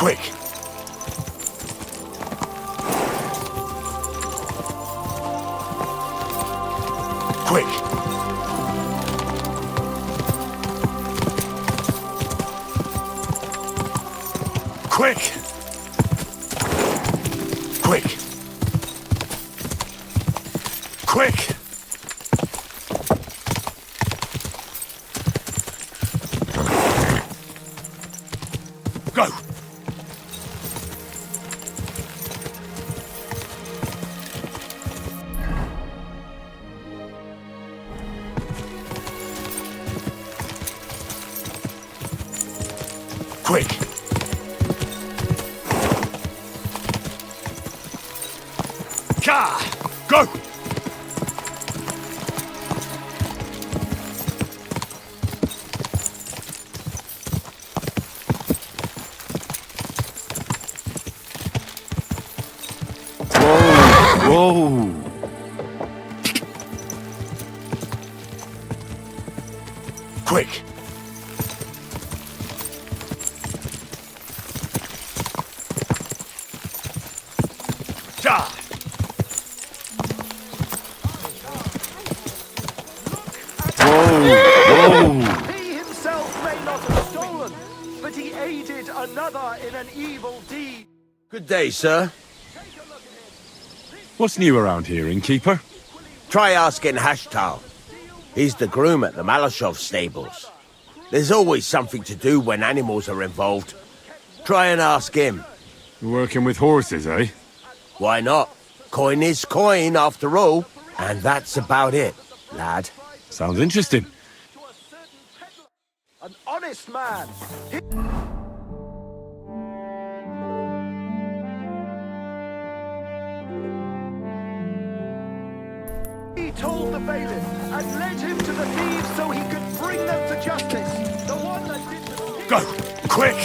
Quick! Quick! Quick! Quick! Quick! Go! Quick! Go! Whoa! Quick! Ja! Whoa! He himself may not have stolen, but he aided another in an evil deed. Good day, sir. What's new around here, innkeeper? Try asking Hashtal. He's the groom at the Malashov stables. There's always something to do when animals are involved. Try and ask him. You're working with horses, eh? Why not? Coin is coin, after all. And that's about it, lad. Sounds interesting. To a certain peddler, an honest man. He told the bailiff and led him to the thieves so he could bring them to justice. The one that did the Go! Quick!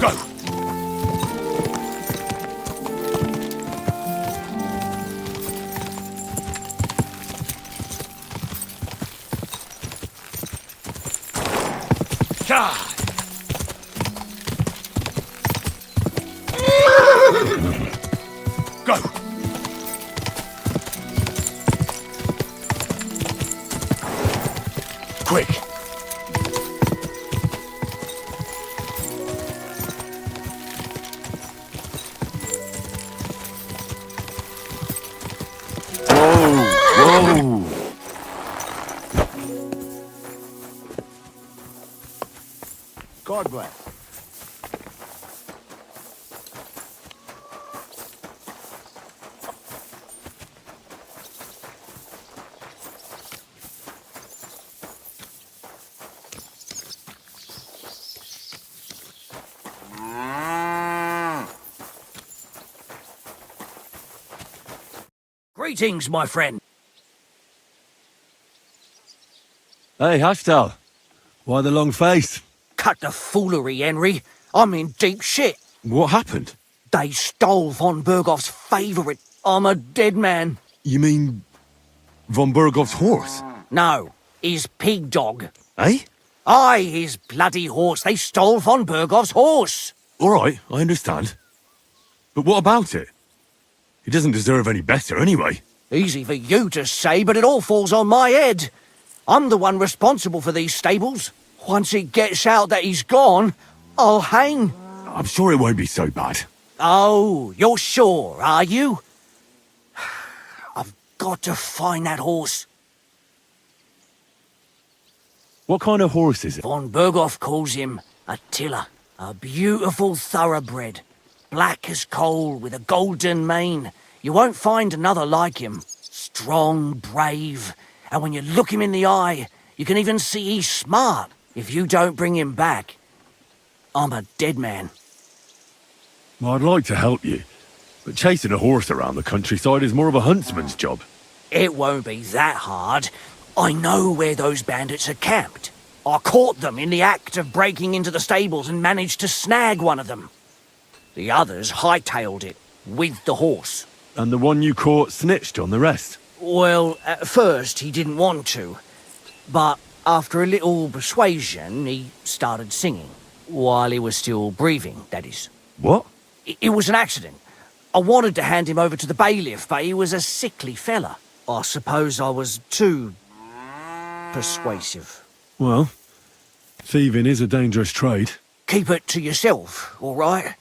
Go! Ja! Go! Quick! Whoa! God bless. Greetings, my friend. Hey, Hashtal. Why the long face? Cut the foolery, Henry. I'm in deep shit. What happened? They stole von Bergoff's favourite. I'm a dead man. You mean von Bergoff's horse? No, his pig dog. Eh? Aye, his bloody horse. They stole von Bergoff's horse. All right, I understand. But what about it? He doesn't deserve any better anyway. Easy for you to say, but it all falls on my head. I'm the one responsible for these stables. Once it gets out that he's gone, I'll hang. I'm sure it won't be so bad. Oh, you're sure, are you? I've got to find that horse. What kind of horse is it? Von Bergoff calls him Attila. A beautiful thoroughbred. Black as coal with a golden mane. You won't find another like him. Strong, brave, and when you look him in the eye, you can even see he's smart. If you don't bring him back, I'm a dead man. Well, I'd like to help you, but chasing a horse around the countryside is more of a huntsman's job. It won't be that hard. I know where those bandits are camped. I caught them in the act of breaking into the stables and managed to snag one of them. The others hightailed it, with the horse. And the one you caught snitched on the rest. Well, at first he didn't want to. But After a little persuasion, he started singing. While he was still breathing, that is. What? It was an accident. I wanted to hand him over to the bailiff, but he was a sickly fella. I suppose I was too persuasive. Well, thieving is a dangerous trade. Keep it to yourself, all right?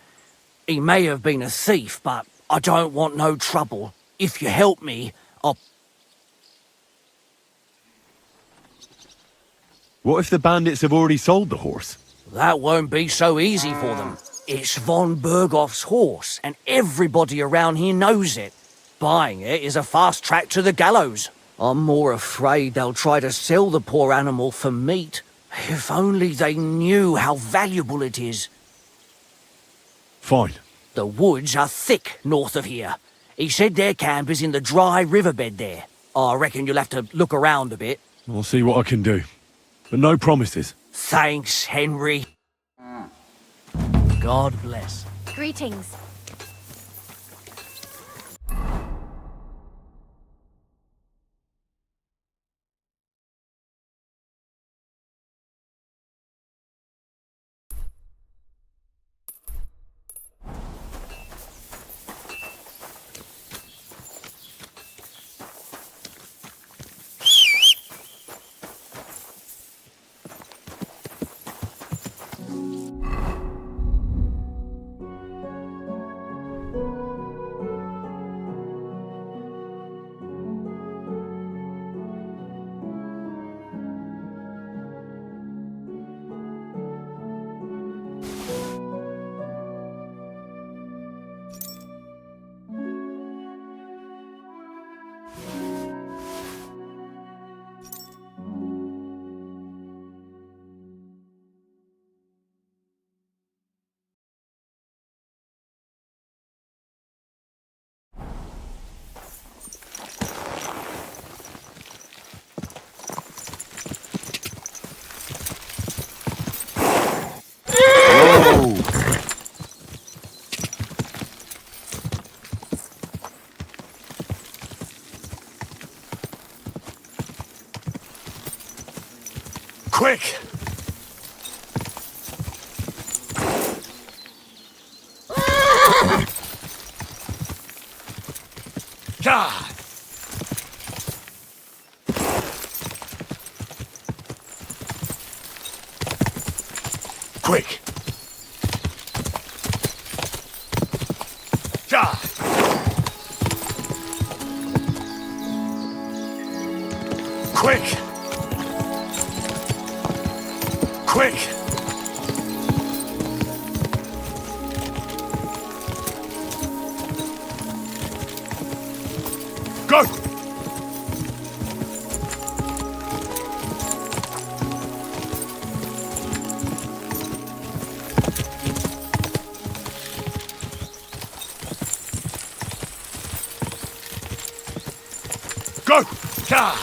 He may have been a thief, but I don't want no trouble. If you help me, I'll... What if the bandits have already sold the horse? That won't be so easy for them. It's von Berghoff's horse, and everybody around here knows it. Buying it is a fast track to the gallows. I'm more afraid they'll try to sell the poor animal for meat. If only they knew how valuable it is. Fine. The woods are thick north of here. He said their camp is in the dry riverbed there. I reckon you'll have to look around a bit. I'll see what I can do. But no promises. Thanks, Henry. God bless. Greetings. Quick! God! Quick! God! Quick! Quick! Go! Go! God!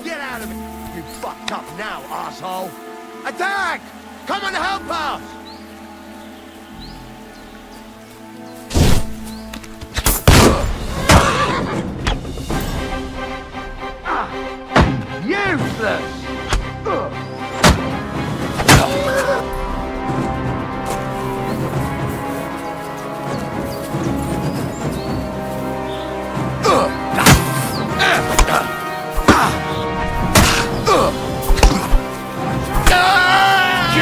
Get out of it! You fucked up now, asshole! Attack! Come and help us! Useless!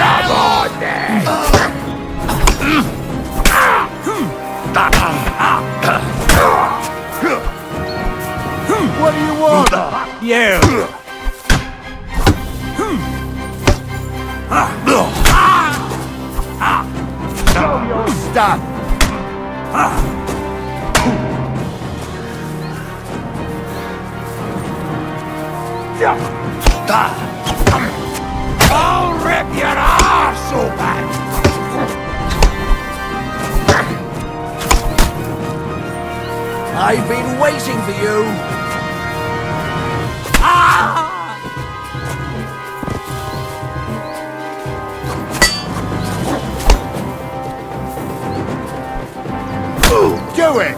Come on then! What do you want? You! Show your stuff! I'll rip your arse open! I've been waiting for you! Do it!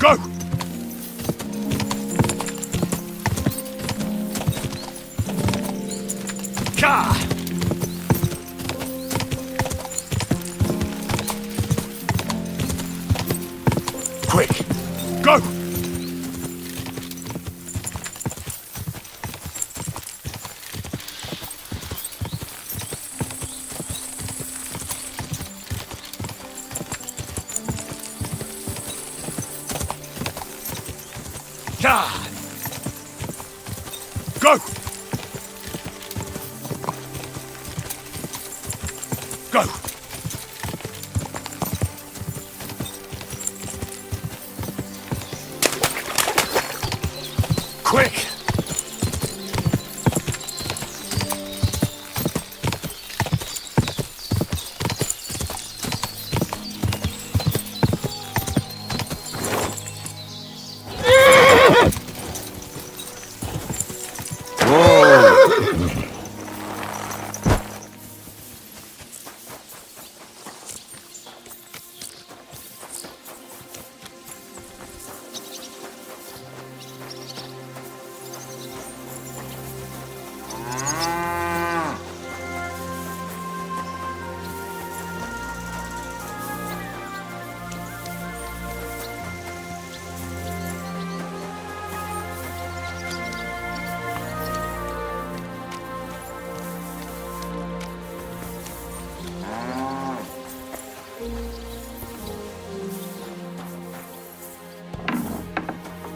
Go! Ka! Quick! Go! Ka! Go! Go! Quick!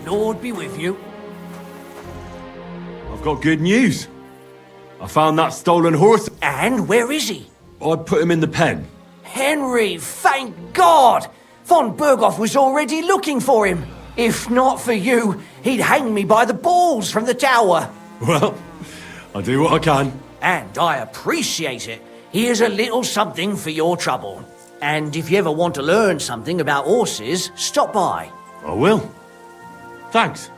Lord be with you. I've got good news. I found that stolen horse. And where is he? I put him in the pen. Henry, thank God! Von Berghoff was already looking for him. If not for you, he'd hang me by the balls from the tower. Well, I'll do what I can. And I appreciate it. Here's a little something for your trouble. And if you ever want to learn something about horses, stop by. I will. Thanks.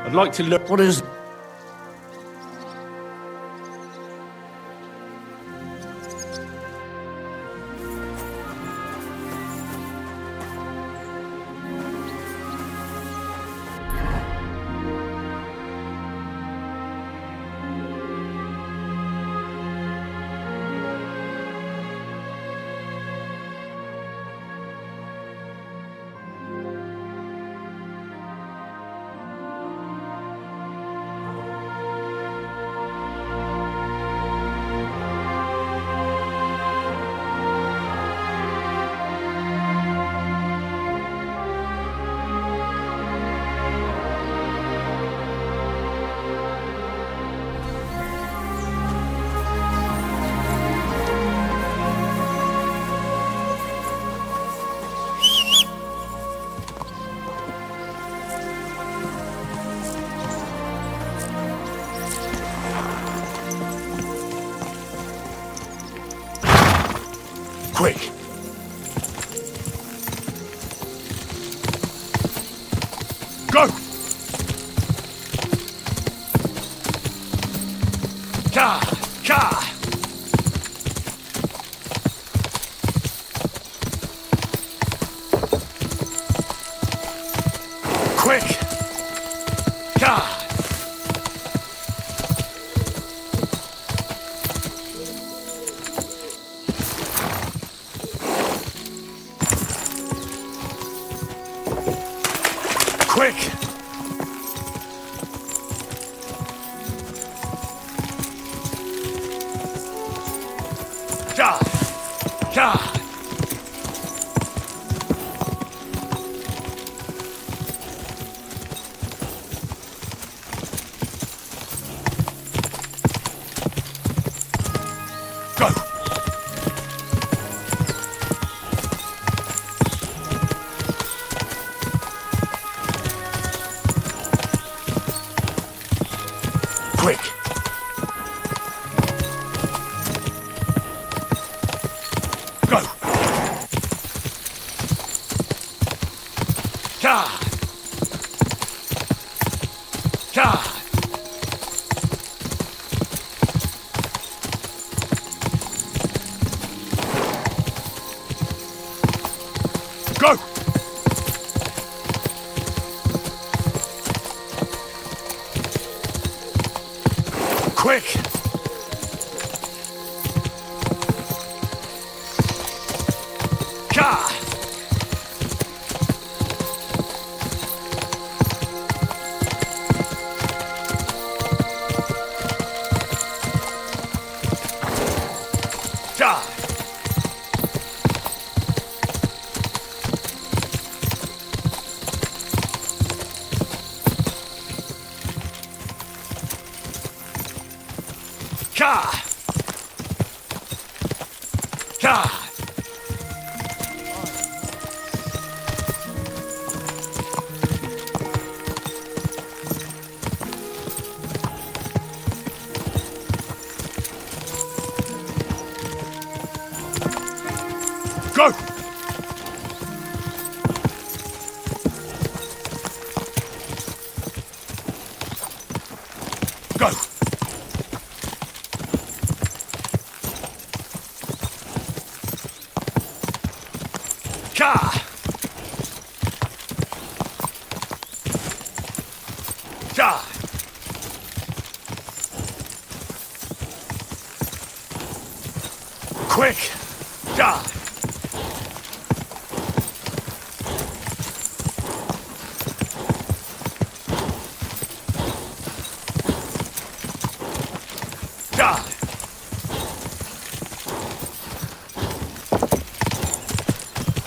I'd like to look. What is... Quick! Go! Ka! Ka! Quick! Ka! Quick! God! God! Go! Quick! Go! God! God! Go! Quick! Ka! Da! Ka! Ka! Go! Go! Ka! Da! Quick! Da! Da!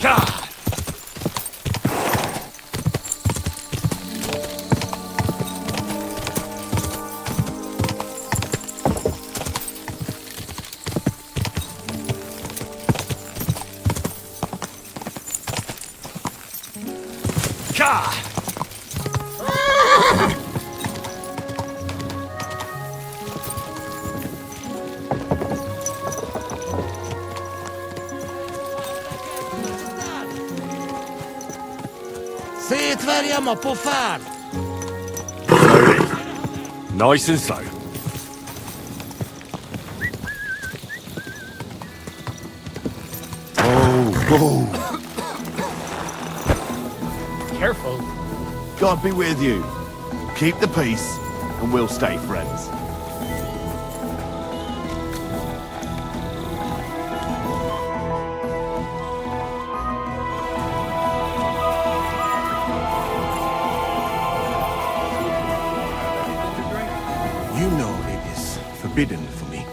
Da! Ka! tvärjamma på färd. Slowly. Nice and slow. Oh, Careful. God be with you. Keep the peace, and we'll stay friends. You know it is forbidden for me.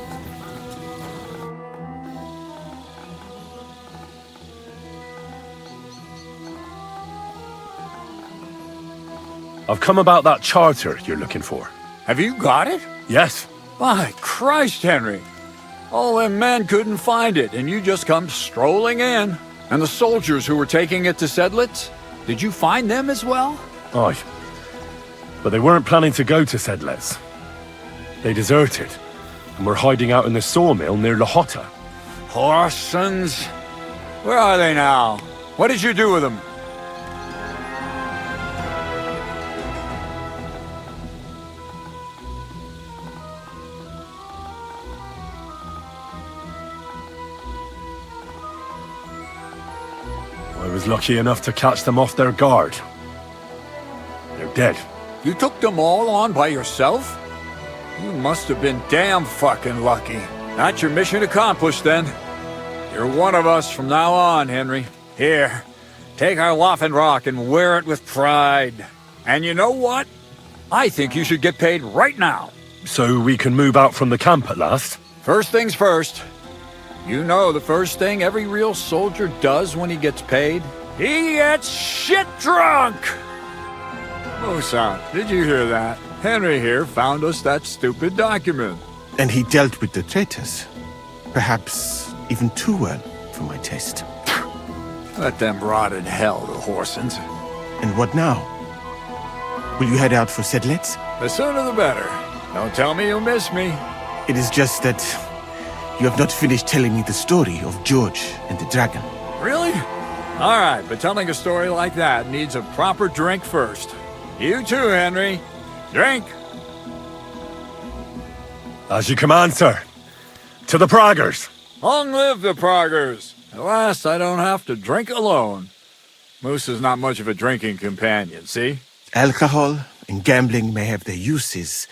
I've come about that charter you're looking for. Have you got it? Yes. By Christ, Henry. All them men couldn't find it, and you just come strolling in. And the soldiers who were taking it to Sedlitz? Did you find them as well? Aye. But they weren't planning to go to Sedlitz. They deserted, and were hiding out in the sawmill near Lahota. Horsons. Where are they now? What did you do with them? I was lucky enough to catch them off their guard. They're dead. You took them all on by yourself? You must have been damn fucking lucky. That's your mission accomplished, then. You're one of us from now on, Henry. Here, take our Waffenrock and wear it with pride. And you know what? I think you should get paid right now. So we can move out from the camp at last? First things first. You know the first thing every real soldier does when he gets paid? He gets shit drunk! Musa, did you hear that? Henry here found us that stupid document. And he dealt with the traitors. Perhaps even too well for my taste. Let them rot in hell, the Horsons. And what now? Will you head out for Sedlitz? The sooner the better. Don't tell me you miss me. It is just that you have not finished telling me the story of George and the dragon. Really? All right, but telling a story like that needs a proper drink first. You too, Henry. Drink. As you command, sir. To the Praggers! Long live the Praggers. At last, I don't have to drink alone. Moose is not much of a drinking companion, see? Alcohol and gambling may have their uses,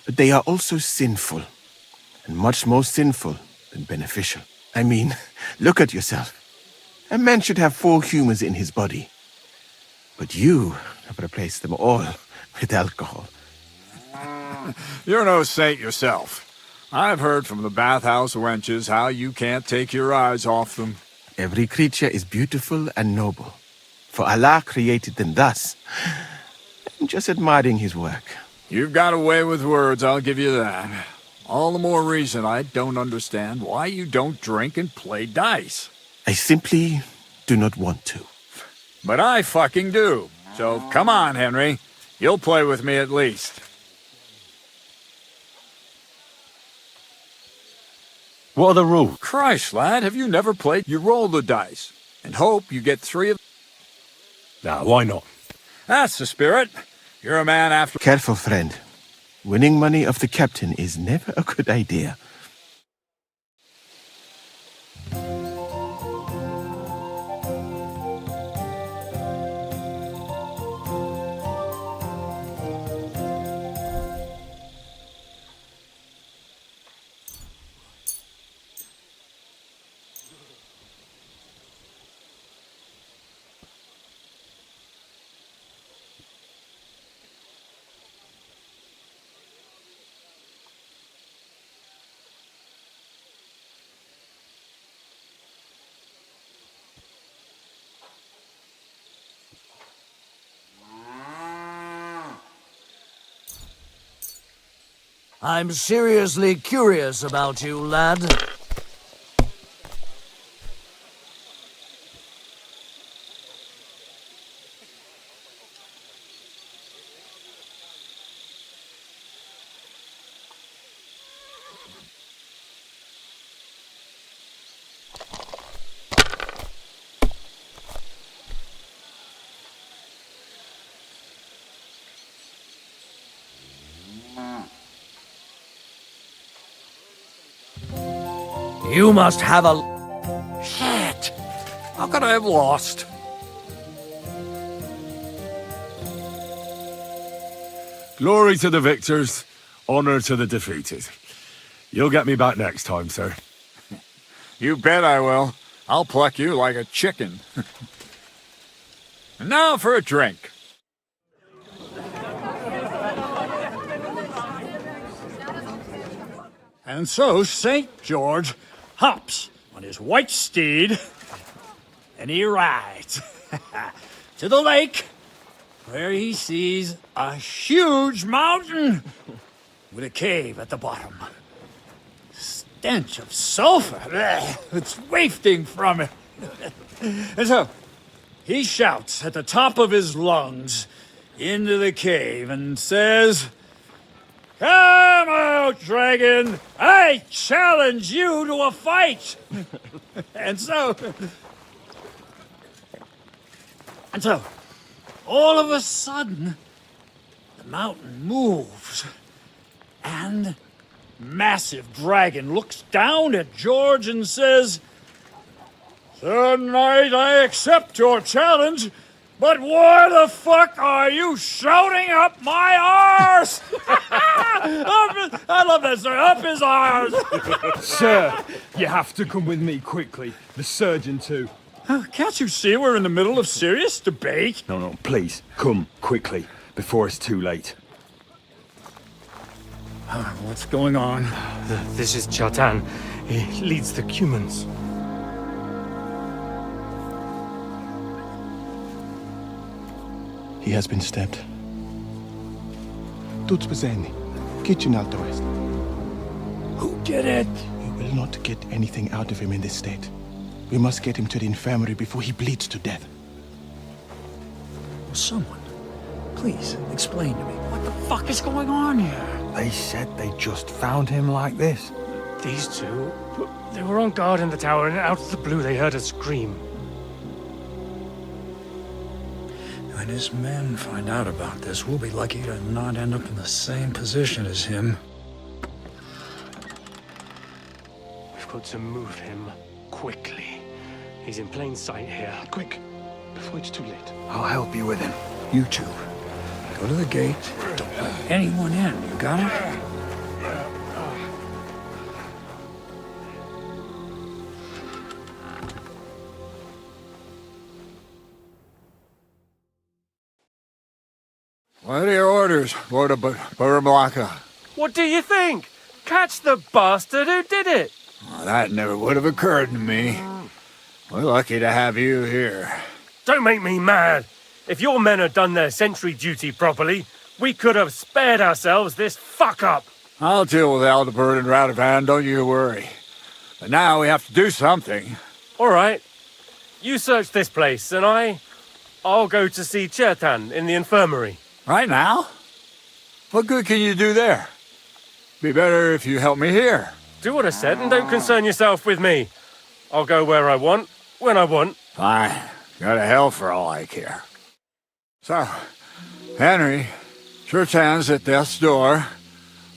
but they are also sinful. And much more sinful than beneficial. I mean, look at yourself. A man should have 4 humors in his body. But you have replaced them all with alcohol. You're no saint yourself. I've heard from the bathhouse wenches how you can't take your eyes off them. Every creature is beautiful and noble. For Allah created them thus. I'm just admiring his work. You've got a way with words, I'll give you that. All the more reason I don't understand why you don't drink and play dice. I simply do not want to. But I fucking do. So come on, Henry. You'll play with me at least. What are the rules? Christ, lad, have you never played? You roll the dice and hope you get 3 of... Nah, why not? That's the spirit. You're a man after... Careful, friend. Winning money off the captain is never a good idea. I'm seriously curious about you, lad. You must have a... Shit! How could I have lost? Glory to the victors, honor to the defeated. You'll get me back next time, sir. You bet I will. I'll pluck you like a chicken. And now for a drink. And so St. George hops on his white steed, and he rides to the lake, where he sees a huge mountain with a cave at the bottom. Stench of sulfur, it's wafting from it. And so he shouts at the top of his lungs into the cave and says, "Come out, dragon! I challenge you to a fight!" And so, all of a sudden, the mountain moves, and massive dragon looks down at George and says, "Sir Knight, I accept your challenge, but why the fuck are you shouting up my arse?" I love that, sir. Up his arse. Sir, you have to come with me quickly. The surgeon too. Can't you see we're in the middle of serious debate? No, please, come quickly, before it's too late. What's going on? This is Chatan. He leads the Cumans. He has been stabbed. Tuts bezeni. Kitchen out the west. Who did it? We will not get anything out of him in this state. We must get him to the infirmary before he bleeds to death. Someone, please explain to me. What the fuck is going on here? They said they just found him like this. These two, they were on guard in the tower, and out of the blue they heard a scream. When his men find out about this, we'll be lucky to not end up in the same position as him. We've got to move him quickly. He's in plain sight here. Quick, before it's too late. I'll help you with him. You two, go to the gate. Don't let anyone in. You got it? What are your orders, Lord of Burblaka? What do you think? Catch the bastard who did it! Well, that never would have occurred to me. We're lucky to have you here. Don't make me mad. If your men had done their sentry duty properly, we could have spared ourselves this fuck-up. I'll deal with Aldebert and Radovan, don't you worry. But now we have to do something. All right. You search this place, and I'll go to see Chertan in the infirmary. Right now? What good can you do there? Be better if you help me here. Do what I said, and don't concern yourself with me. I'll go where I want, when I want. Fine. Go to hell for all I care. So, Henry, Chertan's at death's door.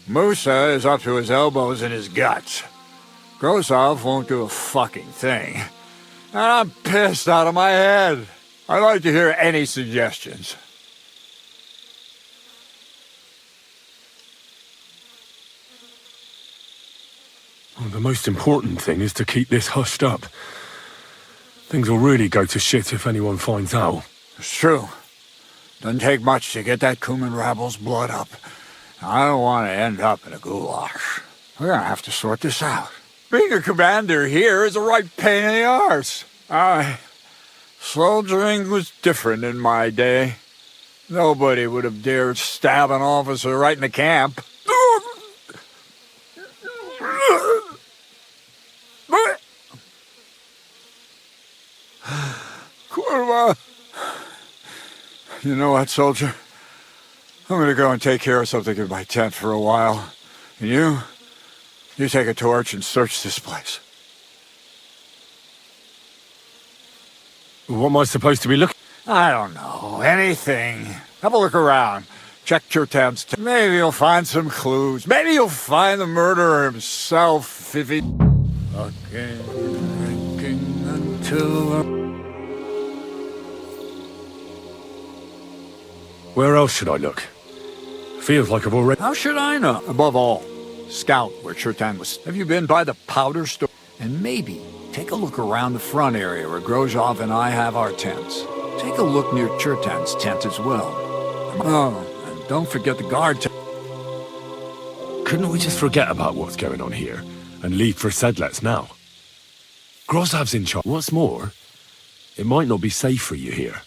Musa is up to his elbows in his guts. Grosov won't do a fucking thing. And I'm pissed out of my head. I'd like to hear any suggestions. Well, the most important thing is to keep this hushed up. Things will really go to shit if anyone finds out. It's true. Doesn't take much to get that Cuman rabble's blood up. I don't want to end up in a goulash. We're gonna have to sort this out. Being a commander here is a right pain in the arse. Soldiering was different in my day. Nobody would have dared stab an officer right in the camp. Kurva. You know what, soldier? I'm gonna go and take care of something in my tent for a while. And you take a torch and search this place. What am I supposed to be looking? I don't know. Anything. Have a look around. Check Chertan's tent. Maybe you'll find some clues. Maybe you'll find the murderer himself if he... Fucking drinking until... Where else should I look? Feels like I've already... How should I know? Above all, scout where Chertan was. Have you been by the powder store? And maybe take a look around the front area where Grozov and I have our tents. Take a look near Chertan's tent as well. Oh, and don't forget the guard tent. Couldn't we just forget about what's going on here and leave for Sedlets now? Grozov's in charge. What's more, it might not be safe for you here.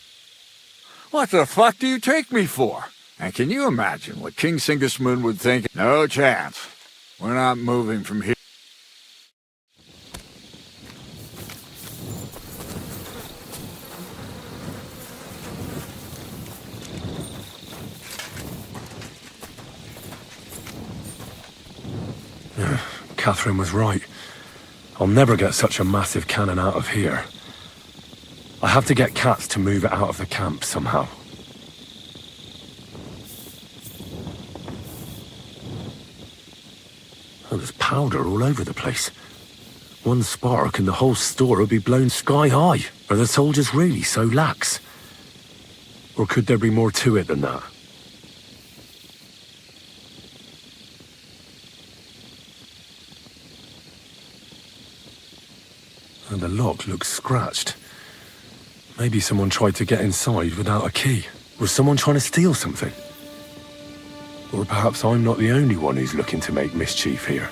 What the fuck do you take me for? And can you imagine what King Sigismund would think? No chance. We're not moving from here. Catherine was right. I'll never get such a massive cannon out of here. I have to get Katz to move it out of the camp somehow. Oh, there's powder all over the place. One spark and the whole store will be blown sky high. Are the soldiers really so lax? Or could there be more to it than that? And the lock looks scratched. Maybe someone tried to get inside without a key. Was someone trying to steal something? Or perhaps I'm not the only one who's looking to make mischief here.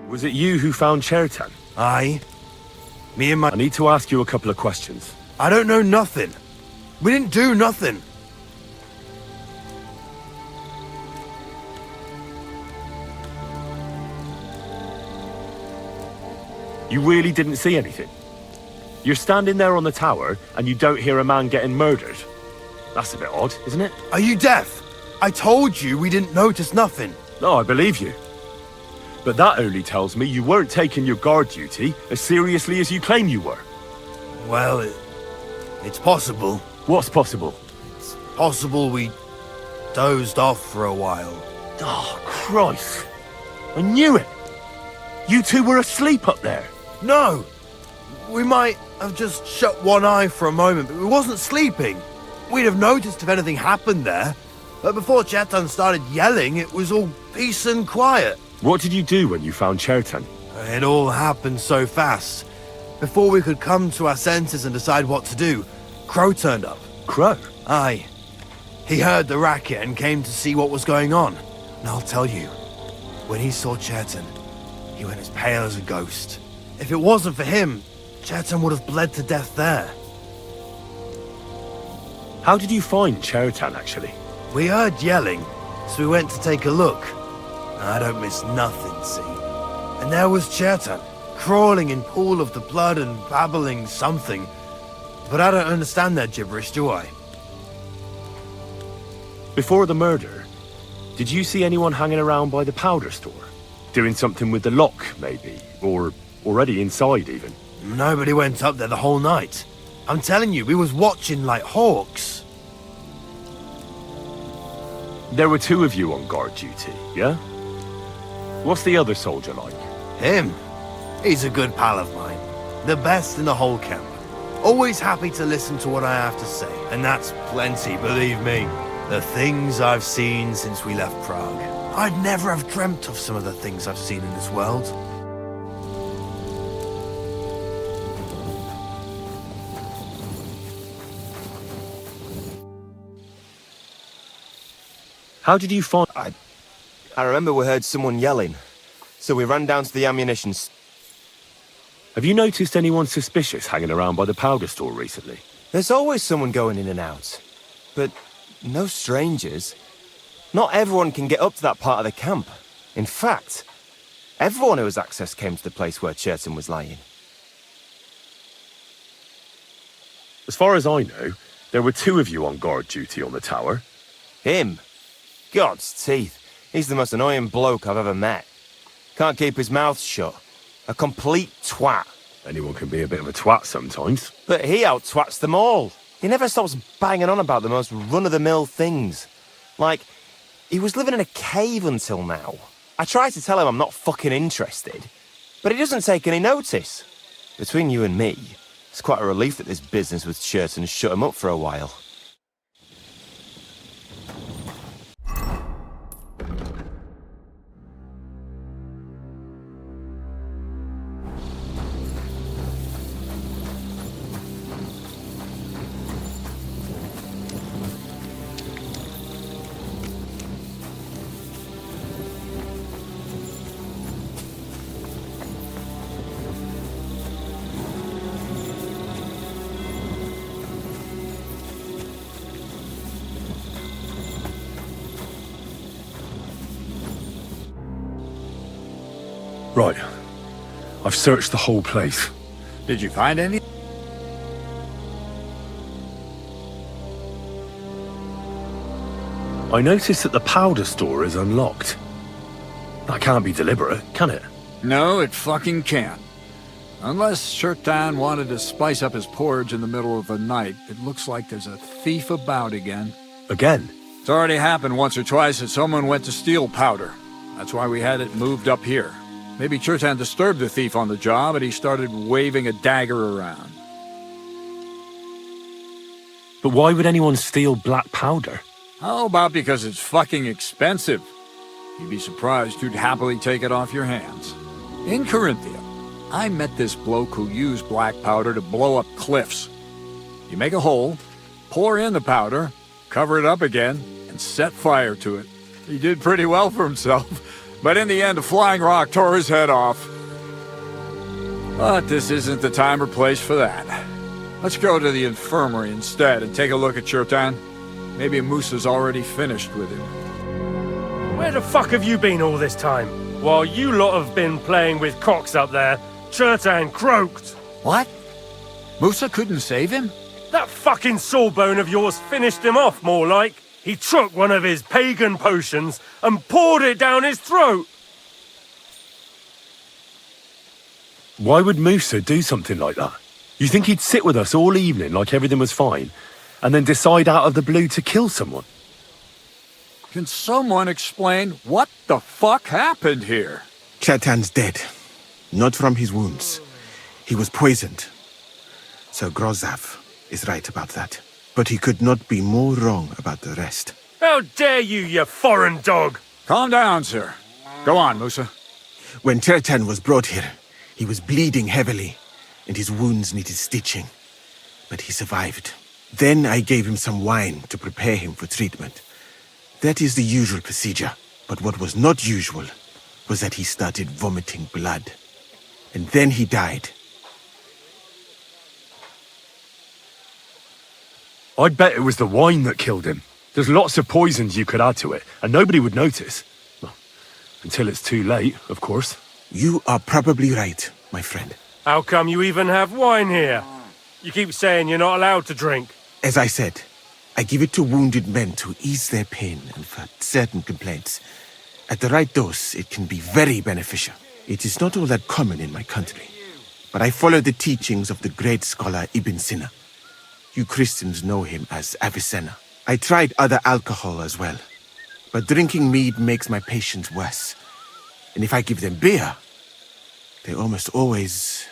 Was it you who found Chertan? Aye. Me and my... I need to ask you a couple of questions. I don't know nothing. We didn't do nothing. You really didn't see anything? You're standing there on the tower and you don't hear a man getting murdered? That's a bit odd, isn't it? Are you deaf? I told you we didn't notice nothing. No, I believe you. But that only tells me you weren't taking your guard duty as seriously as you claim you were. Well, it's possible. What's possible? It's possible we dozed off for a while. Oh, Christ. I knew it. You two were asleep up there. No! We might have just shut one eye for a moment, but we wasn't sleeping. We'd have noticed if anything happened there. But before Chertan started yelling, it was all peace and quiet. What did you do when you found Chertan? It all happened so fast. Before we could come to our senses and decide what to do, Crow turned up. Crow? Aye. He heard the racket and came to see what was going on. And I'll tell you, when he saw Chertan, he went as pale as a ghost. If it wasn't for him, Chertan would have bled to death there. How did you find Chertan, actually? We heard yelling, so we went to take a look. I don't miss nothing, see? And there was Chertan, crawling in pool of the blood and babbling something. But I don't understand their gibberish, do I? Before the murder, did you see anyone hanging around by the powder store? Doing something with the lock, maybe? Or already inside, even? Nobody went up there the whole night. I'm telling you, we was watching like hawks. There were 2 of you on guard duty, yeah? What's the other soldier like? Him? He's a good pal of mine. The best in the whole camp. Always happy to listen to what I have to say. And that's plenty, believe me. The things I've seen since we left Prague. I'd never have dreamt of some of the things I've seen in this world. How did you find... I remember we heard someone yelling, so we ran down to the ammunition. Have you noticed anyone suspicious hanging around by the powder store recently? There's always someone going in and out, but no strangers. Not everyone can get up to that part of the camp. In fact, everyone who has access came to the place where Chertan was lying. As far as I know, there were 2 of you on guard duty on the tower. Him? God's teeth. He's the most annoying bloke I've ever met. Can't keep his mouth shut. A complete twat. Anyone can be a bit of a twat sometimes. But he out-twats them all. He never stops banging on about the most run-of-the-mill things. Like, he was living in a cave until now. I tried to tell him I'm not fucking interested, but he doesn't take any notice. Between you and me, it's quite a relief that this business with Chertan shut him up for a while. Right. I've searched the whole place. Did you find any? I noticed that the powder store is unlocked. That can't be deliberate, can it? No, it fucking can't. Unless Chertan wanted to spice up his porridge in the middle of the night, it looks like there's a thief about again. Again? It's already happened once or twice that someone went to steal powder. That's why we had it moved up here. Maybe Chertan disturbed the thief on the job and he started waving a dagger around. But why would anyone steal black powder? How about because it's fucking expensive? You'd be surprised who'd happily take it off your hands. In Corinthia, I met this bloke who used black powder to blow up cliffs. You make a hole, pour in the powder, cover it up again, and set fire to it. He did pretty well for himself. But in the end, a flying rock tore his head off. But this isn't the time or place for that. Let's go to the infirmary instead and take a look at Chertan. Maybe Musa's already finished with him. Where the fuck have you been all this time? While you lot have been playing with cocks up there, Chertan croaked. What? Musa couldn't save him? That fucking sawbone of yours finished him off, more like. He took one of his pagan potions and poured it down his throat. Why would Musa do something like that? You think he'd sit with us all evening like everything was fine, and then decide out of the blue to kill someone? Can someone explain what the fuck happened here? Chertan's dead. Not from his wounds. He was poisoned. Sir Grozav is right about that. But he could not be more wrong about the rest. How dare you, you foreign dog! Calm down, sir. Go on, Musa. When Chertan was brought here, he was bleeding heavily, and his wounds needed stitching. But he survived. Then I gave him some wine to prepare him for treatment. That is the usual procedure. But what was not usual was that he started vomiting blood. And then he died. I'd bet it was the wine that killed him. There's lots of poisons you could add to it, and nobody would notice. Well, until it's too late, of course. You are probably right, my friend. How come you even have wine here? You keep saying you're not allowed to drink. As I said, I give it to wounded men to ease their pain and for certain complaints. At the right dose, it can be very beneficial. It is not all that common in my country, but I follow the teachings of the great scholar Ibn Sina. You Christians know him as Avicenna. I tried other alcohol as well, but drinking mead makes my patients worse. And if I give them beer, they almost always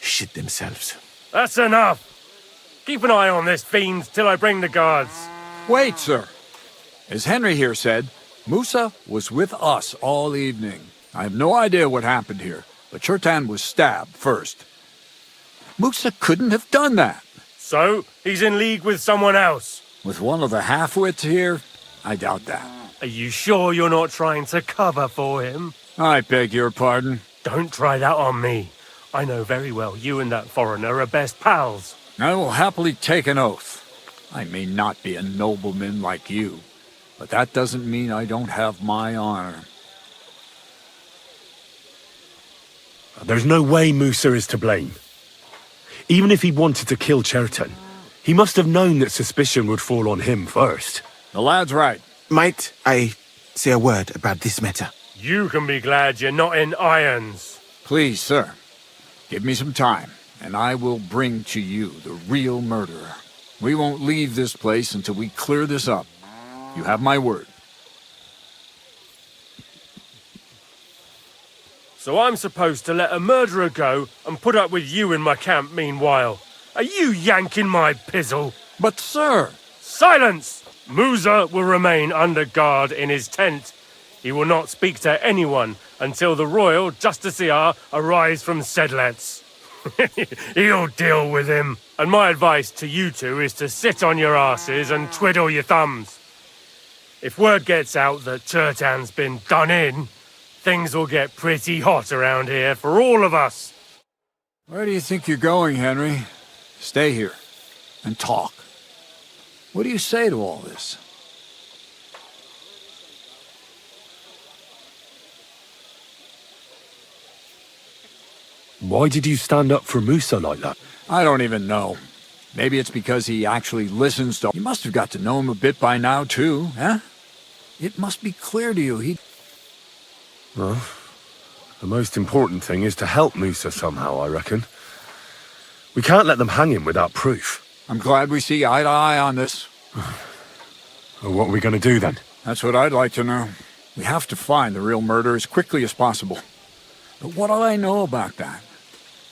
shit themselves. That's enough. Keep an eye on this fiend till I bring the guards. Wait, sir. As Henry here said, Musa was with us all evening. I have no idea what happened here, but Chertan was stabbed first. Musa couldn't have done that. So, he's in league with someone else. With one of the half-wits here, I doubt that. Are you sure you're not trying to cover for him? I beg your pardon. Don't try that on me. I know very well you and that foreigner are best pals. I will happily take an oath. I may not be a nobleman like you, but that doesn't mean I don't have my honor. There's no way Musa is to blame. Even if he wanted to kill Chertan, he must have known that suspicion would fall on him first. The lad's right. Might I say a word about this matter? You can be glad you're not in irons. Please, sir, give me some time, and I will bring to you the real murderer. We won't leave this place until we clear this up. You have my word. So I'm supposed to let a murderer go and put up with you in my camp meanwhile. Are you yanking my pizzle? But, sir... Silence! Musa will remain under guard in his tent. He will not speak to anyone until the royal justiciar arrives from Sedlets. He'll deal with him. And my advice to you two is to sit on your asses and twiddle your thumbs. If word gets out that Chertan's been done in, things will get pretty hot around here for all of us. Where do you think you're going, Henry? Stay here and talk. What do you say to all this? Why did you stand up for Musa like that? I don't even know. Maybe it's because he actually listens to... You must have got to know him a bit by now, too, huh? It must be clear to you he... Well, the most important thing is to help Musa somehow, I reckon. We can't let them hang him without proof. I'm glad we see eye to eye on this. Well, what are we going to do then? That's what I'd like to know. We have to find the real murderer as quickly as possible. But what do I know about that?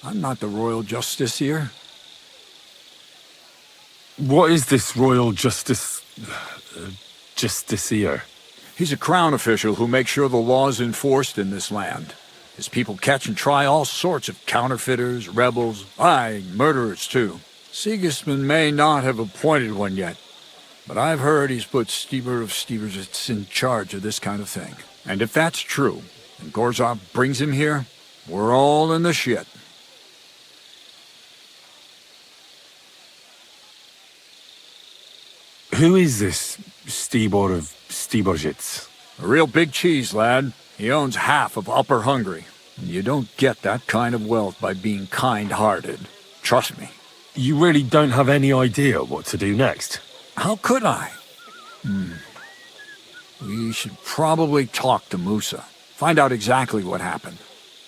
I'm not the royal justiciar. What is this royal justiciar? He's a crown official who makes sure the law's enforced in this land. His people catch and try all sorts of counterfeiters, rebels, aye, murderers too. Sigismund may not have appointed one yet, but I've heard he's put Stieber of Stiebersitz in charge of this kind of thing. And if that's true, and Gorzov brings him here, we're all in the shit. Who is this Stibor of Stiebersitz? A real big cheese, lad. He owns half of Upper Hungary. And you don't get that kind of wealth by being kind-hearted. Trust me. You really don't have any idea what to do next? How could I? We should probably talk to Musa. Find out exactly what happened.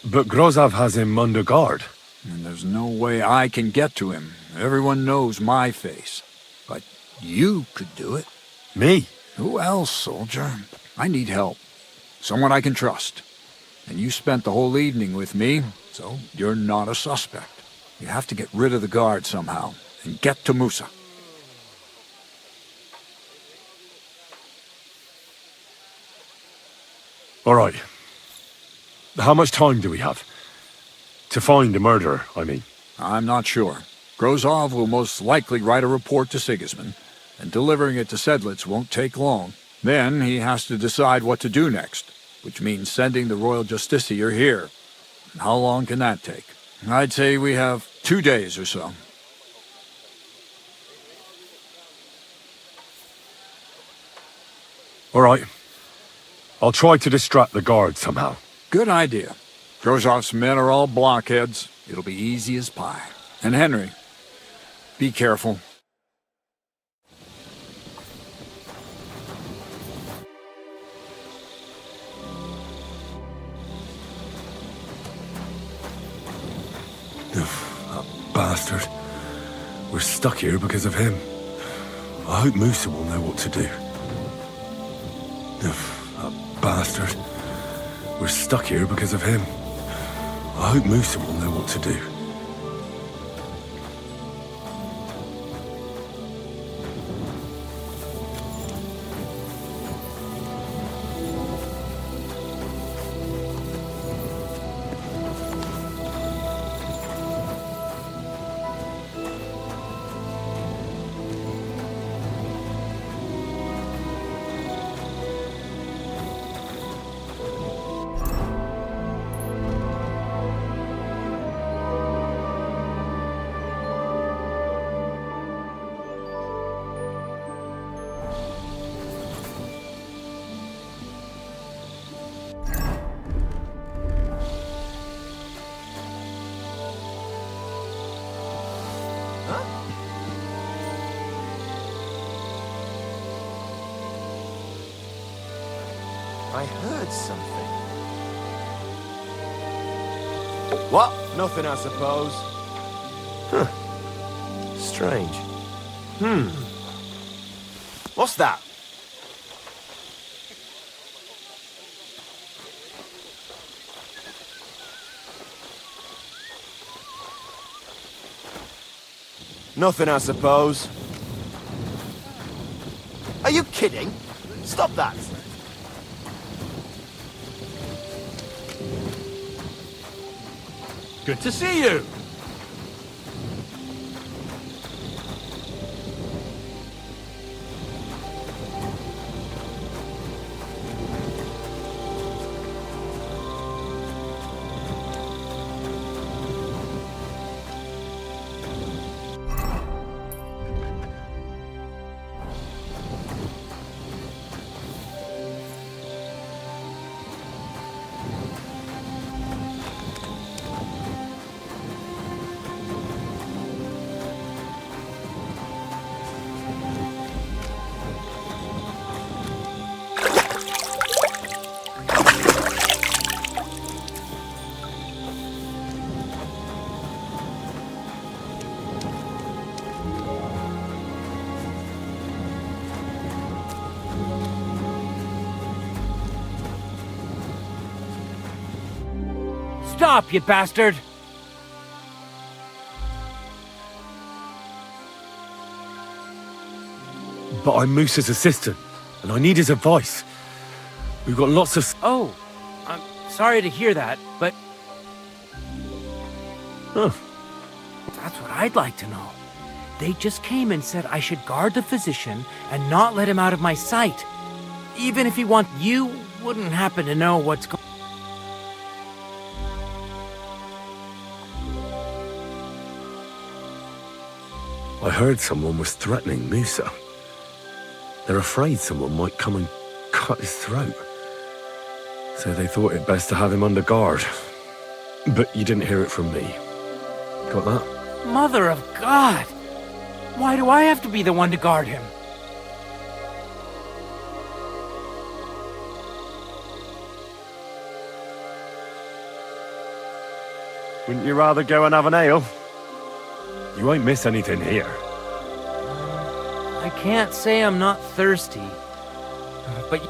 But Grozov has him under guard. And there's no way I can get to him. Everyone knows my face. But you could do it. Me? Who else, soldier? I need help. Someone I can trust. And you spent the whole evening with me, so you're not a suspect. You have to get rid of the guard somehow, and get to Musa. All right. How much time do we have? To find the murderer, I mean. I'm not sure. Grozov will most likely write a report to Sigismund, and delivering it to Sedlitz won't take long. Then he has to decide what to do next, which means sending the royal justiciar here. And how long can that take? I'd say we have 2 days or so. All right. I'll try to distract the guard somehow. Good idea. Grozov's men are all blockheads. It'll be easy as pie. And Henry, be careful. That bastard. We're stuck here because of him. I hope Musa will know what to do. That bastard. We're stuck here because of him. I hope Musa will know what to do. I heard something. What? Nothing, I suppose. Huh. Strange. What's that? Nothing, I suppose. Are you kidding? Stop that! Good to see you. Stop, you bastard! But I'm Musa's assistant, and I need his advice. We've got lots of... Oh, I'm sorry to hear that, but... Huh. That's what I'd like to know. They just came and said I should guard the physician and not let him out of my sight. Even if he want... You wouldn't happen to know what's going... I heard someone was threatening Musa. They're afraid someone might come and cut his throat. So they thought it best to have him under guard. But you didn't hear it from me. Got that? Mother of God! Why do I have to be the one to guard him? Wouldn't you rather go and have an ale? You won't miss anything here. I can't say I'm not thirsty, but...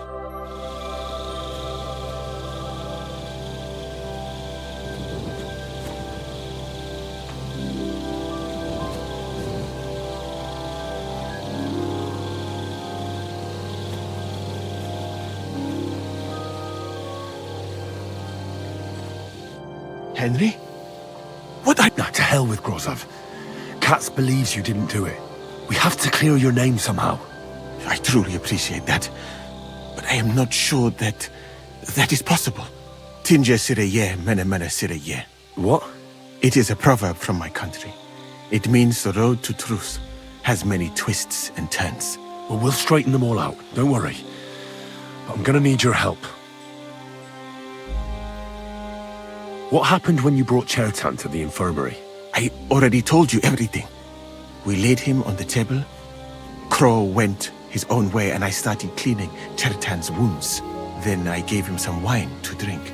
Henry? What I... Now, to hell with Grozov. Katz believes you didn't do it. We have to clear your name somehow. I truly appreciate that. But I am not sure that is possible. Tinja sireye, mene mene sireye. What? It is a proverb from my country. It means the road to truth has many twists and turns. Well, we'll straighten them all out. Don't worry. But I'm gonna need your help. What happened when you brought Chertan to the infirmary? I already told you everything. We laid him on the table. Crow went his own way and I started cleaning Chertan's wounds. Then I gave him some wine to drink.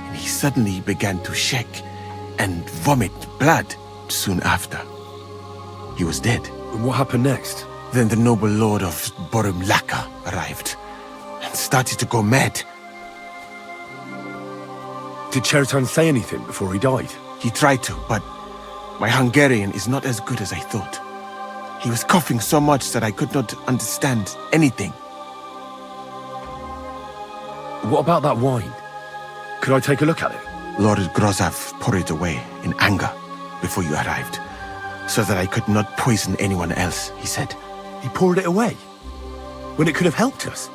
And he suddenly began to shake and vomit blood soon after. He was dead. And what happened next? Then the noble lord of Borumlaka arrived and started to go mad. Did Chertan say anything before he died? He tried to, but my Hungarian is not as good as I thought. He was coughing so much that I could not understand anything. What about that wine? Could I take a look at it? Lord Grozav poured it away in anger before you arrived, so that I could not poison anyone else, he said. He poured it away? When it could have helped us?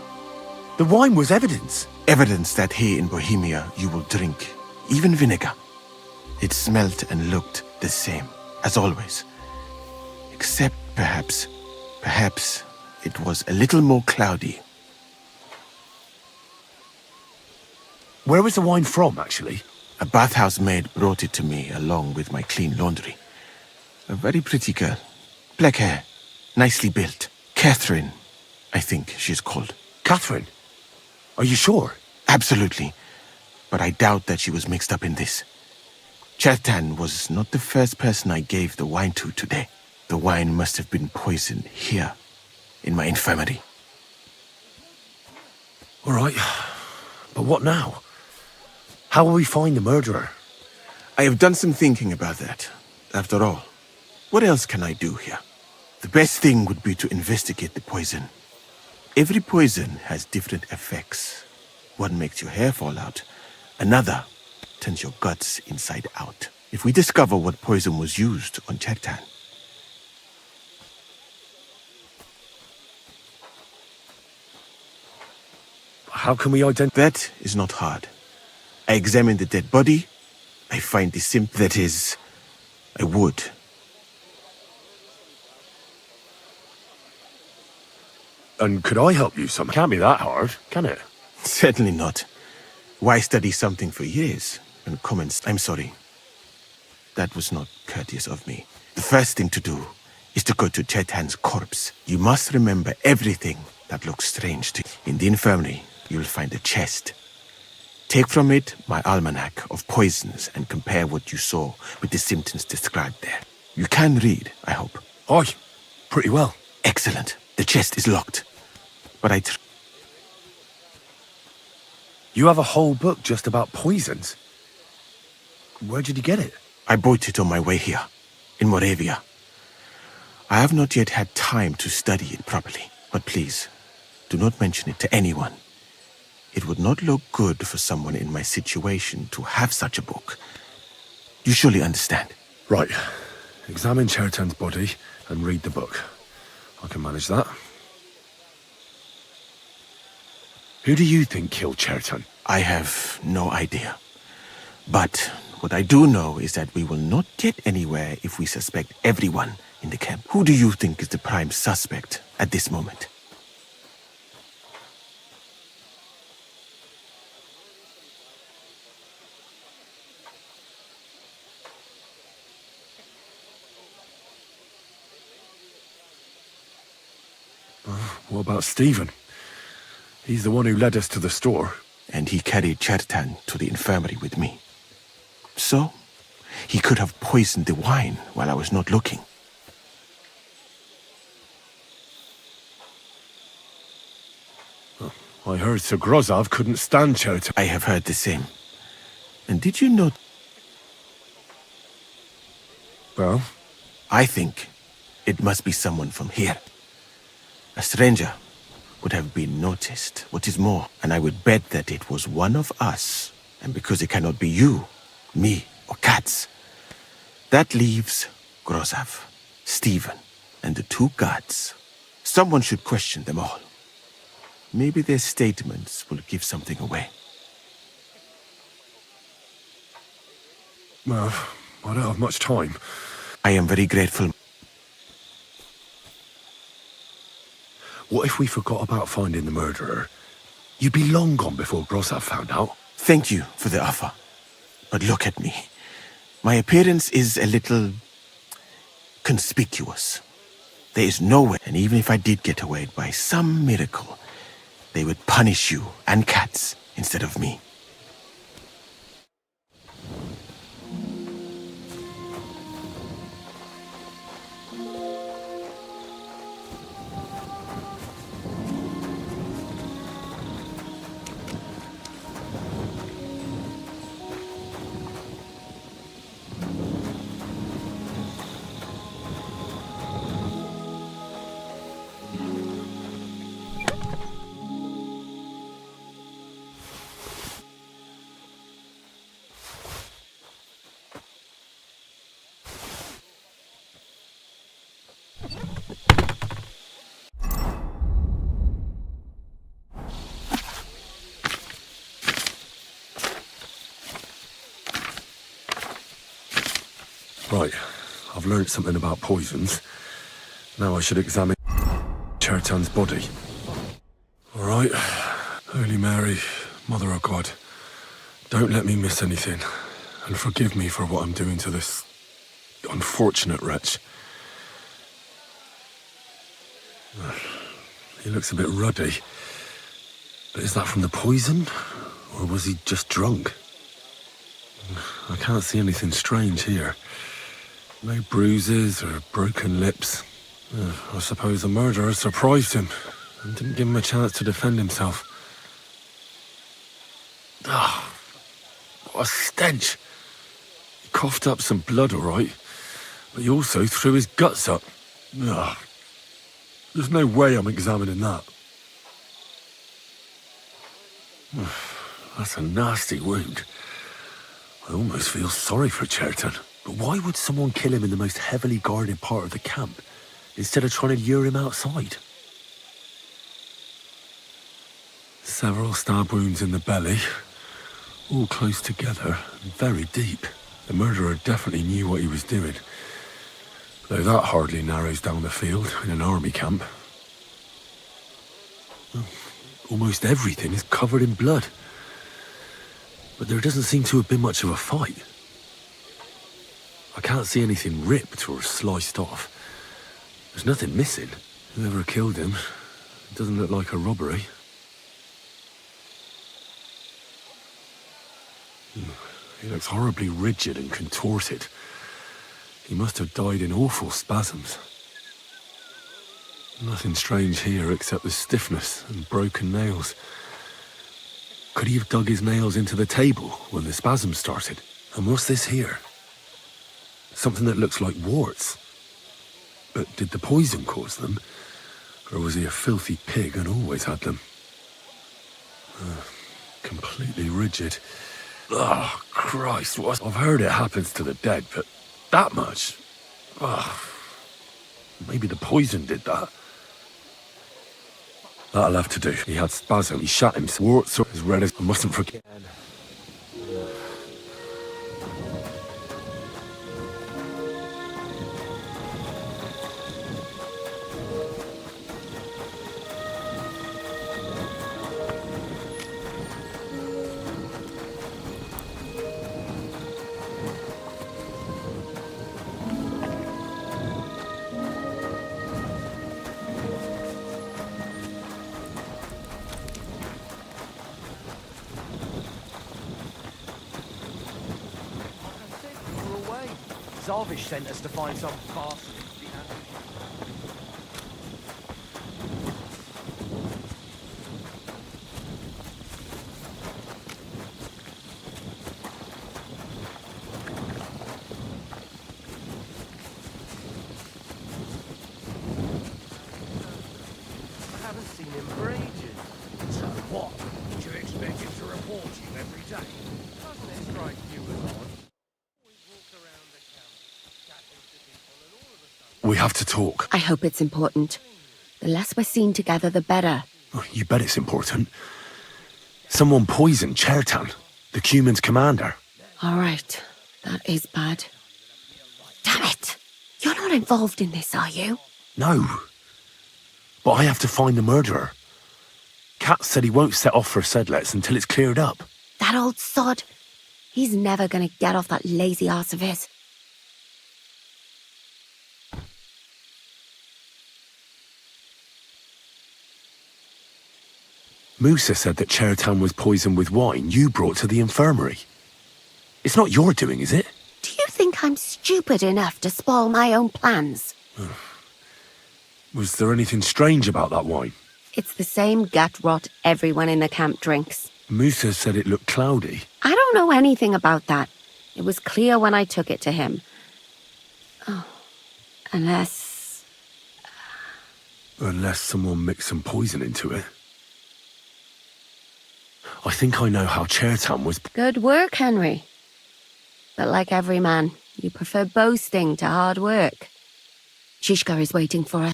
The wine was evidence. Evidence that here in Bohemia you will drink, even vinegar. It smelt and looked the same, as always. Except perhaps it was a little more cloudy. Where was the wine from, actually? A bathhouse maid brought it to me along with my clean laundry. A very pretty girl. Black hair, nicely built. Catherine, I think she's called. Catherine? Are you sure? Absolutely. But I doubt that she was mixed up in this. Chertan was not the first person I gave the wine to today. The wine must have been poisoned here, in my infirmary. All right. But what now? How will we find the murderer? I have done some thinking about that. After all, what else can I do here? The best thing would be to investigate the poison. Every poison has different effects. One makes your hair fall out. Another turns your guts inside out. If we discover what poison was used on Chertan, how can we identify? That is not hard. I examine the dead body. I find the symptom. That is, I would. And could I help you some? Can't be that hard, can it? Certainly not. Why study something for years and comments? I'm sorry. That was not courteous of me. The first thing to do is to go to Chertan's corpse. You must remember everything that looks strange to you. In the infirmary, you'll find a chest. Take from it my almanac of poisons and compare what you saw with the symptoms described there. You can read, I hope. Aye, pretty well. Excellent. The chest is locked. But You have a whole book just about poisons? Where did you get it? I bought it on my way here, in Moravia. I have not yet had time to study it properly. But please, do not mention it to anyone. It would not look good for someone in my situation to have such a book. You surely understand. Right. Examine Chertan's body and read the book. I can manage that. Who do you think killed Chertan? I have no idea. But what I do know is that we will not get anywhere if we suspect everyone in the camp. Who do you think is the prime suspect at this moment? What about Stephen? He's the one who led us to the store. And he carried Chertan to the infirmary with me. So, he could have poisoned the wine while I was not looking. I heard Sir Grozov couldn't stand Chertan. I have heard the same. And did you know... Well? I think it must be someone from here. A stranger would have been noticed. What is more, and I would bet that it was one of us. And because it cannot be you, me, or Katz, that leaves Grozov, Stephen, and the two guards. Someone should question them all. Maybe their statements will give something away. Well, I don't have much time. I am very grateful. What if we forgot about finding the murderer? You'd be long gone before Grozov found out. Thank you for the offer. But look at me. My appearance is a little conspicuous. There is no way, and even if I did get away by some miracle, they would punish you and cats instead of me. Right, I've learned something about poisons. Now I should examine Chertan's body. All right, Holy Mary, Mother of God, don't let me miss anything, and forgive me for what I'm doing to this unfortunate wretch. He looks a bit ruddy. But is that from the poison, or was he just drunk? I can't see anything strange here. No bruises or broken lips. I suppose the murderer surprised him and didn't give him a chance to defend himself. Ah, what a stench. He coughed up some blood, all right, but he also threw his guts up. Ah, there's no way I'm examining that. That's a nasty wound. I almost feel sorry for Chertan. But why would someone kill him in the most heavily guarded part of the camp, instead of trying to lure him outside? Several stab wounds in the belly, all close together and very deep. The murderer definitely knew what he was doing, though that hardly narrows down the field in an army camp. Almost everything is covered in blood, but there doesn't seem to have been much of a fight. I can't see anything ripped or sliced off. There's nothing missing. Whoever killed him, it doesn't look like a robbery. He looks horribly rigid and contorted. He must have died in awful spasms. Nothing strange here except the stiffness and broken nails. Could he have dug his nails into the table when the spasms started? And what's this here? Something that looks like warts. But did the poison cause them? Or was he a filthy pig and always had them? Completely rigid. Oh, Christ, I've heard it happens to the dead, but that much? Maybe the poison did that. That'll have to do. He had spasm. He shot him. Warts are as red as I mustn't forget. Zarvish sent us to find some bastard. I haven't seen him for ages. So what? Do you expect him to report you every day? Doesn't it strike you as odd? We have to talk. I hope it's important. The less we're seen together, the better. Oh, you bet it's important. Someone poisoned Chertan, the Cuman's commander. All right. That is bad. Damn it! You're not involved in this, are you? No. But I have to find the murderer. Kat said he won't set off for Sedlets until it's cleared up. That old sod. He's never gonna get off that lazy arse of his. Musa said that Chertown was poisoned with wine you brought to the infirmary. It's not your doing, is it? Do you think I'm stupid enough to spoil my own plans? Was there anything strange about that wine? It's the same gut rot everyone in the camp drinks. Musa said it looked cloudy. I don't know anything about that. It was clear when I took it to him. Oh, unless... Unless someone mixed some poison into it. I think I know how Chertown was... Good work, Henry. But like every man, you prefer boasting to hard work. Shishka is waiting for us.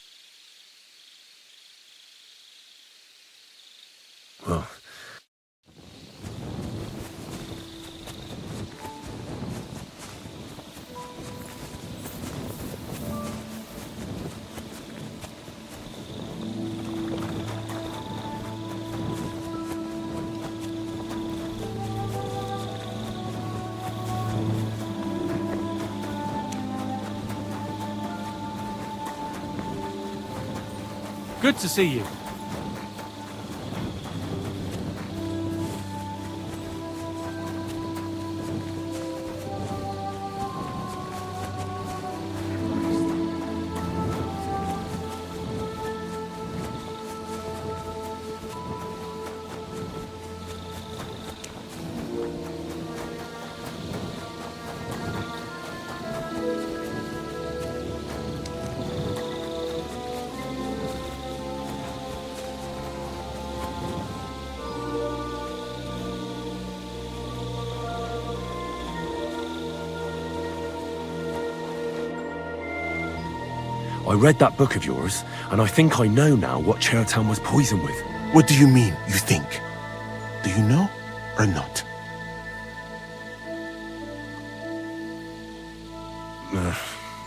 Well... Good to see you. I read that book of yours, and I think I know now what Chertown was poisoned with. What do you mean, you think? Do you know or not?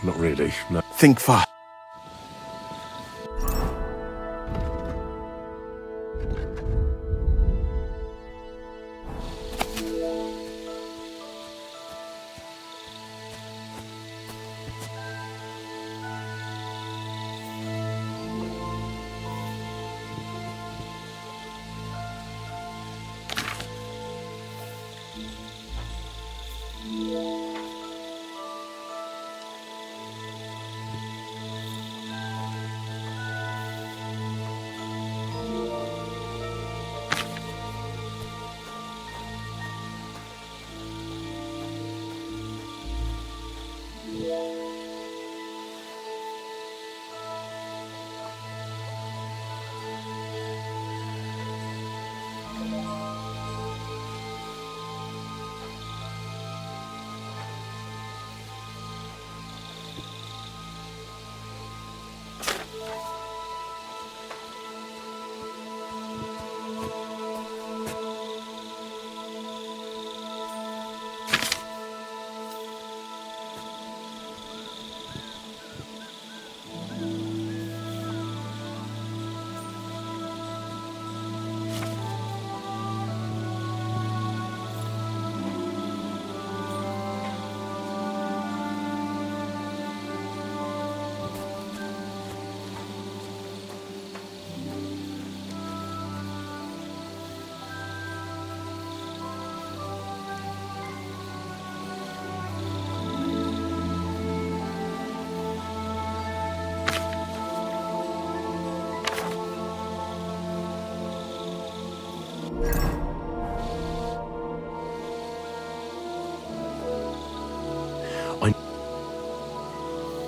Not really, no. Think fast.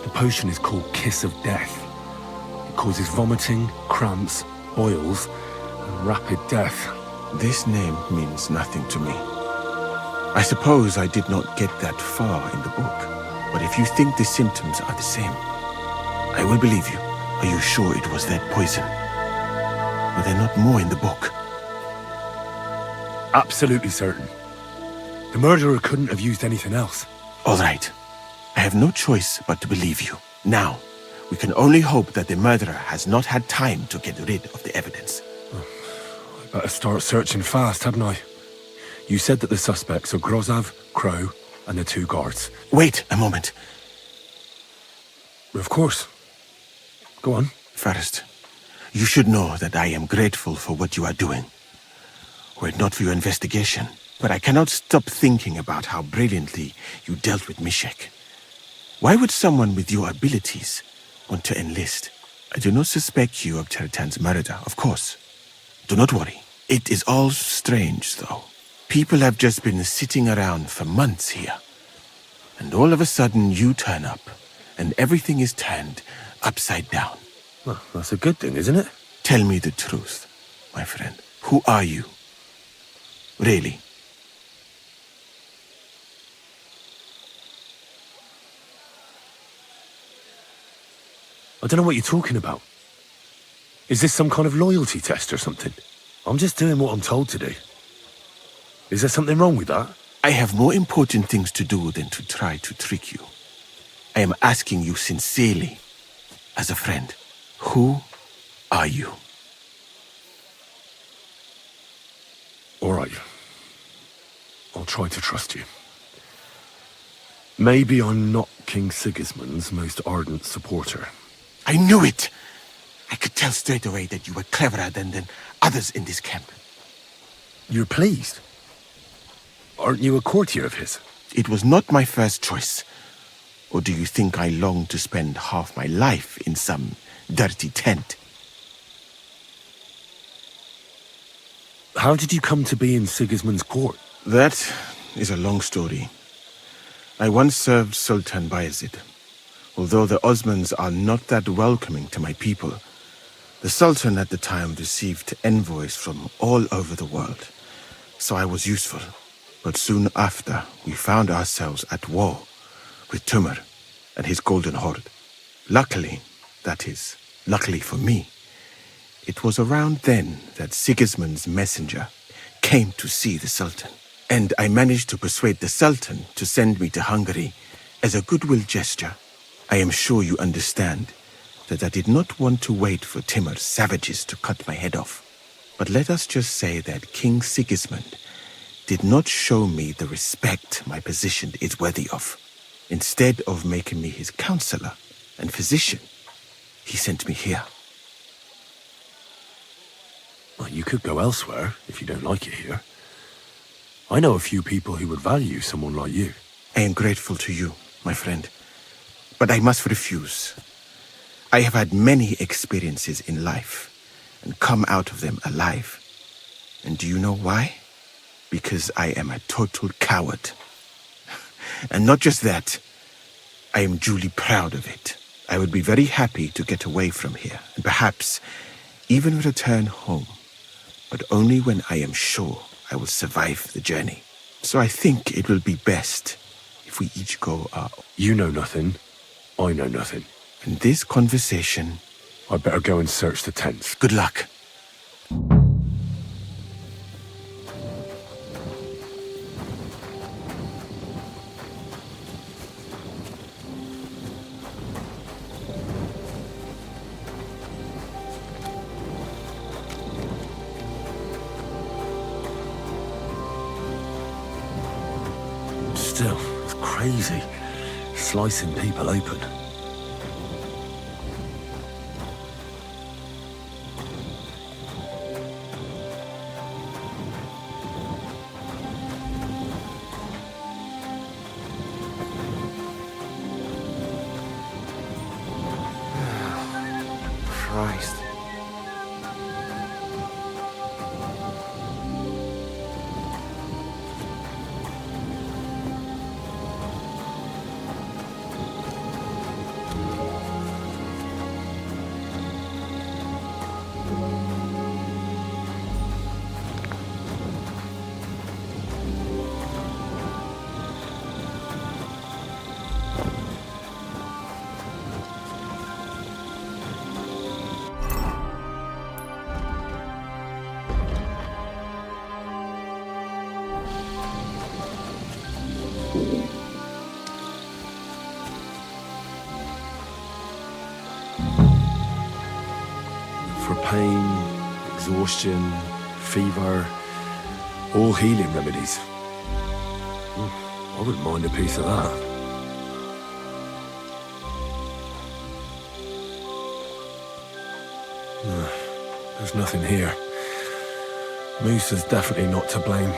The potion is called Kiss of Death. It causes vomiting, cramps, boils, and rapid death. This name means nothing to me. I suppose I did not get that far in the book. But if you think the symptoms are the same, I will believe you. Are you sure it was that poison? Were there not more in the book? Absolutely certain. The murderer couldn't have used anything else. All right. I have no choice but to believe you. Now, we can only hope that the murderer has not had time to get rid of the evidence. I better start searching fast, hadn't I? You said that the suspects are Grozav, Crow, and the 2 guards. Wait a moment. Of course. Go on. First, you should know that I am grateful for what you are doing. Were it not for your investigation, but I cannot stop thinking about how brilliantly you dealt with Mishek. Why would someone with your abilities want to enlist? I do not suspect you of Teritan's murder, of course. Do not worry. It is all strange, though. People have just been sitting around for months here. And all of a sudden you turn up, and everything is turned upside down. Well, that's a good thing, isn't it? Tell me the truth, my friend. Who are you? Really? I don't know what you're talking about. Is this some kind of loyalty test or something? I'm just doing what I'm told to do. Is there something wrong with that? I have more important things to do than to try to trick you. I am asking you sincerely, as a friend. Who are you? All right. I'll try to trust you. Maybe I'm not King Sigismund's most ardent supporter. I knew it! I could tell straight away that you were cleverer than others in this camp. You're pleased? Aren't you a courtier of his? It was not my first choice. Or do you think I long to spend half my life in some dirty tent? How did you come to be in Sigismund's court? That is a long story. I once served Sultan Bayezid. Although the Osmans are not that welcoming to my people, the Sultan at the time received envoys from all over the world, so I was useful. But soon after, we found ourselves at war with Tumor and his Golden Horde. Luckily, that is, luckily for me, it was around then that Sigismund's messenger came to see the Sultan. And I managed to persuade the Sultan to send me to Hungary as a goodwill gesture. I am sure you understand that I did not want to wait for Timur's savages to cut my head off. But let us just say that King Sigismund did not show me the respect my position is worthy of. Instead of making me his counselor and physician, he sent me here. Well, you could go elsewhere if you don't like it here. I know a few people who would value someone like you. I am grateful to you, my friend. But I must refuse. I have had many experiences in life and come out of them alive. And do you know why? Because I am a total coward. And not just that, I am duly proud of it. I would be very happy to get away from here and perhaps even return home, but only when I am sure I will survive the journey. So I think it will be best if we each go our... You know nothing. I know nothing. And this conversation... I'd better go and search the tents. Good luck. Still, it's crazy. Slicing people open. Christ. For pain, exhaustion, fever, All healing remedies. I wouldn't mind a piece of that. There's nothing here. Moose is definitely not to blame.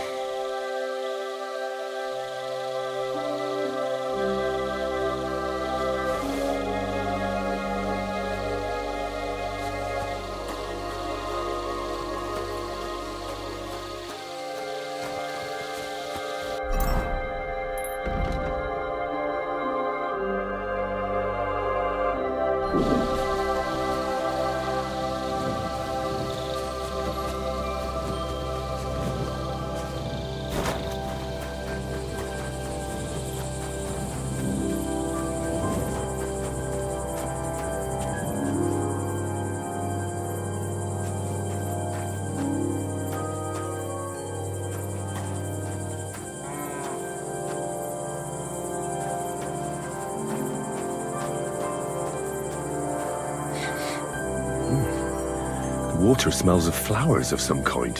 The water smells of flowers of some kind.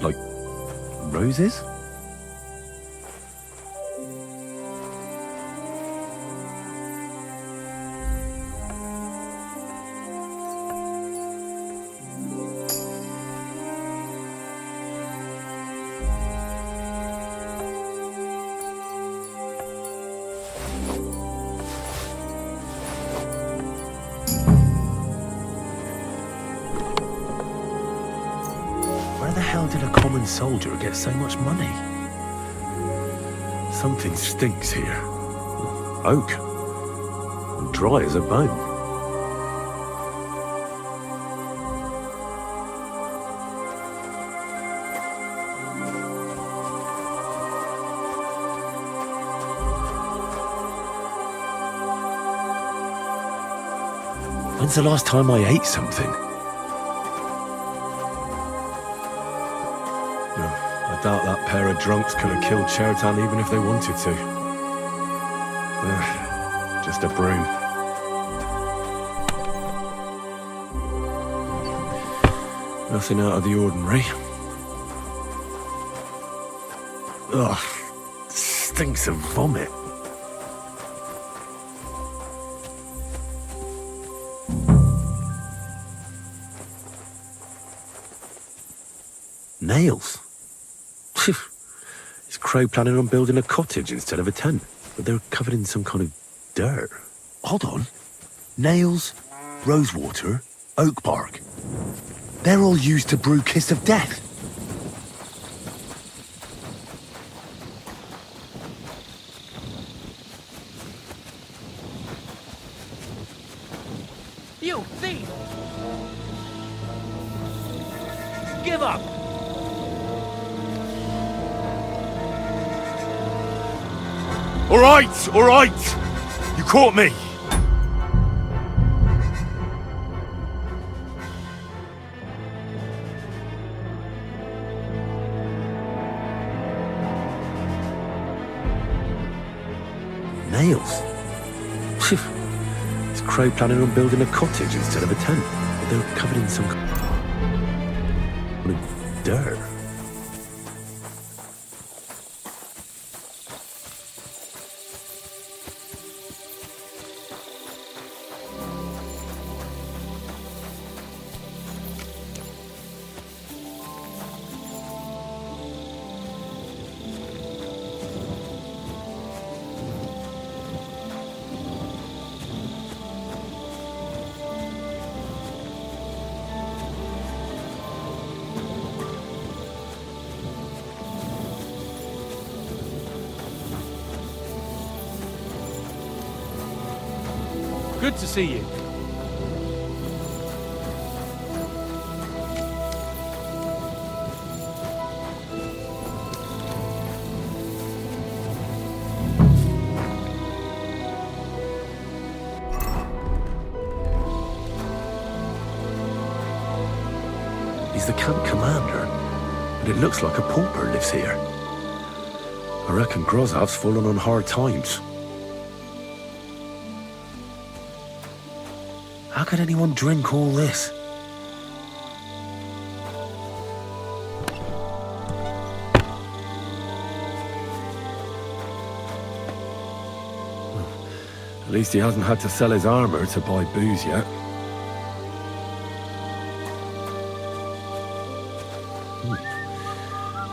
Like roses? Where the hell did a common soldier get so much money? Something stinks here. Oak. And dry as a bone. When's the last time I ate something? I doubt that pair of drunks could have killed Chertan even if they wanted to. Just a broom. Nothing out of the ordinary. Ugh, stinks of vomit. Nails. Is Crow planning on building a cottage instead of a tent? But they're covered in some kind of dirt. Hold on. Nails, rosewater, oak bark. They're all used to brew Kiss of Death. You thief! Give up! All right! You caught me! Nails. Is Crow planning on building a cottage instead of a tent? But they're covered in some kind of dirt. Good to see you. He's the camp commander, but it looks like a pauper lives here. I reckon Grozav's fallen on hard times. How could anyone drink all this? At least he hasn't had to sell his armor to buy booze yet.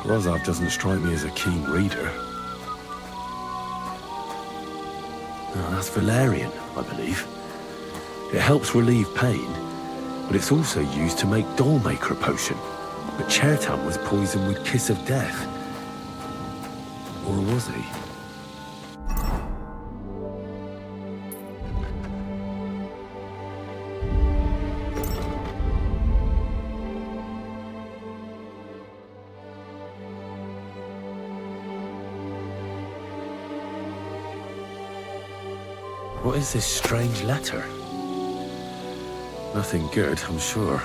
Rozav doesn't strike me as a keen reader. Oh, that's valerian, I believe. It helps relieve pain, but it's also used to make Dollmaker potion. But Chertam was poisoned with Kiss of Death. Or was he? What is this strange letter? Nothing good, I'm sure.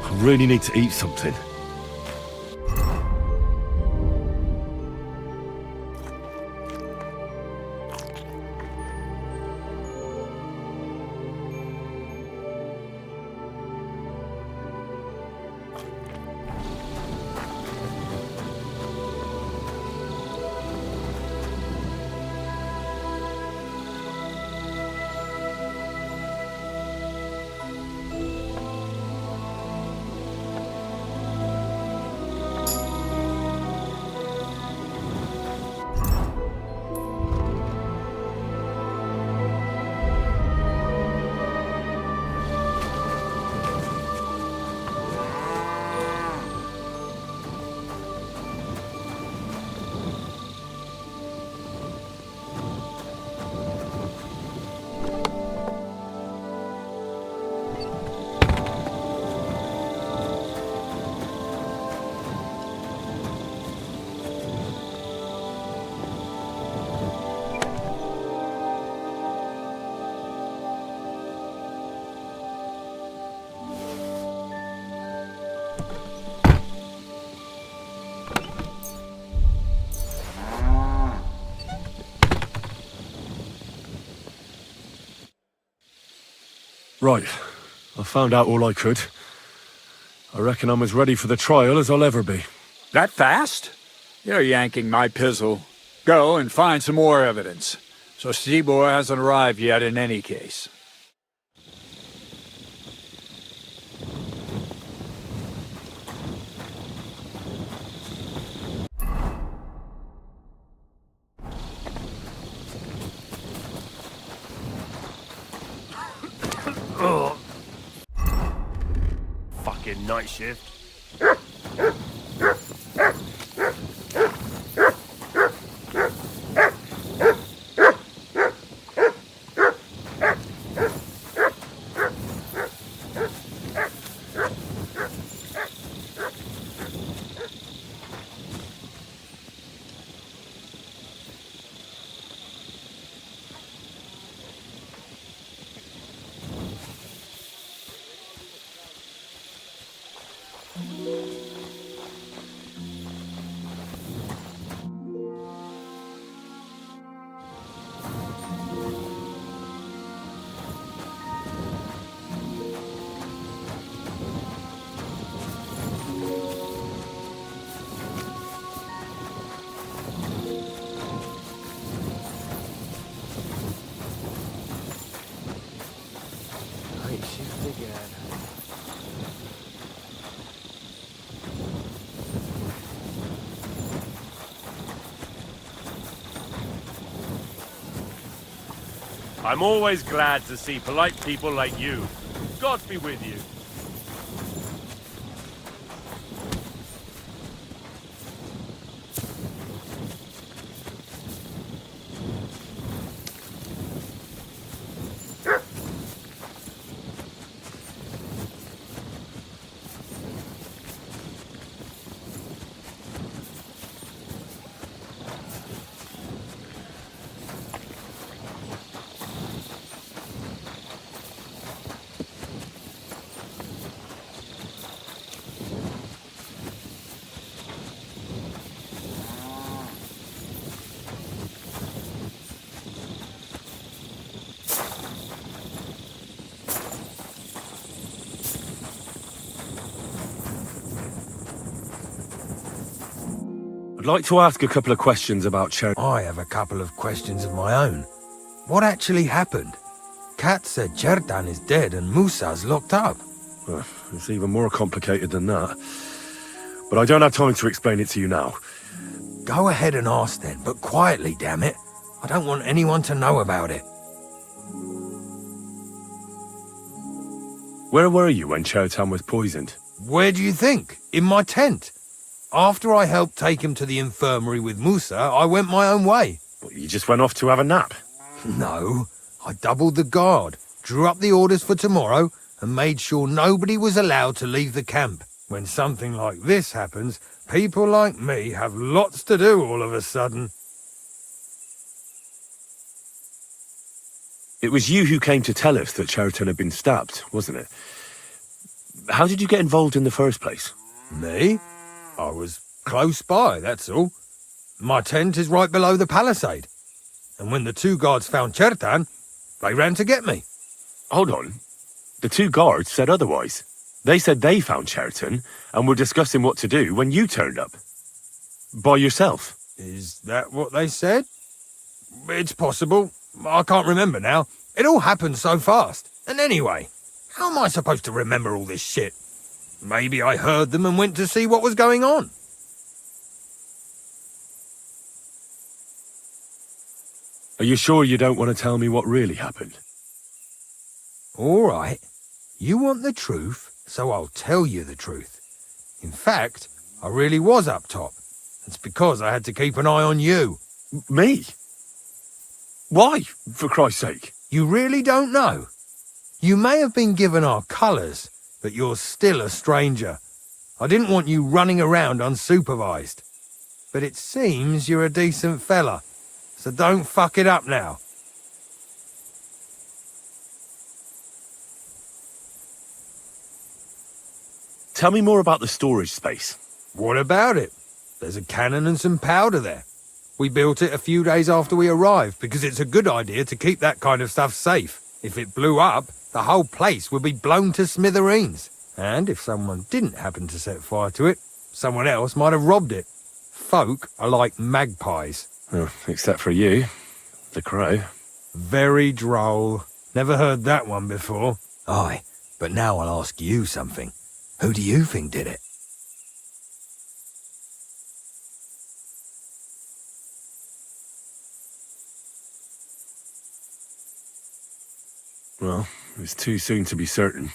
I really need to eat something. Right. I found out all I could. I reckon I'm as ready for the trial as I'll ever be. That fast? You're yanking my pizzle. Go and find some more evidence. So Stibor hasn't arrived yet in any case. Fucking night shift. I'm always glad to see polite people like you. God be with you. I'd like to ask a couple of questions about Cher. I have a couple of questions of my own. What actually happened? Kat said Chertan is dead and Musa's locked up. It's even more complicated than that. But I don't have time to explain it to you now. Go ahead and ask then, but quietly, damn it. I don't want anyone to know about it. Where were you when Chertan was poisoned? Where do you think? In my tent. After I helped take him to the infirmary with Musa, I went my own way. But you just went off to have a nap? No, I doubled the guard, drew up the orders for tomorrow, and made sure nobody was allowed to leave the camp. When something like this happens, people like me have lots to do all of a sudden. It was you who came to tell us that Chertan had been stabbed, wasn't it? How did you get involved in the first place? Me? I was close by, that's all. My tent is right below the palisade. And when the two guards found Chertan, they ran to get me. Hold on. The two guards said otherwise. They said they found Chertan and were discussing what to do when you turned up. By yourself. Is that what they said? It's possible. I can't remember now. It all happened so fast. And anyway, how am I supposed to remember all this shit? Maybe I heard them and went to see what was going on. Are you sure you don't want to tell me what really happened? All right. You want the truth, so I'll tell you the truth. In fact, I really was up top. It's because I had to keep an eye on you. Me? Why, for Christ's sake? You really don't know? You may have been given our colours, but you're still a stranger. I didn't want you running around unsupervised. But it seems you're a decent fella, so don't fuck it up now. Tell me more about the storage space. What about it? There's a cannon and some powder there. We built it a few days after we arrived because it's a good idea to keep that kind of stuff safe. If it blew up, the whole place would be blown to smithereens. And if someone didn't happen to set fire to it, someone else might have robbed it. Folk are like magpies. Oh, except for you, the crow. Very droll. Never heard that one before. Aye, but now I'll ask you something. Who do you think did it? Well, it's too soon to be certain,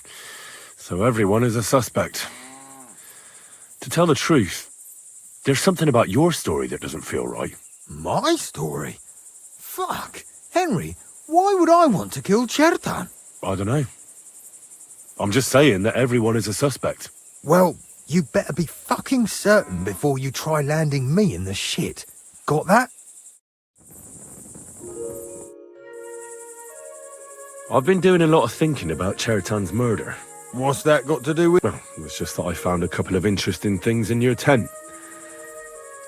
so everyone is a suspect. To tell the truth, there's something about your story that doesn't feel right. My story? Fuck. Henry, why would I want to kill Chertan? I don't know. I'm just saying that everyone is a suspect. Well, you better be fucking certain before you try landing me in the shit. Got that? I've been doing a lot of thinking about Chertan's murder. What's that got to do with... Well, it's just that I found a couple of interesting things in your tent.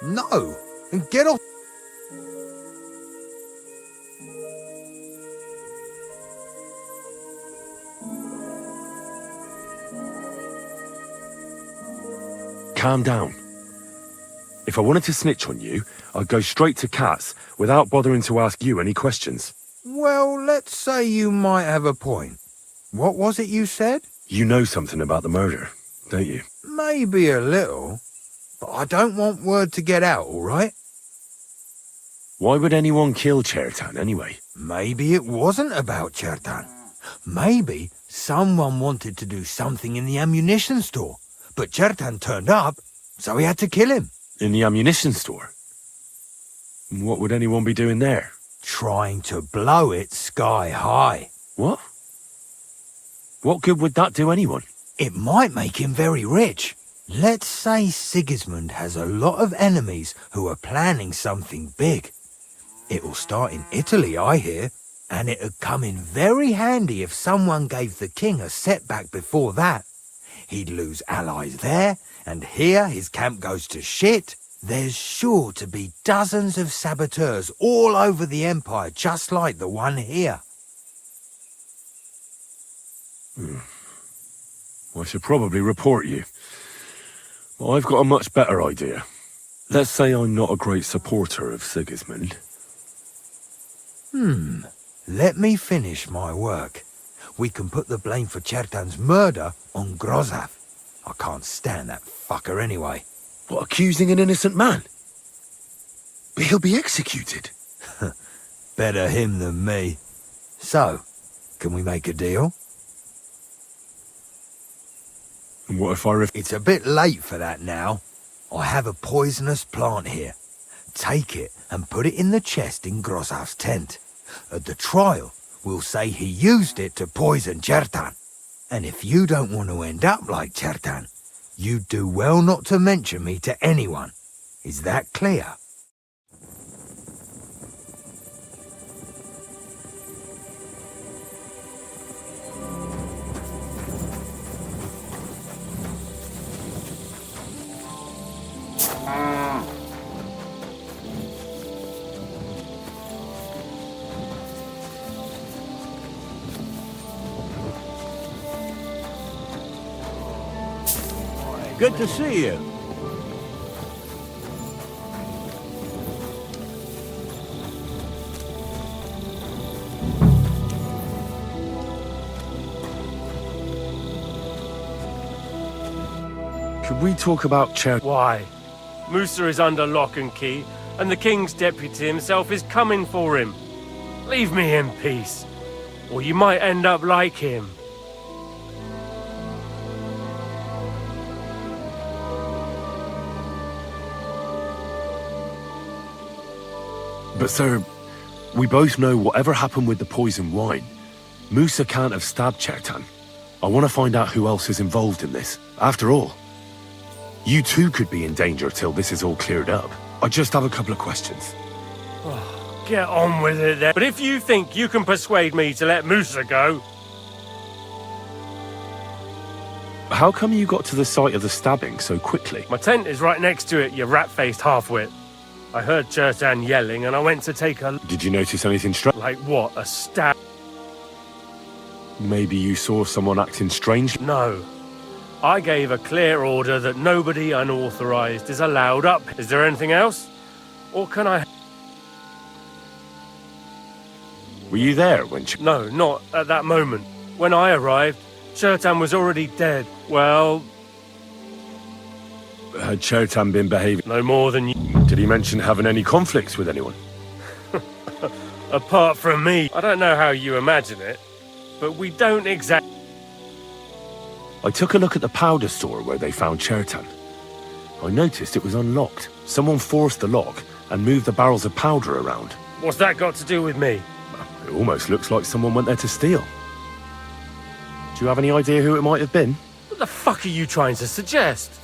No, and get off... Calm down. If I wanted to snitch on you, I'd go straight to Kat's without bothering to ask you any questions. Well, let's say you might have a point. What was it you said? You know something about the murder, don't you? Maybe a little, but I don't want word to get out, all right? Why would anyone kill Chertan anyway? Maybe it wasn't about Chertan. Maybe someone wanted to do something in the ammunition store, but Chertan turned up, so he had to kill him. In the ammunition store? What would anyone be doing there? Trying to blow it sky high. What? What good would that do anyone? It might make him very rich. Let's say Sigismund has a lot of enemies who are planning something big. It will start in Italy, I hear, and it'd come in very handy if someone gave the king a setback before that. He'd lose allies there, and here his camp goes to shit. There's sure to be dozens of saboteurs all over the empire, just like the one here. I should probably report you. But I've got a much better idea. Let's say I'm not a great supporter of Sigismund. Let me finish my work. We can put the blame for Chertan's murder on Grozav. I can't stand that fucker anyway. What, accusing an innocent man? But he'll be executed. Better him than me. So, can we make a deal? And what if I It's a bit late for that now. I have a poisonous plant here. Take it and put it in the chest in Grozav's tent. At the trial, we'll say he used it to poison Chertan. And if you don't want to end up like Chertan, you do well not to mention me to anyone. Is that clear? Good to see you. Could we talk about Why? Musa is under lock and key, and the king's deputy himself is coming for him. Leave me in peace, or you might end up like him. But sir, we both know whatever happened with the poison wine, Musa can't have stabbed Chertan. I want to find out who else is involved in this. After all, you too could be in danger till this is all cleared up. I just have a couple of questions. Get on with it then. But if you think you can persuade me to let Musa go... How come you got to the site of the stabbing so quickly? My tent is right next to it, you rat-faced half-wit. I heard Chertan yelling and I went to take a... Did you notice anything strange? Like what? A stab? Maybe you saw someone acting strange? No. I gave a clear order that nobody unauthorized is allowed up. Is there anything else? Or can I... Were you there when... No, not at that moment. When I arrived, Chertan was already dead. Well... Had Chertan been behaving... No more than you... Did he mention having any conflicts with anyone? Apart from me. I don't know how you imagine it, but we don't exactly... I took a look at the powder store where they found Chertan. I noticed it was unlocked. Someone forced the lock and moved the barrels of powder around. What's that got to do with me? It almost looks like someone went there to steal. Do you have any idea who it might have been? What the fuck are you trying to suggest?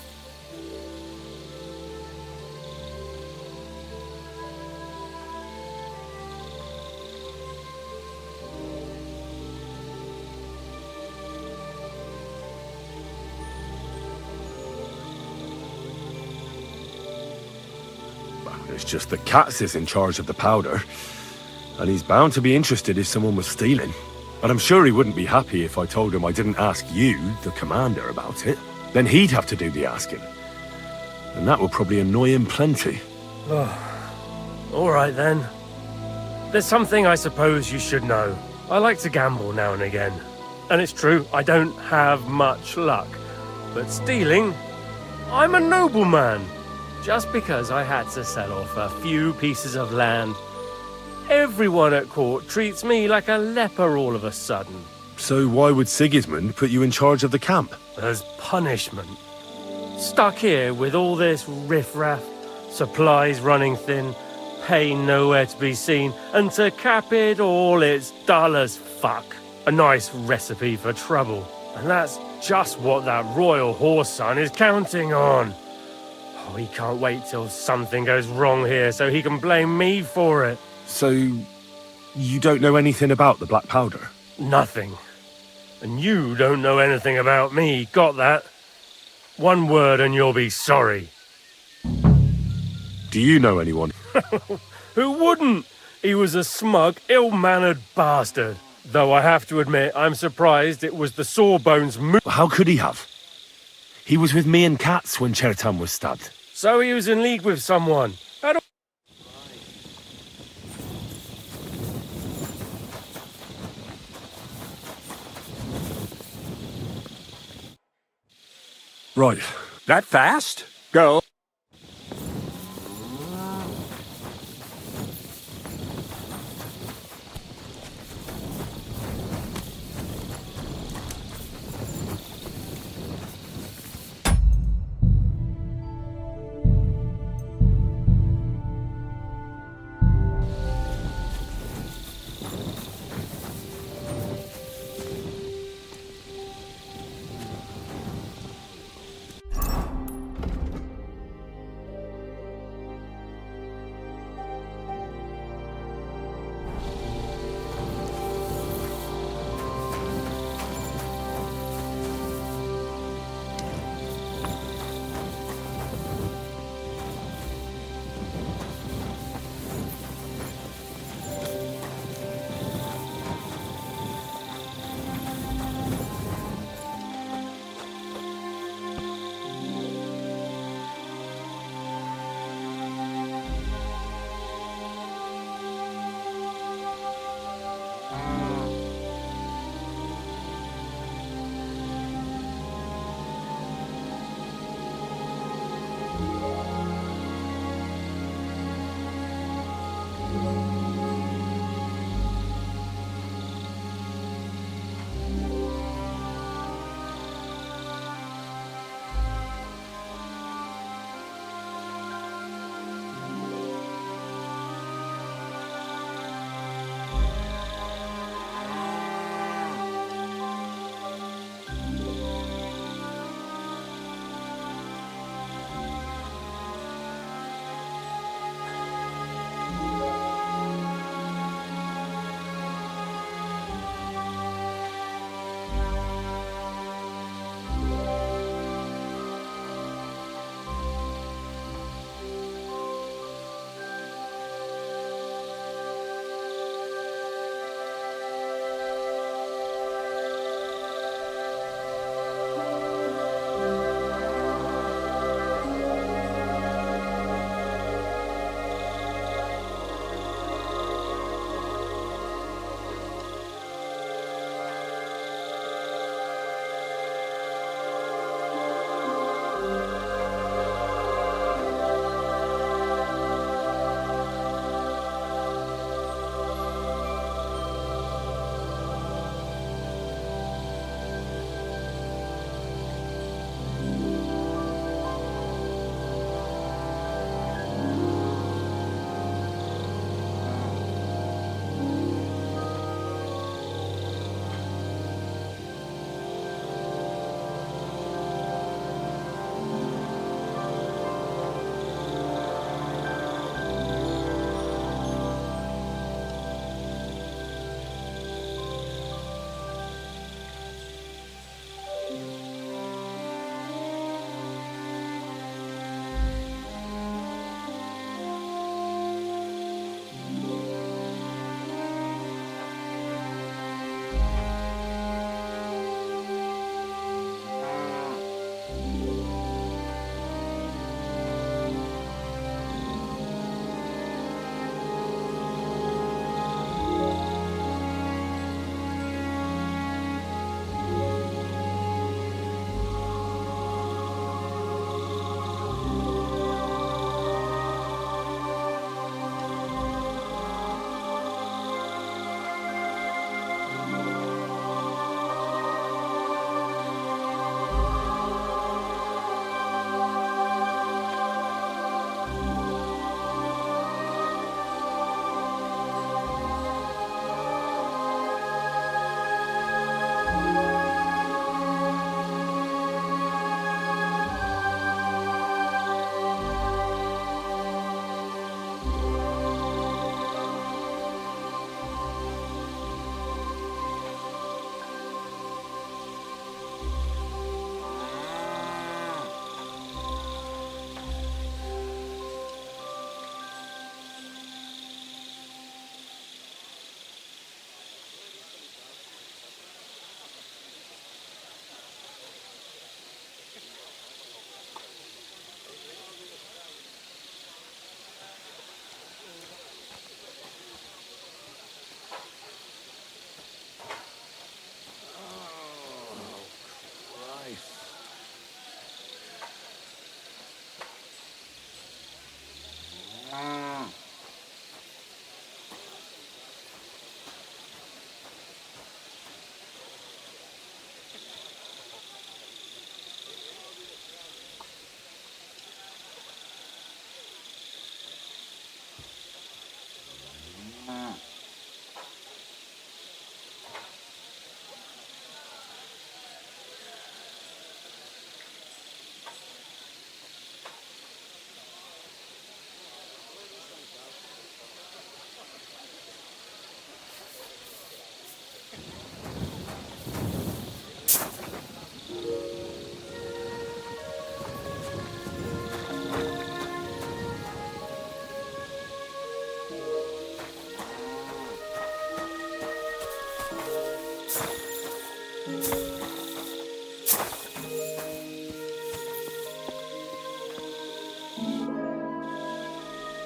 It's just that Katz is in charge of the powder, and he's bound to be interested if someone was stealing. And I'm sure he wouldn't be happy if I told him I didn't ask you, the commander, about it. Then he'd have to do the asking. And that would probably annoy him plenty. All right then. There's something I suppose you should know. I like to gamble now and again. And it's true, I don't have much luck. But stealing, I'm a nobleman. Just because I had to sell off a few pieces of land, everyone at court treats me like a leper all of a sudden. So why would Sigismund put you in charge of the camp? As punishment. Stuck here with all this riffraff, supplies running thin, pay nowhere to be seen, and to cap it all, it's dull as fuck. A nice recipe for trouble. And that's just what that royal horse son is counting on. Oh, he can't wait till something goes wrong here so he can blame me for it. So, you don't know anything about the black powder? Nothing. And you don't know anything about me, got that? One word and you'll be sorry. Do you know anyone? Who wouldn't? He was a smug, ill-mannered bastard. Though I have to admit, I'm surprised it was the Sawbones How could he have? He was with me and Katz when Chertan was stabbed. So he was in league with someone. Right. That fast? Go.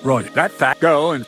Right. That fact. Go and...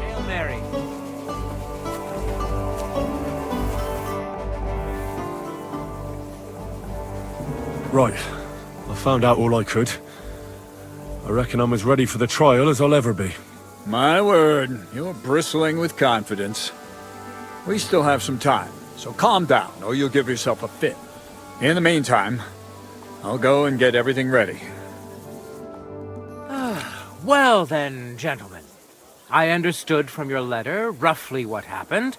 Hail Mary. Right. I found out all I could. I reckon I'm as ready for the trial as I'll ever be. My word, you're bristling with confidence. We still have some time, so calm down, or you'll give yourself a fit. In the meantime, I'll go and get everything ready. Well then, gentlemen. I understood from your letter roughly what happened,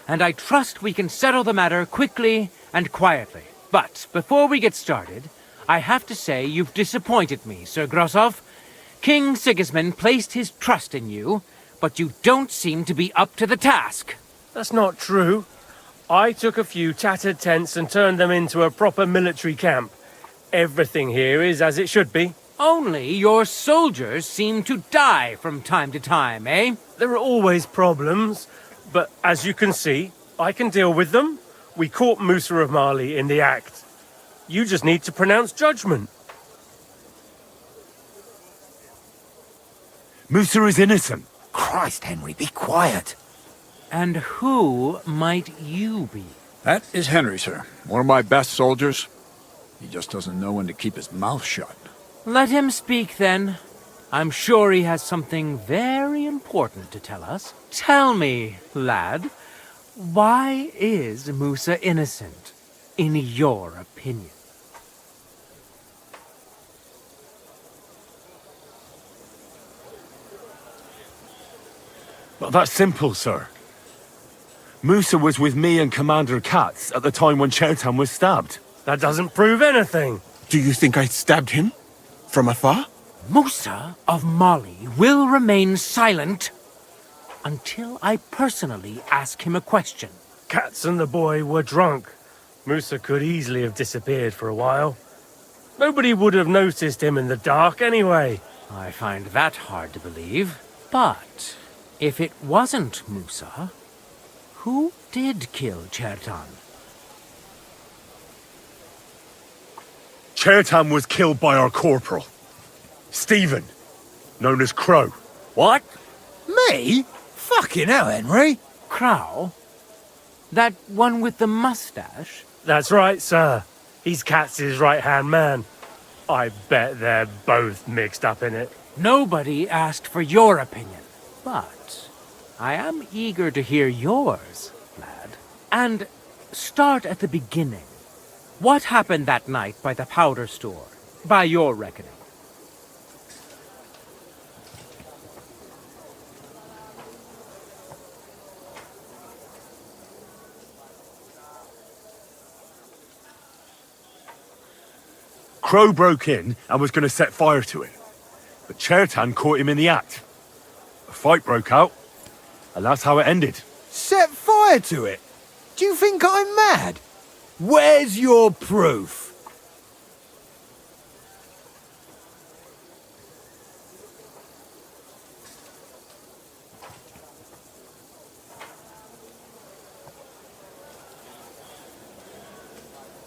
and I trust we can settle the matter quickly and quietly. But before we get started, I have to say you've disappointed me, Sir Grosov. King Sigismund placed his trust in you, but you don't seem to be up to the task. That's not true. I took a few tattered tents and turned them into a proper military camp. Everything here is as it should be. Only your soldiers seem to die from time to time, eh? There are always problems, but as you can see, I can deal with them. We caught Musa of Mali in the act. You just need to pronounce judgment. Musa is innocent. Christ, Henry, be quiet. And who might you be? That is Henry, sir. One of my best soldiers. He just doesn't know when to keep his mouth shut. Let him speak, then. I'm sure he has something very important to tell us. Tell me, lad, why is Musa innocent, in your opinion? Well, that's simple, sir. Musa was with me and Commander Katz at the time when Chertan was stabbed. That doesn't prove anything. Do you think I stabbed him? From afar? Musa of Mali will remain silent until I personally ask him a question. Katz and the boy were drunk. Musa could easily have disappeared for a while. Nobody would have noticed him in the dark anyway. I find that hard to believe. But if it wasn't Musa, who did kill Chertan? Chertan was killed by our corporal, Stephen, known as Crow. What? Me? Fucking hell, Henry. Crow? That one with the mustache? That's right, sir. He's Katz's right-hand man. I bet they're both mixed up in it. Nobody asked for your opinion, but I am eager to hear yours, lad. And start at the beginning. What happened that night by the powder store, by your reckoning? Crow broke in and was going to set fire to it, but Chertan caught him in the act. A fight broke out, and that's how it ended. Set fire to it? Do you think I'm mad? Where's your proof?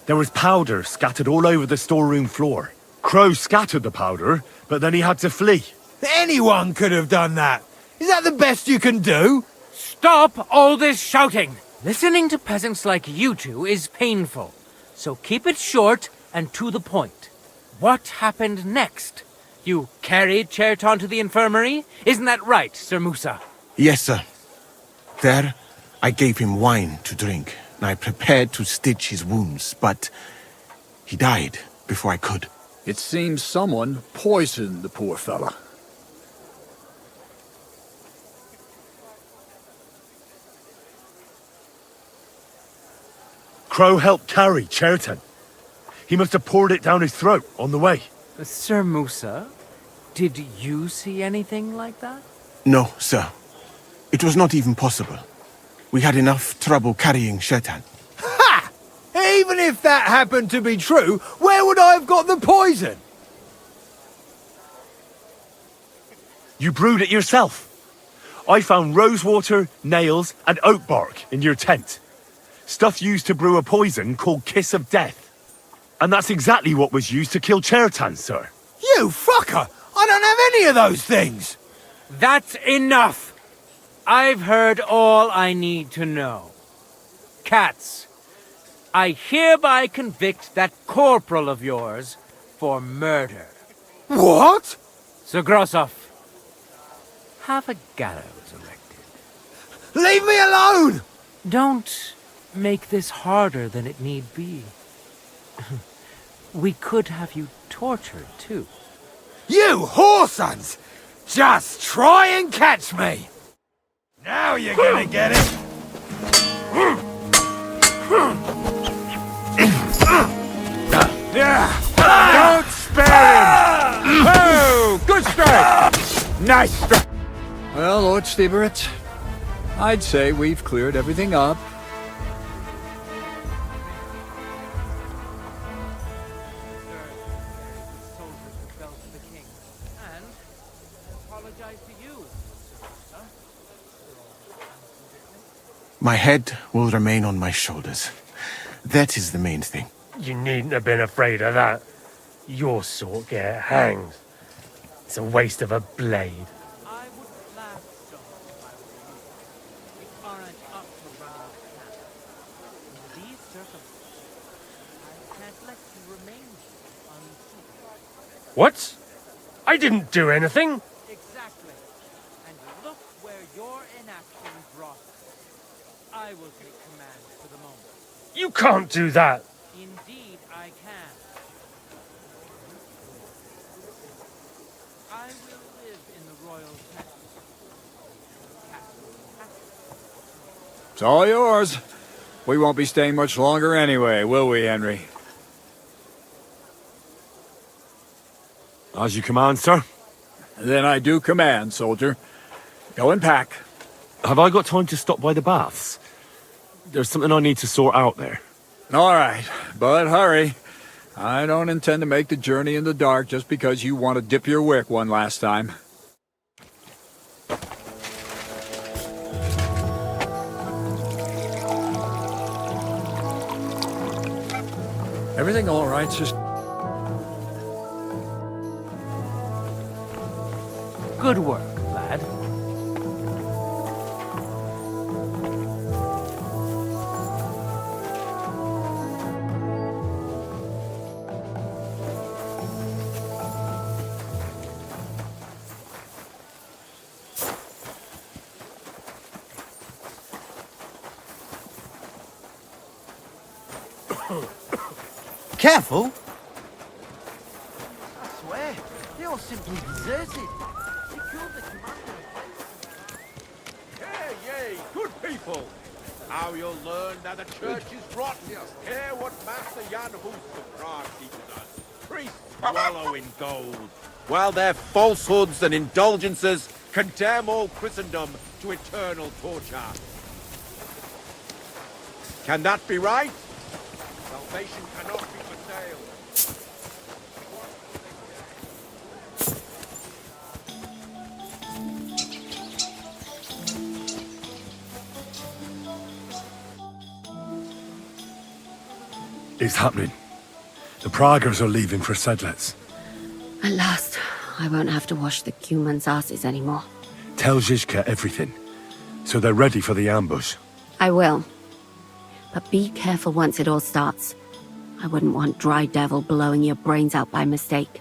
There was powder scattered all over the storeroom floor. Crow scattered the powder, but then he had to flee. Anyone could have done that. Is that the best you can do? Stop all this shouting! Listening to peasants like you two is painful, so keep it short and to the point. What happened next? You carried Chertan to the infirmary? Isn't that right, Sir Musa? Yes, sir. There, I gave him wine to drink, and I prepared to stitch his wounds, but he died before I could. It seems someone poisoned the poor fella. Crow helped carry Chertan. He must have poured it down his throat on the way. Sir Musa, did you see anything like that? No, sir. It was not even possible. We had enough trouble carrying Chertan. Ha! Even if that happened to be true, where would I have got the poison? You brewed it yourself. I found rosewater, nails, and oak bark in your tent. Stuff used to brew a poison called Kiss of Death. And that's exactly what was used to kill Chertan, sir. You fucker! I don't have any of those things! That's enough! I've heard all I need to know. Katz, I hereby convict that corporal of yours for murder. What? Sir Grossoff, have a gallows erected. Leave me alone! Don't make this harder than it need be. We could have you tortured, too. You whoresons! Just try and catch me! Now you're gonna get it! Don't spare him! Oh, good strike! Nice strike! Well, Lord Stieberitz, I'd say we've cleared everything up. My head will remain on my shoulders. That is the main thing. You needn't have been afraid of that. Your sort get hanged. It's a waste of a blade. I wouldn't laugh so much if I were you. We aren't up to round camp. In these circumstances, I can't let you remain unseen. What? I didn't do anything. Exactly. And look where your inaction brought us. I will take command for the moment. You can't do that. Indeed, I can. I will live in the royal tent. It's all yours. We won't be staying much longer anyway, will we, Henry? As you command, sir. Then I do command, soldier. Go and pack. Have I got time to stop by the baths? There's something I need to sort out there. All right, but hurry. I don't intend to make the journey in the dark just because you want to dip your wick one last time. Everything all right, sister? Good work, lad. Careful! I swear, you're simply deserted. You killed the commander. Yea, good people. Now you'll learn that the church is rotten. Hear what Master Jan Hus of Prague teaches us. Priests wallow in gold, while their falsehoods and indulgences condemn all Christendom to eternal torture. Can that be right? Salvation cannot be for sale. It's happening. The Praggers are leaving for Sedlets. At last, I won't have to wash the Cumans' asses anymore. Tell Zizka everything, so they're ready for the ambush. I will. But be careful once it all starts. I wouldn't want Dry Devil blowing your brains out by mistake.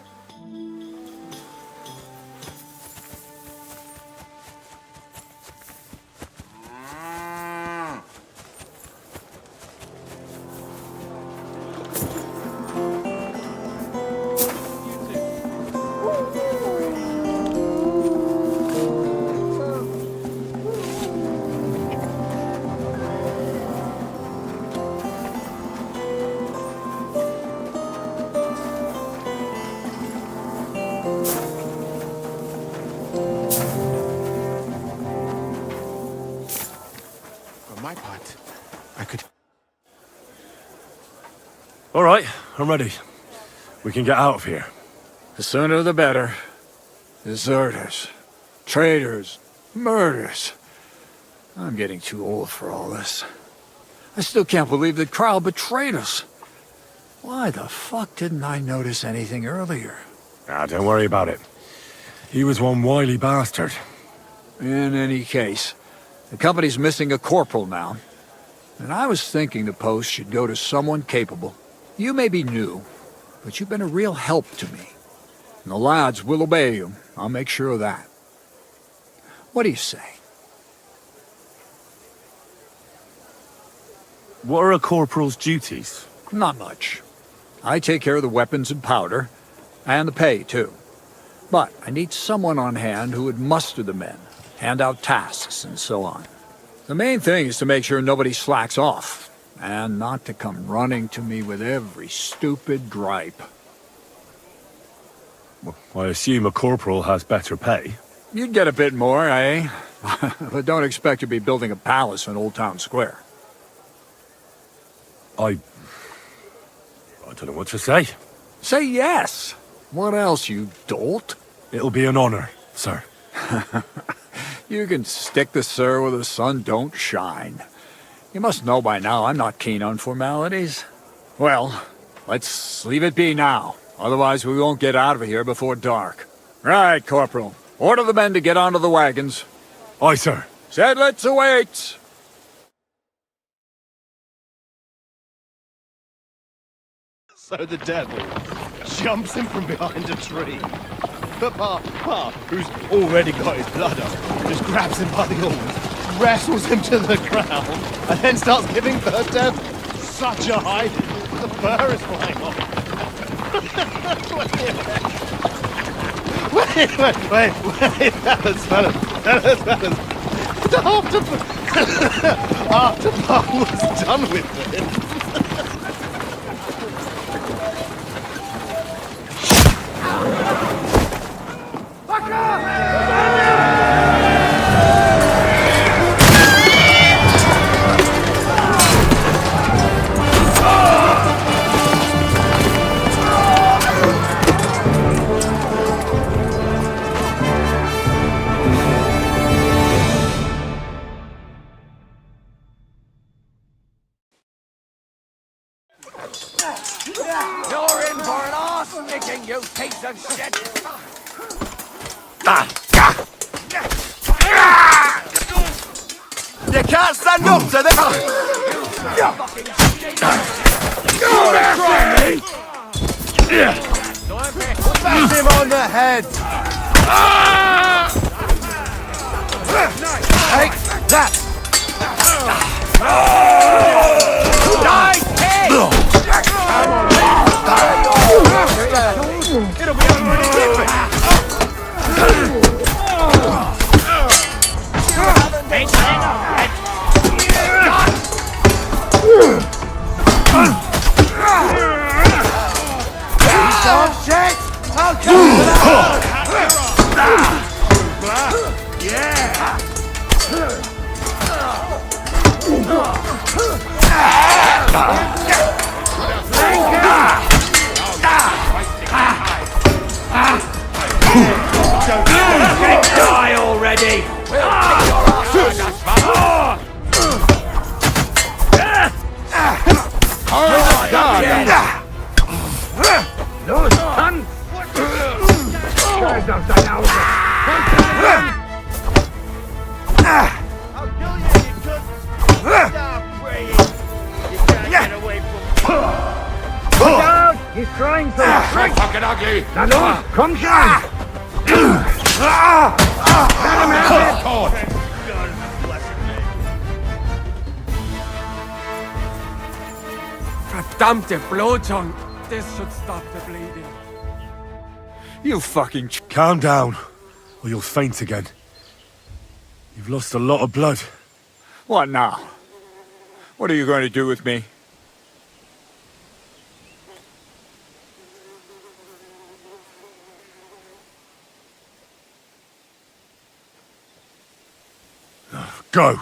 All right, I'm ready. We can get out of here. The sooner the better. Deserters, traitors, murders. I'm getting too old for all this. I still can't believe that Kyle betrayed us. Why the fuck didn't I notice anything earlier? Don't worry about it. He was one wily bastard. In any case, the company's missing a corporal now. And I was thinking the post should go to someone capable. You may be new, but you've been a real help to me. And the lads will obey you. I'll make sure of that. What do you say? What are a corporal's duties? Not much. I take care of the weapons and powder, and the pay, too. But I need someone on hand who would muster the men, hand out tasks, and so on. The main thing is to make sure nobody slacks off, and not to come running to me with every stupid gripe. Well, I assume a corporal has better pay. You'd get a bit more, eh? But don't expect to be building a palace in Old Town Square. I don't know what to say. Say yes! What else, you dolt? It'll be an honor, sir. You can stick the sir where the sun don't shine. You must know by now I'm not keen on formalities. Well, let's leave it be now. Otherwise we won't get out of here before dark. Right, Corporal. Order the men to get onto the wagons. Aye, sir. Sedlets awaits! So the devil jumps him from behind a tree. But Pa, who's already got his blood up, just grabs him by the horns, wrestles him to the ground, and then starts giving the devil such a hiding. The fur is flying off. Wait, fellas. After Pa was done with it. You can't stand up to this! Bash him on the head! Take that! Die, kid! It'll be already different! Dog shit! I'll come to Die already! Los, Mann! Scheiß auf dein Auge! I'll kill you, you could. Stop praying. You can't get away from me. Look out! He's trying to... Fucking ugly! Na los, komm schon! Let him have it! Verdammte Blutung! This should stop the bleeding. You fucking... Calm down, or you'll faint again. You've lost a lot of blood. What now? What are you going to do with me? Go.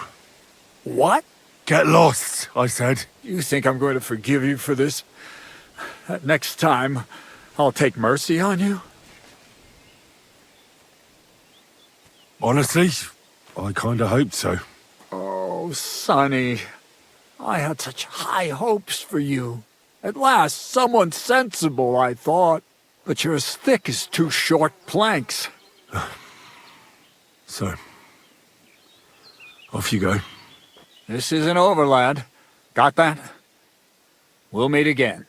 What? Get lost, I said. You think I'm going to forgive you for this? Next time, I'll take mercy on you? Honestly, I kinda hoped so. Oh, Sonny. I had such high hopes for you. At last, someone sensible, I thought. But you're as thick as two short planks. So, off you go. This isn't over, lad. Got that? We'll meet again.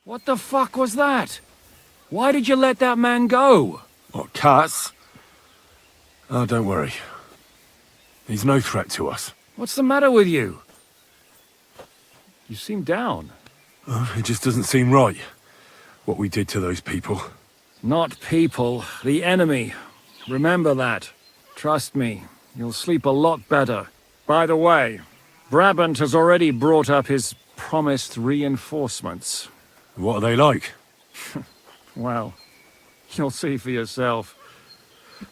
What the fuck was that? Why did you let that man go? What, cats? Oh, don't worry. He's no threat to us. What's the matter with you? You seem down. Oh, it just doesn't seem right, what we did to those people. Not people, the enemy. Remember that. Trust me, you'll sleep a lot better. By the way, Brabant has already brought up his promised reinforcements. What are they like? Well, you'll see for yourself.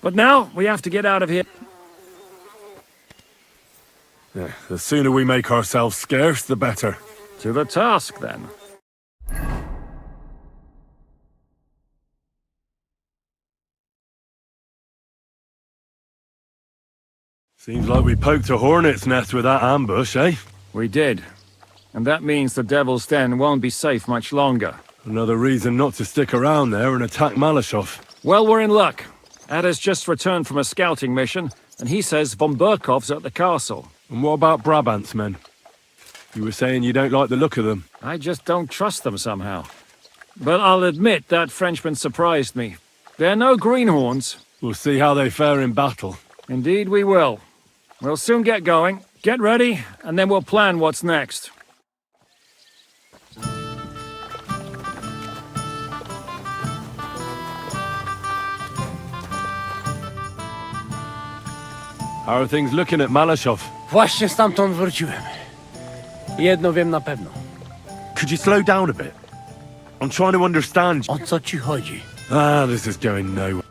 But now, we have to get out of here. Yeah, the sooner we make ourselves scarce, the better. To the task, then. Seems like we poked a hornet's nest with that ambush, eh? We did. And that means the Devil's Den won't be safe much longer. Another reason not to stick around there and attack Malashov. Well, we're in luck. Ada's just returned from a scouting mission, and he says von Burkov's at the castle. And what about Brabant's men? You were saying you don't like the look of them. I just don't trust them somehow. But I'll admit that Frenchman surprised me. They're no greenhorns. We'll see how they fare in battle. Indeed we will. We'll soon get going. Get ready, and then we'll plan what's next. How are things looking at Malashov? Właśnie stamtąd wróciłem. Jedno wiem na pewno. Could you slow down a bit? I'm trying to understand. O co ci chodzi? This is going nowhere.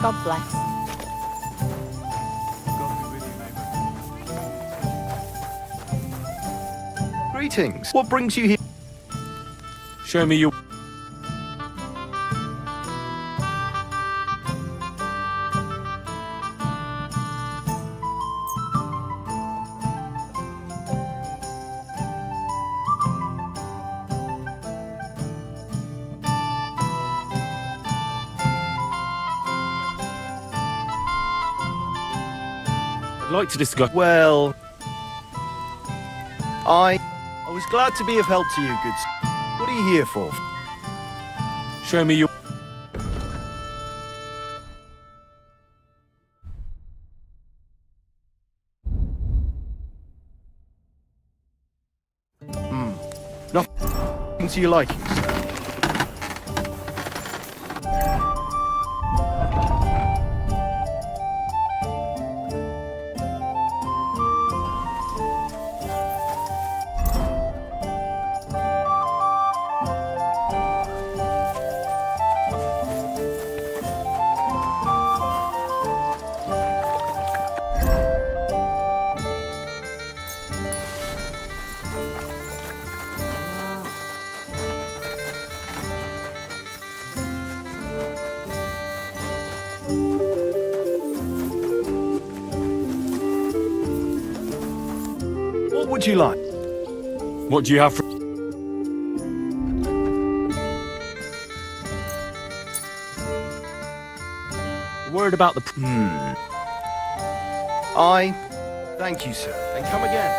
God bless. Greetings. What brings you here? Show me your... I'd like to discuss... Well, I was glad to be of help to you, good sir. What are you here for? Show me your... Nothing to your liking, sir. What would you like? What do you have for... Word about the... Thank you, sir. And come again.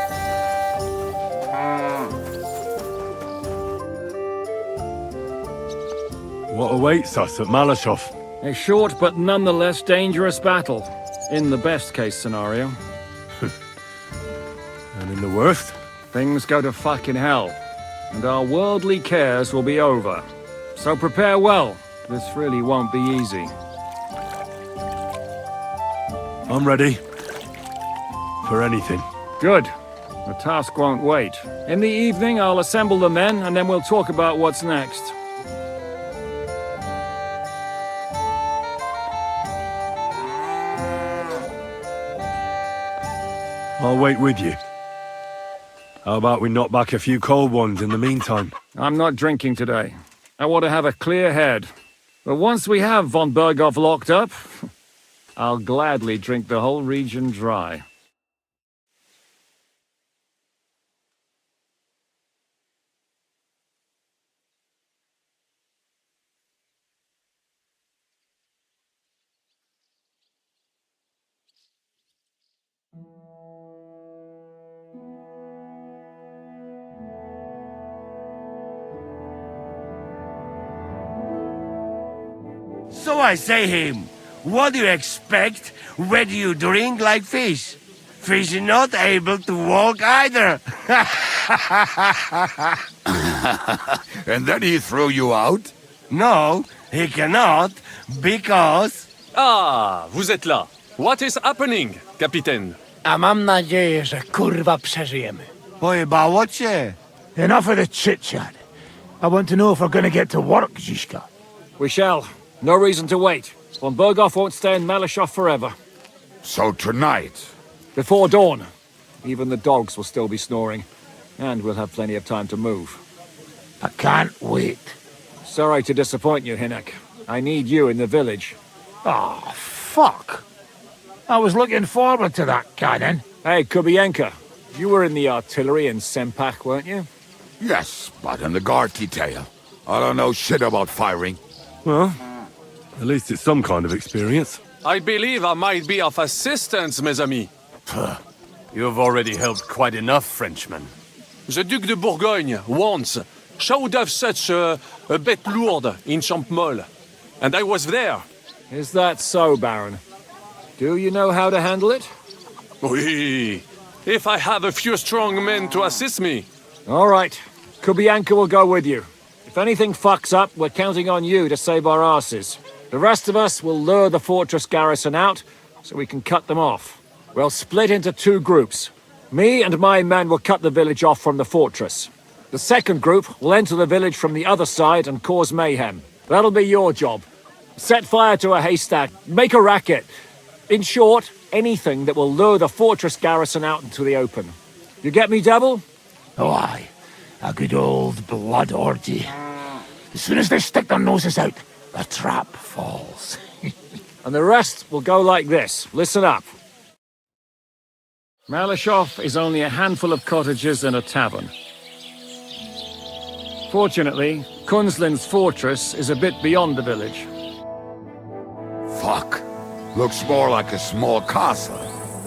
What awaits us at Malashov? A short but nonetheless dangerous battle. In the best case scenario. And in the worst? Things go to fucking hell. And our worldly cares will be over. So prepare well. This really won't be easy. I'm ready. For anything. Good. The task won't wait. In the evening, I'll assemble the men, and then we'll talk about what's next. I'll wait with you. How about we knock back a few cold ones in the meantime? I'm not drinking today. I want to have a clear head. But once we have von Berghoff locked up, I'll gladly drink the whole region dry. So I say him, what do you expect when you drink like fish? Fish is not able to walk either. And then he threw you out? No, he cannot, because... Ah, vous êtes là. What is happening, Kapitan? A mam nadzieję, że kurwa przeżyjemy. Pojebało cię? Enough of the chit-chat. I want to know if we're gonna get to work, Zizka. We shall. No reason to wait. Von Berghoff won't stay in Malashov forever. So tonight? Before dawn. Even the dogs will still be snoring. And we'll have plenty of time to move. I can't wait. Sorry to disappoint you, Hinek. I need you in the village. Oh, fuck. I was looking forward to that, Canon. Hey, Kubienka. You were in the artillery in Sempak, weren't you? Yes, but in the guard detail. I don't know shit about firing. Well, at least it's some kind of experience. I believe I might be of assistance, mes amis. You've already helped quite enough, Frenchmen. The Duc de Bourgogne, once, showed off such a bête lourde in Champmol. And I was there. Is that so, Baron? Do you know how to handle it? Oui. If I have a few strong men to assist me. All right. Kubianka will go with you. If anything fucks up, we're counting on you to save our asses. The rest of us will lure the fortress garrison out, so we can cut them off. We'll split into 2 groups. Me and my men will cut the village off from the fortress. The second group will enter the village from the other side and cause mayhem. That'll be your job. Set fire to a haystack, make a racket. In short, anything that will lure the fortress garrison out into the open. You get me, Devil? Oh, aye. A good old blood orgy. As soon as they stick their noses out, the trap falls. And the rest will go like this. Listen up. Malashov is only a handful of cottages and a tavern. Fortunately, Kunzlin's fortress is a bit beyond the village. Fuck. Looks more like a small castle.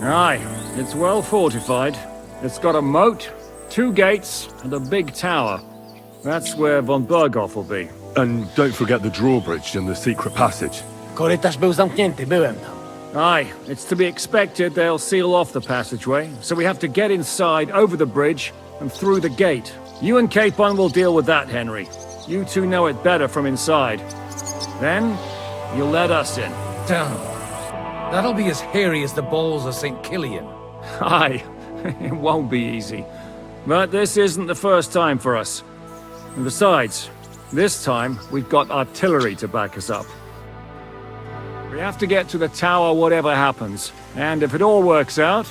Aye, it's well fortified. It's got a moat, 2 gates, and a big tower. That's where von Berghoff will be. And don't forget the drawbridge and the secret passage. Korytarz był zamknięty, byłem tam. Aye, it's to be expected they'll seal off the passageway, so we have to get inside, over the bridge, and through the gate. You and Capon will deal with that, Henry. You two know it better from inside. Then, you'll let us in. Damn. That'll be as hairy as the balls of St. Killian. Aye, it won't be easy. But this isn't the first time for us. And besides, this time we've got artillery to back us up. We have to get to the tower whatever happens. And if it all works out,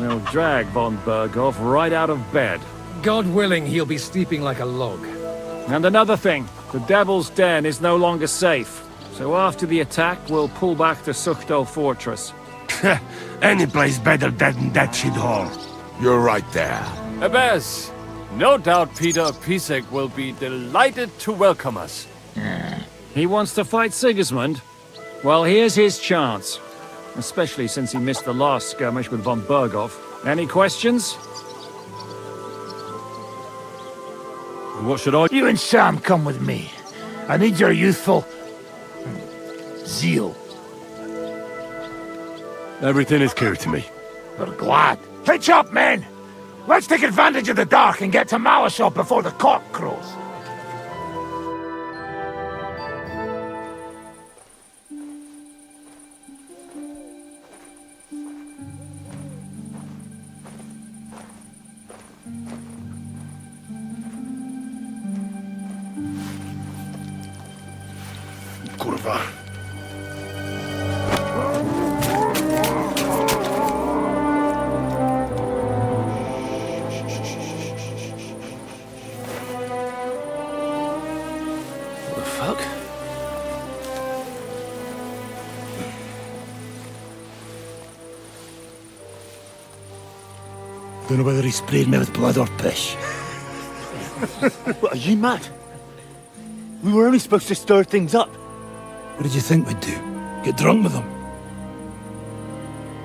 we'll drag von Berghoff right out of bed. God willing, he'll be sleeping like a log. And another thing, the Devil's Den is no longer safe. So after the attack, we'll pull back to Sukhto Fortress. Any place better than that shithole. You're right there. Abbas, no doubt Peter Pisek will be delighted to welcome us. He wants to fight Sigismund? Well, here's his chance. Especially since he missed the last skirmish with von Berghoff. Any questions? What should I... You and Sam come with me. I need your youthful... zeal. Everything is clear to me. We're glad. Hitch up, men! Let's take advantage of the dark and get to Malashov before the cock crows. Kurwa. Don't know whether he sprayed me with blood or piss. What, are you mad? We were only supposed to stir things up. What did you think we'd do? Get drunk with them?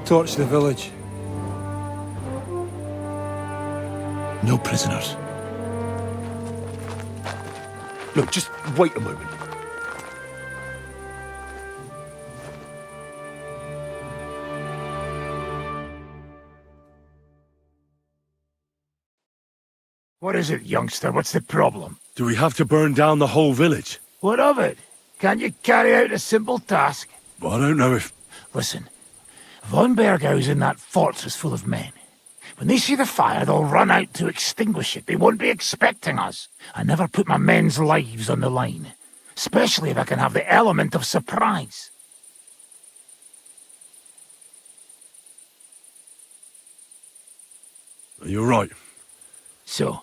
Torch the village. No prisoners. Look, just wait a moment. What is it, youngster? What's the problem? Do we have to burn down the whole village? What of it? Can't you carry out a simple task? I don't know if... Listen, Von Bergau's in that fortress full of men. When they see the fire, they'll run out to extinguish it. They won't be expecting us. I never put my men's lives on the line, especially if I can have the element of surprise. You're right. So,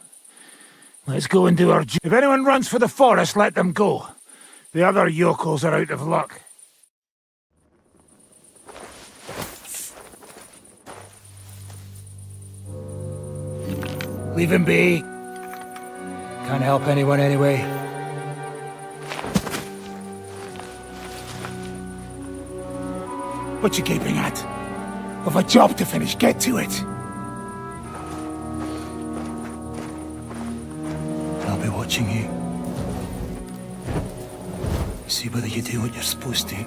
let's go and do our job. If anyone runs for the forest, let them go. The other yokels are out of luck. Leave him be. Can't help anyone anyway. What you gaping at? I've a job to finish. Get to it. I'll be watching you. See whether you do what you're supposed to.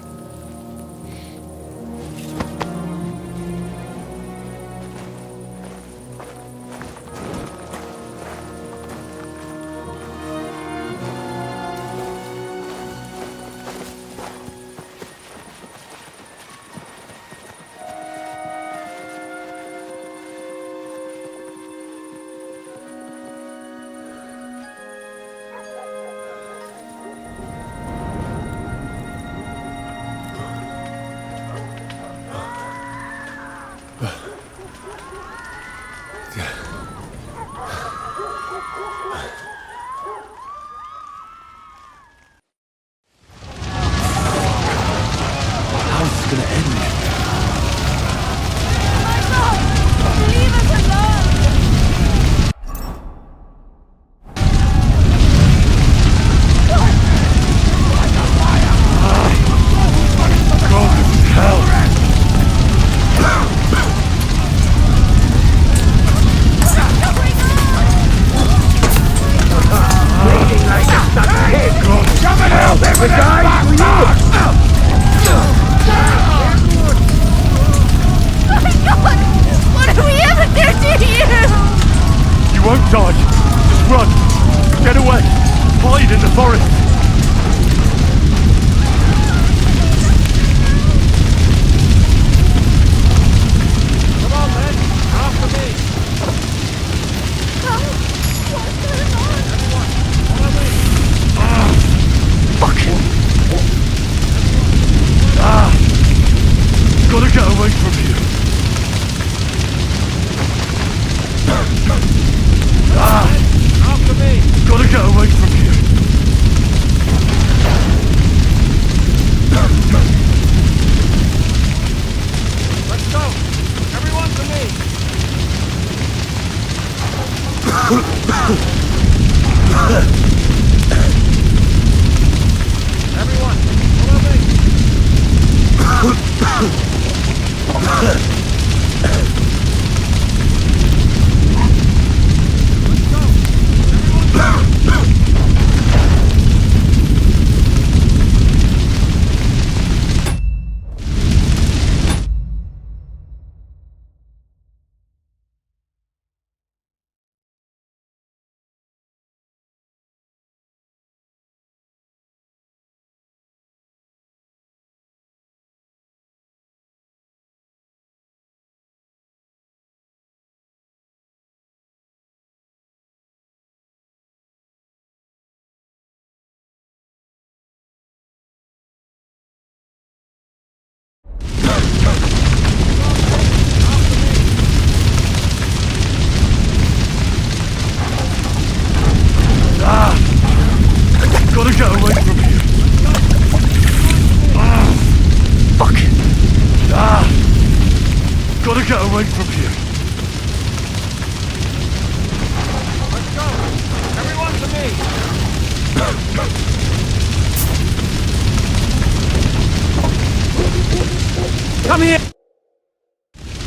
Come here!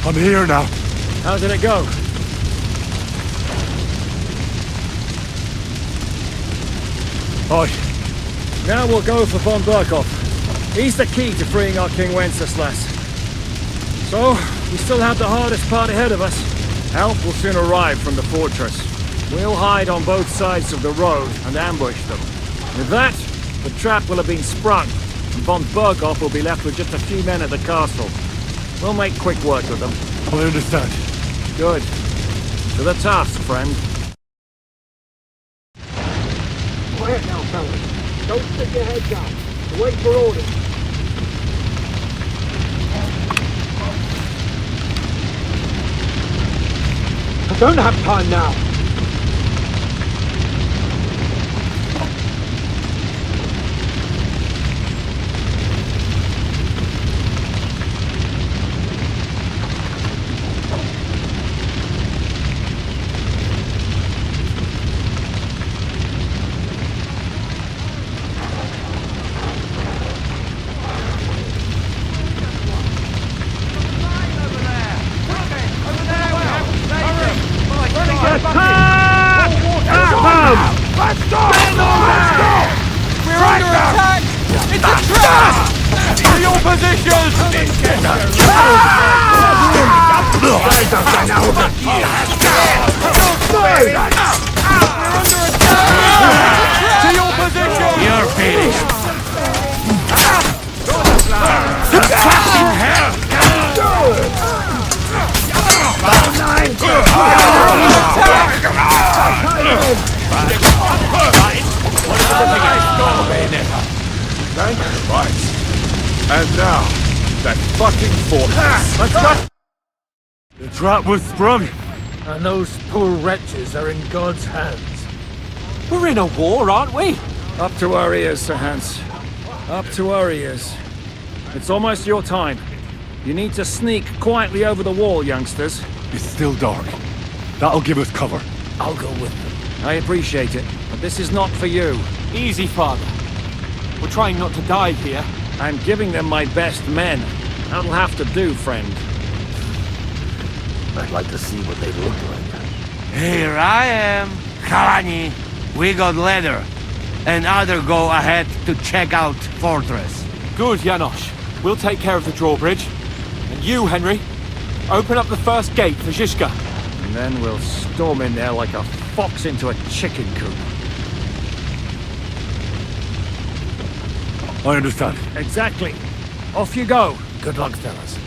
I'm here now. How did it go? Aye. Now we'll go for von Berkhoff. He's the key to freeing our King Wenceslas. So, we still have the hardest part ahead of us. Help will soon arrive from the fortress. We'll hide on both sides of the road and ambush them. With that, the trap will have been sprung, and von Berkhoff will be left with just a few men at the castle. We'll make quick work of them. I understand. Good. To the task, friend. Quiet now, fellas. Don't stick your head down. Wait for orders. I don't have time now. And now, that fucking fortress. Let's go! The trap was sprung, and those poor wretches are in God's hands. We're in a war, aren't we? Up to our ears, Sir Hans. Up to our ears. It's almost your time. You need to sneak quietly over the wall, youngsters. It's still dark. That'll give us cover. I'll go with them. I appreciate it, but this is not for you. Easy, Father. We're trying not to die here. I'm giving them my best men. That'll have to do, friend. I'd like to see what they look like. Here I am, Kalani. We got leather. And other go ahead to check out fortress. Good, Janosch. We'll take care of the drawbridge. And you, Henry, open up the first gate for Zizka. And then we'll storm in there like a fox into a chicken coop. I understand. Exactly. Off you go. Good luck, fellas.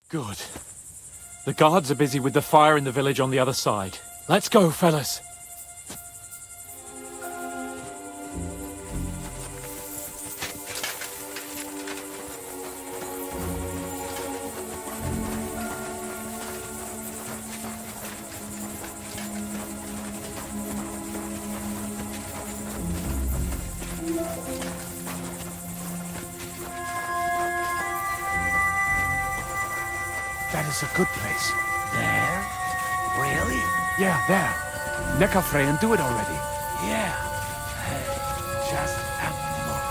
Good. The guards are busy with the fire in the village on the other side. Let's go, fellas. That is a good place. There? Really? Yeah, there. Neckarfrey and do it already. Yeah. Just a moment.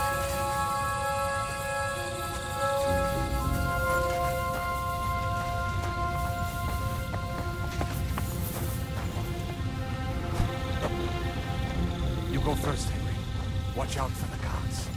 You go first, Henry. Watch out for the guards.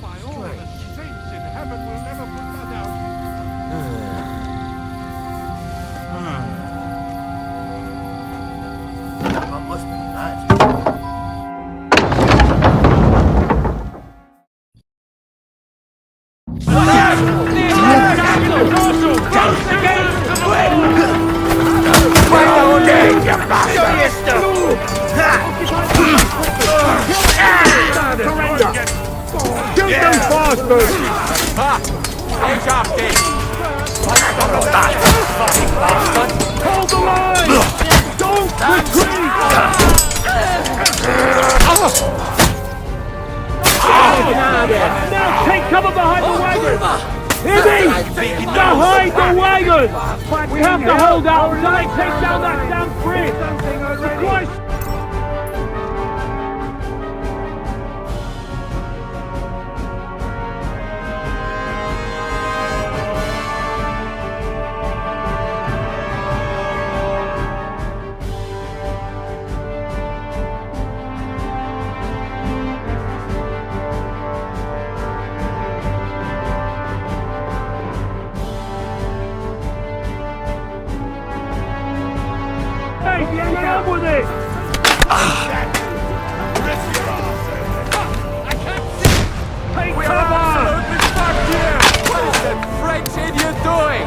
By all the saints in heaven, we'll never put that out. That must be mad. Hold the line! Don't retreat! Now take cover behind the wagon! Hear me! Behind the wagon! We have to hold out until they take down that damn bridge! For Christ's Get on with it! Take cover! What is that French idiot doing?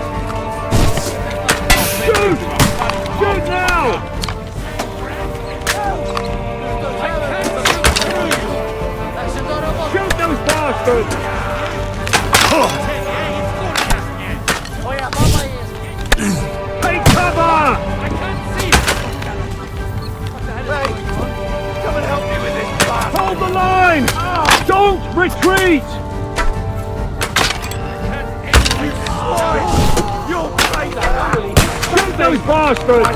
Shoot! Shoot now! Shoot those bastards! Take cover! Come and help me with this bastard! Hold the line! Don't retreat! You'll pay that! Shoot those bastards!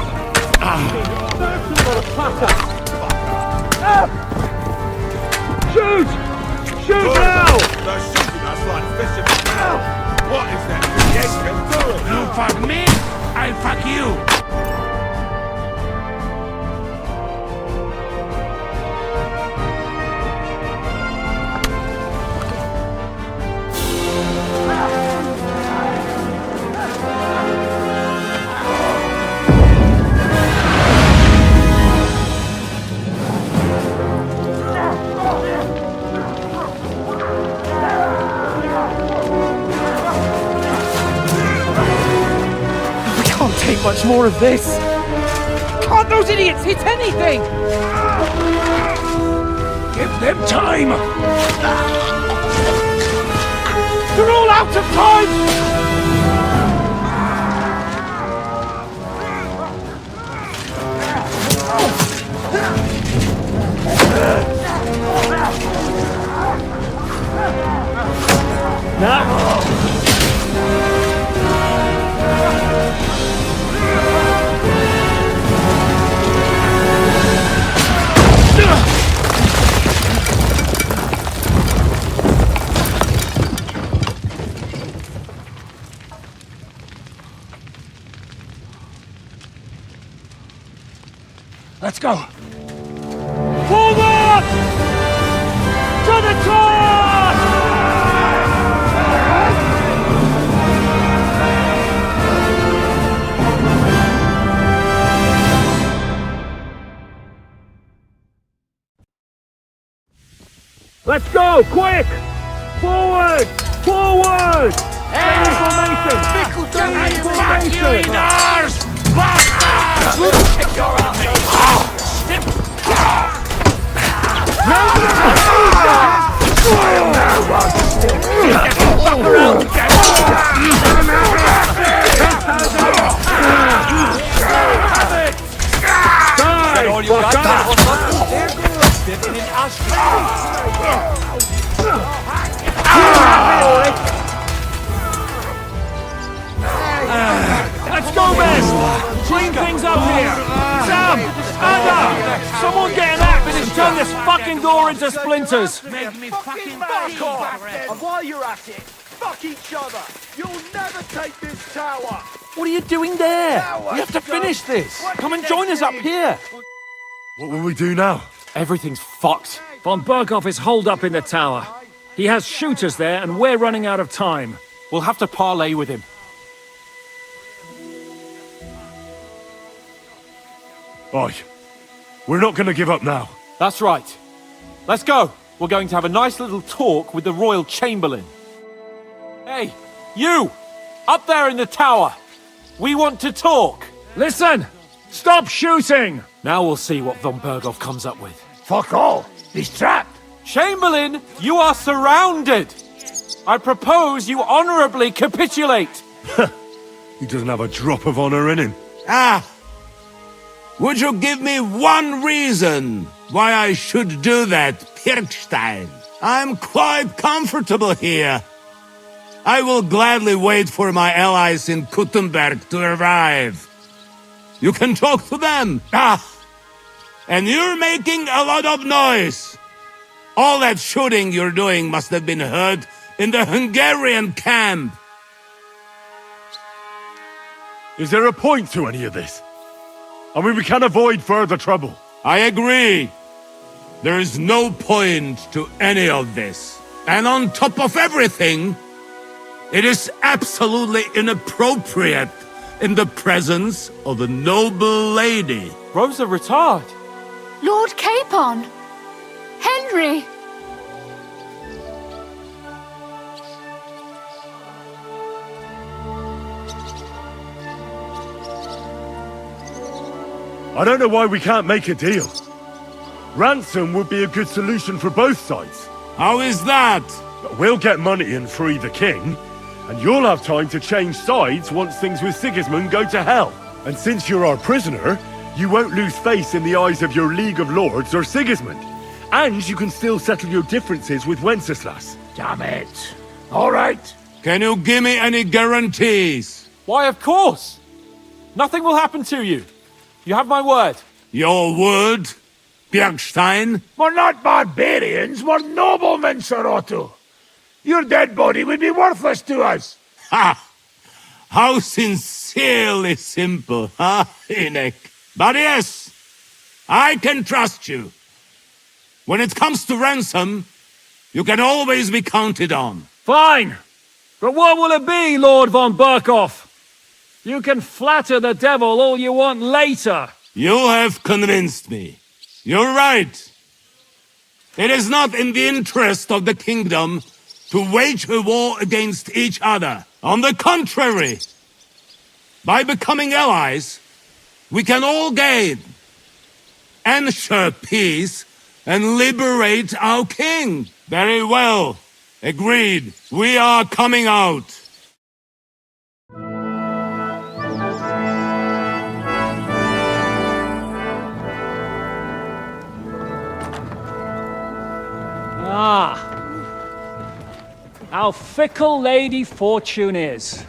Shoot! Shoot now! They're shooting us like fish in a barrel! What is that? Yes, do it! You fuck me, I'll fuck you! Take much more of this. Can't those idiots hit anything? Give them time. They're all out of time. Now. Let's go. Forward! To the top! Let's go, quick! Forward! Forward! Hey! Formation! Formation! Let's go, Ben! Clean things up here! Sam! Anna! Someone get an axe and turn this fucking door into splinters! Make me fucking back off! And while you're at it, fuck each other! You'll never take this tower! What are you doing there? We have to finish this. Come and join us up here. What will we do now? Everything's fucked. Von Berghoff is holed up in the tower. He has shooters there, and we're running out of time. We'll have to parley with him. Oi, we're not going to give up now. That's right. Let's go. We're going to have a nice little talk with the Royal Chamberlain. Hey, you! Up there in the tower! We want to talk! Listen! Stop shooting! Now we'll see what Von Berghoff comes up with. Fuck all! He's trapped! Chamberlain, you are surrounded! I propose you honorably capitulate! He doesn't have a drop of honor in him. Ah! Would you give me one reason why I should do that, Pirkstein? I'm quite comfortable here. I will gladly wait for my allies in Kuttenberg to arrive. You can talk to them. Ah! And you're making a lot of noise. All that shooting you're doing must have been heard in the Hungarian camp. Is there a point to any of this? I mean, we can avoid further trouble. I agree. There is no point to any of this. And on top of everything, it is absolutely inappropriate in the presence of a noble lady. Bro's a retard. Lord Capon! Henry! I don't know why we can't make a deal. Ransom would be a good solution for both sides. How is that? We'll get money and free the king, and you'll have time to change sides once things with Sigismund go to hell. And since you're our prisoner, you won't lose face in the eyes of your League of Lords or Sigismund. And you can still settle your differences with Wenceslas. Damn it. All right. Can you give me any guarantees? Why, of course. Nothing will happen to you. You have my word. Your word, Bjergstein? We're not barbarians, we're noblemen, Sir Otto. Your dead body would be worthless to us. Ha! How sincerely simple, huh, Enoch? But yes, I can trust you. When it comes to ransom, you can always be counted on. Fine. But what will it be, Lord von Berkhoff? You can flatter the devil all you want later. You have convinced me. You're right. It is not in the interest of the kingdom to wage a war against each other. On the contrary, by becoming allies, we can all gain, ensure peace, and liberate our king. Very well. Agreed. We are coming out. Ah. How fickle Lady Fortune is.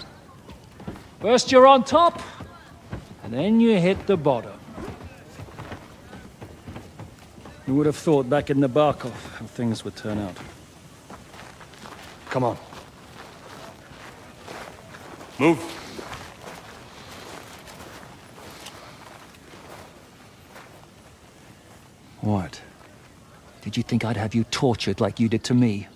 First you're on top, and then you hit the bottom. Who would have thought back in the Barkov how things would turn out? Come on. Move. What? Did you think I'd have you tortured like you did to me?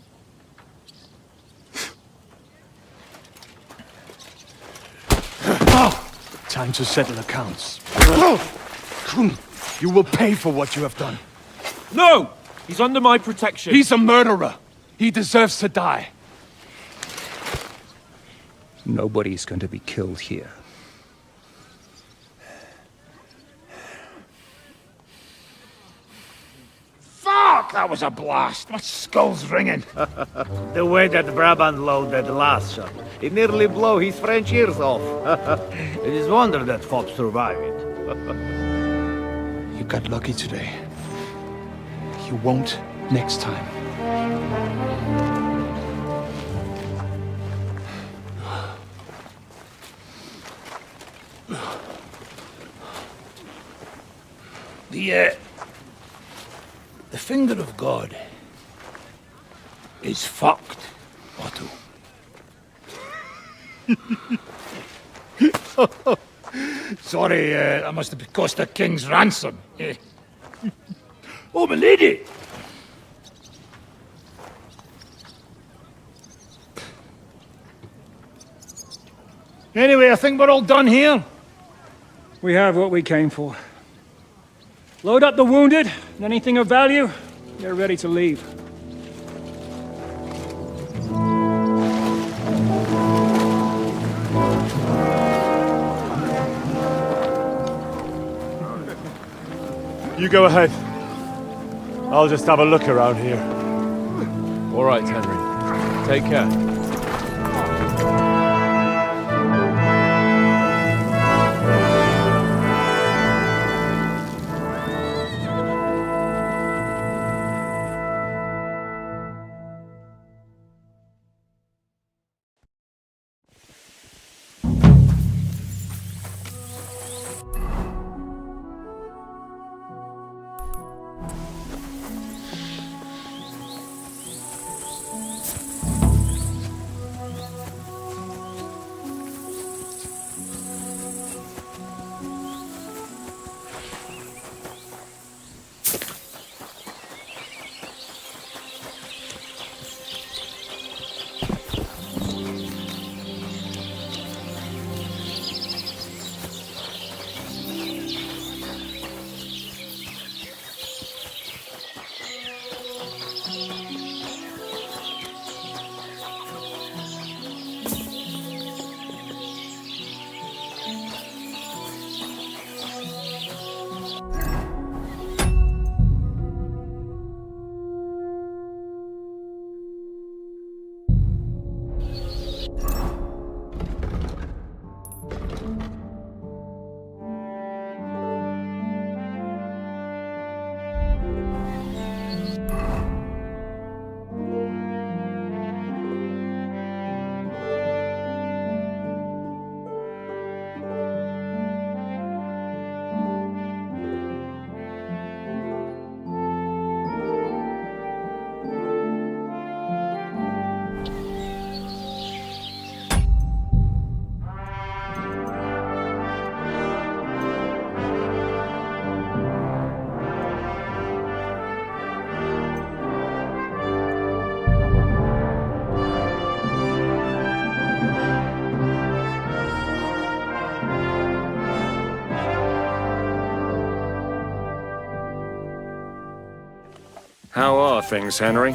Time to settle accounts. You will pay for what you have done. No! He's under my protection. He's a murderer. He deserves to die. Nobody's going to be killed here. Fuck! That was a blast. My skull's ringing. The way that Brabant loaded the last shot, it nearly blew his French ears off. It is wonder that Fop survived it. You got lucky today. You won't next time. The finger of God is fucked, Otto. Sorry, that must have cost the king's ransom. Oh, my lady! Anyway, I think we're all done here. We have what we came for. Load up the wounded, and anything of value, they're ready to leave. You go ahead. I'll just have a look around here. All right, Henry. Take care. How are things, Henry?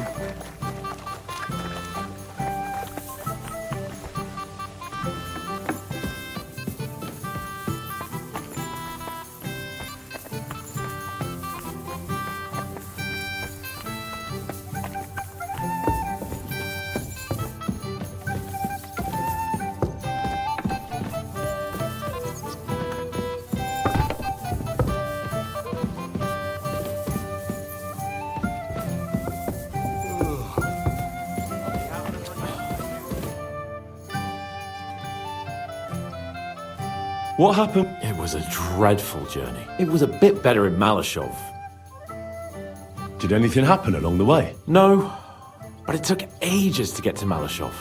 What happened? It was a dreadful journey. It was a bit better in Malashov. Did anything happen along the way? No, but it took ages to get to Malashov.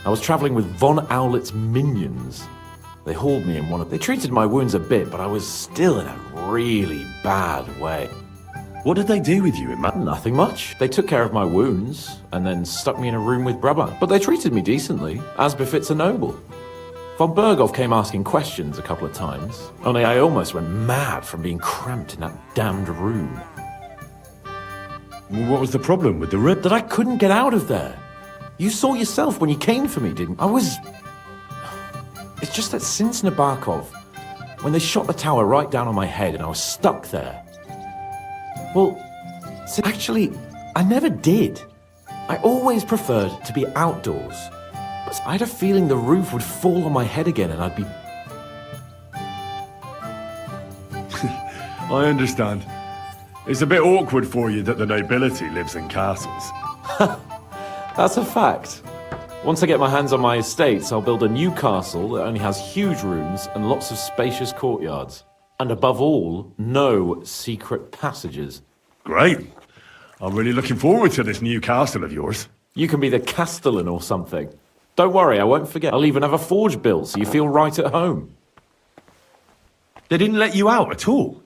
I was traveling with Von Owlet's minions. They hauled me in one of... They treated my wounds a bit, but I was still in a really bad way. What did they do with you in Nothing much. They took care of my wounds, and then stuck me in a room with Brabant. But they treated me decently, as befits a noble. Von Berghoff came asking questions a couple of times, only I almost went mad from being cramped in that damned room. What was the problem with the room? That I couldn't get out of there. You saw yourself when you came for me, didn't you? It's just that since Nabokov, when they shot the tower right down on my head and I was stuck there. Well, actually, I never did. I always preferred to be outdoors. But I had a feeling the roof would fall on my head again and I'd be... I understand. It's a bit awkward for you that the nobility lives in castles. That's a fact. Once I get my hands on my estates, I'll build a new castle that only has huge rooms and lots of spacious courtyards. And above all, no secret passages. Great. I'm really looking forward to this new castle of yours. You can be the castellan or something. Don't worry, I won't forget. I'll even have a forge built so you feel right at home. They didn't let you out at all?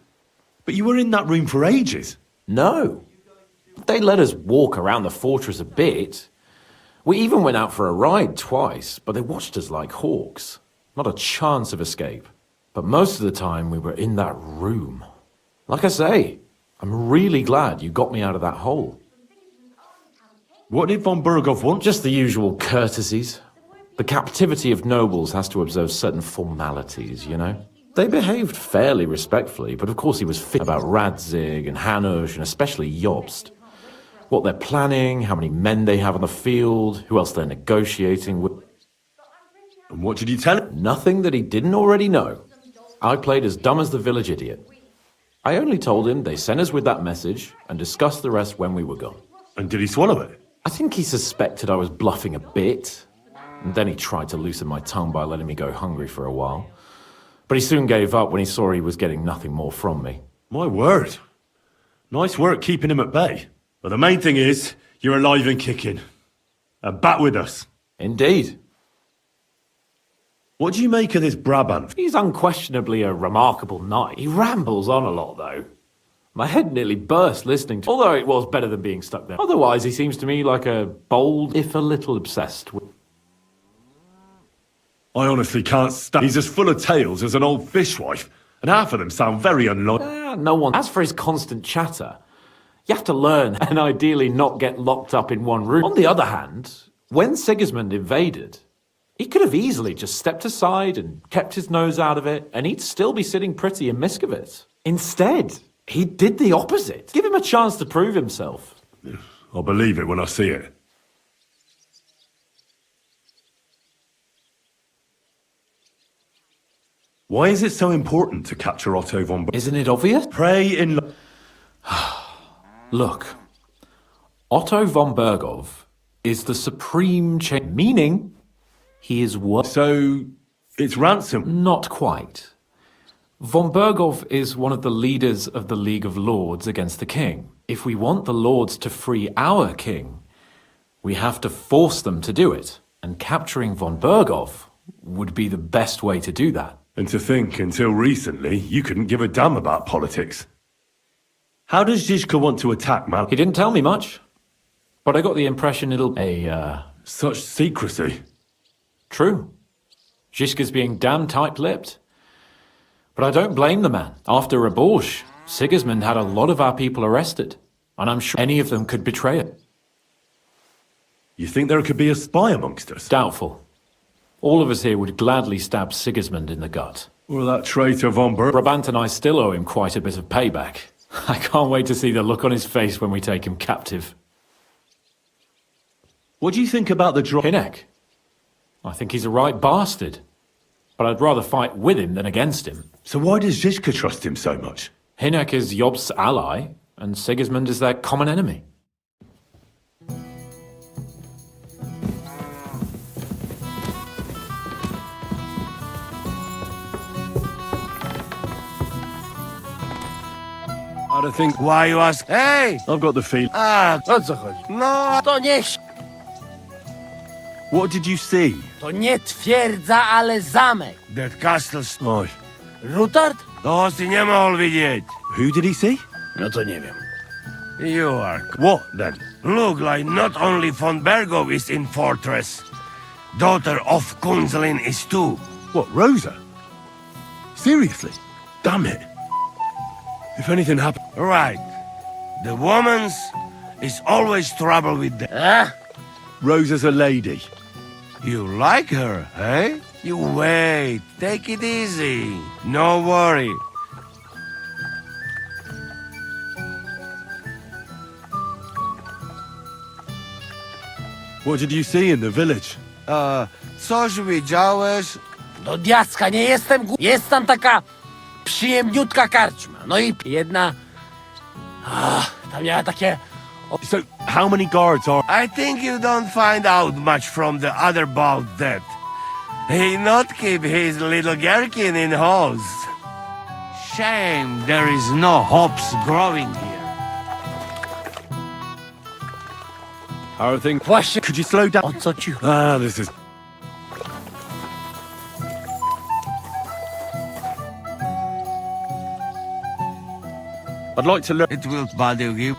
But you were in that room for ages. No. They let us walk around the fortress a bit. We even went out for a ride twice, but they watched us like hawks. Not a chance of escape. But most of the time we were in that room. Like I say, I'm really glad you got me out of that hole. What did von Berghoff want? Just the usual courtesies. The captivity of nobles has to observe certain formalities, you know? They behaved fairly respectfully, but of course he was fit about Radzig and Hanush and especially Jobst. What they're planning, how many men they have on the field, who else they're negotiating with. And what did you tell him? Nothing that he didn't already know. I played as dumb as the village idiot. I only told him they sent us with that message and discussed the rest when we were gone. And did he swallow it? I think he suspected I was bluffing a bit, and then he tried to loosen my tongue by letting me go hungry for a while. But he soon gave up when he saw he was getting nothing more from me. My word. Nice work keeping him at bay. But the main thing is, you're alive and kicking. And back with us. Indeed. What do you make of this Brabant? He's unquestionably a remarkable knight. He rambles on a lot, though. My head nearly burst listening to, although it was better than being stuck there. Otherwise, he seems to me like a bold, if a little obsessed with... I honestly can't stand. He's as full of tales as an old fishwife, and half of them sound very unlikely. No one. As for his constant chatter, you have to learn and ideally not get locked up in one room. On the other hand, when Sigismund invaded, he could have easily just stepped aside and kept his nose out of it, and he'd still be sitting pretty in Miskovitz. Instead, he did the opposite. Give him a chance to prove himself. I'll believe it when I see it. Why is it so important to capture Otto von Berghoff? Isn't it obvious? Pray in... Look, Otto von Berghoff is the supreme meaning he is what? So, it's ransom? Not quite. Von Berghoff is one of the leaders of the League of Lords against the king. If we want the lords to free our king, we have to force them to do it. And capturing von Berghoff would be the best way to do that. And to think, until recently, you couldn't give a damn about politics. How does Zizka want to attack Mal? He didn't tell me much, but I got the impression it'll... Such secrecy. True. Zizka's being damn tight-lipped. But I don't blame the man. After Raborsh, Sigismund had a lot of our people arrested. and I'm sure any of them could betray it. You think there could be a spy amongst us? Doubtful. All of us here would gladly stab Sigismund in the gut. Or that traitor von Brabant and I still owe him quite a bit of payback. I can't wait to see the look on his face when we take him captive. What do you think about the Hinek? I think he's a right bastard. But I'd rather fight with him than against him. So why does Zizka trust him so much? Hinek is Job's ally, and Sigismund is their common enemy. I don't think... Why you ask? Hey! I've got the feeling... Co co chodzi? No, to nie... What did you see? To nie twierdza, ale zamek. That castle's... Oj. Rutard? To si nie mohl vidět. Who did he see? No to nie wiem. You are... What then? Look like not only von Bergow is in fortress. Daughter of Kunzelin is too. What, Rosa? Seriously? Damn it. If anything happened... Right. The woman's is always trouble with the... Rosa's a lady. You like her, eh? You wait. Take it easy. No worry. What did you see in the village? Coś widziałeś? Do diaska, nie jestem Jest tam taka przyjemniutka karczma. No i jedna... tam miała takie... So, how many guards are... I think you don't find out much from the other about that. He not keep his little gherkin in halls. Shame there is no hops growing here. How are things? Właśnie. Could you slow down? O co ci... This is... I'd like to learn... It will bother you.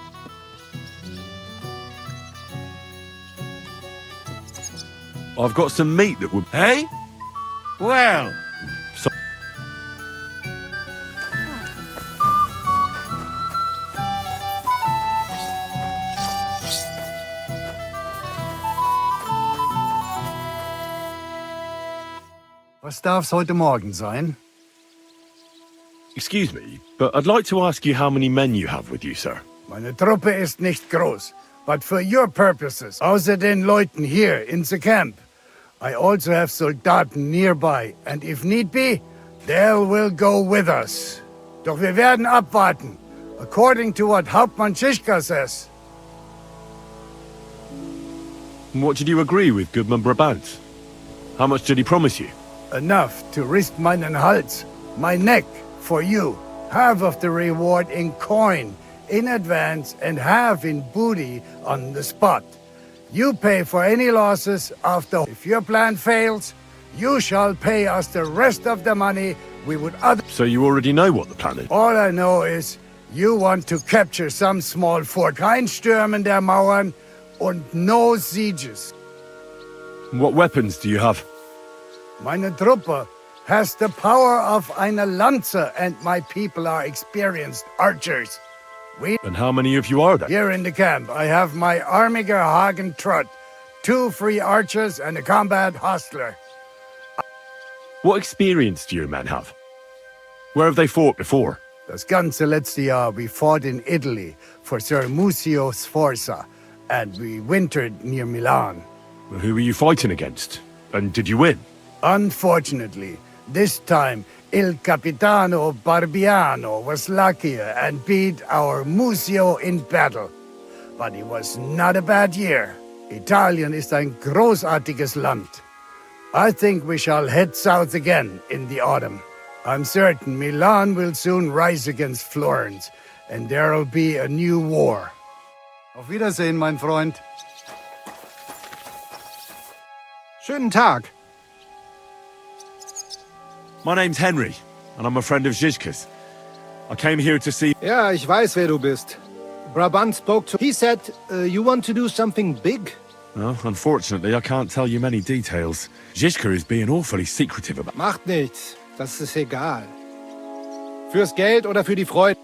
I've got some meat that would... Hey? Well... So... Was darf's heute Morgen sein? Excuse me, but I'd like to ask you how many men you have with you, sir. Meine Truppe ist nicht groß, but for your purposes, außer den Leuten here in the camp, I also have Soldaten nearby, and if need be, they will go with us. Doch wir werden abwarten, according to what Hauptmann Schischka says. What did you agree with Goodman Brabant? How much did he promise you? Enough to risk meinen Hals, my neck, for you. Half of the reward in coin, in advance, and half in booty on the spot. You pay for any losses after. If your plan fails, you shall pay us the rest of the money we would other... So you already know what the plan is? All I know is you want to capture some small fort. Kein Stürmen der Mauern und no sieges. What weapons do you have? Meine Truppe has the power of eine Lanze, and my people are experienced archers. And how many of you are there? Here in the camp, I have my Armiger Hagen Trott, 2 free archers, and a combat hostler. What experience do your men have? Where have they fought before? Das ganze letzte Jahr we fought in Italy for Sir Musio Sforza, and we wintered near Milan. Well, who were you fighting against? And did you win? Unfortunately, this time Il Capitano Barbiano was luckier and beat our Musio in battle. But it was not a bad year. Italien ist ein großartiges Land. I think we shall head south again in the autumn. I'm certain Milan will soon rise against Florence, and there'll be a new war. Auf Wiedersehen, mein Freund. Schönen Tag. My name's Henry, and I'm a friend of Zizka's. I came here to see... Ja, ich weiß, wer du bist. Brabant spoke to... He said, you want to do something big? Well, unfortunately, I can't tell you many details. Zizka is being awfully secretive about... Macht nichts. Das ist egal. Fürs Geld oder für die Freude?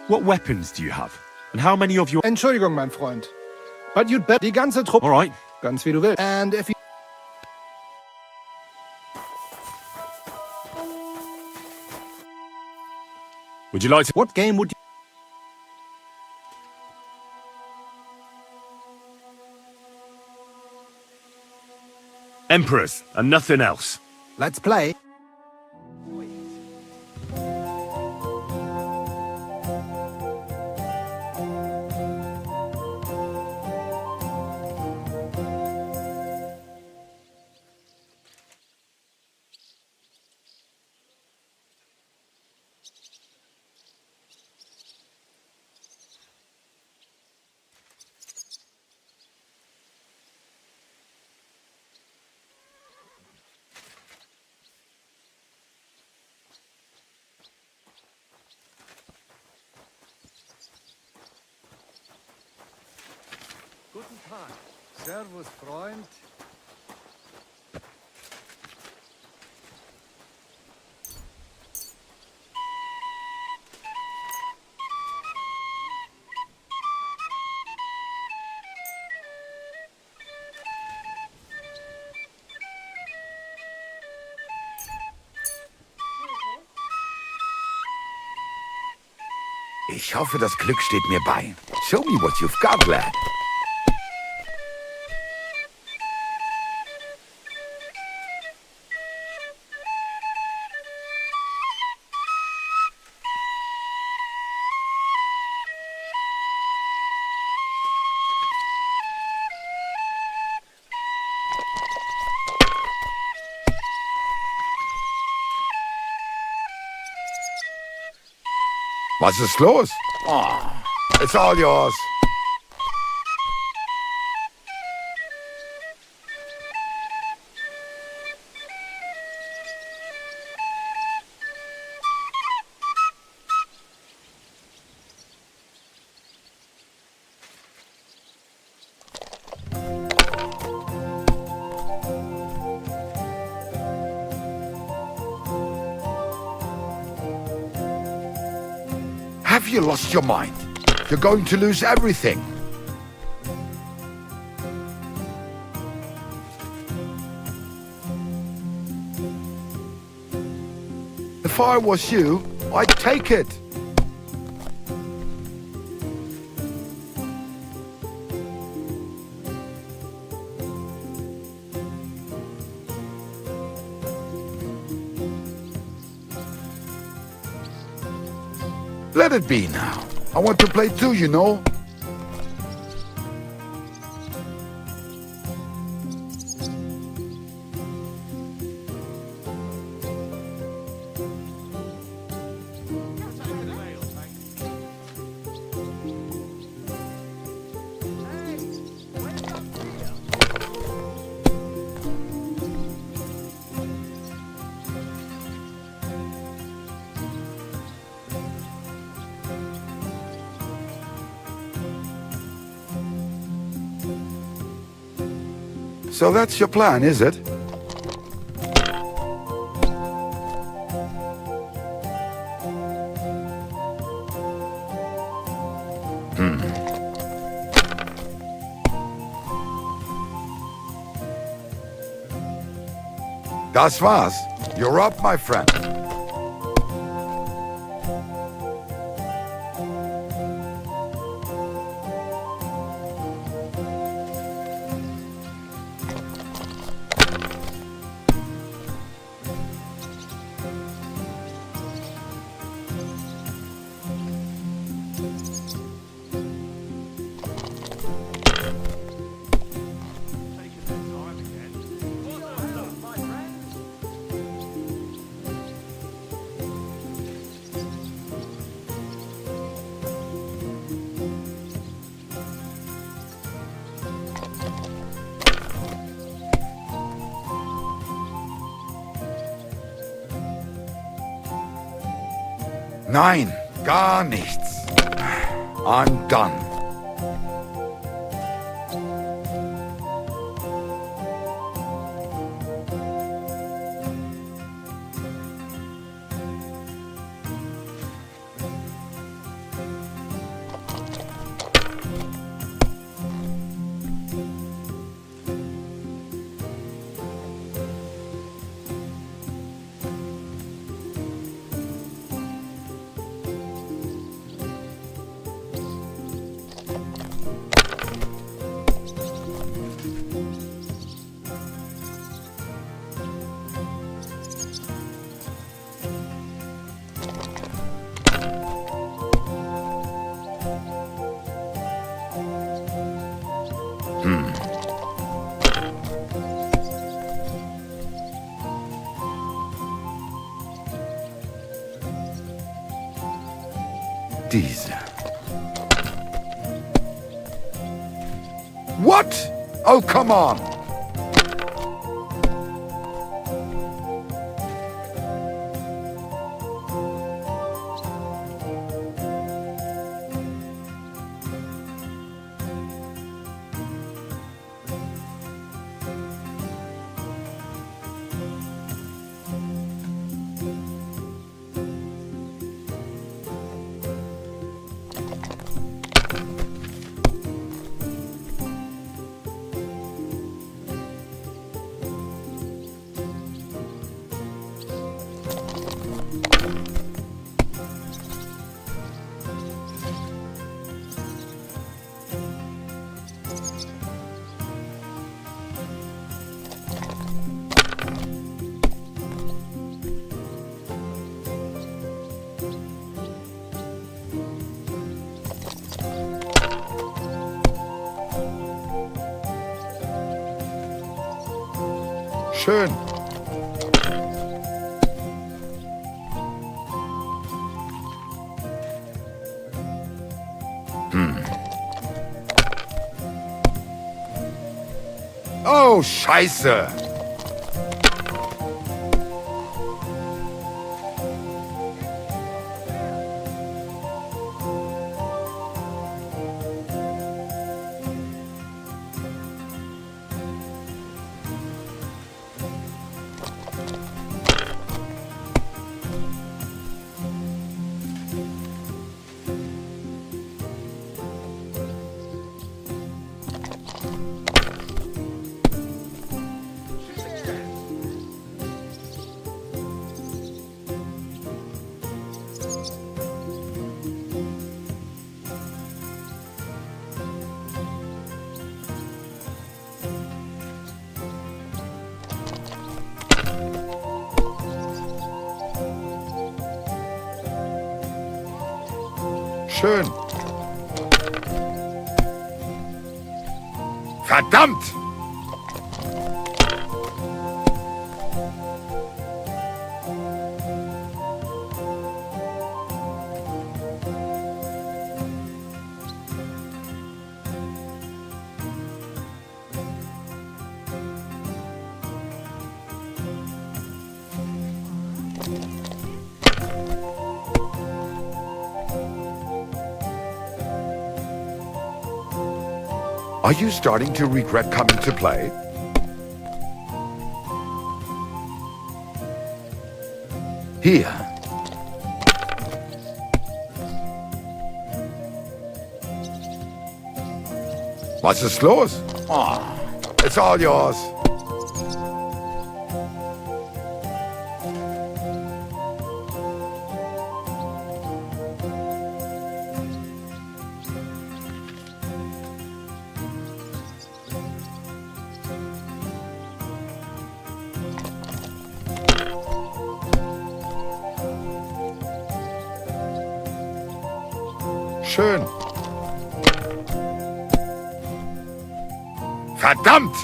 What weapons do you have? And how many of you... Entschuldigung, mein Freund. But you'd bet die ganze Truppe... All right. Ganz wie du willst. And if you... Would you like to... What game would you... Emperors, and nothing else. Let's play. Guten Tag. Servus, Freund. Ich hoffe, das Glück steht mir bei. Show me what you've got, lad. Was ist los? Oh, it's all yours. Have you lost your mind? You're going to lose everything. If I was you, I'd take it. Let it be now. I want to play too, you know. So that's your plan, is it? Das war's. You're up, my friend. Nein, gar nichts. I'm done. diese. What? Oh, come on! Schön. Oh, Scheiße! Schön. Verdammt! Are you starting to regret coming to play? Here. Was ist los? Oh, it's all yours. Schön. Verdammt!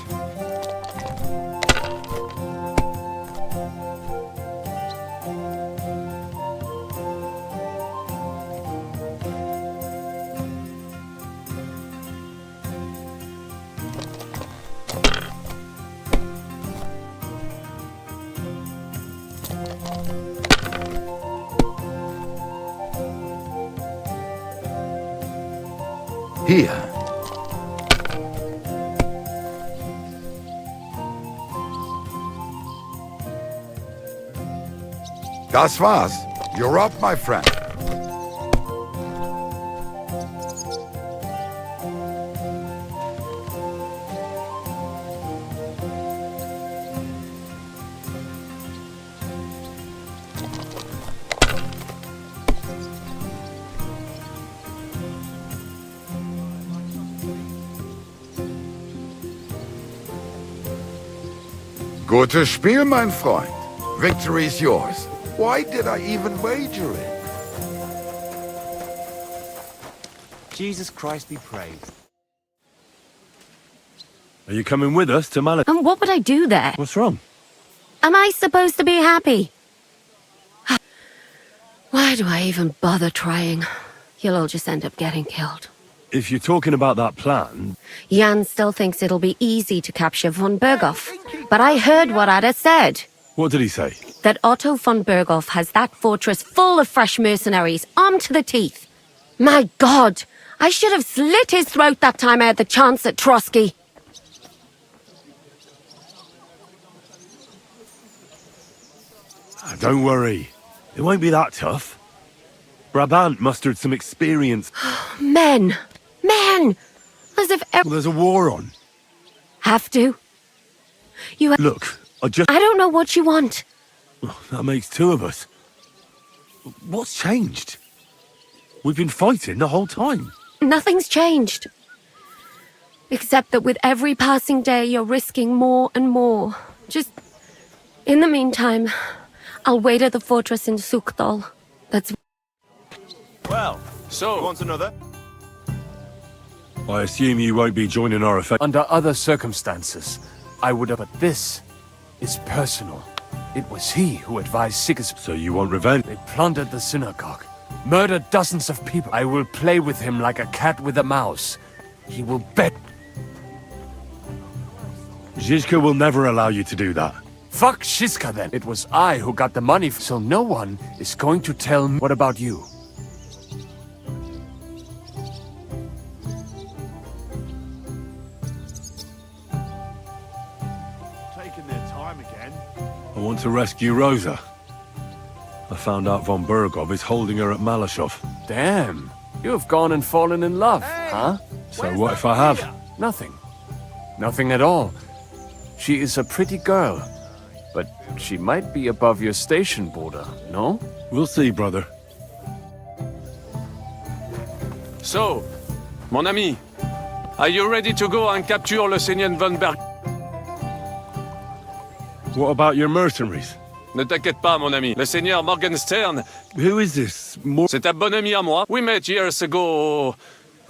Hier. Das war's. You're up, my friend. Gutes Spiel, mein Freund. Victory is yours. Why did I even wager it? Jesus Christ be praised. Are you coming with us to Malachi? And what would I do there? What's wrong? Am I supposed to be happy? Why do I even bother trying? you'll all just end up getting killed. If you're talking about that plan... Jan still thinks it'll be easy to capture von Berghoff. But I heard what Ada said. What did he say? That Otto von Berghoff has that fortress full of fresh mercenaries, armed to the teeth. My God! I should have slit his throat that time I had the chance at Trotsky. Don't worry. It won't be that tough. Brabant mustered some experience. Men! Men! As if There's a war on. Have to? You Look, I don't know what you want. That makes two of us. What's changed? We've been fighting the whole time. Nothing's changed. Except that with every passing day, you're risking more and more. Just... in the meantime, I'll wait at the fortress in Sukdal. That's... Well, so... You want another? I assume you won't be joining our effect. Under other circumstances, I would have... But this is personal. It was he who advised Sigismund. So you want revenge? They plundered the synagogue, murdered dozens of people. I will play with him like a cat with a mouse. He will bet. Zizka will never allow you to do that. Fuck Shiska then. It was I who got the money, so no one is going to tell me. What about you? Taking their time again. I want to rescue Rosa. I found out von Berghoff is holding her at Malashov. Damn. You have gone and fallen in love, huh? So what if I have? Nothing. Nothing at all. She is a pretty girl. But she might be above your station border, no? We'll see, brother. So, mon ami, are you ready to go and capture le Seigneur von Berg? What about your mercenaries? Ne t'inquiète pas, mon ami. Le Seigneur Morgenstern... Who is this? C'est un bon ami à moi. We met years ago...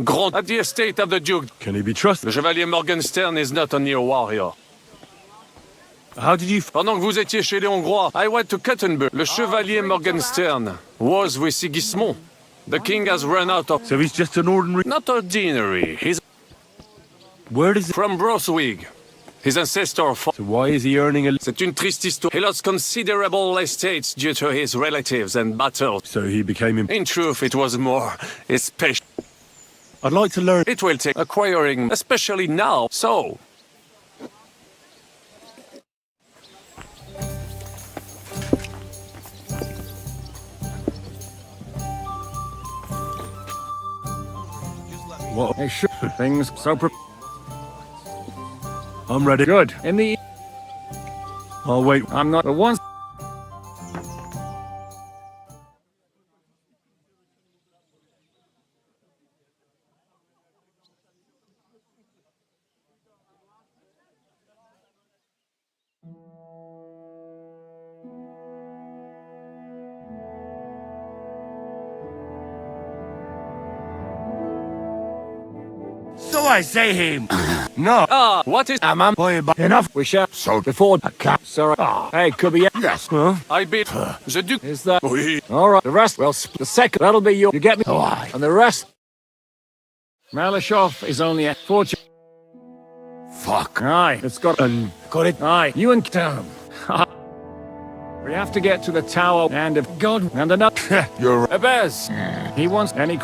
Grand... at the estate of the Duke. Can he be trusted? Le Chevalier Morgenstern is not only a warrior. How did you... Pendant que vous étiez chez les Hongrois, I went to Kettenberg. Le Chevalier Morgenstern was with Sigismund. The king has run out of... So he's just an ordinary... Not ordinary. He's... Where does... From Broswig. His ancestor fought... So why is he earning a... C'est une triste histoire. He lost considerable estates due to his relatives and battles. So he became... In truth, it was more especially... I'd like to learn... It will take acquiring, especially now. So... What? Hey, sure. Things so... I'm ready. Good. In the... I'll wait. I'm not... But once... So I say him. No. What is... Amam. Enough. We shall... So before... I can't... Sorry. Hey, could be... Yes. Huh? I beat... The Duke... Is that... Oui. All right. The rest... Well, the second... That'll be you. You get me? Oh, aye. And the rest... Malashov is only a fortune. Fuck. Aye. It's got... Got it. Aye. You and Tom. We have to get to the tower and if God... And another... You're right. Ebez. He wants any...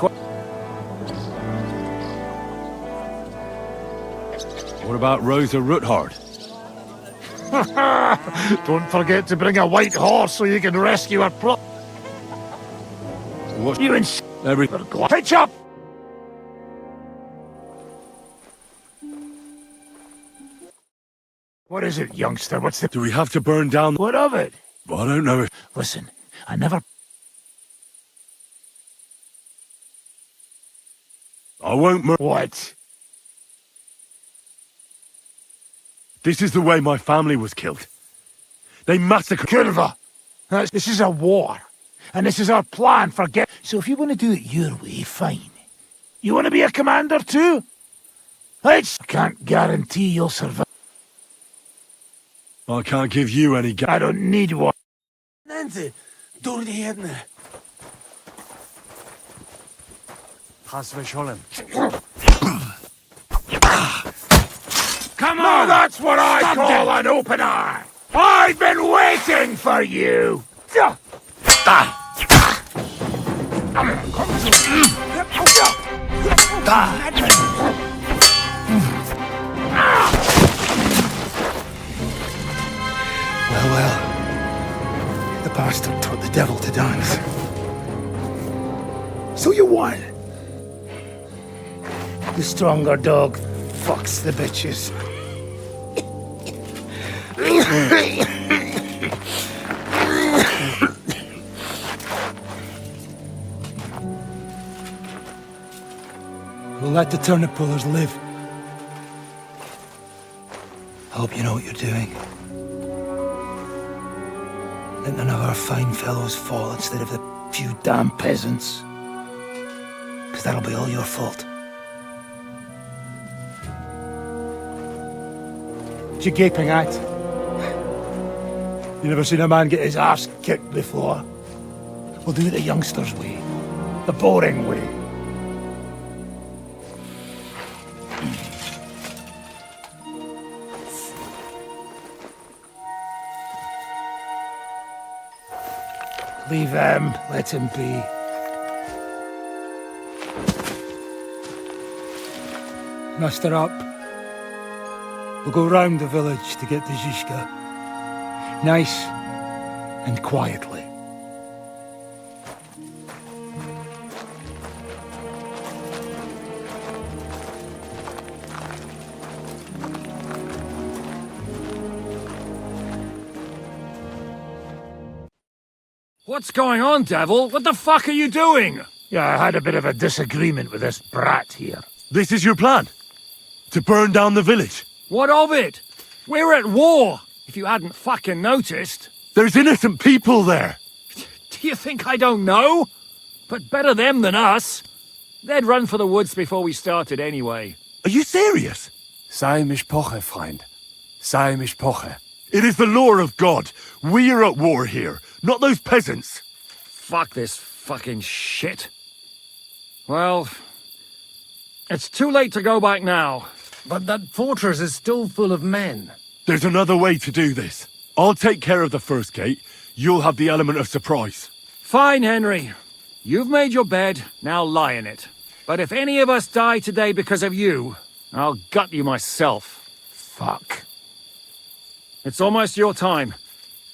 What about Rosa Ruthard? Don't forget to bring a white horse so you can rescue her What? You and... Pitch up! What is it, youngster? What's the... Do we have to burn down... What of it? I don't know if... Listen, I never... I won't What? This is the way my family was killed. They massacred... Curva! This is a war. And this is our plan for get... So if you want to do it your way, fine. You want to be a commander too? I can't guarantee you'll survive. I can't give you any... I don't need one. Nancy, door die herne. Chas v'sholem. Come on! Now that's what I call an opener! I've been waiting for you! Well, the bastard taught the devil to dance. So you won. The stronger dog fucks the bitches. We'll let the turnip pullers live. I hope you know what you're doing. Let none of our fine fellows fall instead of the few damn peasants. Because that'll be all your fault. What you gaping at? You never seen a man get his arse kicked before? We'll do it the youngsters' way. The boring way. Leave him. Let him be. Muster up. We'll go round the village to get to Zizka. Nice and quietly. What's going on, devil? What the fuck are you doing? Yeah, I had a bit of a disagreement with this brat here. This is your plan? To burn down the village? What of it? We're at war, if you hadn't fucking noticed. There's innocent people there. Do you think I don't know? But better them than us. They'd run for the woods before we started anyway. Are you serious? Sei mishpoche, friend. Sei mishpoche. It is the law of God. We are at war here, not those peasants. Fuck this fucking shit. Well, it's too late to go back now. But that fortress is still full of men. There's another way to do this. I'll take care of the first gate. You'll have the element of surprise. Fine, Henry. You've made your bed, now lie in it. But if any of us die today because of you, I'll gut you myself. Fuck. It's almost your time.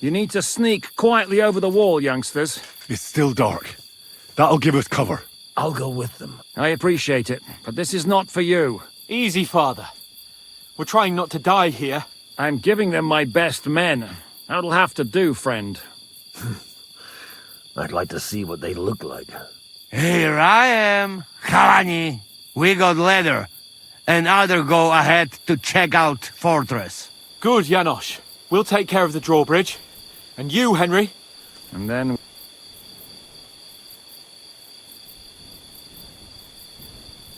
You need to sneak quietly over the wall, youngsters. It's still dark. That'll give us cover. I'll go with them. I appreciate it, but this is not for you. Easy, father. We're trying not to die here. I'm giving them my best men. That'll have to do, friend. I'd like to see what they look like. Here I am, Kalani. We got leather, and other go ahead to check out fortress. Good, Janosch. We'll take care of the drawbridge. And you, Henry. And then...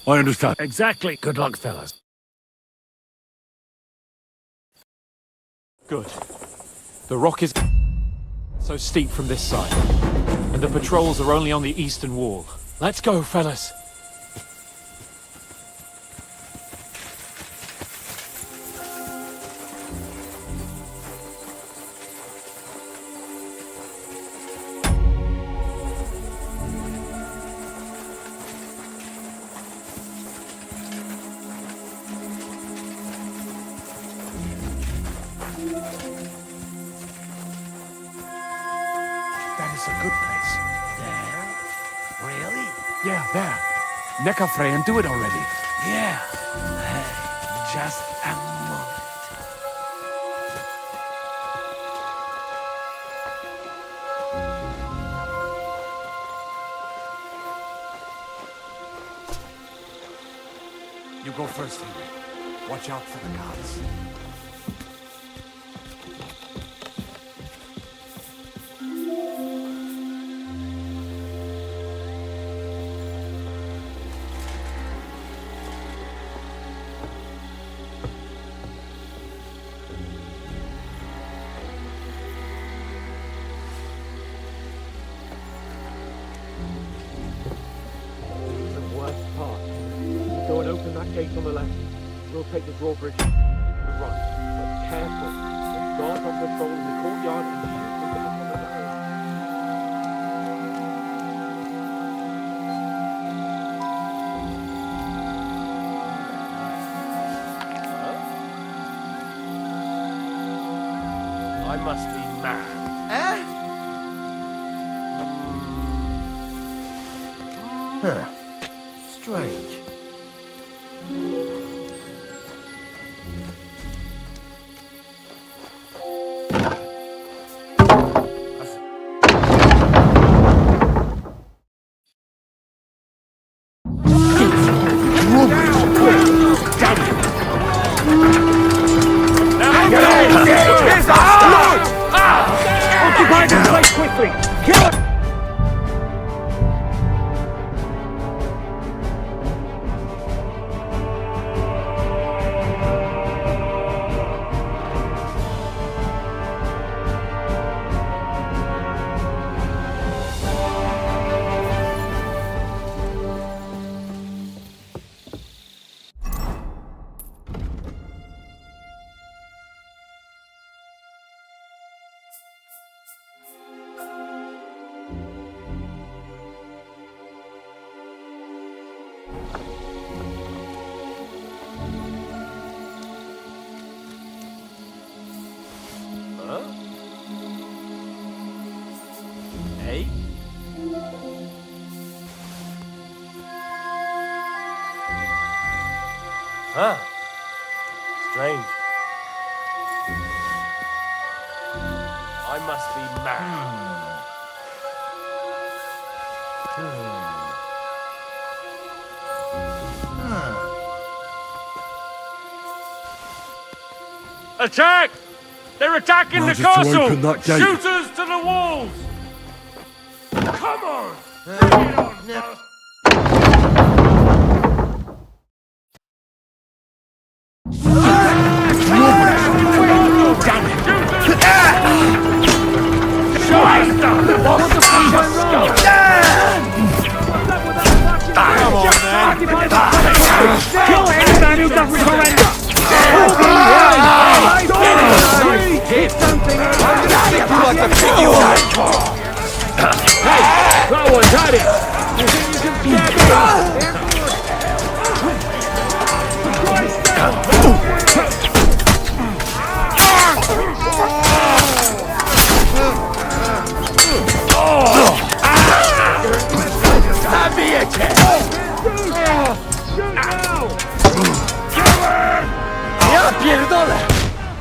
I understand. Exactly. Good luck, fellas. Good. The rock is so steep from this side. And the patrols are only on the eastern wall. Let's go, fellas. That is a good place. There? Really? Yeah, there. Neckarfrey and do it already. Yeah. Hey, just a moment. You go first, Henry. Watch out for the guards. gate on the left. We'll take the drawbridge to the right. But careful. There's guards on patrol in the courtyard and shoot them down from the barrier. I must be mad. Huh. Strange. Occupy this place quickly! Kill it! Hey? Huh. Strange. I must be mad. Attack! They're attacking Well, the just to castle! open that gate. Shooters to the walls! Come on! Bring it on, now! Kill any man who doesn't surrender! Hit something! Hey, that one's at it! You think you can stand me?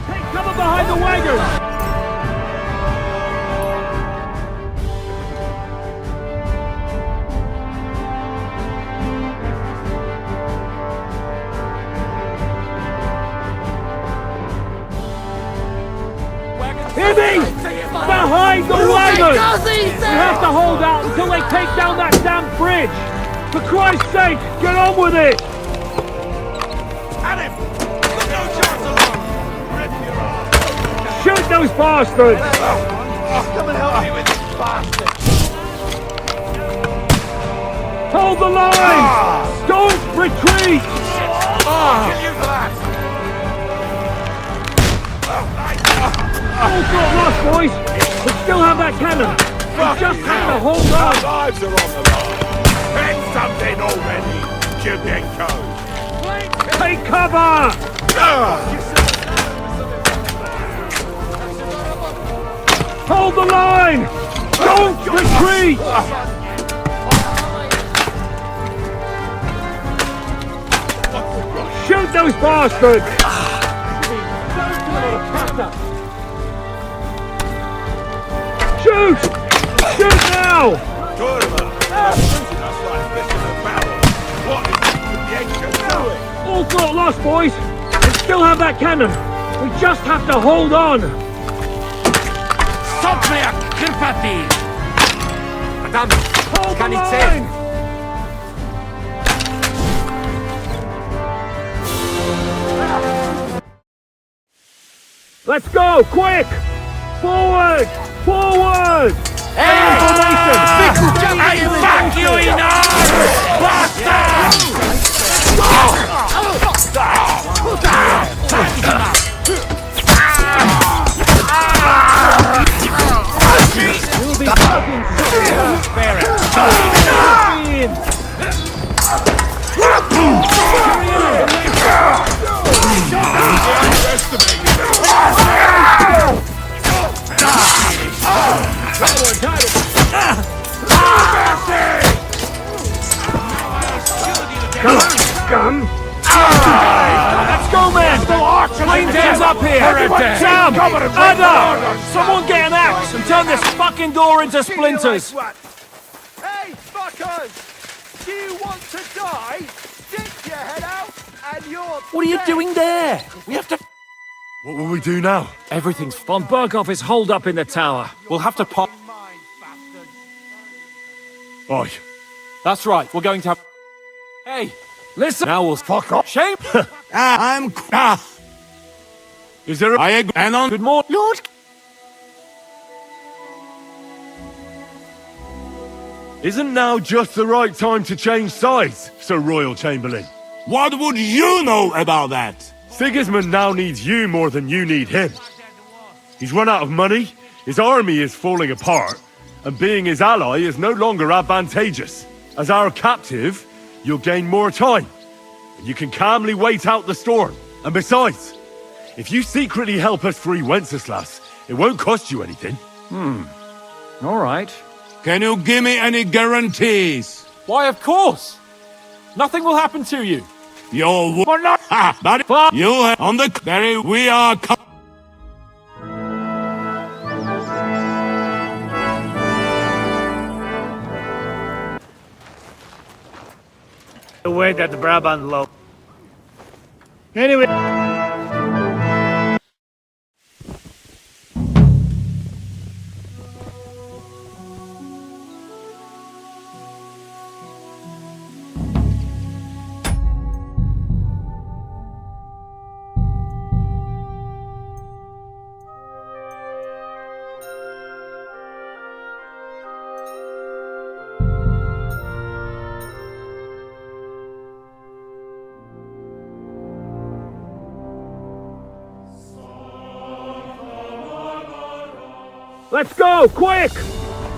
Take cover behind the wagon! Hear me! Behind the wagon! We have to hold out until they take down that damn bridge! For Christ's sake, get on with it! Shoot those bastards! Come and help me with this bastard! Hold the line! Don't retreat! Kill you for that! All got lost, boys! We still have that cannon! We just have to hold on! Our lives are on the line! Get something already, Judenko! Take cover! Hold the line! Don't retreat! Shoot those bastards! Shoot! Shoot now! All thought lost, boys! We still have that cannon! We just have to hold on! Sopria Kirpati! Adam, Hold the Kanice! line! Let's go! Quick! Forward! Forward! Formation! I fuck you enough! Bastard! Let's go, man! Clean things up here! Sam! Ada! Someone get an axe and turn this fucking door into splinters! Hey, fuckers! Do you want to die? Stick your head out and you're What are you dead. doing there? We have to... What will we do now? Everything's von Berghoff is holed up in the tower. We'll have to pop... Oi. That's right, we're going to have... Hey! Listen! Now we'll... Fuck off! Shame! I'm... Is there a... I agree. And on... Good morning, Lord, Isn't now just the right time to change sides, Sir Royal Chamberlain? What would you know about that? Sigismund now needs you more than you need him. He's run out of money, his army is falling apart, and being his ally is no longer advantageous. As our captive, you'll gain more time, and you can calmly wait out the storm. And besides, if you secretly help us free Wenceslas, it won't cost you anything. All right. Can you give me any guarantees? Why, of course! Nothing will happen to you. You're not. Ha! But you on the very we are. The way that the Brabant low. Anyway. Let's go! Quick!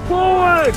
Forward!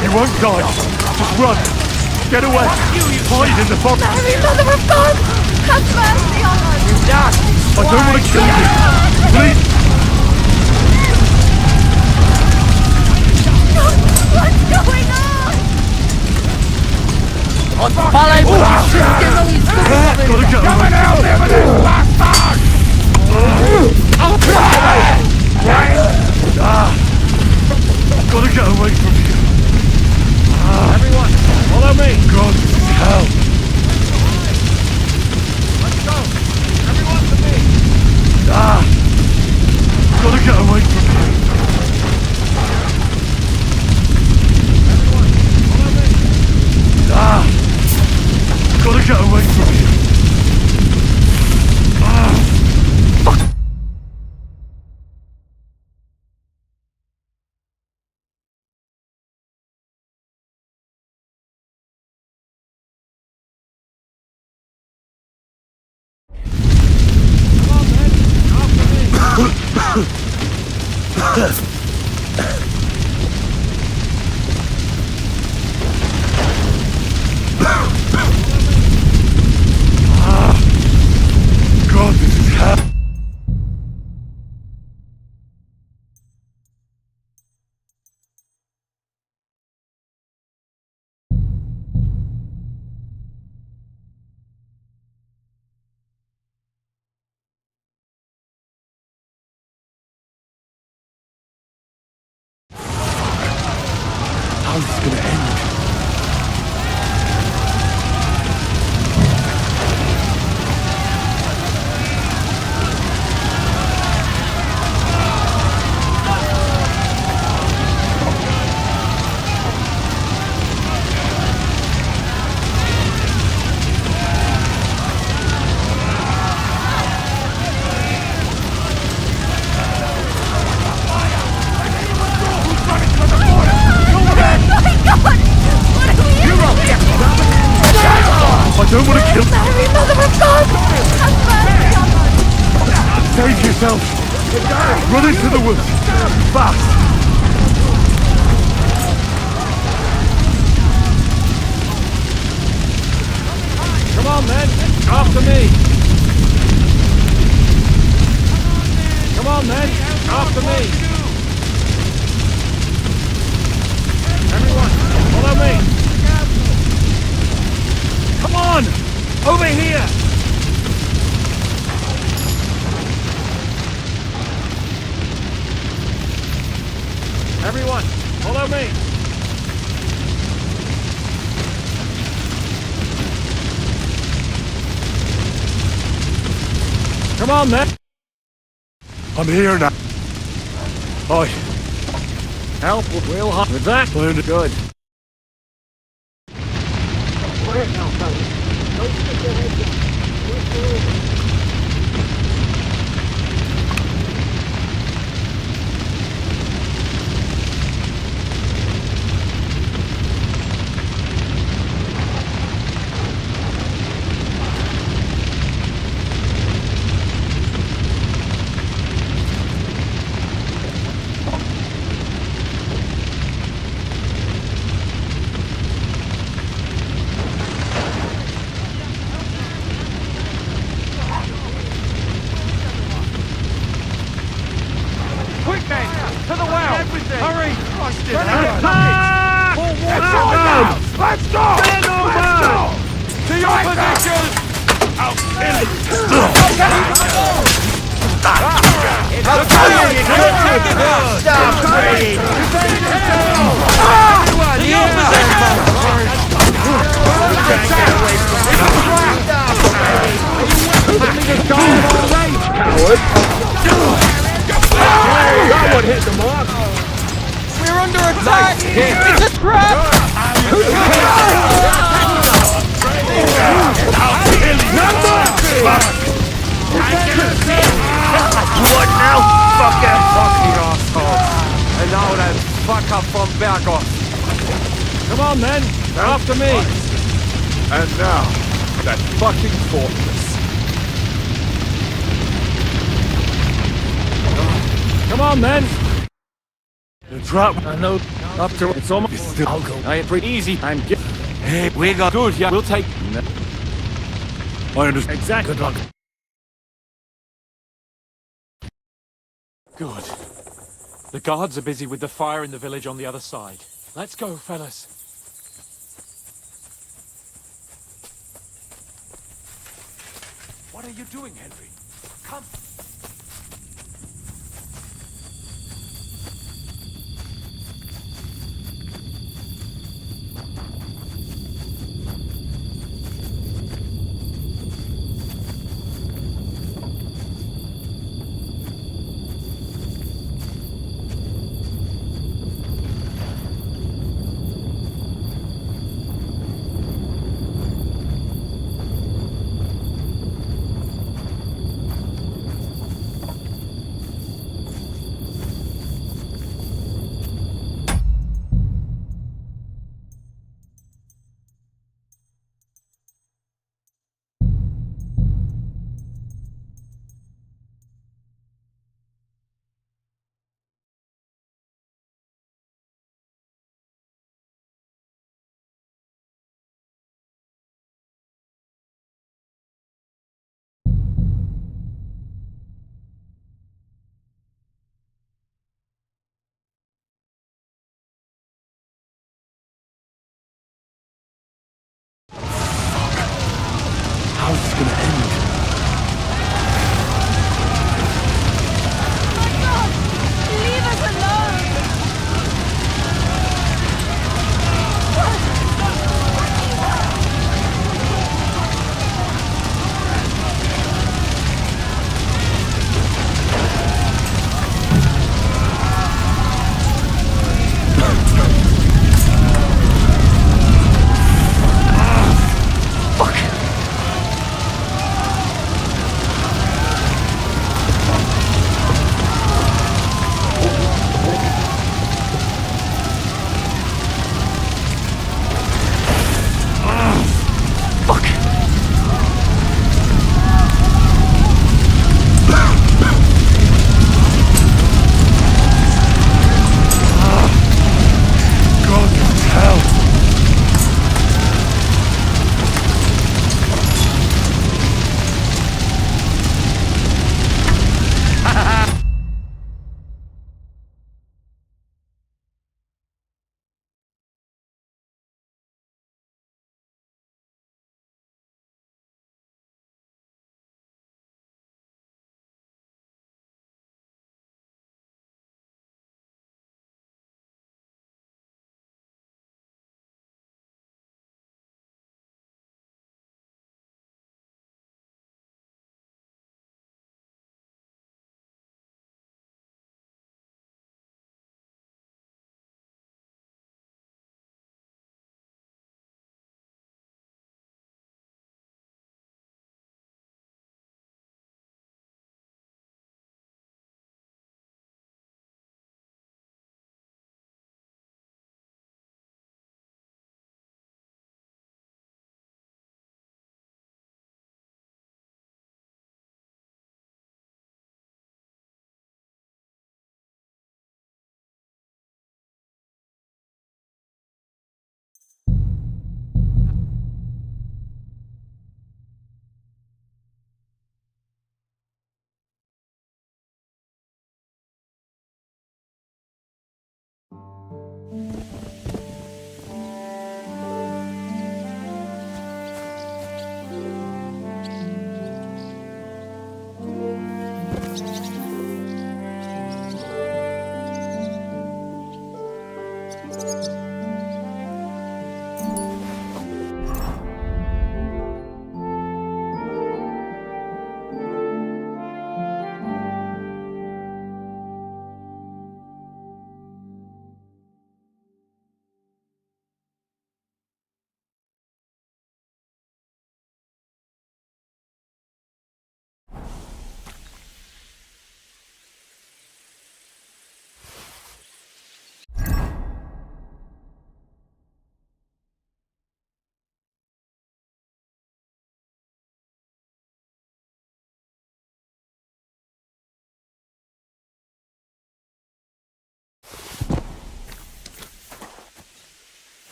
You won't die. Just run. Get away. Hide in the forest. Mary, Mother of God, have mercy on us! I don't want to kill you. Please. What's going on? Odpalaj mu wszystkie załóżki! Gotta get away. Gotta get away from here. Everyone, follow me! God, this is hell. Let's go! Everyone to me! Gotta get away from here. Everyone, follow me! Gotta get away from here. How's this gonna end? I don't want to kill... Mary, Mother of God! Have mercy on us! Save yourself! Run into the woods! Fast! Come on, men! After me! Come on, men! After me! Everyone, follow me! Come on! Over here! Everyone, follow me! Come on, man! I'm here now. Oi. Help will help with that. Good. Quiet now, fellas. Don't stick your heads up. Let's go over. To the well! Hurry! Attack! Let's go! To your position! I'll kill it! Stop praying! To your position! That one hit the mark! We're under attack! It's a trap! What now, fucker? Fucking asshole! And now that fucker from Berghoff. Come on, men! They're after me! And now, that fucking fortress. Come on, men! The trap. I know. Up to it's almost. I'll go. I ain't pretty easy. I'm good. Hey, we got... Good, yeah. We'll take. I understand. Exactly. Good luck. Good. The guards are busy with the fire in the village on the other side. Let's go, fellas. What are you doing, Henry? Come.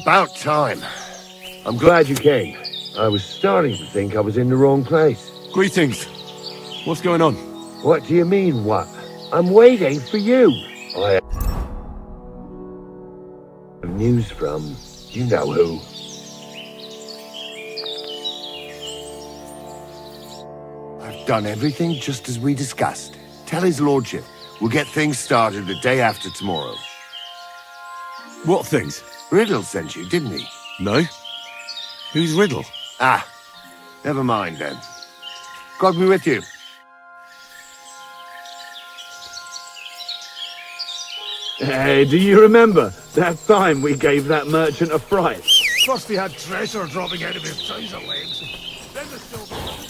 About time. I'm glad you came. I was starting to think I was in the wrong place. Greetings. What's going on? What do you mean, what? I'm waiting for you. I have news from you know who. I've done everything just as we discussed. Tell his lordship we'll get things started the day after tomorrow. What things? Riddle sent you, didn't he? No. Who's Riddle? Ah, never mind then. God be with you. Hey, do you remember that time we gave that merchant a fright? First he had treasure dropping out of his trouser legs. Then the silver...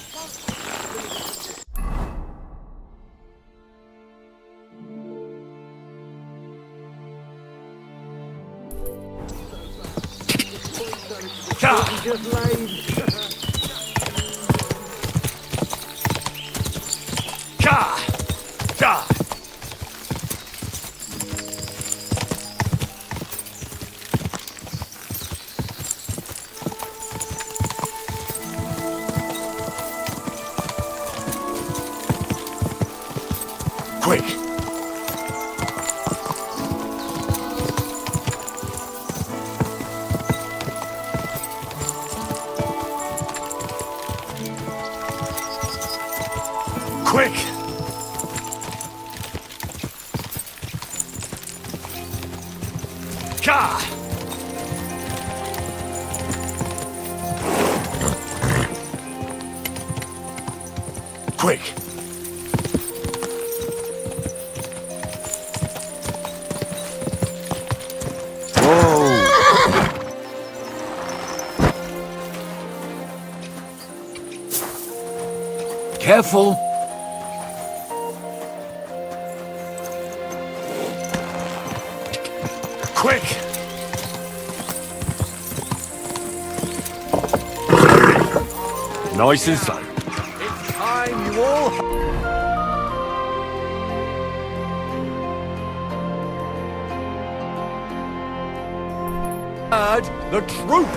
Quick! Quick! Ka! Quick! Careful. Quick! Nice and slow. It's time you all... heard the truth.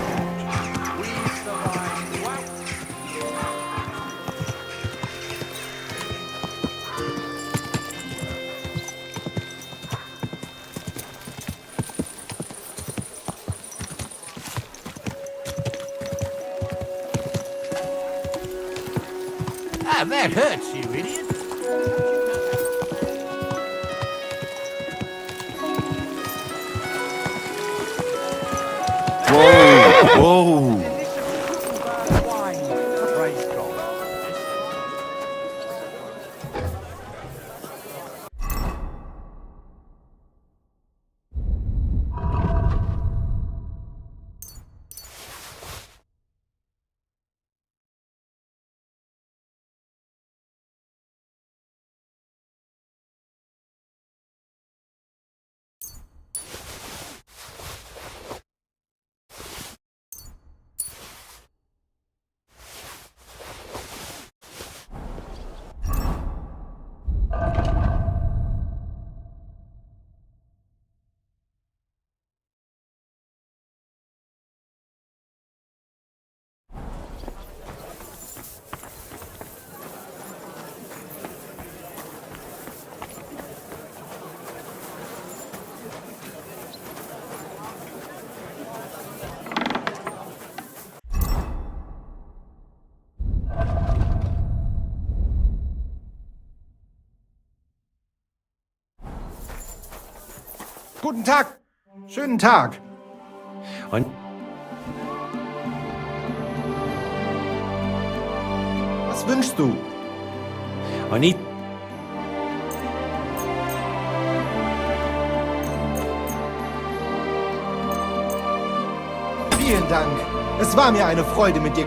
Ah, that hurts, you idiot. Whoa! Whoa! Praise God. Guten Tag. Schönen Tag. Was wünschst du? I need... Vielen Dank. Es war mir eine Freude mit dir.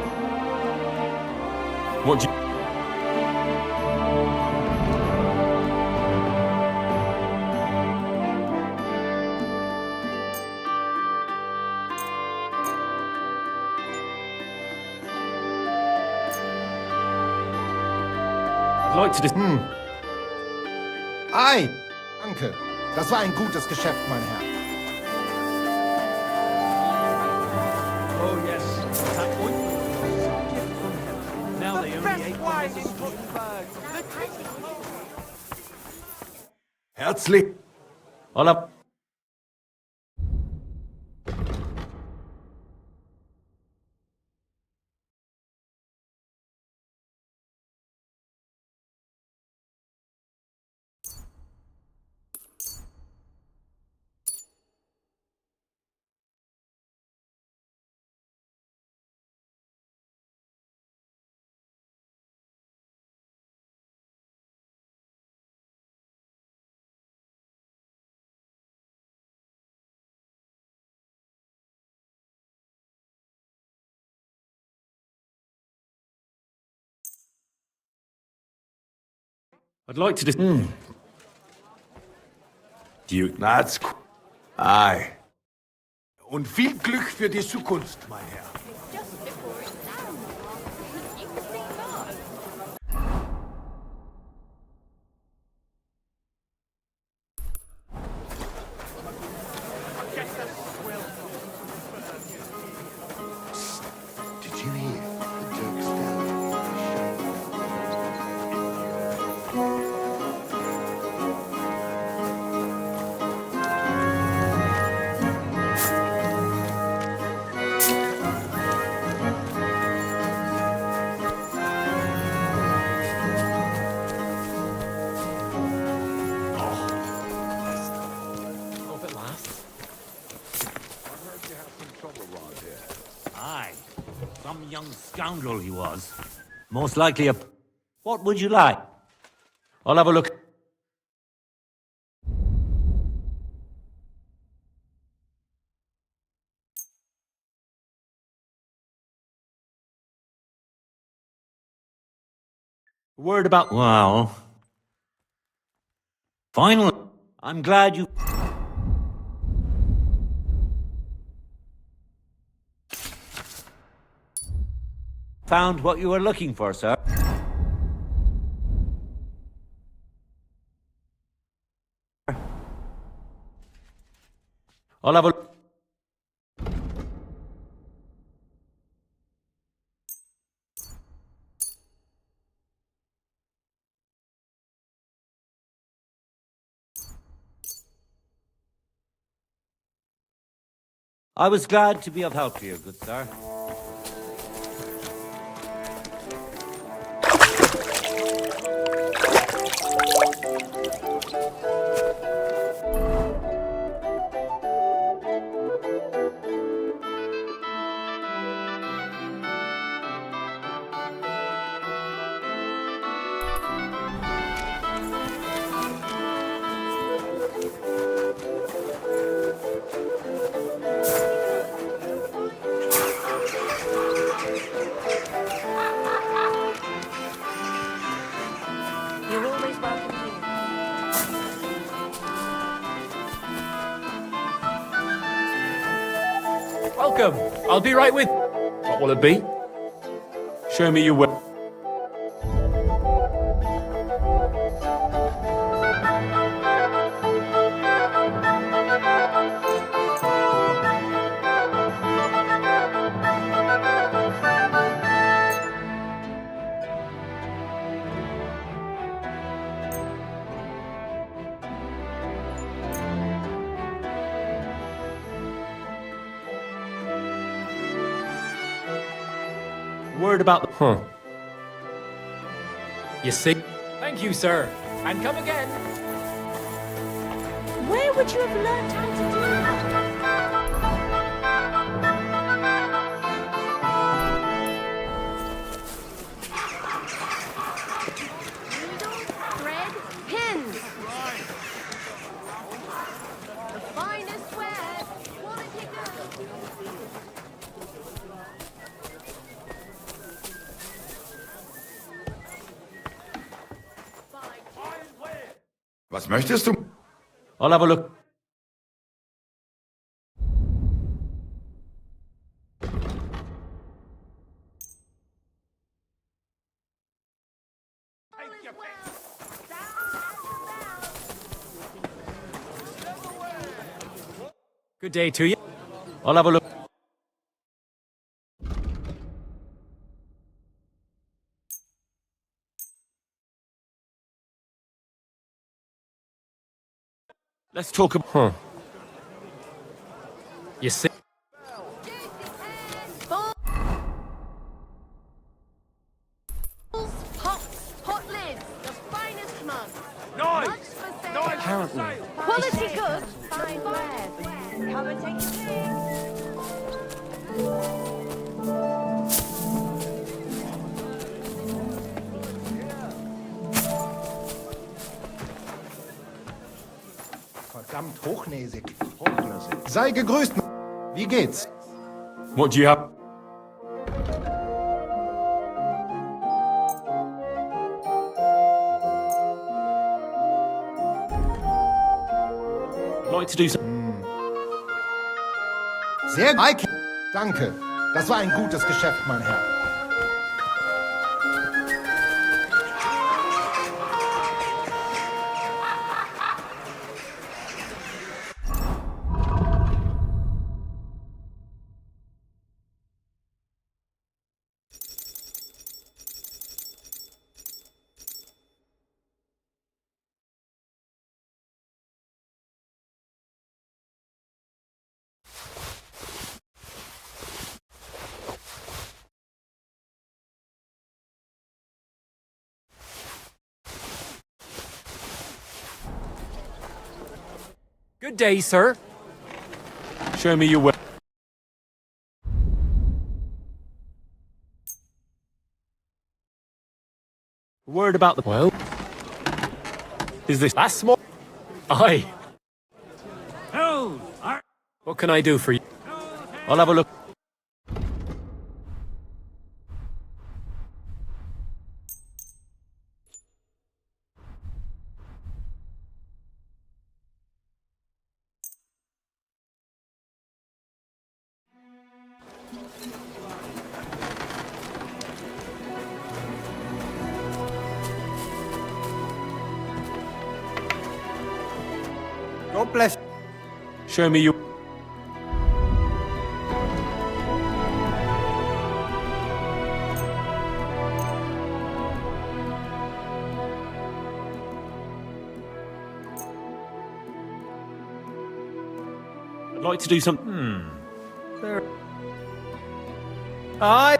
What do you... I'd like to just... Ei. Danke. Das war ein gutes Geschäft, mein Herr. Oh, yes. That ointment was a gift from heaven. Now they only ate one as a sweet bird. Herzlich. Hola. I'd like to just... Duke, that's cool. Aye. Und viel Glück für die Zukunft, mein Herr. Did you hear the Dirk's Aye. Some young scoundrel he was. Most likely a... What would you like? I'll have a look. Word about... Well... Finally, I'm glad you... found what you were looking for, sir. I'll have a... I was glad to be of help to you, good sir. You're always welcome here. Welcome. I'll be right with. What will it be? Show me your way. Word about the... Huh. You see? Thank you, sir. And come again. Where would you have learned how to do that? Thread, pins. The finest web. Quality good. Was möchtest du? I'll have a look. Good day to you. I'll have a look. Let's talk about... Huh. You see? Pots, pot lids, the finest mugs. Nice! Mugs for sale. Nice! Apparently. Quality good, fine wares. Come and take a Verdammt hochnäsig. Sei gegrüßt. Wie geht's? What do you have? I'd like to do some... Sehr gut. Danke. Das war ein gutes Geschäft, mein Herr. Good day, sir. Show me your way. Word about the... Well? Is this... That's small. Aye. Hold! What can I do for you? I'll have a look. God bless. Show me your... I'd like to do some... There. Aye.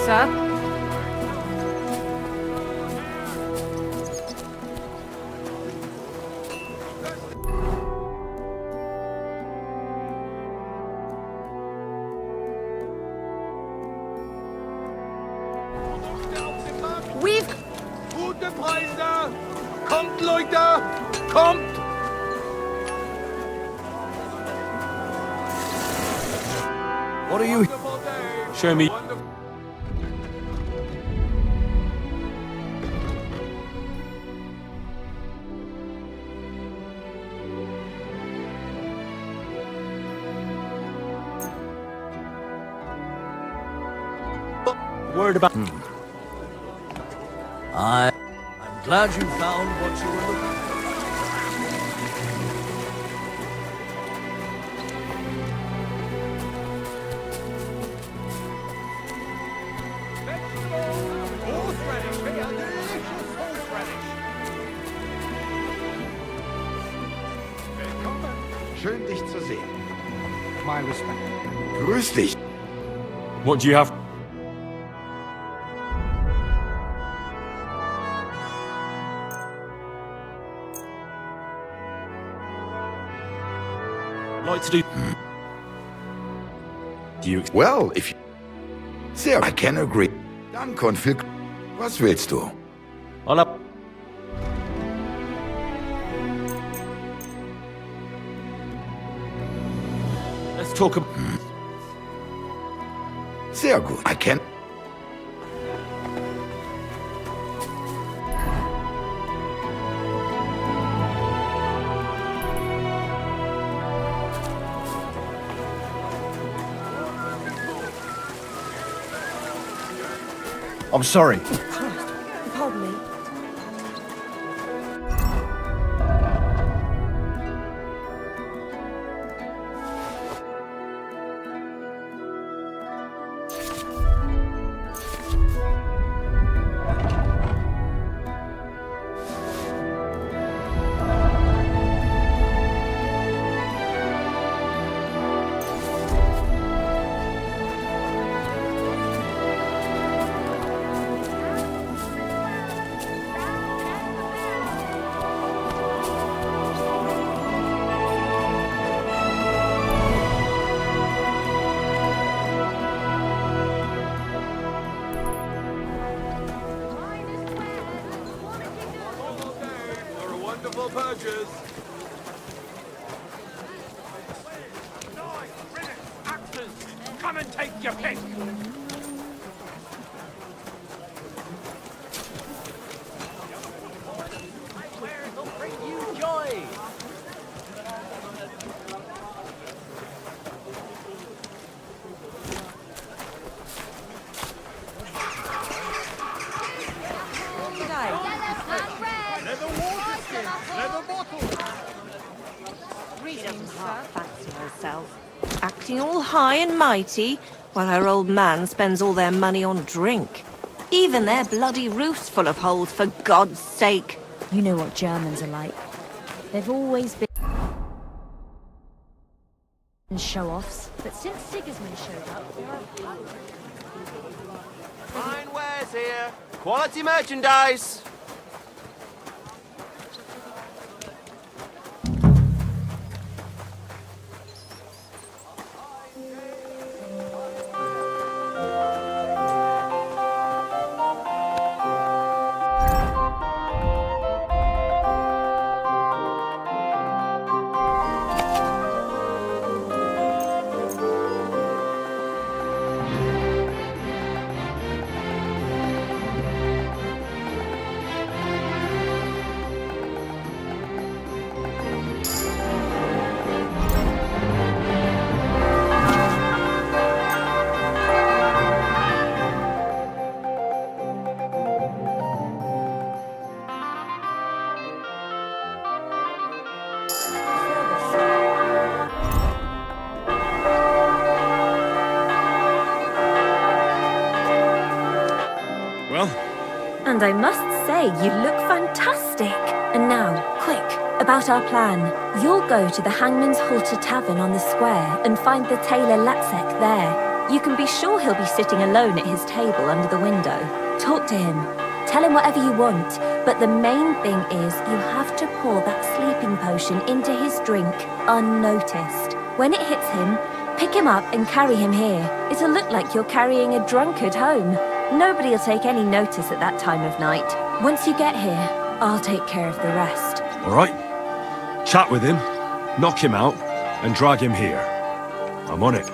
Sir? We've... Gute Preise! Kommt, Leute! Kommt! What are you... Show me... Word about... I'm glad you found what you were looking Horseradish here! Delicious horseradish! Willkommen! Schön, dich zu sehen. My respect. Grüß dich. What do you have? like to do... Do you... Well, if you... Sehr, I can agree. Dann Konflikt. Was willst du? Hola. Let's talk about... Sehr gut. I can... I'm sorry. Pardon me. For a wonderful purchase. Actors, come and take your pick! Will bring you joy. Leather water skins, leather bottles. Greetings, sir. Fancy herself. Acting all high and mighty, while her old man spends all their money on drink. Even their bloody roof's full of holes, for God's sake. You know what Germans are like. They've always been show-offs, but since Sigismund showed up, they're a... Fine wares here. Quality merchandise. And I must say, you look fantastic. And now, quick, about our plan. You'll go to the Hangman's Halter Tavern on the square and find the tailor Latsek there. You can be sure he'll be sitting alone at his table under the window. Talk to him. Tell him whatever you want, but the main thing is you have to pour that sleeping potion into his drink unnoticed. When it hits him, pick him up and carry him here. It'll look like you're carrying a drunkard home. Nobody'll take any notice at that time of night. Once you get here, I'll take care of the rest. All right. Chat with him, knock him out, and drag him here. I'm on it.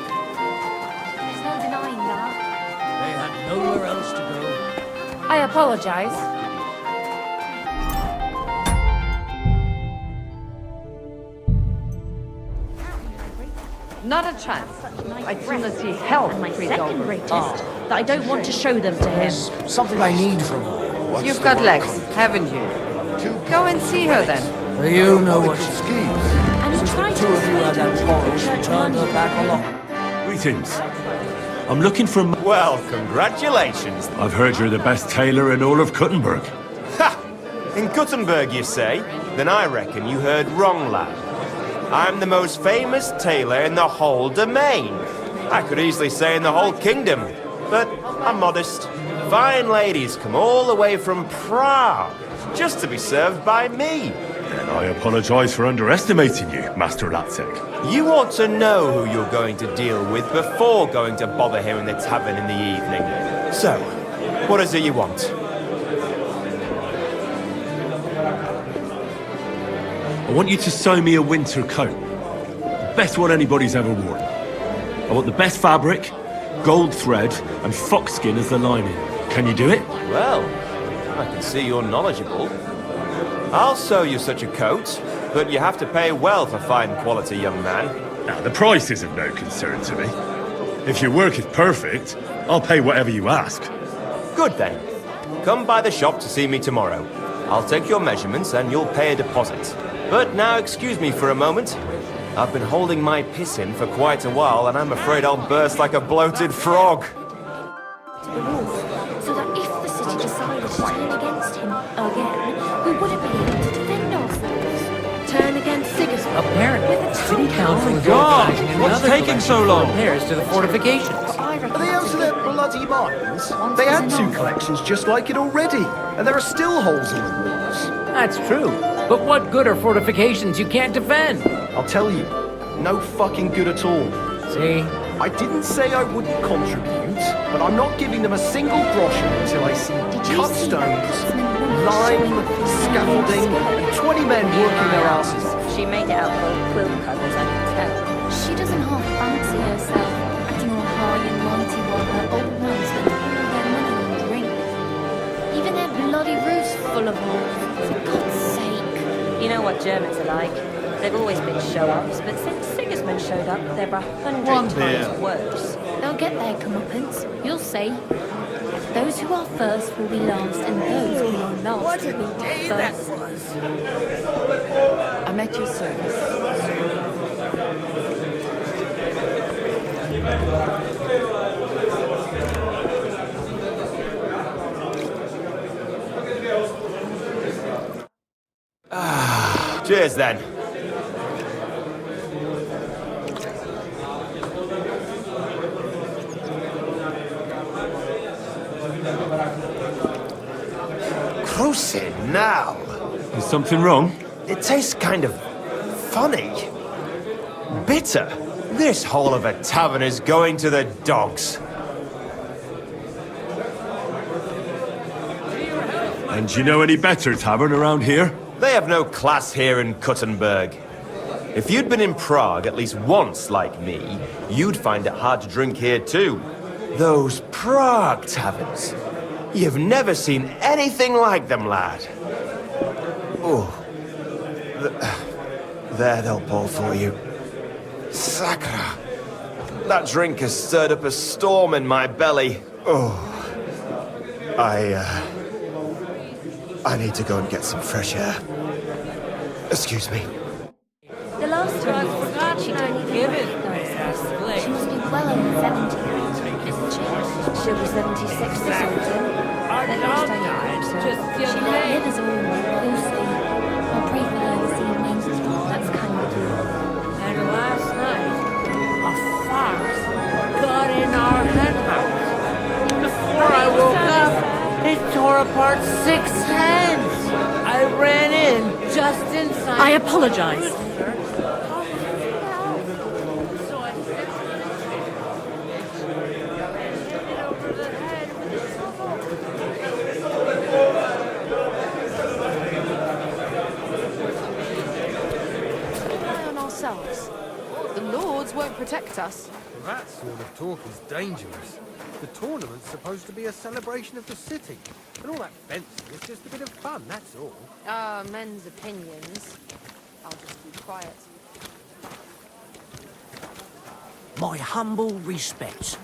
There's no denying that. They had nowhere else to go. I apologize. Not a chance. I'd sooner see hell And my freeze second over. greatest, that I don't want to show them to him. Something I need from you. You've got legs, haven't you? Go and see her then. You know what she's And he tried Two to of you had that persuade polish the and church turned money. her back along. Greetings. I'm looking for... Well, congratulations. I've heard you're the best tailor in all of Kuttenberg. Ha! In Kuttenberg, you say? Then I reckon you heard wrong, lad. I'm the most famous tailor in the whole domain. I could easily say in the whole kingdom, but I'm modest. Fine ladies come all the way from Prague just to be served by me. Then I apologize for underestimating you, Master Latsek. You ought to know who you're going to deal with before going to bother him in the tavern in the evening. So, what is it you want? I want you to sew me a winter coat. Best one anybody's ever worn. I want the best fabric, gold thread, and foxskin as the lining. Can you do it? Well, I can see you're knowledgeable. I'll sew you such a coat, but you have to pay well for fine quality, young man. Now, the price is of no concern to me. If your work is perfect, I'll pay whatever you ask. Good then. Come by the shop to see me tomorrow. I'll take your measurements and you'll pay a deposit. But now excuse me for a moment. I've been holding my piss in for quite a while and I'm afraid I'll burst like a bloated frog. To the wolf, so that if the city decided to turn against him again, we wouldn't be able to defend ourselves. Turn against Sigismund. Apparently, with a City town Council hall. is God, organizing what's another taking so long? repairs to the fortifications. Are they out of their bloody minds? They had two collections just like it already, and there are still holes in the walls. That's true. But what good are fortifications you can't defend? I'll tell you, no fucking good at all. See? I didn't say I wouldn't contribute, but I'm not giving them a single groschen until I see cut stones, lime, scaffolding, and 20 men working their asses off. She made it out for quilt covers, I can tell. She doesn't half fancy herself, acting all high and mighty while her old men spend all their money on drink. Even their bloody roofs full of holes, for God's sake. You know what Germans are like. They've always been show-offs, but since Sigismund showed up, they're 100 One times beer. worse. They'll get their comeuppance, you'll see. Those who are first will be last, and those who are last will be first. I'm at your service. Cheers then. Cruising now. Is something wrong? It tastes kind of funny. Bitter. This hole of a tavern is going to the dogs. And do you know any better tavern around here? They have no class here in Kuttenberg. If you'd been in Prague at least once like me, you'd find it hard to drink here too. Those Prague taverns. You've never seen anything like them, lad. Oh. There they'll pour for you. Sakra. That drink has stirred up a storm in my belly. Oh. I need to go and get some fresh air. Excuse me. The last time I forgot she didn't give it. She must be well over 70 now, isn't she? She'll be 76 this autumn. At least I hope so. She let live us all, Lucy. I'll pray for her this evening. That's kind of you. And last night, a fox got in our hen house. Before I woke up, it tore apart 6 hens. I ran in just in time. I apologize. The lords won't protect us. That sort of talk is dangerous. The tournament's supposed to be a celebration of the city. And all that fencing is just a bit of fun, that's all. Ah, men's opinions. I'll just be quiet. My humble respects.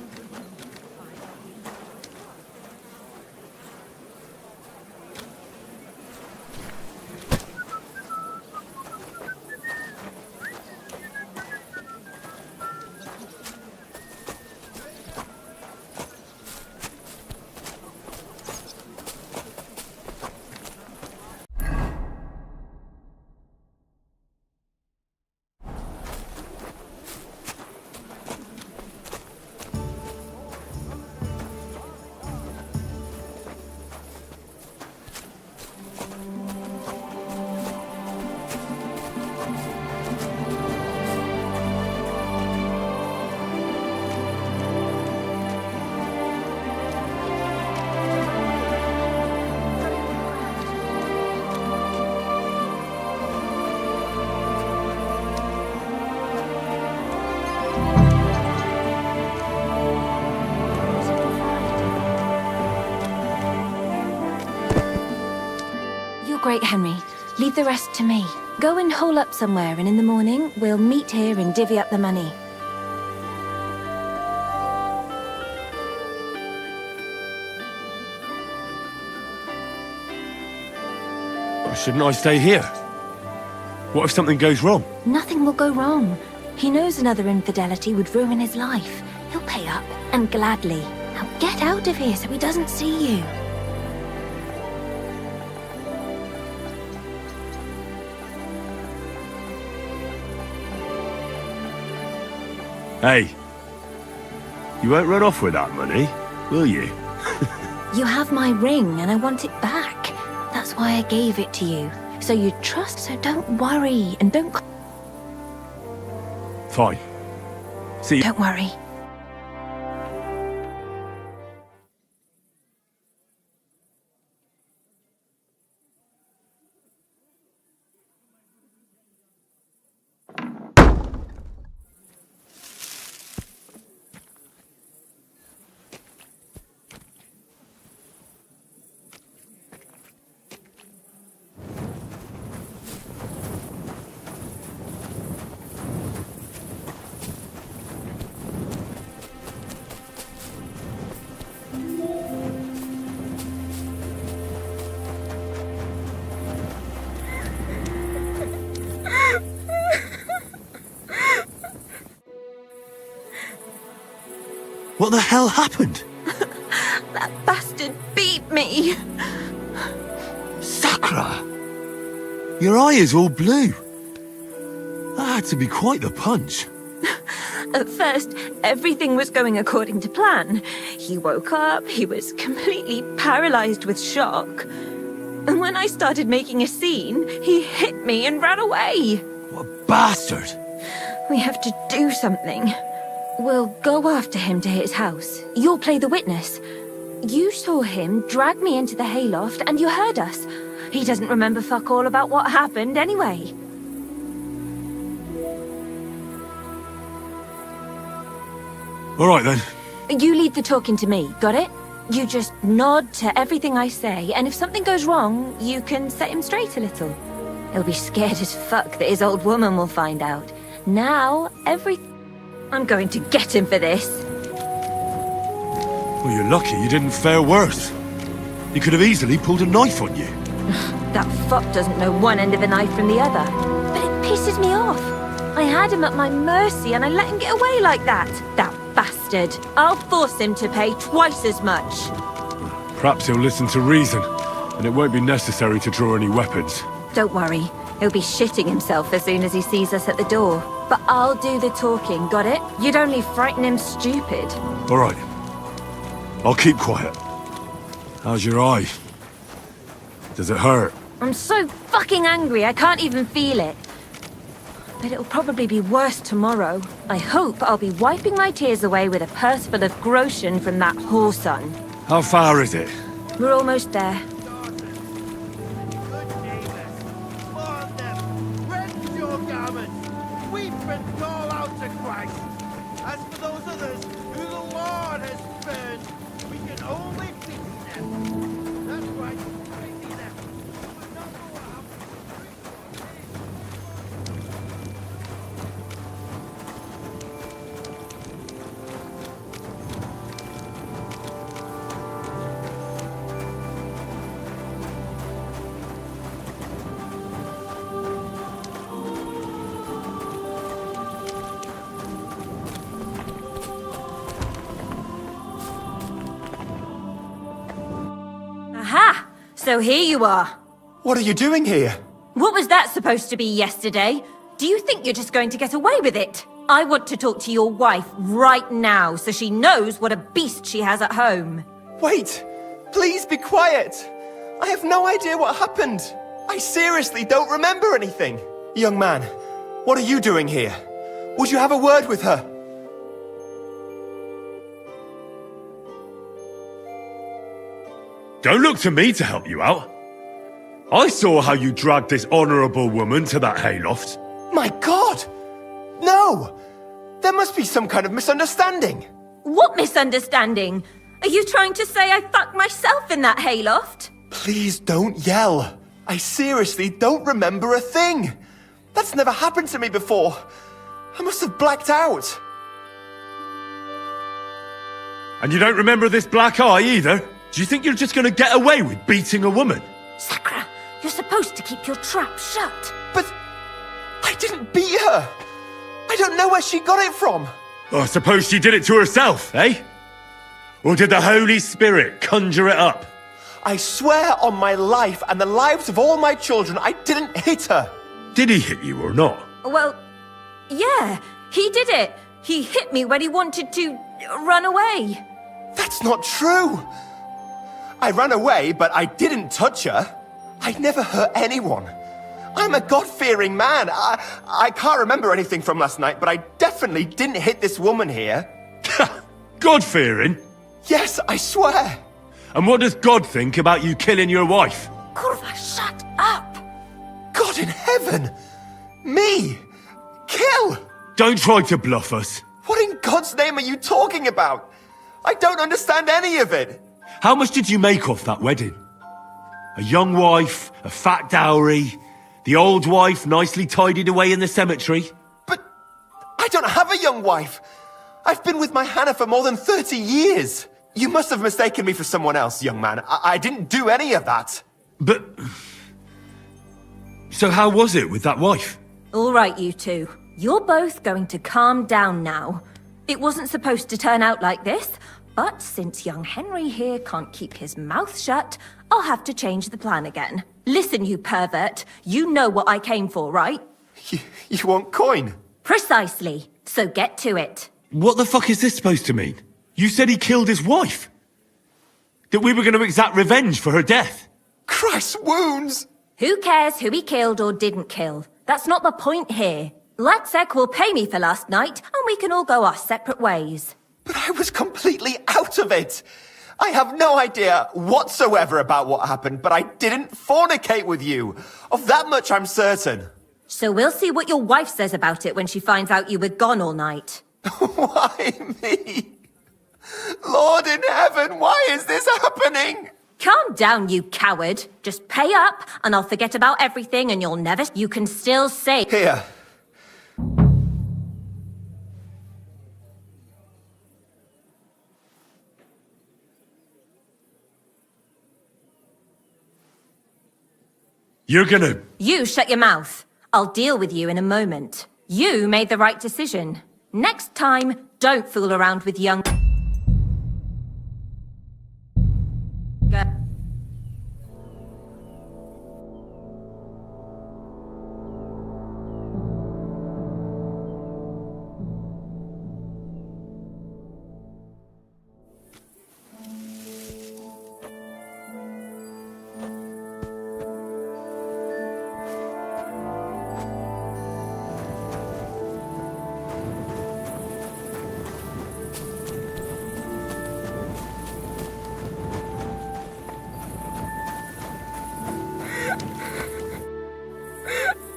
Great, Henry. Leave the rest to me. Go and hole up somewhere, and in the morning, we'll meet here and divvy up the money. Shouldn't I stay here? What if something goes wrong? Nothing will go wrong. He knows another infidelity would ruin his life. He'll pay up, and gladly. Now get out of here so he doesn't see you. Hey, you won't run off with that money, will you? You have my ring, and I want it back. That's why I gave it to you. So you trust, so don't worry, and don't... Fine. See you. Don't worry. What the hell happened? That bastard beat me! Sakra! Your eye is all blue. That had to be quite the punch. At first, everything was going according to plan. He woke up, he was completely paralyzed with shock. And when I started making a scene, he hit me and ran away. What a bastard! We have to do something. We'll go after him to his house. You'll play the witness. You saw him drag me into the hayloft and you heard us. He doesn't remember fuck all about what happened anyway. All right then. You lead the talking to me, got it? You just nod to everything I say, and if something goes wrong, you can set him straight a little. He'll be scared as fuck that his old woman will find out. Now, I'm going to get him for this. Well, you're lucky you didn't fare worse. He could have easily pulled a knife on you. That fop doesn't know one end of a knife from the other. But it pisses me off. I had him at my mercy and I let him get away like that. That bastard. I'll force him to pay twice as much. Perhaps he'll listen to reason, and it won't be necessary to draw any weapons. Don't worry. He'll be shitting himself as soon as he sees us at the door. But I'll do the talking, got it? You'd only frighten him stupid. All right. I'll keep quiet. How's your eye? Does it hurt? I'm so fucking angry I can't even feel it. But it'll probably be worse tomorrow. I hope I'll be wiping my tears away with a purse full of groschen from that whoreson. How far is it? We're almost there. Rend your garments, weep and call out to Christ. As for those others who the Lord has spurned, we can only pity them. That's right, pity them. Aha! So here you are. What are you doing here? What was that supposed to be yesterday? Do you think you're just going to get away with it? I want to talk to your wife right now so she knows what a beast she has at home. Wait! Please be quiet! I have no idea what happened. I seriously don't remember anything. Young man, what are you doing here? Would you have a word with her? Don't look to me to help you out. I saw how you dragged this honourable woman to that hayloft. My God! No! There must be some kind of misunderstanding. What misunderstanding? Are you trying to say I fucked myself in that hayloft? Please don't yell. I seriously don't remember a thing. That's never happened to me before. I must have blacked out. And you don't remember this black eye either? Do you think you're just going to get away with beating a woman? Sakra, you're supposed to keep your trap shut. But I didn't beat her. I don't know where she got it from. I suppose she did it to herself, eh? Or did the Holy Spirit conjure it up? I swear on my life and the lives of all my children, I didn't hit her. Did he hit you or not? Well, yeah, he did it. He hit me when he wanted to run away. That's not true. I ran away, but I didn't touch her. I never hurt anyone. I'm a God-fearing man. I can't remember anything from last night, but I definitely didn't hit this woman here. God-fearing? Yes, I swear. And what does God think about you killing your wife? Kurva, shut up! God in heaven! Me? Kill? Don't try to bluff us. What in God's name are you talking about? I don't understand any of it. How much did you make off that wedding? A young wife, a fat dowry, the old wife nicely tidied away in the cemetery. But I don't have a young wife. I've been with my Hannah for more than 30 years. You must have mistaken me for someone else, young man. I didn't do any of that. But... So how was it with that wife? All right, you two. You're both going to calm down now. It wasn't supposed to turn out like this, but since young Henry here can't keep his mouth shut, I'll have to change the plan again. Listen, you pervert. You know what I came for, right? You want coin? Precisely. So get to it. What the fuck is this supposed to mean? You said he killed his wife. That we were going to exact revenge for her death. Christ's wounds! Who cares who he killed or didn't kill? That's not the point here. Latsek will pay me for last night, and we can all go our separate ways. But I was completely out of it. I have no idea whatsoever about what happened, but I didn't fornicate with you. Of that much I'm certain. So we'll see what your wife says about it when she finds out you were gone all night. Why me? Lord in heaven, why is this happening? Calm down, you coward. Just pay up, and I'll forget about everything, and you can still say— Here. You're gonna... You shut your mouth. I'll deal with you in a moment. You made the right decision. Next time, don't fool around with young...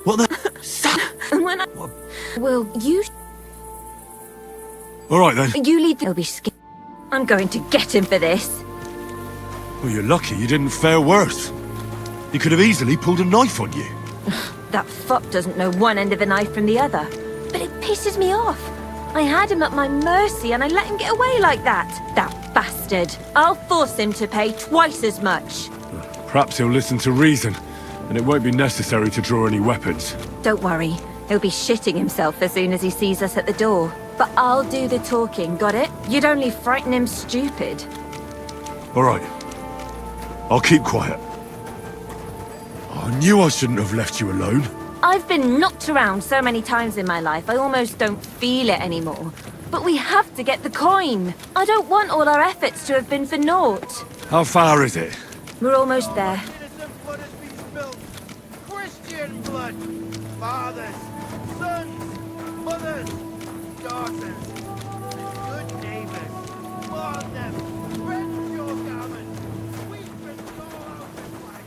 What the... Stop! When I... Will you... All right, then. You lead... They'll be scared. I'm going to get him for this. Well, you're lucky you didn't fare worse. He could have easily pulled a knife on you. That fop doesn't know one end of the knife from the other. But it pisses me off. I had him at my mercy and I let him get away like that. That bastard. I'll force him to pay twice as much. Perhaps he'll listen to reason, and it won't be necessary to draw any weapons. Don't worry. He'll be shitting himself as soon as he sees us at the door. But I'll do the talking, got it? You'd only frighten him stupid. All right. I'll keep quiet. I knew I shouldn't have left you alone. I've been knocked around so many times in my life, I almost don't feel it anymore. But we have to get the coin. I don't want all our efforts to have been for naught. How far is it? We're almost there. Innocent blood has been spilled. Christian blood. Fathers, sons, mothers, daughters, good neighbors. Mourn them. Rend your garments. Weep and roll out the flag.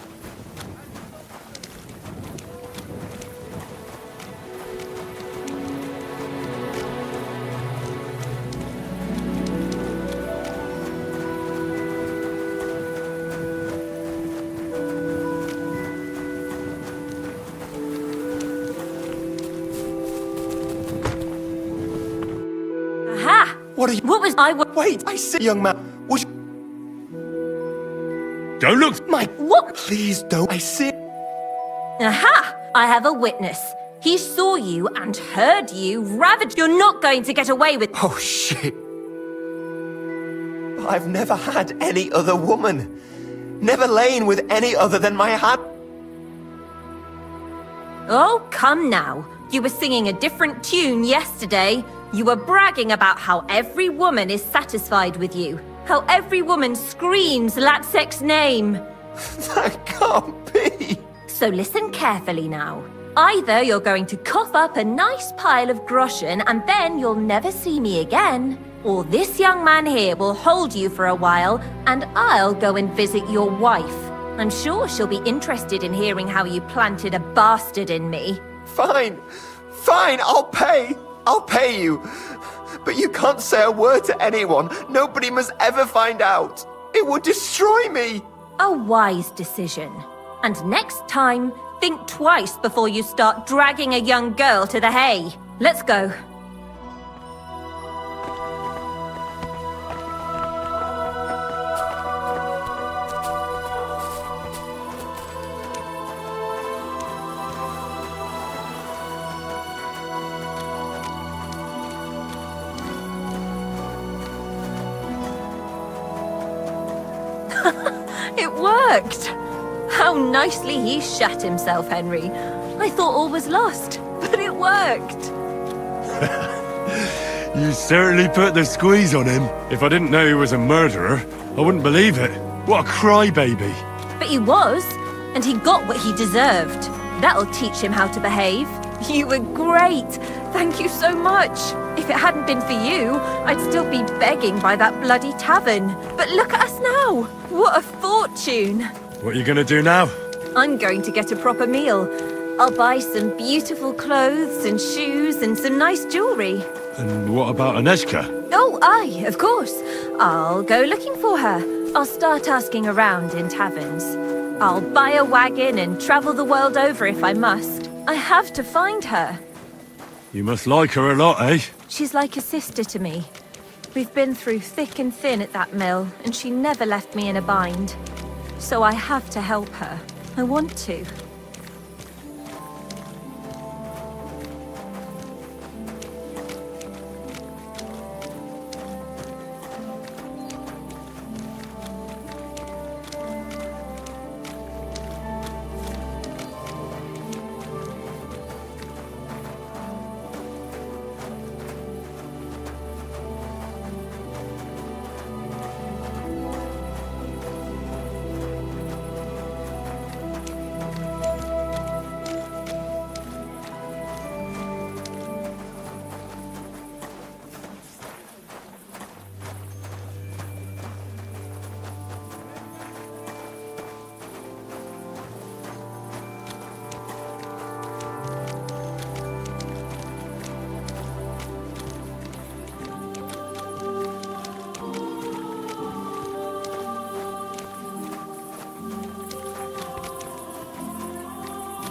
Aha! What are you... What was I... Wait, I see, young man. Was... Don't look... Mike, what? Please don't. I see... Aha! I have a witness. He saw you and heard you ravage. You're not going to get away with... Oh, shit. I've never had any other woman. Never lain with any other than my hand. Oh, come now. You were singing a different tune yesterday. You were bragging about how every woman is satisfied with you. How every woman screams Latsek's name. That can't be. So listen carefully now. Either you're going to cough up a nice pile of groschen and then you'll never see me again, or this young man here will hold you for a while and I'll go and visit your wife. I'm sure she'll be interested in hearing how you planted a bastard in me. Fine. Fine, I'll pay. I'll pay you. But you can't say a word to anyone. Nobody must ever find out. It would destroy me. A wise decision. And next time, think twice before you start dragging a young girl to the hay. Let's go. It worked! How nicely he shat himself, Henry. I thought all was lost, but it worked. You certainly put the squeeze on him. If I didn't know he was a murderer, I wouldn't believe it. What a crybaby. But he was, and he got what he deserved. That'll teach him how to behave. You were great. Thank you so much. If it hadn't been for you, I'd still be begging by that bloody tavern. But look at us now. What a fortune. What are you gonna do now? I'm going to get a proper meal. I'll buy some beautiful clothes and shoes and some nice jewellery. And what about Aneshka? Oh, aye, of course. I'll go looking for her. I'll start asking around in taverns. I'll buy a wagon and travel the world over if I must. I have to find her. You must like her a lot, eh? She's like a sister to me. We've been through thick and thin at that mill, and she never left me in a bind. So I have to help her. I want to.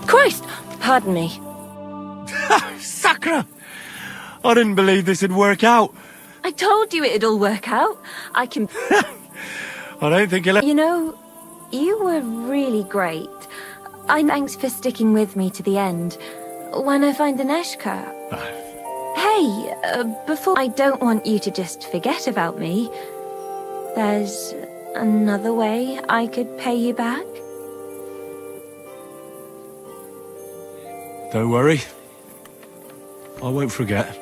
Christ! Pardon me. Sakra! I didn't believe this would work out. I told you it'd all work out. I can... I don't think you'll... You know, you were really great. Thanks for sticking with me to the end. When I find the Neshka... Hey, before... I don't want you to just forget about me. There's another way I could pay you back. Don't worry. I won't forget.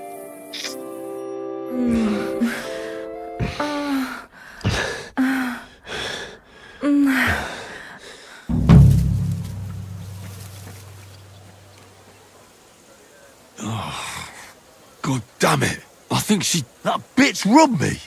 Oh, God damn it. I think that bitch robbed me.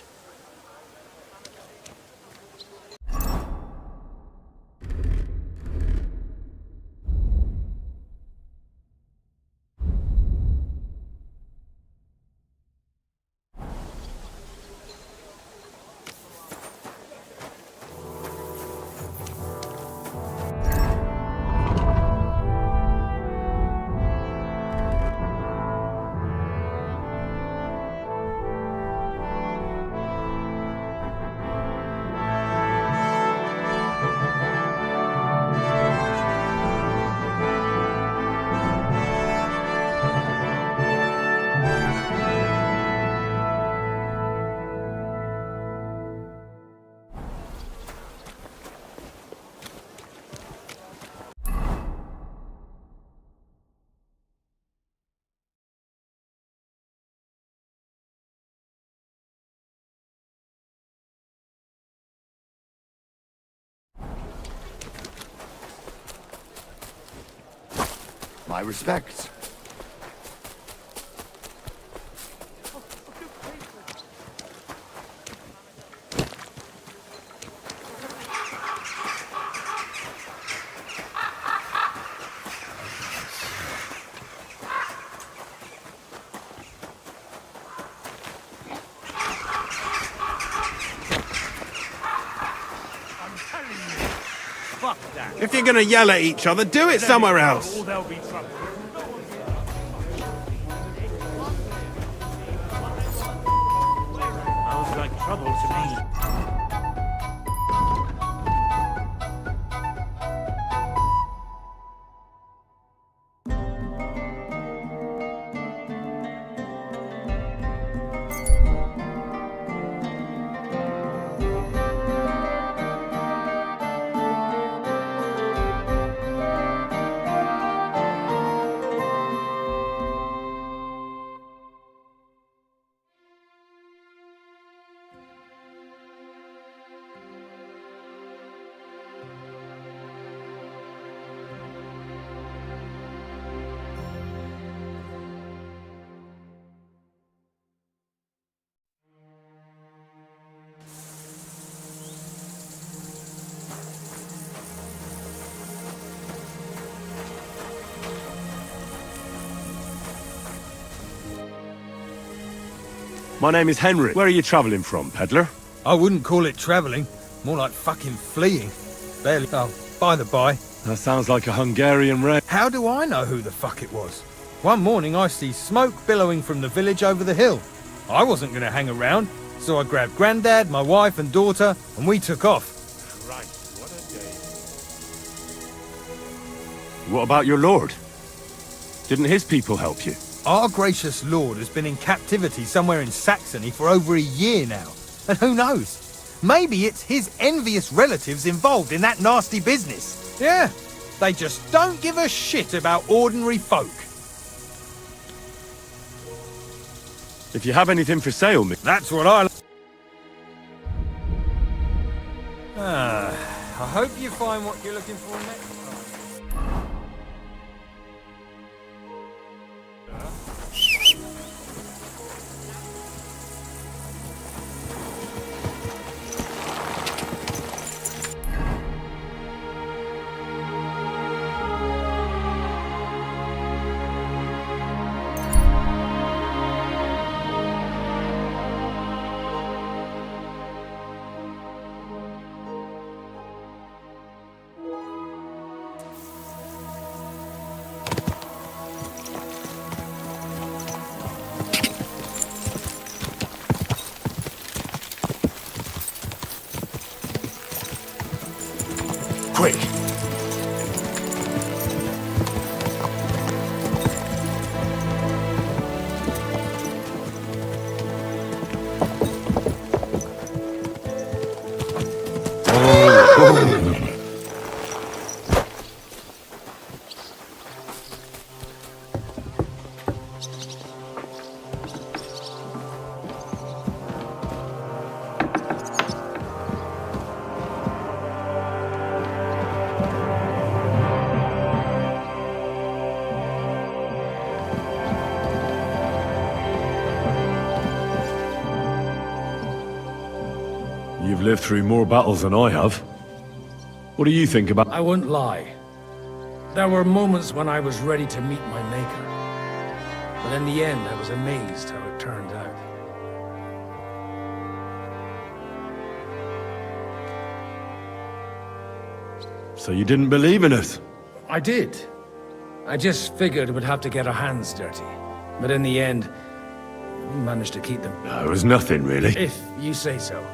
My respects. If you're gonna yell at each other, do it somewhere else. There'll be trouble. Sounds like trouble to me. My name is Henry. Where are you travelling from, peddler? I wouldn't call it travelling. More like fucking fleeing. Barely. Oh, by the by. That sounds like a Hungarian raid. How do I know who the fuck it was? One morning I see smoke billowing from the village over the hill. I wasn't going to hang around, so I grabbed Grandad, my wife and daughter, and we took off. Christ, what a day. What about your lord? Didn't his people help you? Our gracious lord has been in captivity somewhere in Saxony for over a year now. And who knows? Maybe it's his envious relatives involved in that nasty business. Yeah, they just don't give a shit about ordinary folk. If you have anything for sale, That's what I... I hope you find what you're looking for next time. lived through more battles than I have. What do you think about... I wouldn't lie. There were moments when I was ready to meet my maker. But in the end, I was amazed how it turned out. So you didn't believe in us? I did. I just figured we'd have to get our hands dirty. But in the end, we managed to keep them. No, it was nothing, really. If you say so.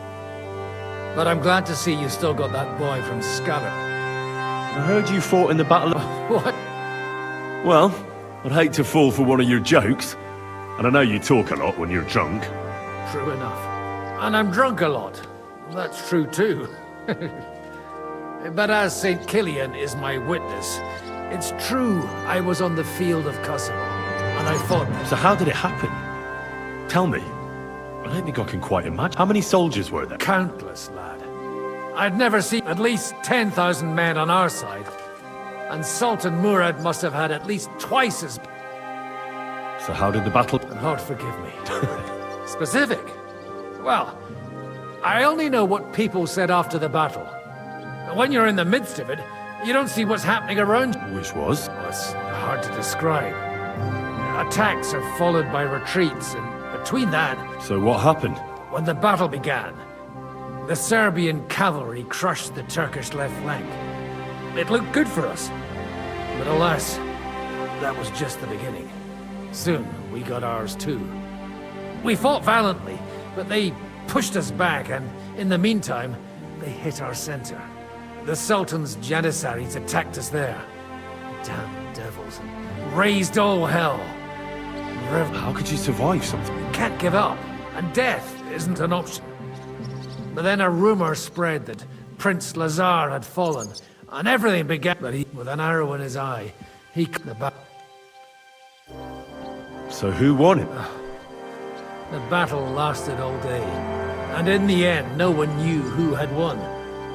But I'm glad to see you still got that boy from Scala. I heard you fought in the Battle of... What? Well, I'd hate to fall for one of your jokes. And I know you talk a lot when you're drunk. True enough. And I'm drunk a lot. That's true too. But as St. Killian is my witness, it's true I was on the field of Kosovo, and I fought... So how did it happen? Tell me. I don't think I can quite imagine. How many soldiers were there? Countless, lad. I'd never seen at least 10,000 men on our side. And Sultan Murad must have had at least twice as... So how did the battle... Lord forgive me. Specific? Well, I only know what people said after the battle. When you're in the midst of it, you don't see what's happening around you. Which was? Well, it's hard to describe. Attacks are followed by retreats, and between that... So what happened? When the battle began, the Serbian cavalry crushed the Turkish left flank. It looked good for us. But alas, that was just the beginning. Soon, we got ours too. We fought valiantly, but they pushed us back, and in the meantime, they hit our center. The Sultan's Janissaries attacked us there. Damn devils. Raised all hell. How could you survive something? You can't give up, and death isn't an option. But then a rumor spread that Prince Lazar had fallen, and everything began. But he, with an arrow in his eye, he... So who won it? The battle lasted all day, and in the end, no one knew who had won.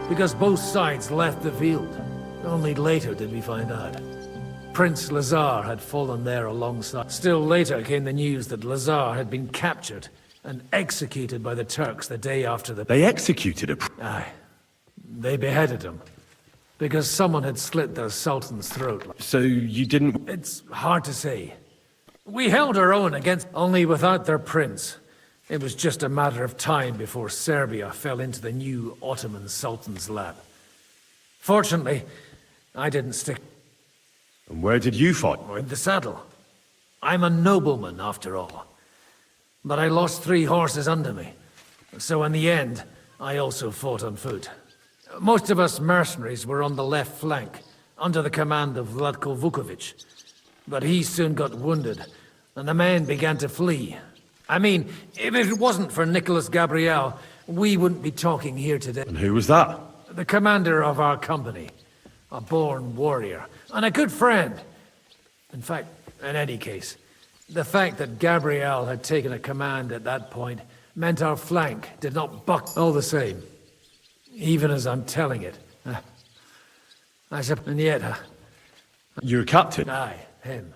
Because both sides left the field. Only later did we find out. Prince Lazar had fallen there alongside. Still later came the news that Lazar had been captured and executed by the Turks the day after the... They executed him? Aye. They beheaded him. Because someone had slit their sultan's throat. So you didn't... It's hard to say. We held our own against... Only without their prince. It was just a matter of time before Serbia fell into the new Ottoman Sultan's lap. Fortunately, I didn't stick... And where did you fight? In the saddle. I'm a nobleman, after all. But I lost 3 horses under me. So in the end, I also fought on foot. Most of us mercenaries were on the left flank, under the command of Vlatko Vukovic. But he soon got wounded, and the men began to flee. I mean, if it wasn't for Nicholas Gabriel, we wouldn't be talking here today. And who was that? The commander of our company. A born warrior. And a good friend. In fact, in any case, the fact that Gabriel had taken a command at that point meant our flank did not buck all the same. Even as I'm telling it. And yet... You're a captain? Aye, him.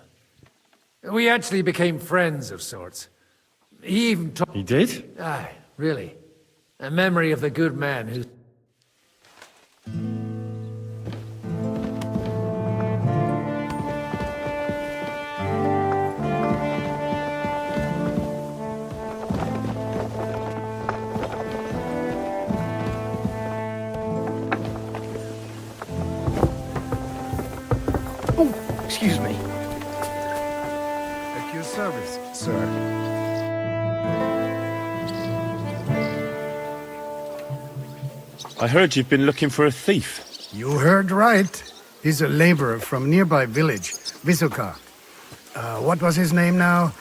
We actually became friends of sorts. He even He did? Aye, really. A memory of the good man who... Oh, excuse me. At your service, sir. I heard you've been looking for a thief. You heard right. He's a laborer from nearby village, Visoka. What was his name now?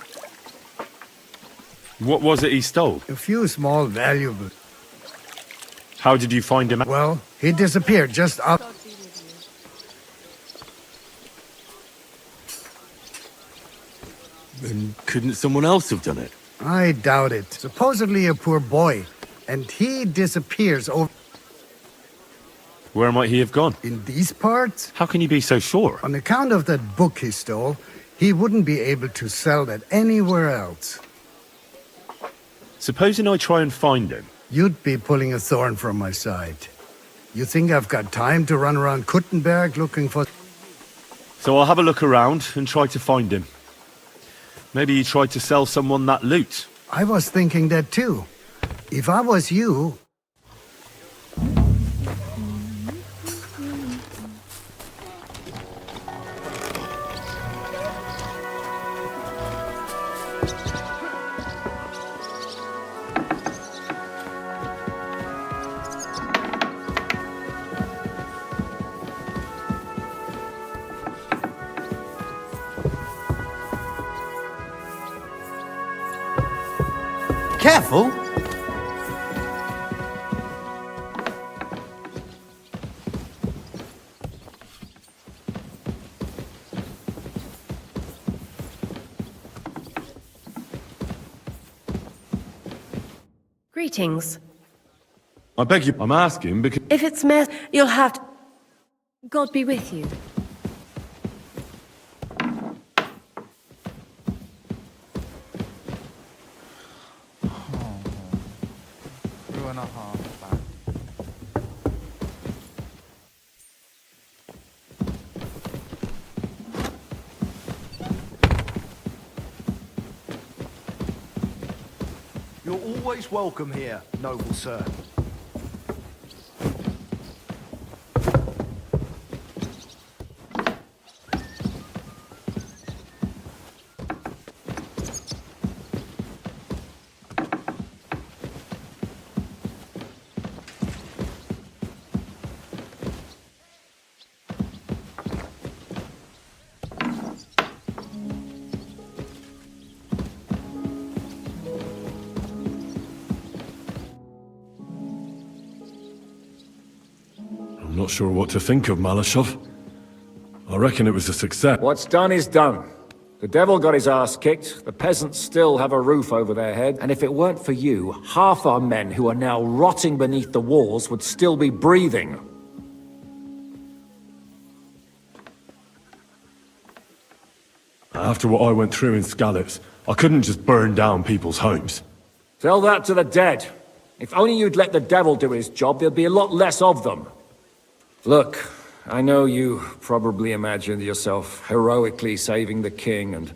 What was it he stole? A few small valuables. How did you find him? Well, he disappeared just up. Then couldn't someone else have done it? I doubt it. Supposedly a poor boy, and he disappears over... Where might he have gone? In these parts? How can you be so sure? On account of that book he stole, he wouldn't be able to sell that anywhere else. Supposing I try and find him, You'd be pulling a thorn from my side. You think I've got time to run around Kuttenberg looking for... So I'll have a look around and try to find him. Maybe he tried to sell someone that loot. I was thinking that too. If I was you... Careful! Greetings. I beg you, I'm asking because... If it's mess, you'll have to... God be with you. You're always welcome here, noble sir. I'm not sure what to think of Malashov. I reckon it was a success. What's done is done. The devil got his ass kicked, the peasants still have a roof over their head, and if it weren't for you, half our men who are now rotting beneath the walls would still be breathing. After what I went through in Skalitz, I couldn't just burn down people's homes. Tell that to the dead. If only you'd let the devil do his job, there'd be a lot less of them. Look, I know you probably imagined yourself heroically saving the king and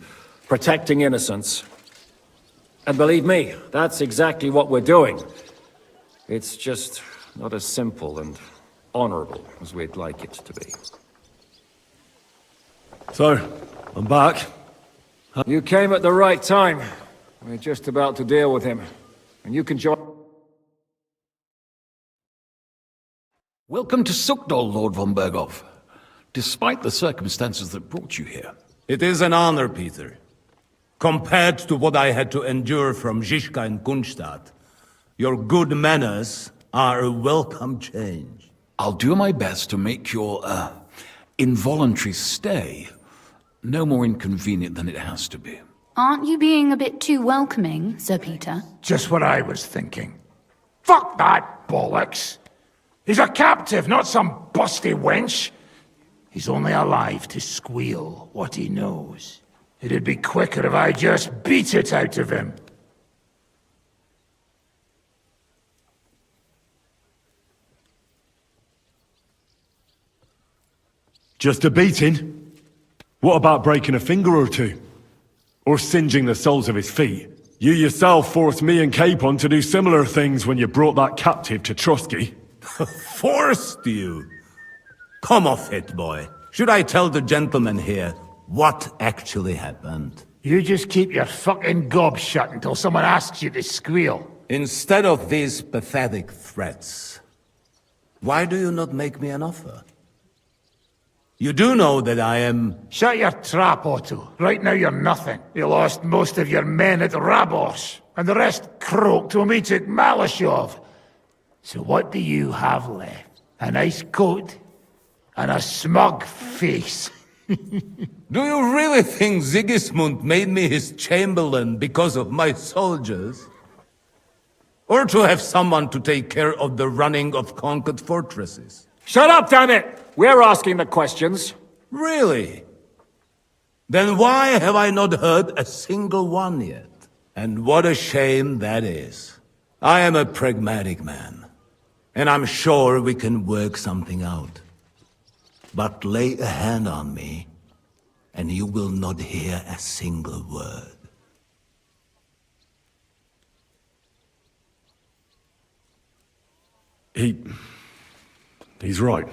protecting innocents. And believe me, that's exactly what we're doing. It's just not as simple and honorable as we'd like it to be. So, I'm back. You came at the right time. We're just about to deal with him. And you can join... Welcome to Sukdol, Lord von Berghoff. Despite the circumstances that brought you here. It is an honor, Peter. Compared to what I had to endure from Zizka and Kunstadt, your good manners are a welcome change. I'll do my best to make your, involuntary stay no more inconvenient than it has to be. Aren't you being a bit too welcoming, Sir Peter? Just what I was thinking. Fuck that bollocks! He's a captive, not some busty wench. He's only alive to squeal what he knows. It'd be quicker if I just beat it out of him. Just a beating? What about breaking a finger or two? Or singeing the soles of his feet? You yourself forced me and Capon to do similar things when you brought that captive to Trotsky. Forced you? Come off it, boy. Should I tell the gentleman here what actually happened? You just keep your fucking gob shut until someone asks you to squeal. Instead of these pathetic threats, why do you not make me an offer? You do know that I am... Shut your trap, Otto. Right now you're nothing. You lost most of your men at Rabos, and the rest croaked when we took Malashov. So what do you have left? A nice coat? And a smug face? Do you really think Sigismund made me his chamberlain because of my soldiers? Or to have someone to take care of the running of conquered fortresses? Shut up, damn it! We're asking the questions. Really? Then why have I not heard a single one yet? And what a shame that is. I am a pragmatic man, and I'm sure we can work something out. But lay a hand on me, and you will not hear a single word. He's right.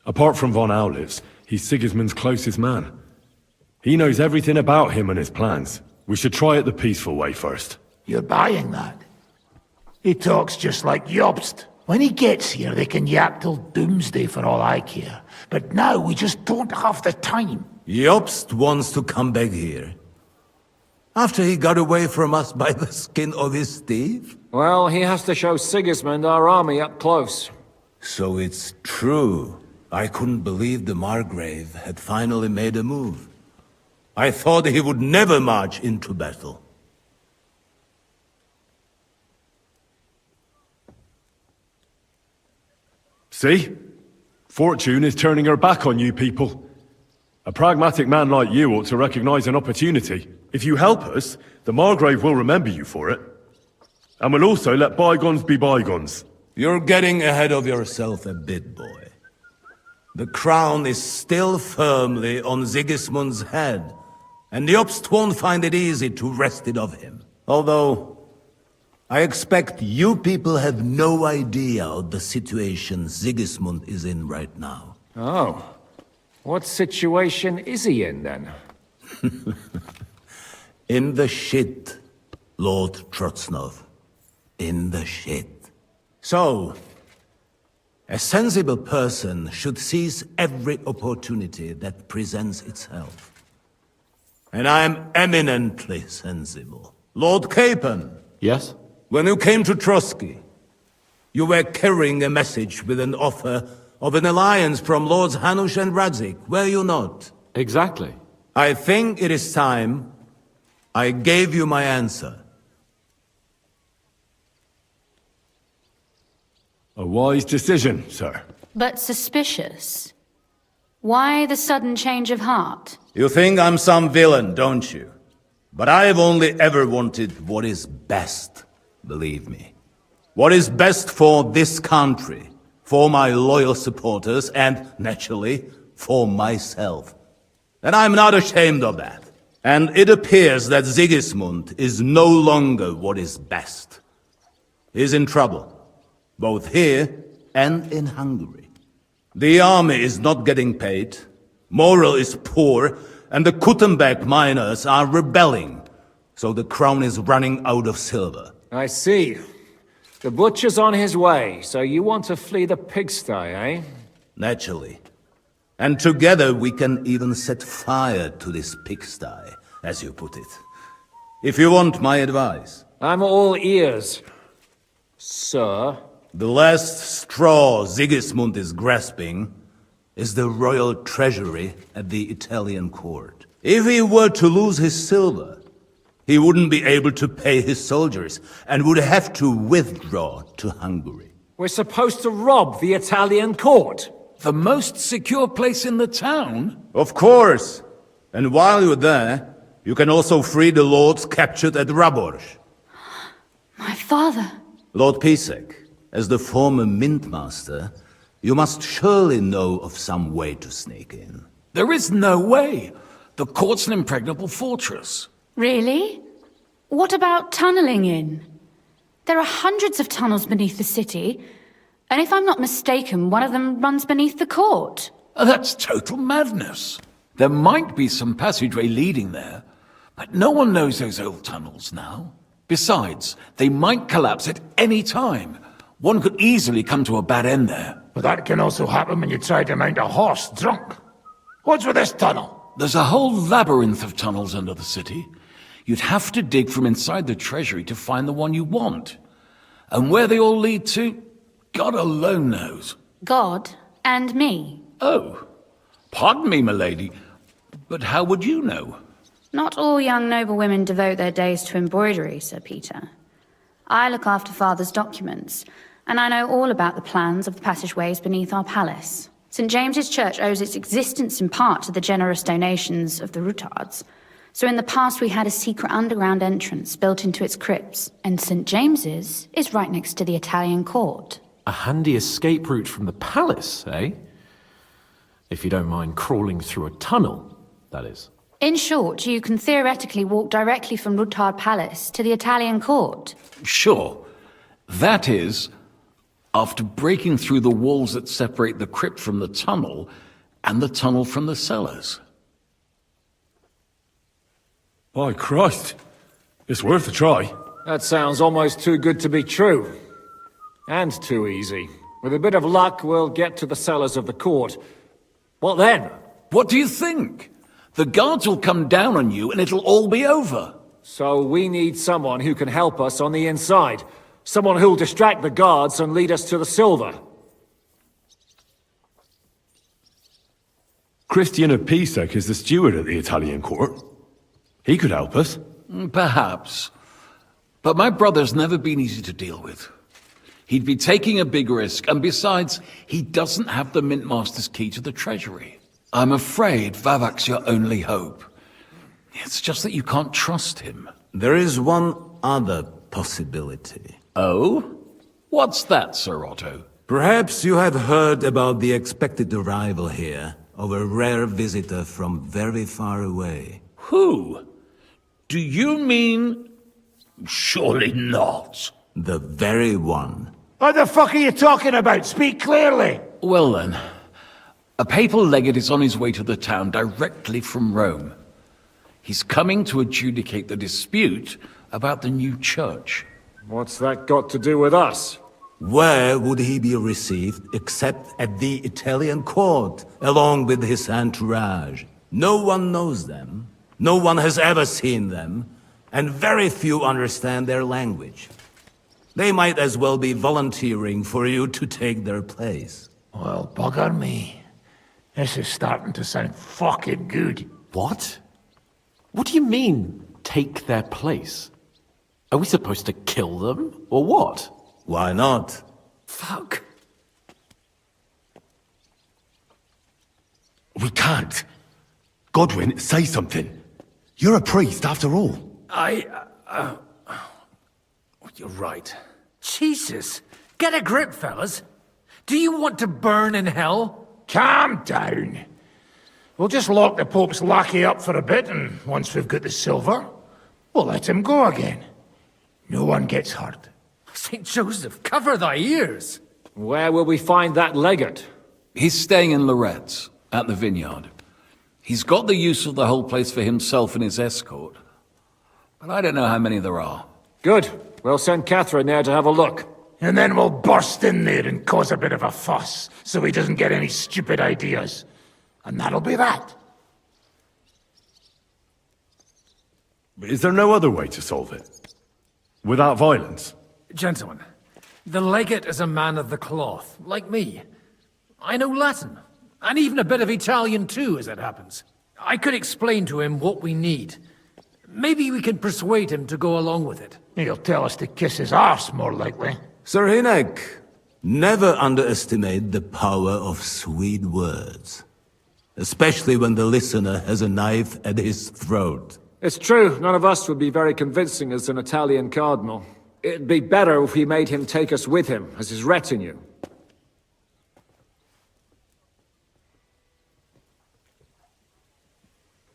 Apart from von Aulitz, he's Sigismund's closest man. He knows everything about him and his plans. We should try it the peaceful way first. You're buying that? He talks just like Jobst. When he gets here, they can yap till doomsday for all I care. But now we just don't have the time. Jobst wants to come back here. After he got away from us by the skin of his teeth? Well, he has to show Sigismund our army up close. So it's true. I couldn't believe the Margrave had finally made a move. I thought he would never march into battle. See? Fortune is turning her back on you people. A pragmatic man like you ought to recognize an opportunity. If you help us, the Margrave will remember you for it. And will also let bygones be bygones. You're getting ahead of yourself a bit, boy. The crown is still firmly on Sigismund's head, and Jobst won't find it easy to wrest it of him. Although, I expect you people have no idea of the situation Sigismund is in right now. Oh. What situation is he in, then? In the shit, Lord Trotznov. In the shit. So, a sensible person should seize every opportunity that presents itself. And I am eminently sensible. Lord Capon. Yes? When you came to Trotsky, you were carrying a message with an offer of an alliance from Lords Hanush and Radzik, were you not? Exactly. I think it is time I gave you my answer. A wise decision, sir. But suspicious. Why the sudden change of heart? You think I'm some villain, don't you? But I have only ever wanted what is best, believe me. What is best for this country, for my loyal supporters, and, naturally, for myself. And I'm not ashamed of that. And it appears that Sigismund is no longer what is best. He's in trouble, both here and in Hungary. The army is not getting paid, morale is poor, and the Kuttenberg miners are rebelling, so the crown is running out of silver. I see. The butcher's on his way, so you want to flee the pigsty, eh? Naturally. And together we can even set fire to this pigsty, as you put it. If you want my advice. I'm all ears, sir. The last straw Sigismund is grasping is the royal treasury at the Italian court. If he were to lose his silver, he wouldn't be able to pay his soldiers and would have to withdraw to Hungary. We're supposed to rob the Italian court. The most secure place in the town? Of course. And while you're there, you can also free the lords captured at Raborz. My father. Lord Pisek, as the former mintmaster, you must surely know of some way to sneak in. There is no way. The court's an impregnable fortress. Really? What about tunneling in? There are hundreds of tunnels beneath the city, and if I'm not mistaken, one of them runs beneath the court. That's total madness. There might be some passageway leading there, but no one knows those old tunnels now. Besides, they might collapse at any time. One could easily come to a bad end there. But that can also happen when you try to mount a horse drunk. What's with this tunnel? There's a whole labyrinth of tunnels under the city. You'd have to dig from inside the treasury to find the one you want. And where they all lead to, God alone knows. God and me. Oh, pardon me, milady, but how would you know? Not all young noble women devote their days to embroidery, Sir Peter. I look after Father's documents, and I know all about the plans of the passageways beneath our palace. St. James's Church owes its existence in part to the generous donations of the Rutards, So in the past we had a secret underground entrance built into its crypts, and St. James's is right next to the Italian court. A handy escape route from the palace, eh? If you don't mind crawling through a tunnel, that is. In short, you can theoretically walk directly from Ruttard Palace to the Italian court. Sure. That is, after breaking through the walls that separate the crypt from the tunnel, and the tunnel from the cellars. By Christ. It's worth a try. That sounds almost too good to be true. And too easy. With a bit of luck, we'll get to the cellars of the court. What then? What do you think? The guards will come down on you and it'll all be over. So we need someone who can help us on the inside. Someone who'll distract the guards and lead us to the silver. Christian of Pisek is the steward at the Italian court. He could help us. Perhaps. But my brother's never been easy to deal with. He'd be taking a big risk, and besides, he doesn't have the Mint Master's key to the treasury. I'm afraid Vavak's your only hope. It's just that you can't trust him. There is one other possibility. Oh? What's that, Sir Otto? Perhaps you have heard about the expected arrival here of a rare visitor from very far away. Who? Do you mean... Surely not. The very one. What the fuck are you talking about? Speak clearly! Well then, a papal legate is on his way to the town directly from Rome. He's coming to adjudicate the dispute about the new church. What's that got to do with us? Where would he be received except at the Italian court, along with his entourage? No one knows them, no one has ever seen them, and very few understand their language. They might as well be volunteering for you to take their place. Well, bugger me. This is starting to sound fucking good. What? What do you mean, take their place? Are we supposed to kill them, or what? Why not? Fuck. We can't. Godwin, say something. You're a priest, after all. You're right. Jesus! Get a grip, fellas! Do you want to burn in hell? Calm down. We'll just lock the Pope's lackey up for a bit, and once we've got the silver, we'll let him go again. No one gets hurt. St. Joseph, cover thy ears! Where will we find that legate? He's staying in Loretz, at the vineyard. He's got the use of the whole place for himself and his escort. But I don't know how many there are. Good. We'll send Catherine there to have a look. And then we'll burst in there and cause a bit of a fuss, so he doesn't get any stupid ideas. And that'll be that. Is there no other way to solve it? Without violence? Gentlemen, the legate is a man of the cloth, like me. I know Latin, and even a bit of Italian too, as it happens. I could explain to him what we need. Maybe we can persuade him to go along with it. He'll tell us to kiss his arse, more likely. Sir Hinek, never underestimate the power of sweet words. Especially when the listener has a knife at his throat. It's true, none of us would be very convincing as an Italian cardinal. It'd be better if we made him take us with him, as his retinue.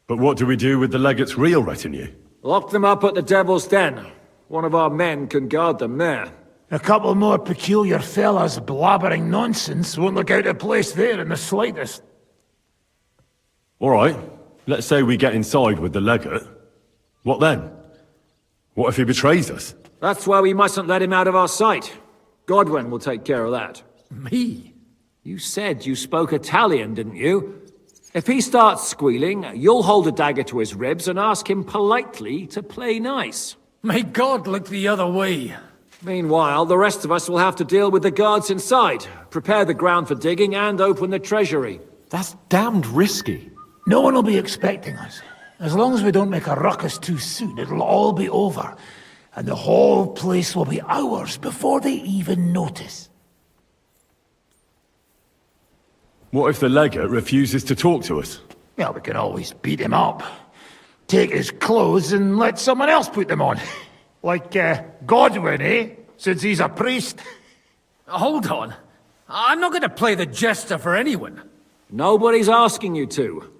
But what do we do with the legate's real retinue? Lock them up at the Devil's Den. One of our men can guard them there. A couple more peculiar fellas blabbering nonsense won't look out of place there in the slightest. All right, let's say we get inside with the legate. What then? What if he betrays us? That's why we mustn't let him out of our sight. Godwin will take care of that. Me? You said you spoke Italian, didn't you? If he starts squealing, you'll hold a dagger to his ribs and ask him politely to play nice. May God look the other way. Meanwhile, the rest of us will have to deal with the guards inside, prepare the ground for digging, and open the treasury. That's damned risky. No one will be expecting us. As long as we don't make a ruckus too soon, it'll all be over. And the whole place will be ours before they even notice. What if the legate refuses to talk to us? Well, we can always beat him up. take his clothes and let someone else put them on. Like, Godwin, eh? Since he's a priest. Hold on. I'm not going to play the jester for anyone. Nobody's asking you to.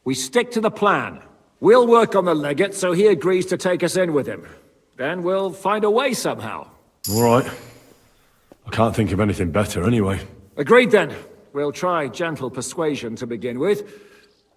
We stick to the plan. We'll work on the legate so he agrees to take us in with him. Then we'll find a way somehow. All right. I can't think of anything better anyway. Agreed then. We'll try gentle persuasion to begin with.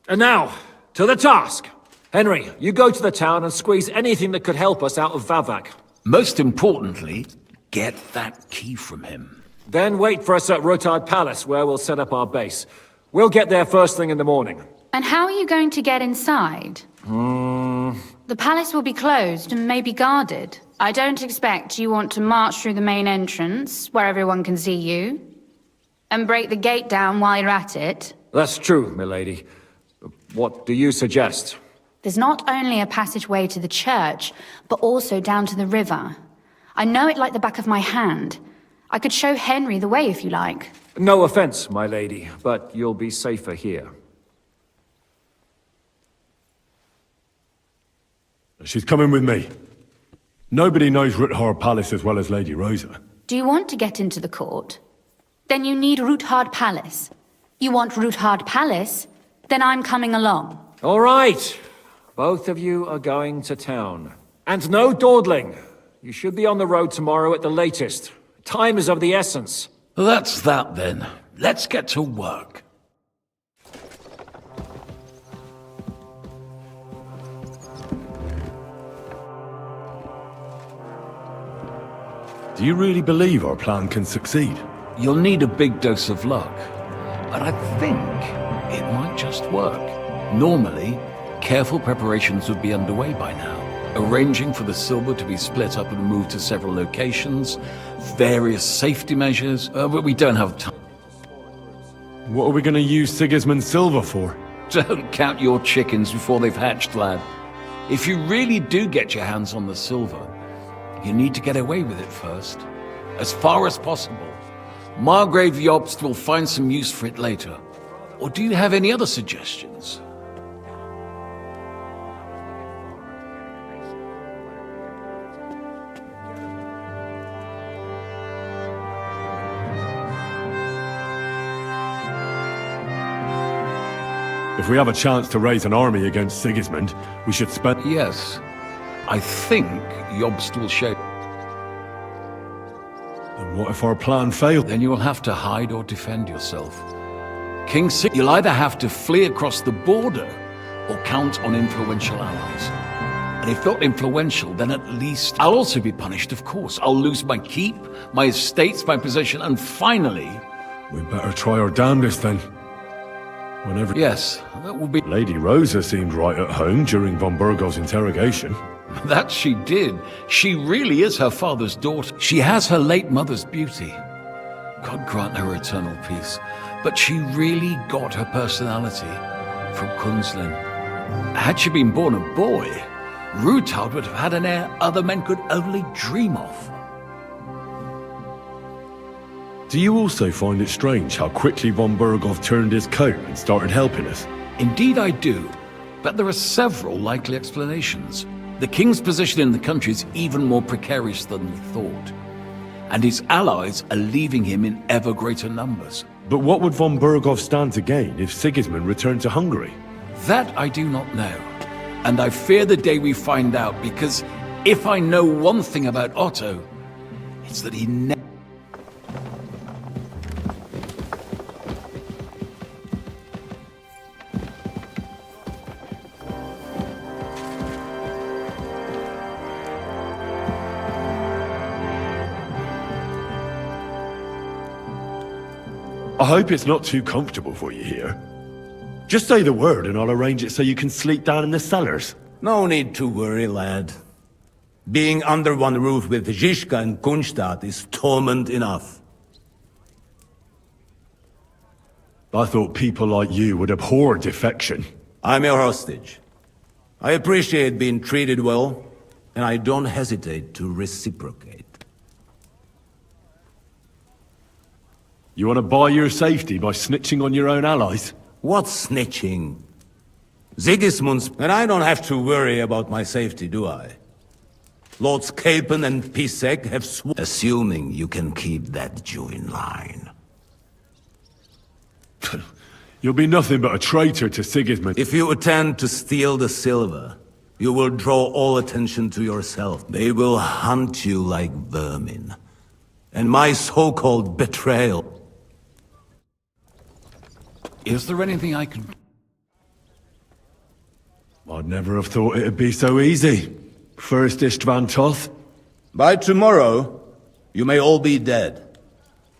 And now, to the task. Henry, you go to the town and squeeze anything that could help us out of Vavak. Most importantly, get that key from him. Then wait for us at Rutard Palace, where we'll set up our base. We'll get there first thing in the morning. And how are you going to get inside? The palace will be closed and maybe guarded. I don't expect you want to march through the main entrance, where everyone can see you, and break the gate down while you're at it. That's true, milady. What do you suggest? There's not only a passageway to the church, but also down to the river. I know it like the back of my hand. I could show Henry the way if you like. No offense, my lady, but you'll be safer here. She's coming with me. Nobody knows Rutard Palace as well as Lady Rosa. Do you want to get into the court? Then you need Rutard Palace. You want Rutard Palace? Then I'm coming along. All right. Both of you are going to town. And no dawdling. You should be on the road tomorrow at the latest. Time is of the essence. That's that then. Let's get to work. Do you really believe our plan can succeed? You'll need a big dose of luck, but I think it might just work. Normally, careful preparations would be underway by now. Arranging for the silver to be split up and moved to several locations, various safety measures, but we don't have time. What are we going to use Sigismund's silver for? Don't count your chickens before they've hatched, lad. If you really do get your hands on the silver, you need to get away with it first, as far as possible. Margrave Jobst will find some use for it later. Or do you have any other suggestions? If we have a chance to raise an army against Sigismund, we should spend... Yes. I think Jobst will shape. And what if our plan fails? Then you will have to hide or defend yourself. King Sig, you'll either have to flee across the border or count on influential allies. And if not influential, then at least I'll also be punished, of course. I'll lose my keep, my estates, my possession, and finally... We better try our damnedest then. Whenever... Yes, that will be... Lady Rosa seemed right at home during von Burgov's interrogation. That she did. She really is her father's daughter. She has her late mother's beauty. God grant her eternal peace. But she really got her personality from Kunzlin. Had she been born a boy, Rutard would have had an heir other men could only dream of. Do you also find it strange how quickly von Burgov turned his coat and started helping us? Indeed I do, but there are several likely explanations. The king's position in the country is even more precarious than we thought, and his allies are leaving him in ever greater numbers. But what would von Burgov stand to gain if Sigismund returned to Hungary? That I do not know, and I fear the day we find out, because if I know one thing about Otto, it's that he never... I hope it's not too comfortable for you here. Just say the word and I'll arrange it so you can sleep down in the cellars. No need to worry, lad. Being under one roof with Zizka and Kunstadt is torment enough. I thought people like you would abhor defection. I'm your hostage. I appreciate being treated well, and I don't hesitate to reciprocate. You want to buy your safety by snitching on your own allies? What's snitching? Sigismund's... And I don't have to worry about my safety, do I? Lords Capon and Pisek have sworn... Assuming you can keep that Jew in line. You'll be nothing but a traitor to Sigismund. If you attempt to steal the silver, you will draw all attention to yourself. They will hunt you like vermin. And my so-called betrayal... Is there anything I can... I'd never have thought it'd be so easy. First Istvan Toth. By tomorrow, you may all be dead.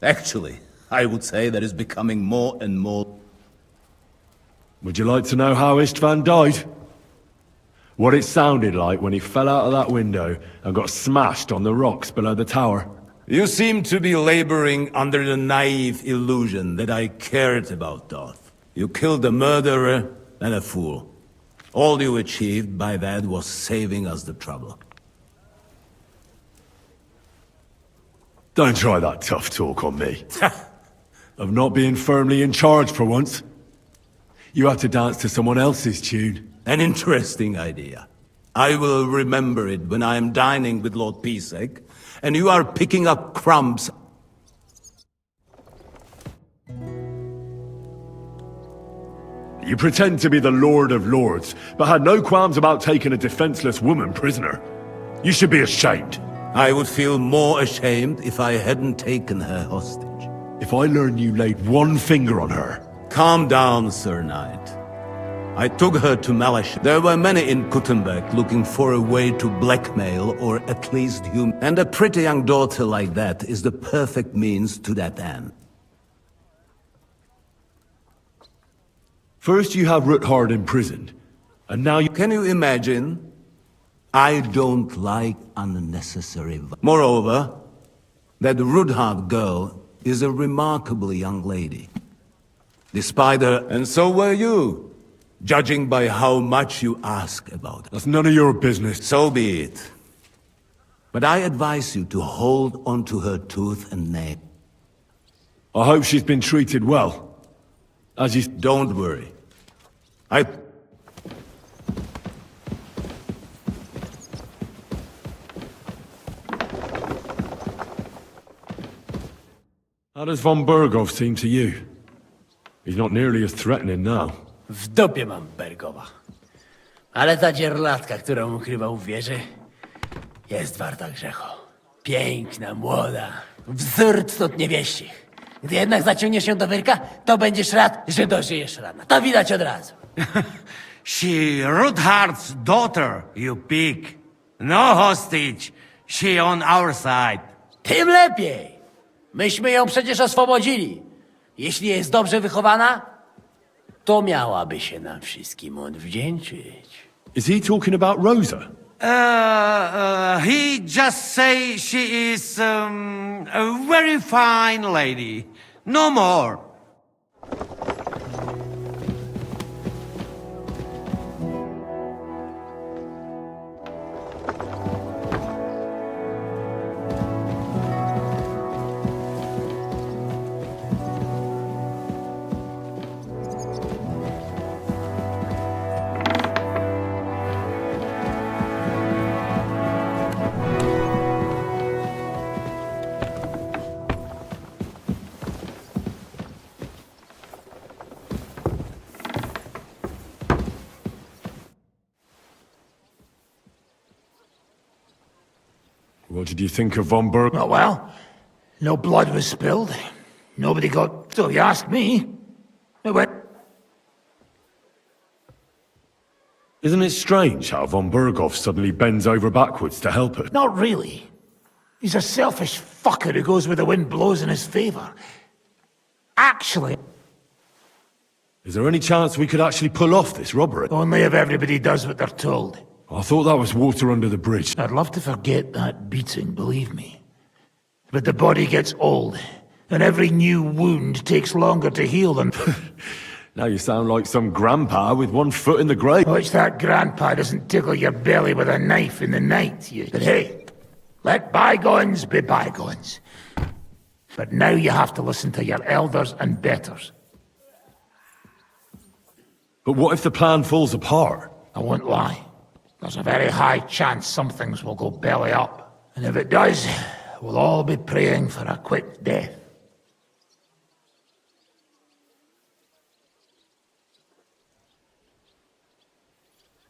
Actually, I would say that is becoming more and more... Would you like to know how Istvan died? What it sounded like when he fell out of that window and got smashed on the rocks below the tower. You seem to be laboring under the naive illusion that I cared about Toth. You killed a murderer and a fool. All you achieved by that was saving us the trouble. Don't try that tough talk on me. Of not being firmly in charge for once. You had to dance to someone else's tune. An interesting idea. I will remember it when I am dining with Lord Pisek, and you are picking up crumbs. You pretend to be the Lord of Lords, but had no qualms about taking a defenseless woman prisoner. You should be ashamed. I would feel more ashamed if I hadn't taken her hostage. If I learn you laid one finger on her... Calm down, Sir Knight. I took her to Malash. There were many in Kuttenberg looking for a way to blackmail or at least humor. And a pretty young daughter like that is the perfect means to that end. First you have Ruthard imprisoned, and now you... Can you imagine? I don't like unnecessary... Moreover, that Ruthard girl is a remarkably young lady. Despite her... And so were you, judging by how much you ask about her. That's none of your business. So be it. But I advise you to hold onto her tooth and nail. I hope she's been treated well. As you... Don't worry. How does von Bergov seem to you? He's not nearly as threatening now. W dupie mam Bergowa. Ale ta dzierlatka, którą ukrywał w wieży, jest warta grzechu. Piękna, młoda, wzór cnót niewieścich. Gdy jednak zaciągniesz się do wyrka, to będziesz rad, że dożyjesz rana. To widać od razu. She Ruthard's daughter, you pig. No hostage. She on our side. Tym lepiej. Myśmy ją przecież oswobodzili. Jeśli jest dobrze wychowana, to miałaby się nam wszystkim odwdzięczyć. Is he talking about Rosa? He just say she is a very fine lady. No more. What did you think of von Berg? Oh, well, no blood was spilled. Nobody got... So you ask me. It went... Isn't it strange how von Bergov suddenly bends over backwards to help us? Not really. He's a selfish fucker who goes where the wind blows in his favor. Actually... Is there any chance we could actually pull off this robbery? Only if everybody does what they're told. I thought that was water under the bridge. I'd love to forget that beating, believe me. But the body gets old, and every new wound takes longer to heal than... Now you sound like some grandpa with one foot in the grave. Which that grandpa doesn't tickle your belly with a knife in the night, you... But hey, let bygones be bygones. But now you have to listen to your elders and betters. But what if the plan falls apart? I won't lie. There's a very high chance some things will go belly up. And if it does, we'll all be praying for a quick death.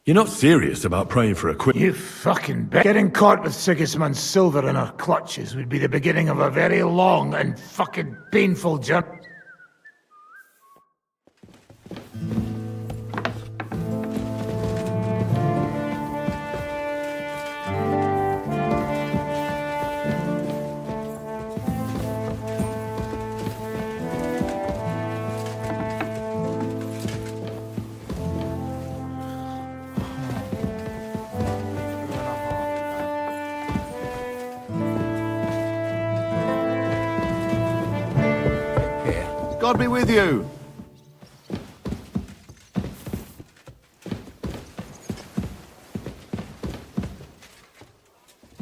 You're not serious about praying for a quick... You fucking bet. Getting caught with Sigismund's silver in our clutches would be the beginning of a very long and fucking painful journey. God be with you.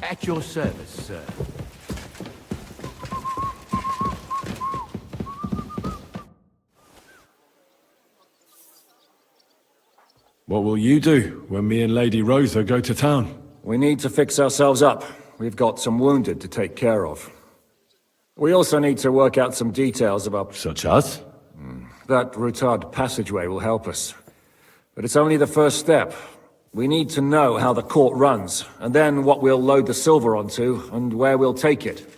At your service, sir. What will you do when me and Lady Rosa go to town? We need to fix ourselves up. We've got some wounded to take care of. We also need to work out some details about... Such as? That Rutard passageway will help us. But it's only the first step. We need to know how the court runs, and then what we'll load the silver onto, and where we'll take it.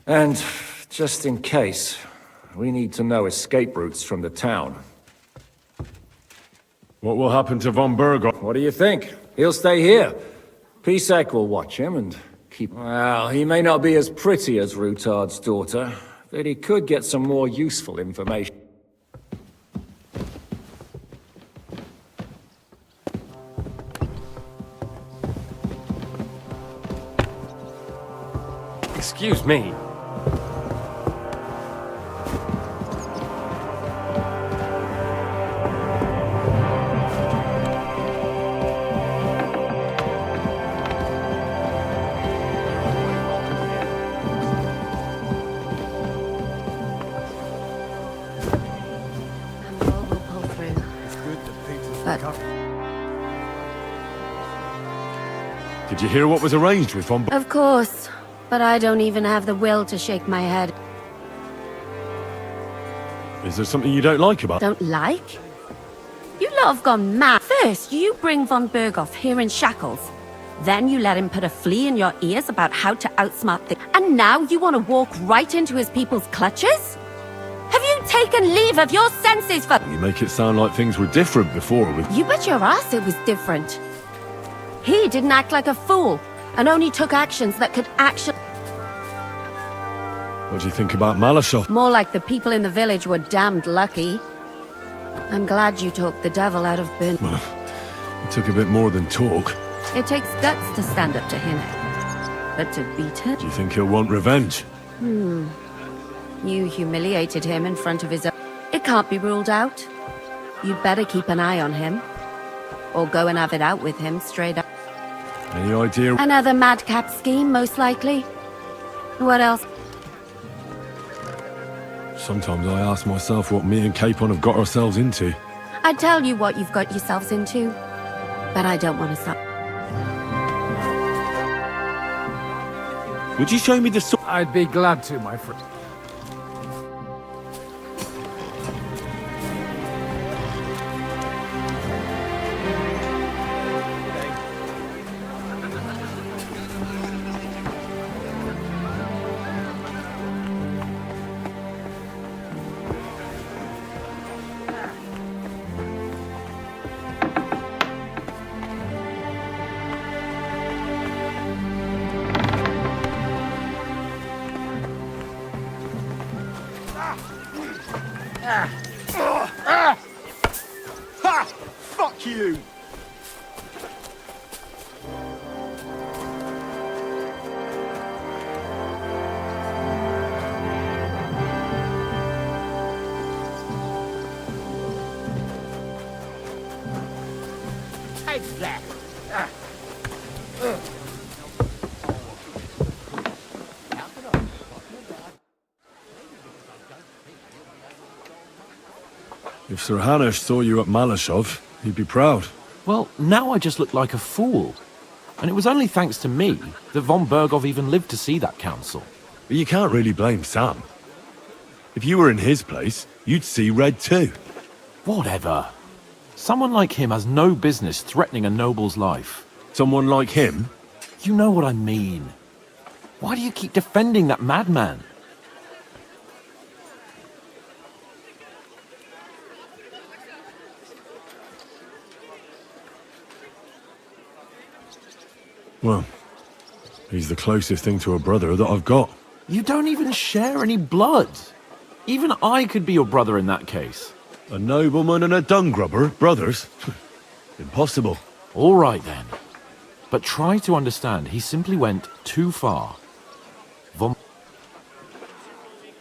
And, just in case, we need to know escape routes from the town. What will happen to von Burgos? What do you think? He'll stay here. Pisek will watch him and keep... Well, he may not be as pretty as Rutard's daughter, but he could get some more useful information. Excuse me. Did you hear what was arranged with von... Of course, but I don't even have the will to shake my head. Is there something you don't like about... Don't like? You lot have gone mad. First, you bring von Berghoff here in shackles. Then you let him put a flea in your ears about how to outsmart things. And now you want to walk right into his people's clutches? Have you taken leave of your senses for... You make it sound like things were different before with... You bet your ass it was different. He didn't act like a fool, and only took actions that could actually... What do you think about Malashov? More like the people in the village were damned lucky. I'm glad you talked the devil out of Bern. Well, it took a bit more than talk. It takes guts to stand up to him. But to beat him... Do you think he'll want revenge? You humiliated him in front of his own... It can't be ruled out. You'd better keep an eye on him. Or go and have it out with him straight up. Any idea? Another madcap scheme, most likely. What else? Sometimes I ask myself what me and Capon have got ourselves into. I tell you what you've got yourselves into, but I don't want to stop. Would you show me the sword? I'd be glad to, my friend. Ha! Fuck you! Take that. If Sir Hanush saw you at Malashov, he'd be proud. Well, now I just look like a fool. And it was only thanks to me that von Bergov even lived to see that council. But you can't really blame Sam. If you were in his place, you'd see red too. Whatever. Someone like him has no business threatening a noble's life. Someone like him? You know what I mean. Why do you keep defending that madman? Well, he's the closest thing to a brother that I've got. You don't even share any blood. Even I could be your brother in that case. A nobleman and a dung grubber, brothers? Impossible. All right then. But try to understand, he simply went too far.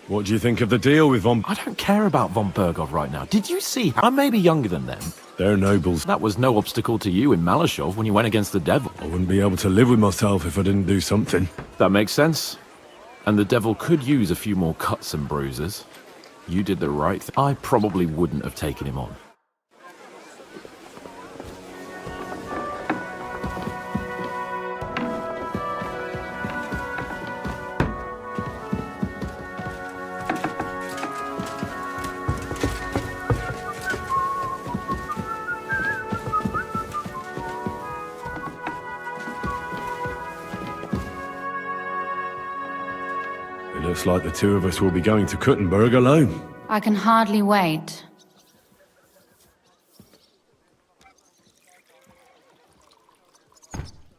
What do you think of the deal with von... I don't care about von Bergov right now. Did you see? I may be younger than them. They're nobles. That was no obstacle to you in Malashov when you went against the devil. I wouldn't be able to live with myself if I didn't do something. That makes sense. And the devil could use a few more cuts and bruises. You did the right thing. I probably wouldn't have taken him on. Looks like the two of us will be going to Kuttenberg alone. I can hardly wait.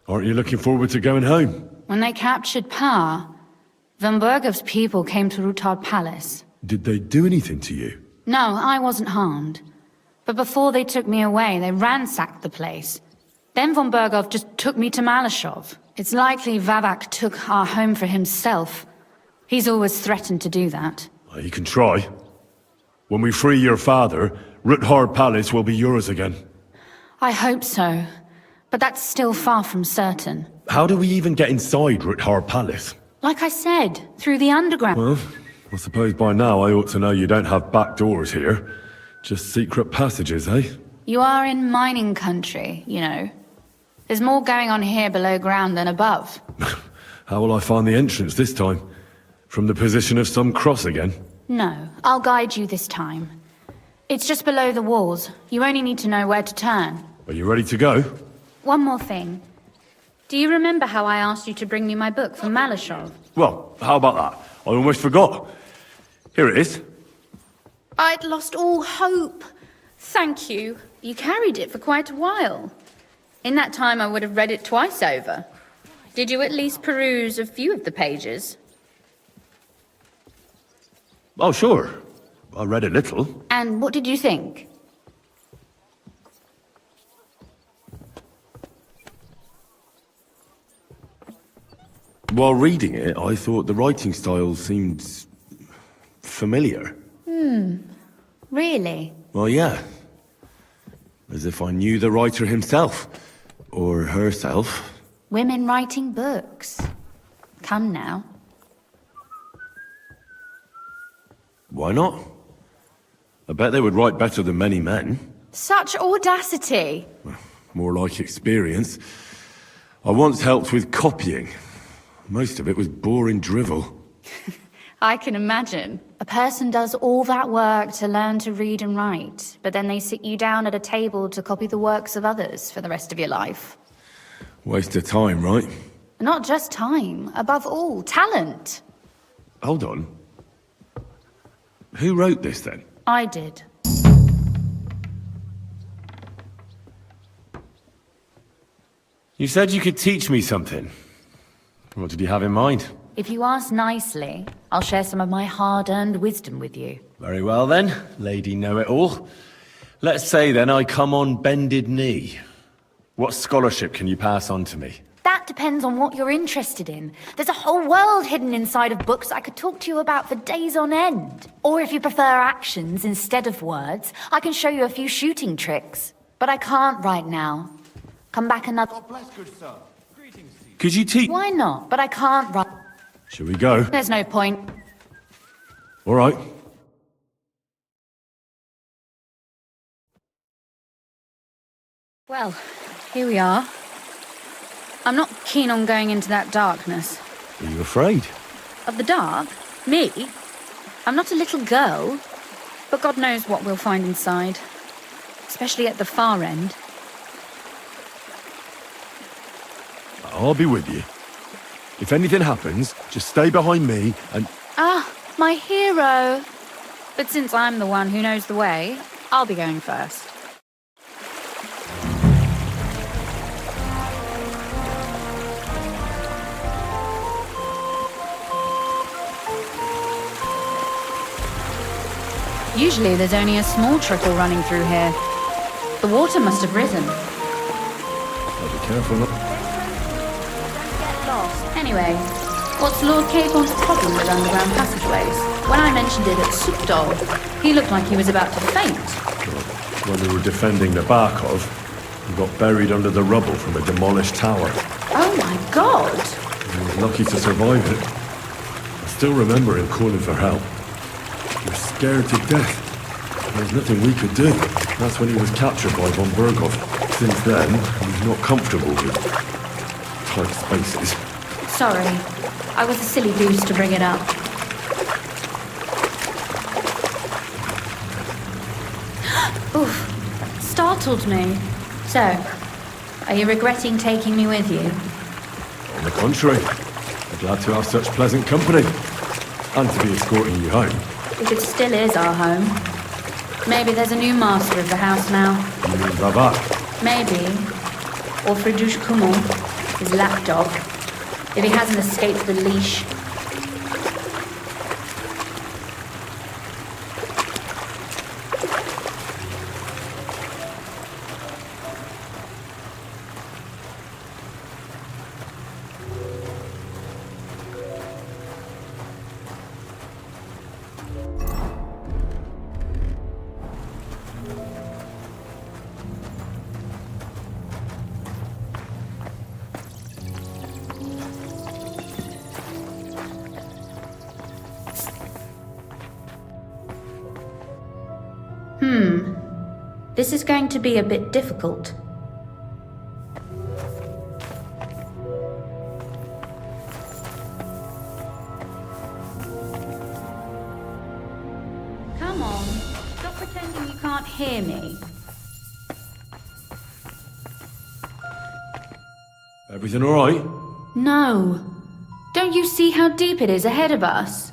Aren't you looking forward to going home? When they captured Pa, von Bergov's people came to Rutard Palace. Did they do anything to you? No, I wasn't harmed. But before they took me away, they ransacked the place. Then von Bergov just took me to Malashov. It's likely Vavak took our home for himself. He's always threatened to do that. Well, you can try. When we free your father, Ruthard Palace will be yours again. I hope so. But that's still far from certain. How do we even get inside Ruthard Palace? Like I said, through the underground. Well, I suppose by now I ought to know you don't have back doors here. Just secret passages, eh? You are in mining country, you know. There's more going on here below ground than above. How will I find the entrance this time? From the position of some cross again? No, I'll guide you this time. It's just below the walls. You only need to know where to turn. Are you ready to go? One more thing. Do you remember how I asked you to bring me my book from Malashov? Well, how about that? I almost forgot. Here it is. I'd lost all hope. Thank you. You carried it for quite a while. In that time, I would have read it twice over. Did you at least peruse a few of the pages? Oh, sure. I read a little. And what did you think? While reading it, I thought the writing style seemed... familiar. Really? Well, yeah. As if I knew the writer himself. Or herself. Women writing books. Come now. Why not? I bet they would write better than many men. Such audacity! More like experience. I once helped with copying. Most of it was boring drivel. I can imagine. A person does all that work to learn to read and write, but then they sit you down at a table to copy the works of others for the rest of your life. Waste of time, right? Not just time, above all, talent. Hold on. Who wrote this, then? I did. You said you could teach me something. What did you have in mind? If you ask nicely, I'll share some of my hard-earned wisdom with you. Very well, then, Lady Know-It-All. Let's say, then, I come on bended knee. What scholarship can you pass on to me? That depends on what you're interested in. There's a whole world hidden inside of books I could talk to you about for days on end. Or if you prefer actions instead of words, I can show you a few shooting tricks. But I can't right now. Come back another... God bless, good sir. Greetings to you. Could you teach... Why not? But I can't right... Shall we go? There's no point. All right. Well, here we are. I'm not keen on going into that darkness. Are you afraid? Of the dark? Me? I'm not a little girl. But God knows what we'll find inside. Especially at the far end. I'll be with you. If anything happens, just stay behind me and... Ah, my hero! But since I'm the one who knows the way, I'll be going first. Usually there's only a small trickle running through here. The water must have risen. I'll be careful. Get lost. Anyway, what's Lord Capon's problem with underground passageways? When I mentioned it at Soupdol, he looked like he was about to faint. When we were defending the Barkov, we got buried under the rubble from a demolished tower. Oh my god! He was lucky to survive it. I still remember him calling for help. He was scared to death. There was nothing we could do. That's when he was captured by von Berghoff. Since then, he's not comfortable with tight spaces. Sorry, I was a silly goose to bring it up. Oof, startled me. So, are you regretting taking me with you? On the contrary, I'm glad to have such pleasant company. And to be escorting you home. If it still is our home. Maybe there's a new master of the house now. You mean Babak? Maybe. Or Friedrich Kummel, his lapdog. If he hasn't escaped the leash. This is going to be a bit difficult. Come on, stop pretending you can't hear me. Everything all right? No. Don't you see how deep it is ahead of us?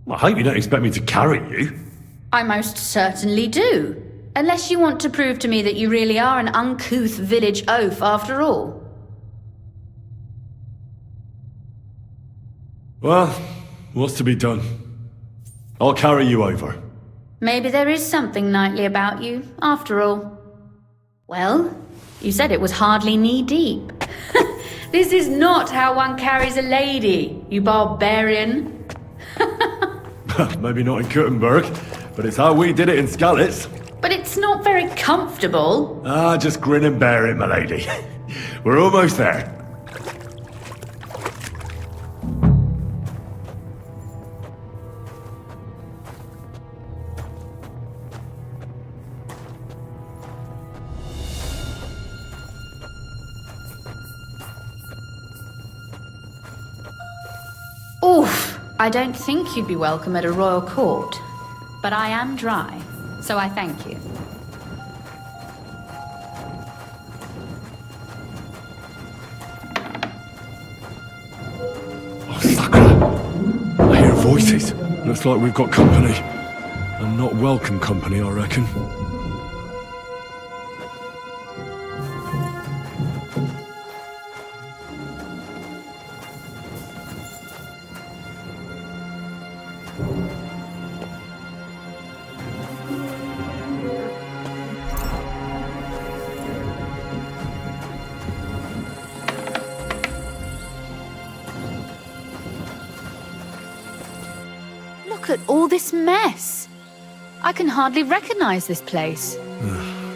I hope you don't expect me to carry you. I most certainly do. Unless you want to prove to me that you really are an uncouth village oaf after all. Well, what's to be done? I'll carry you over. Maybe there is something knightly about you, after all. Well, you said it was hardly knee-deep. This is not how one carries a lady, you barbarian. Maybe not in Kuttenberg, but it's how we did it in Skalitz. But it's not very comfortable. Ah, just grin and bear it, my lady. We're almost there. Oof! I don't think you'd be welcome at a royal court. But I am dry, so I thank you. Oh, Sakura! I hear voices. Looks like we've got company. And not welcome company, I reckon. Look at all this mess. I can hardly recognize this place.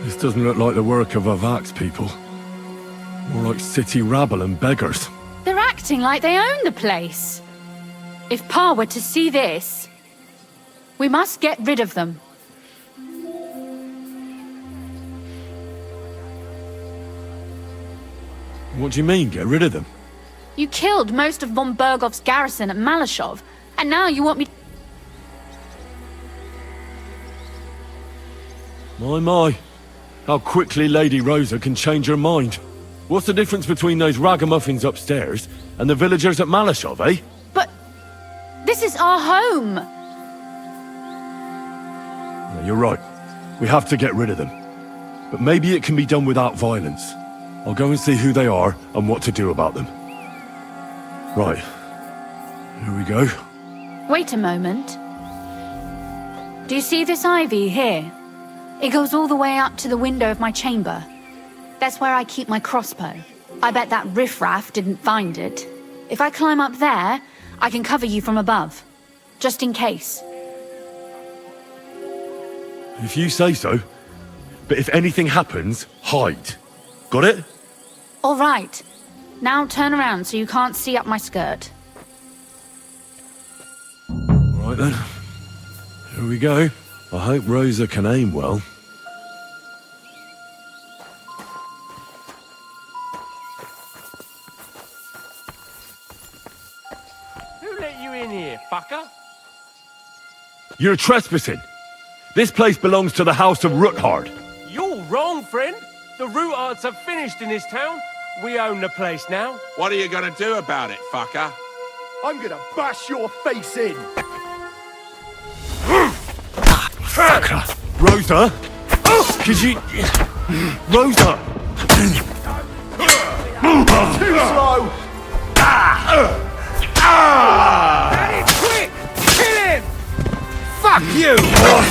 This doesn't look like the work of Avak's people. More like city rabble and beggars. They're acting like they own the place. If Pa were to see this, we must get rid of them. What do you mean, get rid of them? You killed most of von Bergov's garrison at Malashov, and now you want me... My. How quickly Lady Rosa can change her mind. What's the difference between those ragamuffins upstairs and the villagers at Malashov, eh? But... this is our home! No, you're right. We have to get rid of them. But maybe it can be done without violence. I'll go and see who they are and what to do about them. Right. Here we go. Wait a moment. Do you see this ivy here? It goes all the way up to the window of my chamber. That's where I keep my crossbow. I bet that riffraff didn't find it. If I climb up there, I can cover you from above. Just in case. If you say so. But if anything happens, hide. Got it? All right. Now turn around so you can't see up my skirt. All right then. Here we go. I hope Rosa can aim well. Who let you in here, fucker? You're trespassing. This place belongs to the House of Rookhard. You're wrong, friend. The Rootards have finished in this town. We own the place now. What are you gonna do about it, fucker? I'm gonna bash your face in! Rosa? Could you... Rosa! Too slow! Quick! Kill him! Fuck you,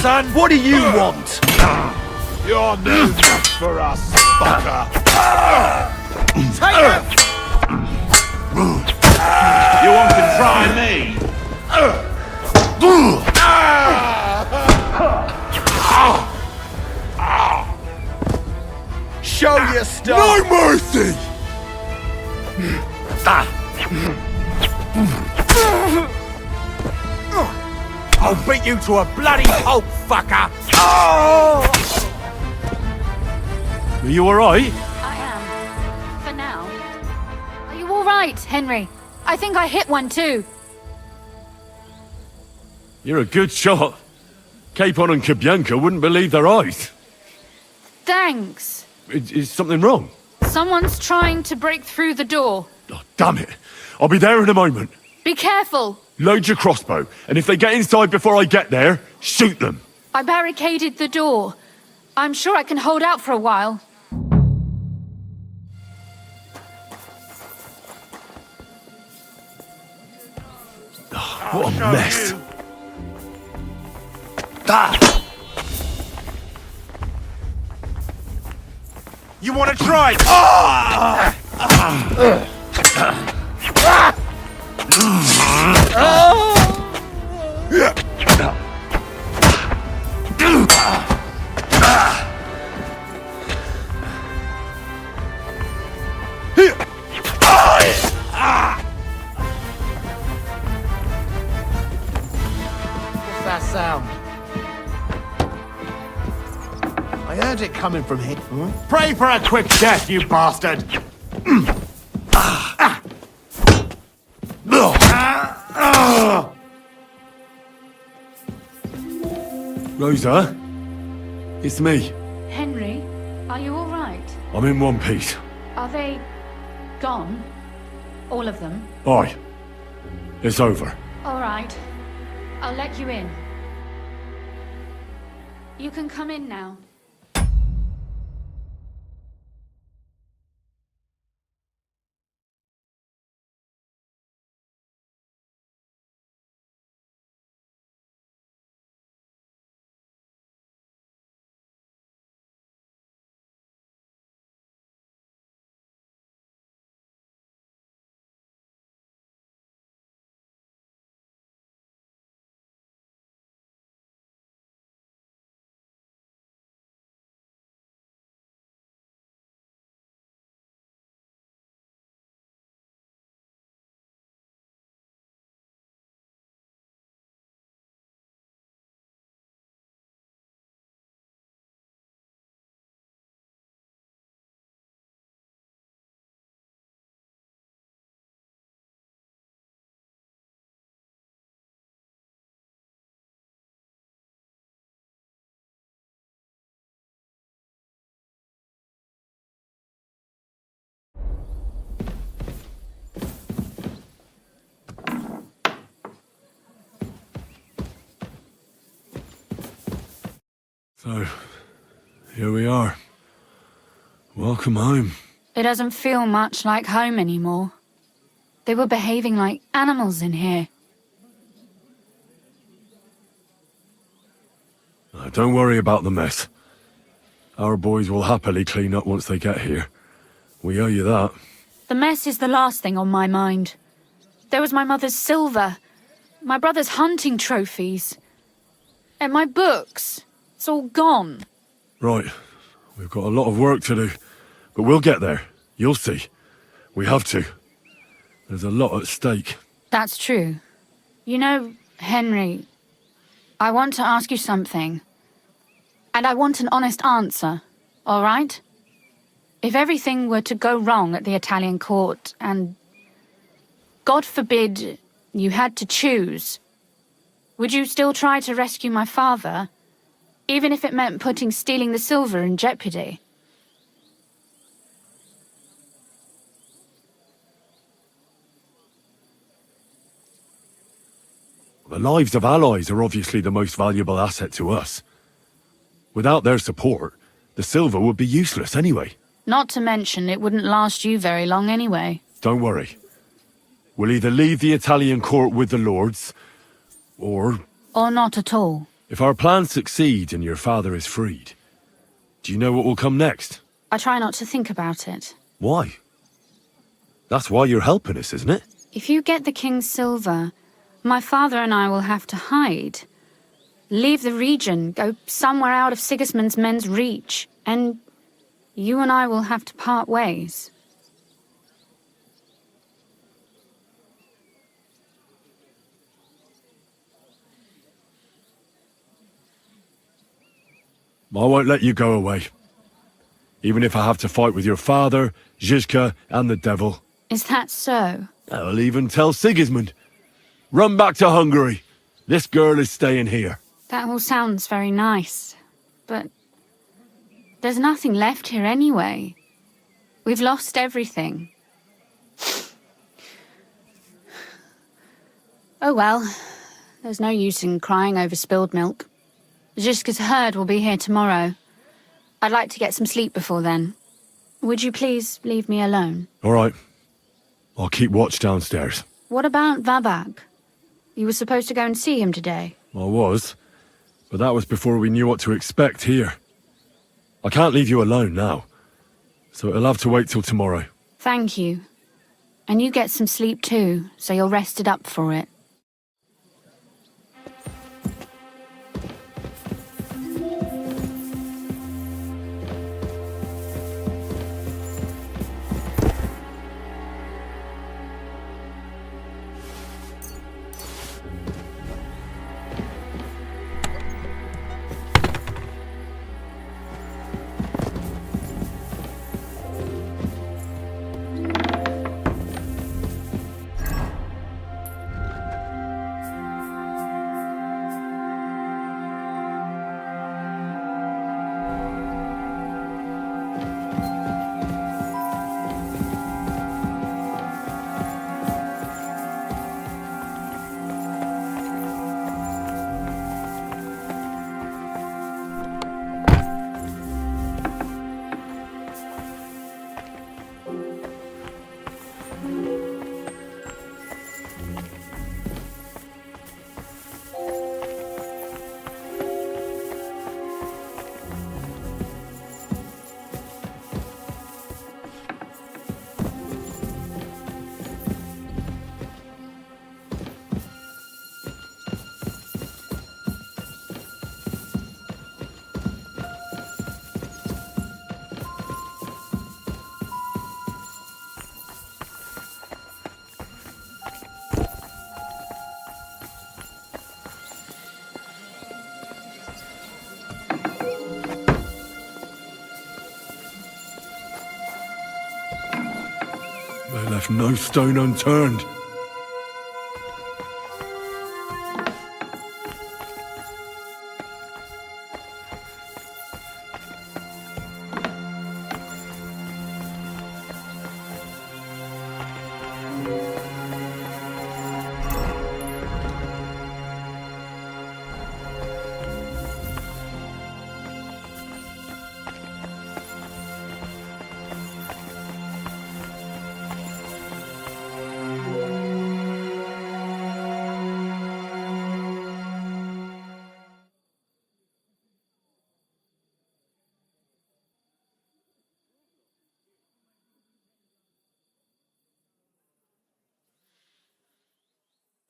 son! What do you want? You're no match for us, fucker! Take it! You want to try me? Show your stuff! No mercy! I'll beat you to a bloody pulp, fucker! Are you alright? I am. For now. Are you all right, Henry? I think I hit one too. You're a good shot. Capon and Kabianka wouldn't believe their eyes. Thanks. Is something wrong? Someone's trying to break through the door. Oh, damn it. I'll be there in a moment. Be careful. Load your crossbow, and if they get inside before I get there, shoot them. I barricaded the door. I'm sure I can hold out for a while. What a mess. You want to try? What's that sound? I heard it coming from here. Pray for a quick death, you bastard! Rosa? It's me. Henry, are you all right? I'm in one piece. Are they gone? All of them? Aye. It's over. All right. I'll let you in. You can come in now. So, here we are. Welcome home. It doesn't feel much like home anymore. They were behaving like animals in here. Don't worry about the mess. Our boys will happily clean up once they get here. We owe you that. The mess is the last thing on my mind. There was my mother's silver, my brother's hunting trophies, and my books. It's all gone. Right. We've got a lot of work to do. But we'll get there. You'll see. We have to. There's a lot at stake. That's true. You know, Henry, I want to ask you something. And I want an honest answer, all right? If everything were to go wrong at the Italian court and, God forbid, you had to choose, would you still try to rescue my father, even if it meant putting stealing the silver in jeopardy? The lives of allies are obviously the most valuable asset to us. Without their support, the silver would be useless anyway. Not to mention, it wouldn't last you very long anyway. Don't worry. We'll either leave the Italian court with the lords, or... Or not at all. If our plan succeeds and your father is freed, do you know what will come next? I try not to think about it. Why? That's why you're helping us, isn't it? If you get the king's silver, my father and I will have to hide. Leave the region, go somewhere out of Sigismund's men's reach, and you and I will have to part ways. I won't let you go away. Even if I have to fight with your father, Zizka, and the devil. Is that so? I'll even tell Sigismund. Run back to Hungary. This girl is staying here. That all sounds very nice, but there's nothing left here anyway. We've lost everything. Oh well, there's no use in crying over spilled milk. Zizka's herd will be here tomorrow. I'd like to get some sleep before then. Would you please leave me alone? All right. I'll keep watch downstairs. What about Vabak? You were supposed to go and see him today. I was, but that was before we knew what to expect here. I can't leave you alone now, so it'll have to wait till tomorrow. Thank you. And you get some sleep too, so you're rested up for it. They left no stone unturned.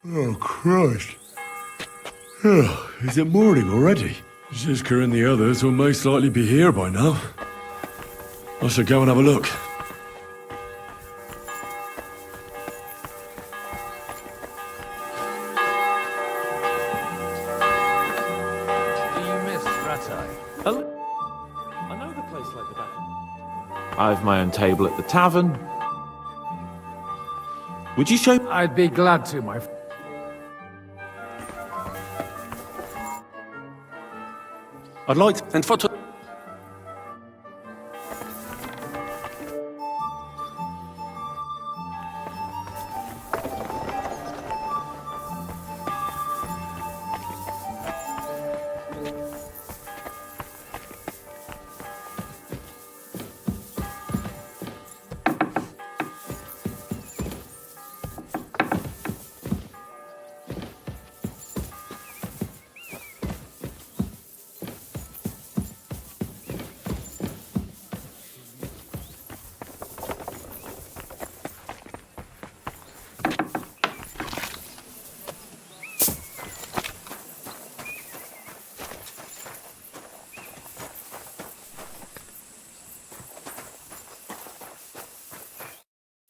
Oh, Christ. Oh, is it morning already? Zizka and the others will most likely be here by now. I should go and have a look. Do you miss Ratai? I know the place like the back. I've my own table at the tavern. Would you show... I'd be glad to, my friend. I'd like to... And for...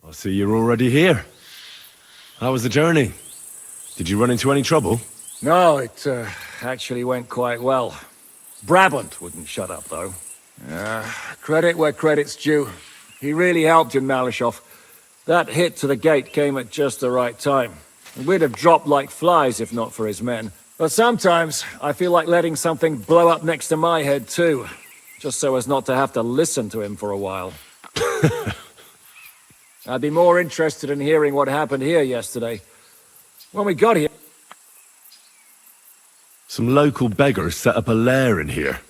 I see you're already here. How was the journey? Did you run into any trouble? No, it actually went quite well. Brabant wouldn't shut up, though. Credit where credit's due. He really helped in Malishov. That hit to the gate came at just the right time. We'd have dropped like flies if not for his men. But sometimes I feel like letting something blow up next to my head too, just so as not to have to listen to him for a while. I'd be more interested in hearing what happened here yesterday. When we got here... Some local beggars set up a lair in here.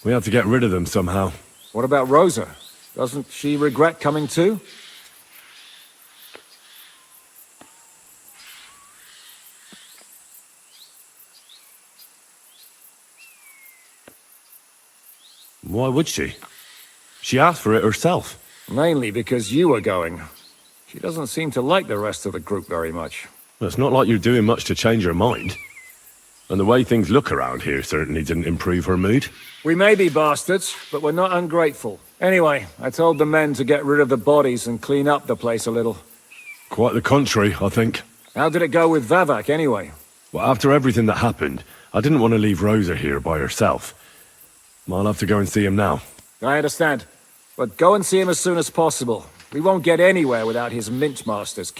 We had to get rid of them somehow. What about Rosa? Doesn't she regret coming too? Why would she? She asked for it herself. Mainly because you were going. She doesn't seem to like the rest of the group very much. Well, it's not like you're doing much to change her mind. And the way things look around here certainly didn't improve her mood. We may be bastards, but we're not ungrateful. Anyway, I told the men to get rid of the bodies and clean up the place a little. Quite the contrary, I think. How did it go with Vavak, anyway? Well, after everything that happened, I didn't want to leave Rosa here by herself. I'll have to go and see him now. I understand. But go and see him as soon as possible. We won't get anywhere without his mint masters.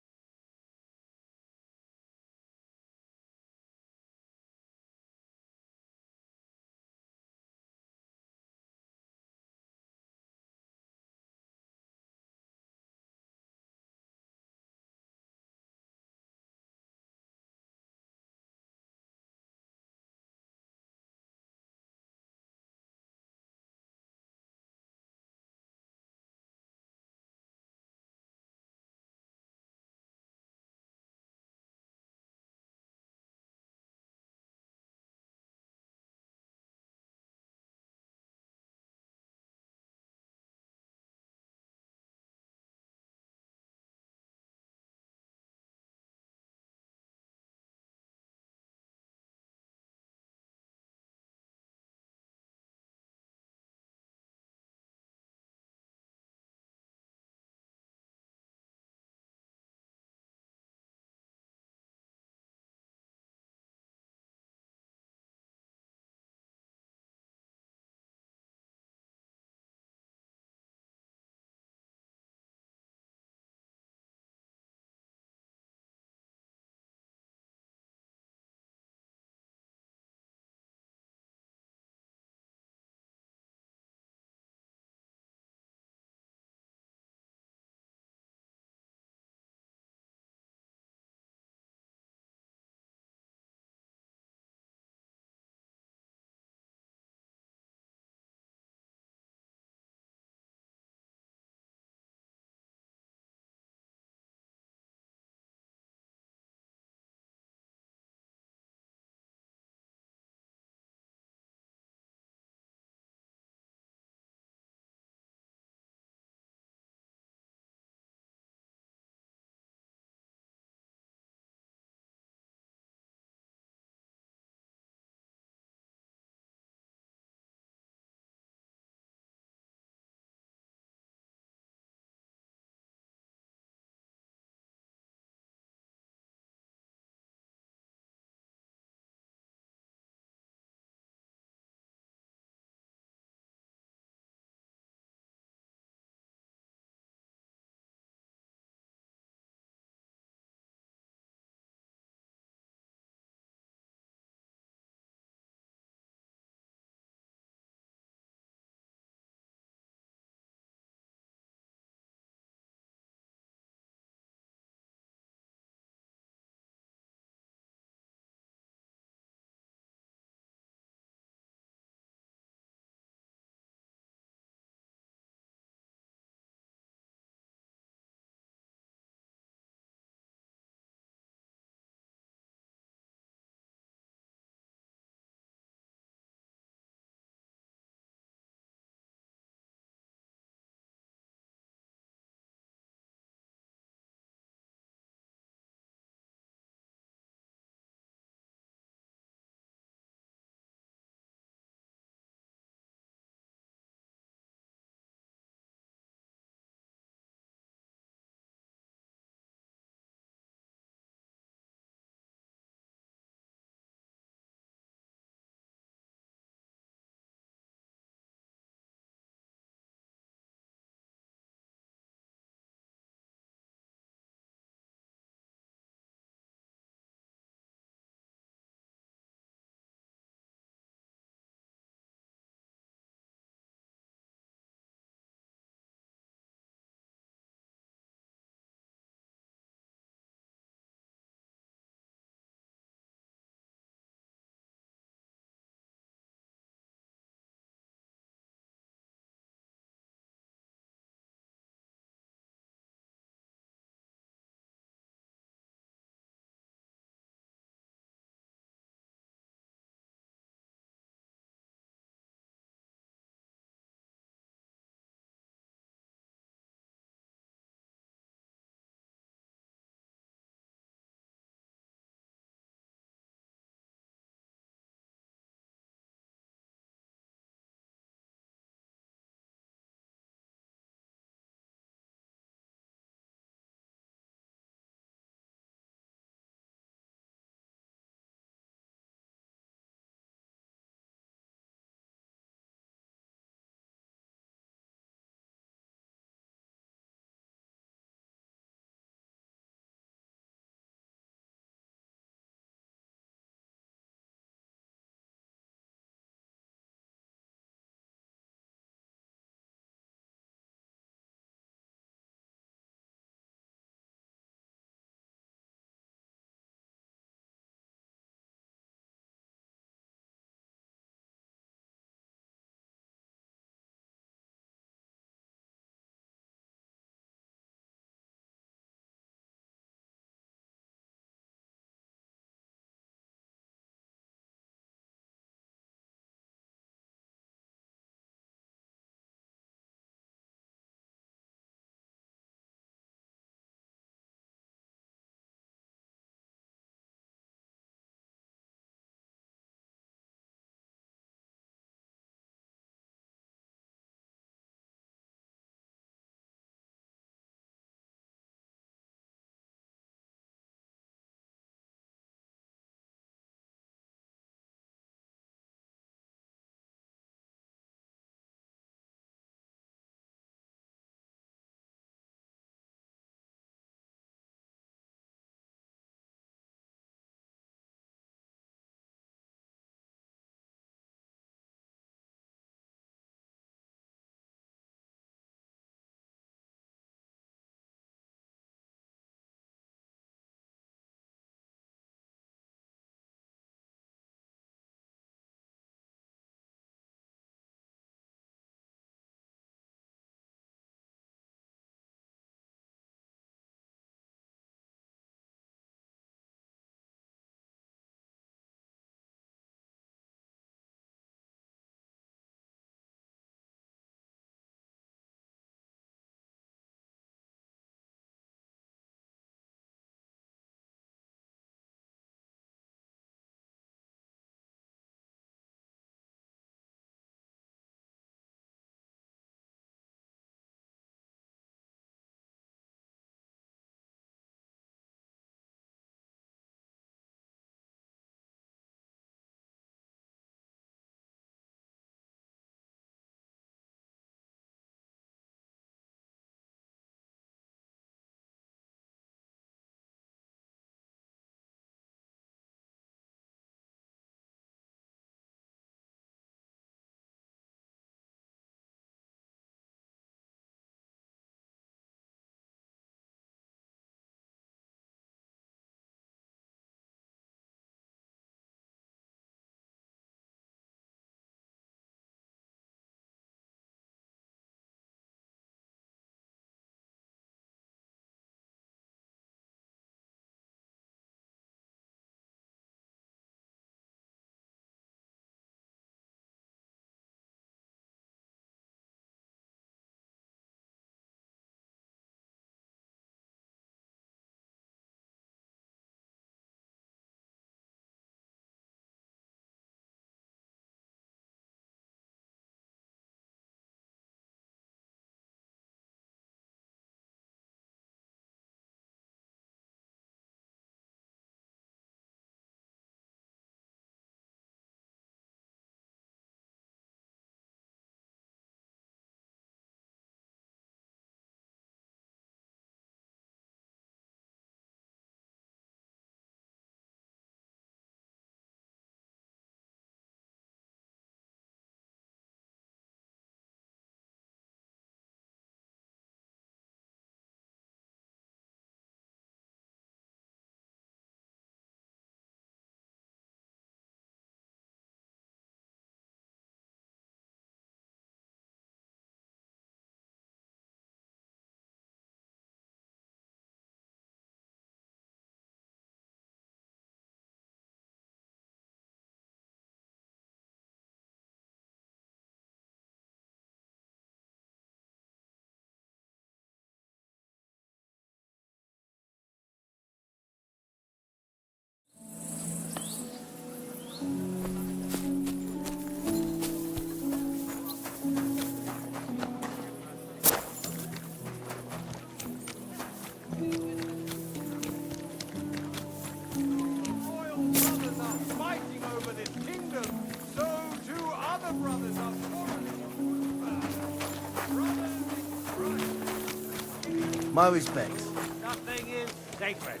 My respects. Nothing is sacred.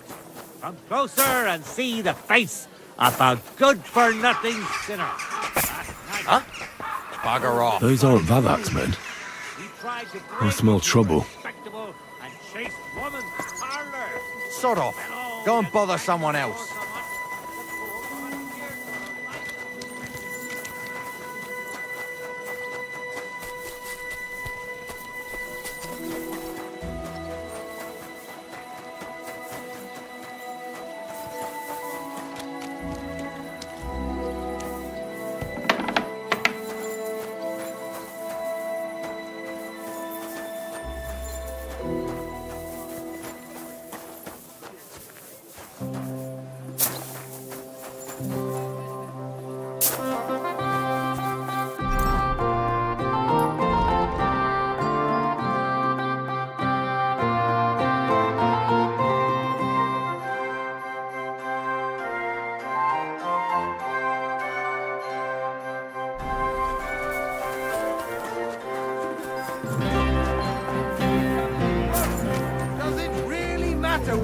Come closer and see the face of a good-for-nothing sinner. Huh? Bugger off. Those aren't Vavak's men. I smell trouble. And chase woman's parlor. Sod off. Go and bother someone else.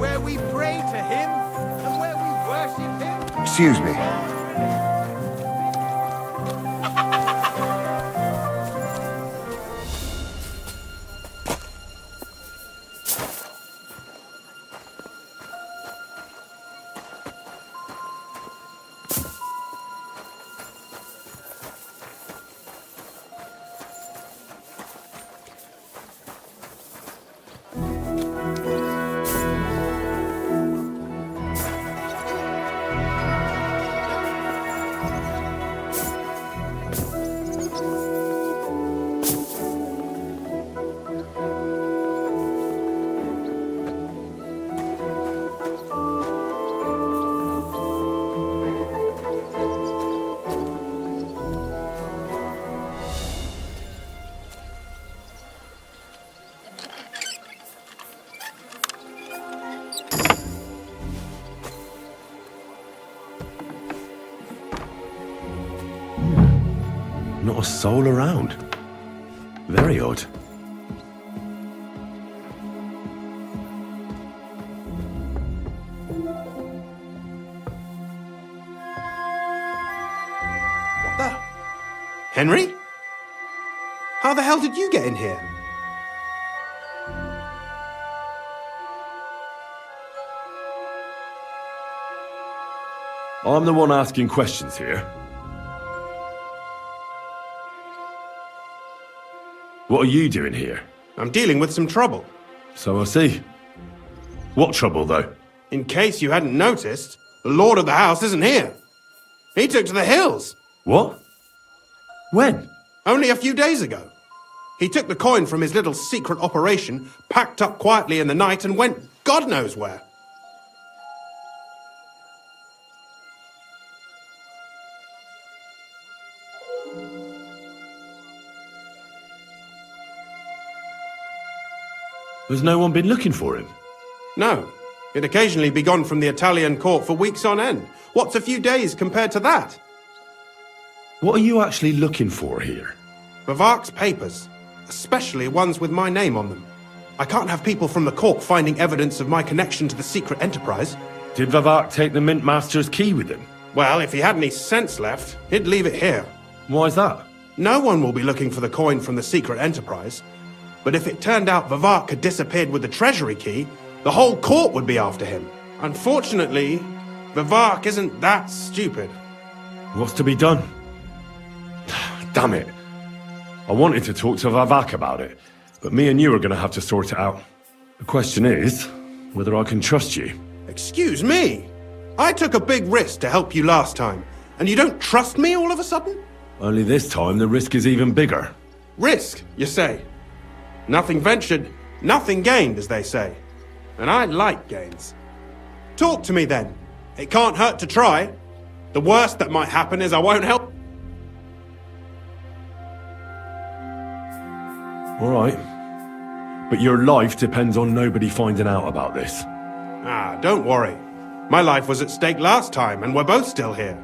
Where we pray to him and where we worship him? Excuse me. Not a soul around. Very odd. What the? Henry? How the hell did you get in here? I'm the one asking questions here. What are you doing here? I'm dealing with some trouble. So I see. What trouble, though? In case you hadn't noticed, the lord of the house isn't here. He took to the hills. What? When? Only a few days ago. He took the coin from his little secret operation, packed up quietly in the night, and went God knows where. Has no one been looking for him? No. He'd occasionally be gone from the Italian court for weeks on end. What's a few days compared to that? What are you actually looking for here? Bavark's papers, especially ones with my name on them. I can't have people from the court finding evidence of my connection to the secret enterprise. Did Vavark take the Mint Master's key with him? Well, if he had any sense left, he'd leave it here. Why's that? No one will be looking for the coin from the secret enterprise. But if it turned out Vavark had disappeared with the treasury key, the whole court would be after him. Unfortunately, Vavark isn't that stupid. What's to be done? Damn it. I wanted to talk to Vavark about it, but me and you are going to have to sort it out. The question is, whether I can trust you. Excuse me? I took a big risk to help you last time, and you don't trust me all of a sudden? Only this time the risk is even bigger. Risk, you say? Nothing ventured, nothing gained, as they say. And I like gains. Talk to me then. It can't hurt to try. The worst that might happen is I won't help. All right. But your life depends on nobody finding out about this. Ah, don't worry. My life was at stake last time, and we're both still here.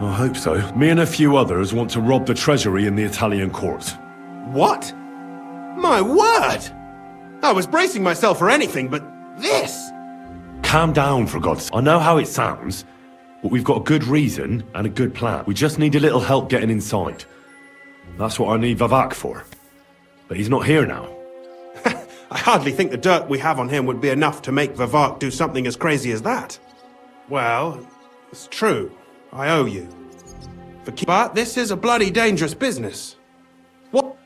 I hope so. Me and a few others want to rob the treasury in the Italian court. What? My word! I was bracing myself for anything, but this! Calm down, for God's sake. I know how it sounds, but we've got a good reason and a good plan. We just need a little help getting inside. That's what I need Vivak for. But he's not here now. I hardly think the dirt we have on him would be enough to make Vivak do something as crazy as that. Well, it's true. I owe you. But this is a bloody dangerous business. What?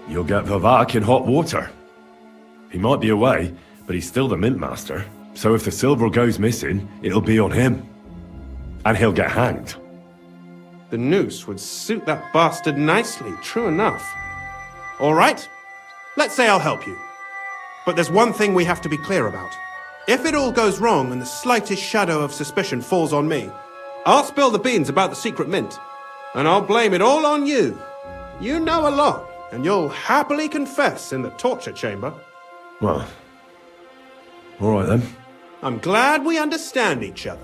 You'll get Vivak in hot water. He might be away, but he's still the mint master. So if the silver goes missing, it'll be on him. And he'll get hanged. The noose would suit that bastard nicely, true enough. All right, let's say I'll help you. But there's one thing we have to be clear about. If it all goes wrong and the slightest shadow of suspicion falls on me, I'll spill the beans about the secret mint. And I'll blame it all on you. You know a lot, and you'll happily confess in the torture chamber. Well, all right then. I'm glad we understand each other.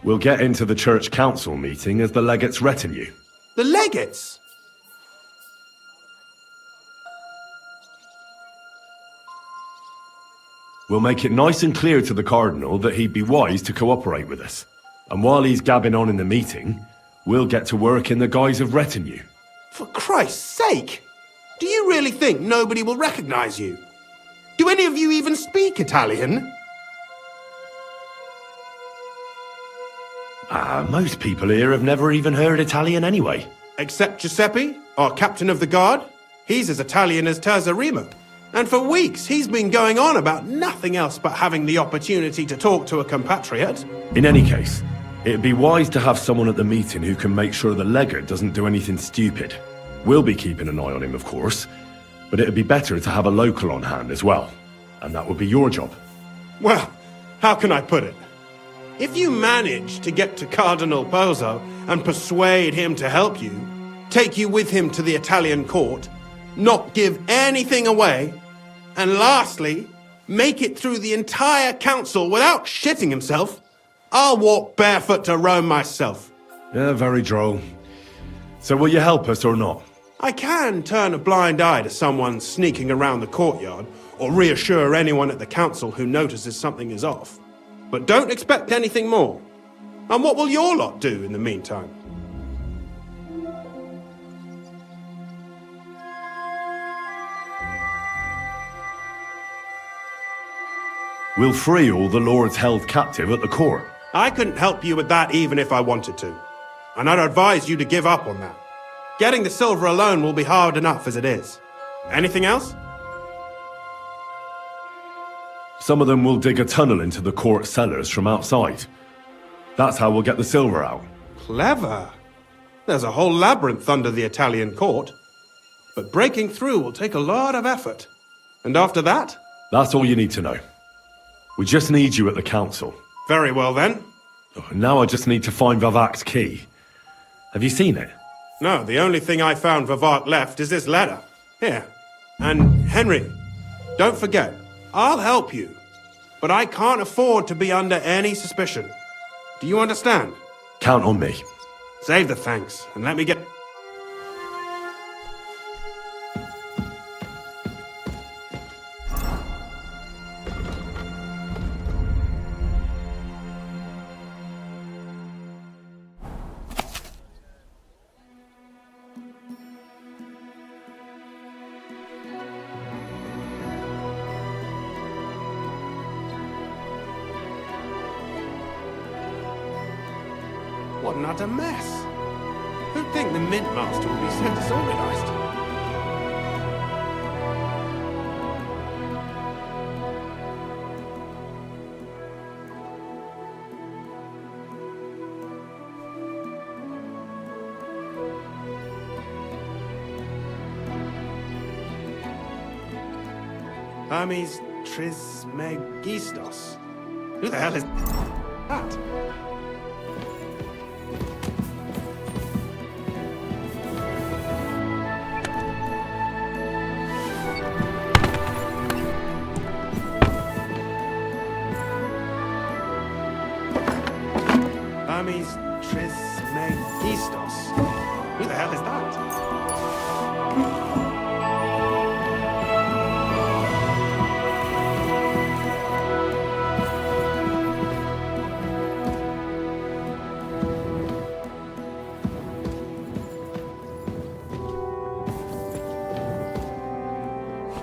We'll get into the church council meeting as the legate's retinue. The legates? We'll make it nice and clear to the Cardinal that he'd be wise to cooperate with us. And while he's gabbing on in the meeting, we'll get to work in the guise of retinue. For Christ's sake! Do you really think nobody will recognize you? Do any of you even speak Italian? Most people here have never even heard Italian anyway. Except Giuseppe, our captain of the guard. He's as Italian as Terzarima. And for weeks, he's been going on about nothing else but having the opportunity to talk to a compatriot. In any case, it'd be wise to have someone at the meeting who can make sure the legate doesn't do anything stupid. We'll be keeping an eye on him, of course, but it'd be better to have a local on hand as well. And that would be your job. Well, how can I put it? If you manage to get to Cardinal Pozzo and persuade him to help you, take you with him to the Italian court, not give anything away, and lastly, make it through the entire council without shitting himself, I'll walk barefoot to Rome myself. Yeah, very droll. So will you help us or not? I can turn a blind eye to someone sneaking around the courtyard, or reassure anyone at the council who notices something is off. But don't expect anything more. And what will your lot do in the meantime? We'll free all the lords held captive at the court. I couldn't help you with that even if I wanted to. And I'd advise you to give up on that. Getting the silver alone will be hard enough as it is. Anything else? Some of them will dig a tunnel into the court cellars from outside. That's how we'll get the silver out. Clever. There's a whole labyrinth under the Italian court. But breaking through will take a lot of effort. And after that? That's all you need to know. We just need you at the council. Very well then. Now I just need to find Vivak's key. Have you seen it? No, the only thing I found Vivak left is this letter. Here. And Henry, don't forget, I'll help you. But I can't afford to be under any suspicion. Do you understand? Count on me. Save the thanks, and let me get... What an utter mess. Who'd think the Mint Master would be so disorganized? Hermes Trismegistos. Who the hell is that? Hermes Trismegistos. Who the hell is that?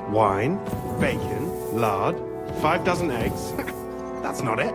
Wine, bacon, lard, 5 dozen eggs. That's not it.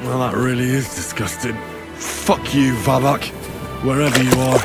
Well, that really is disgusting. Fuck you, Vavak, wherever you are.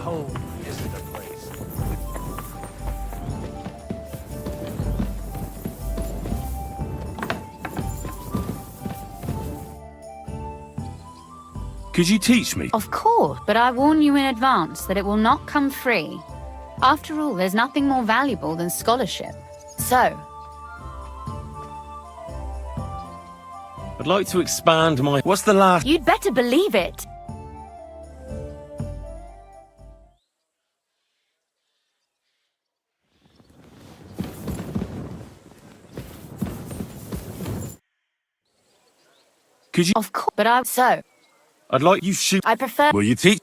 Home isn't a place. Could you teach me? Of course, but I warn you in advance that it will not come free. After all, there's nothing more valuable than scholarship. So, I'd like to expand my... What's the last... you'd better believe it. Could you... Of course, but I'd like you shoot... I prefer... Will you teach...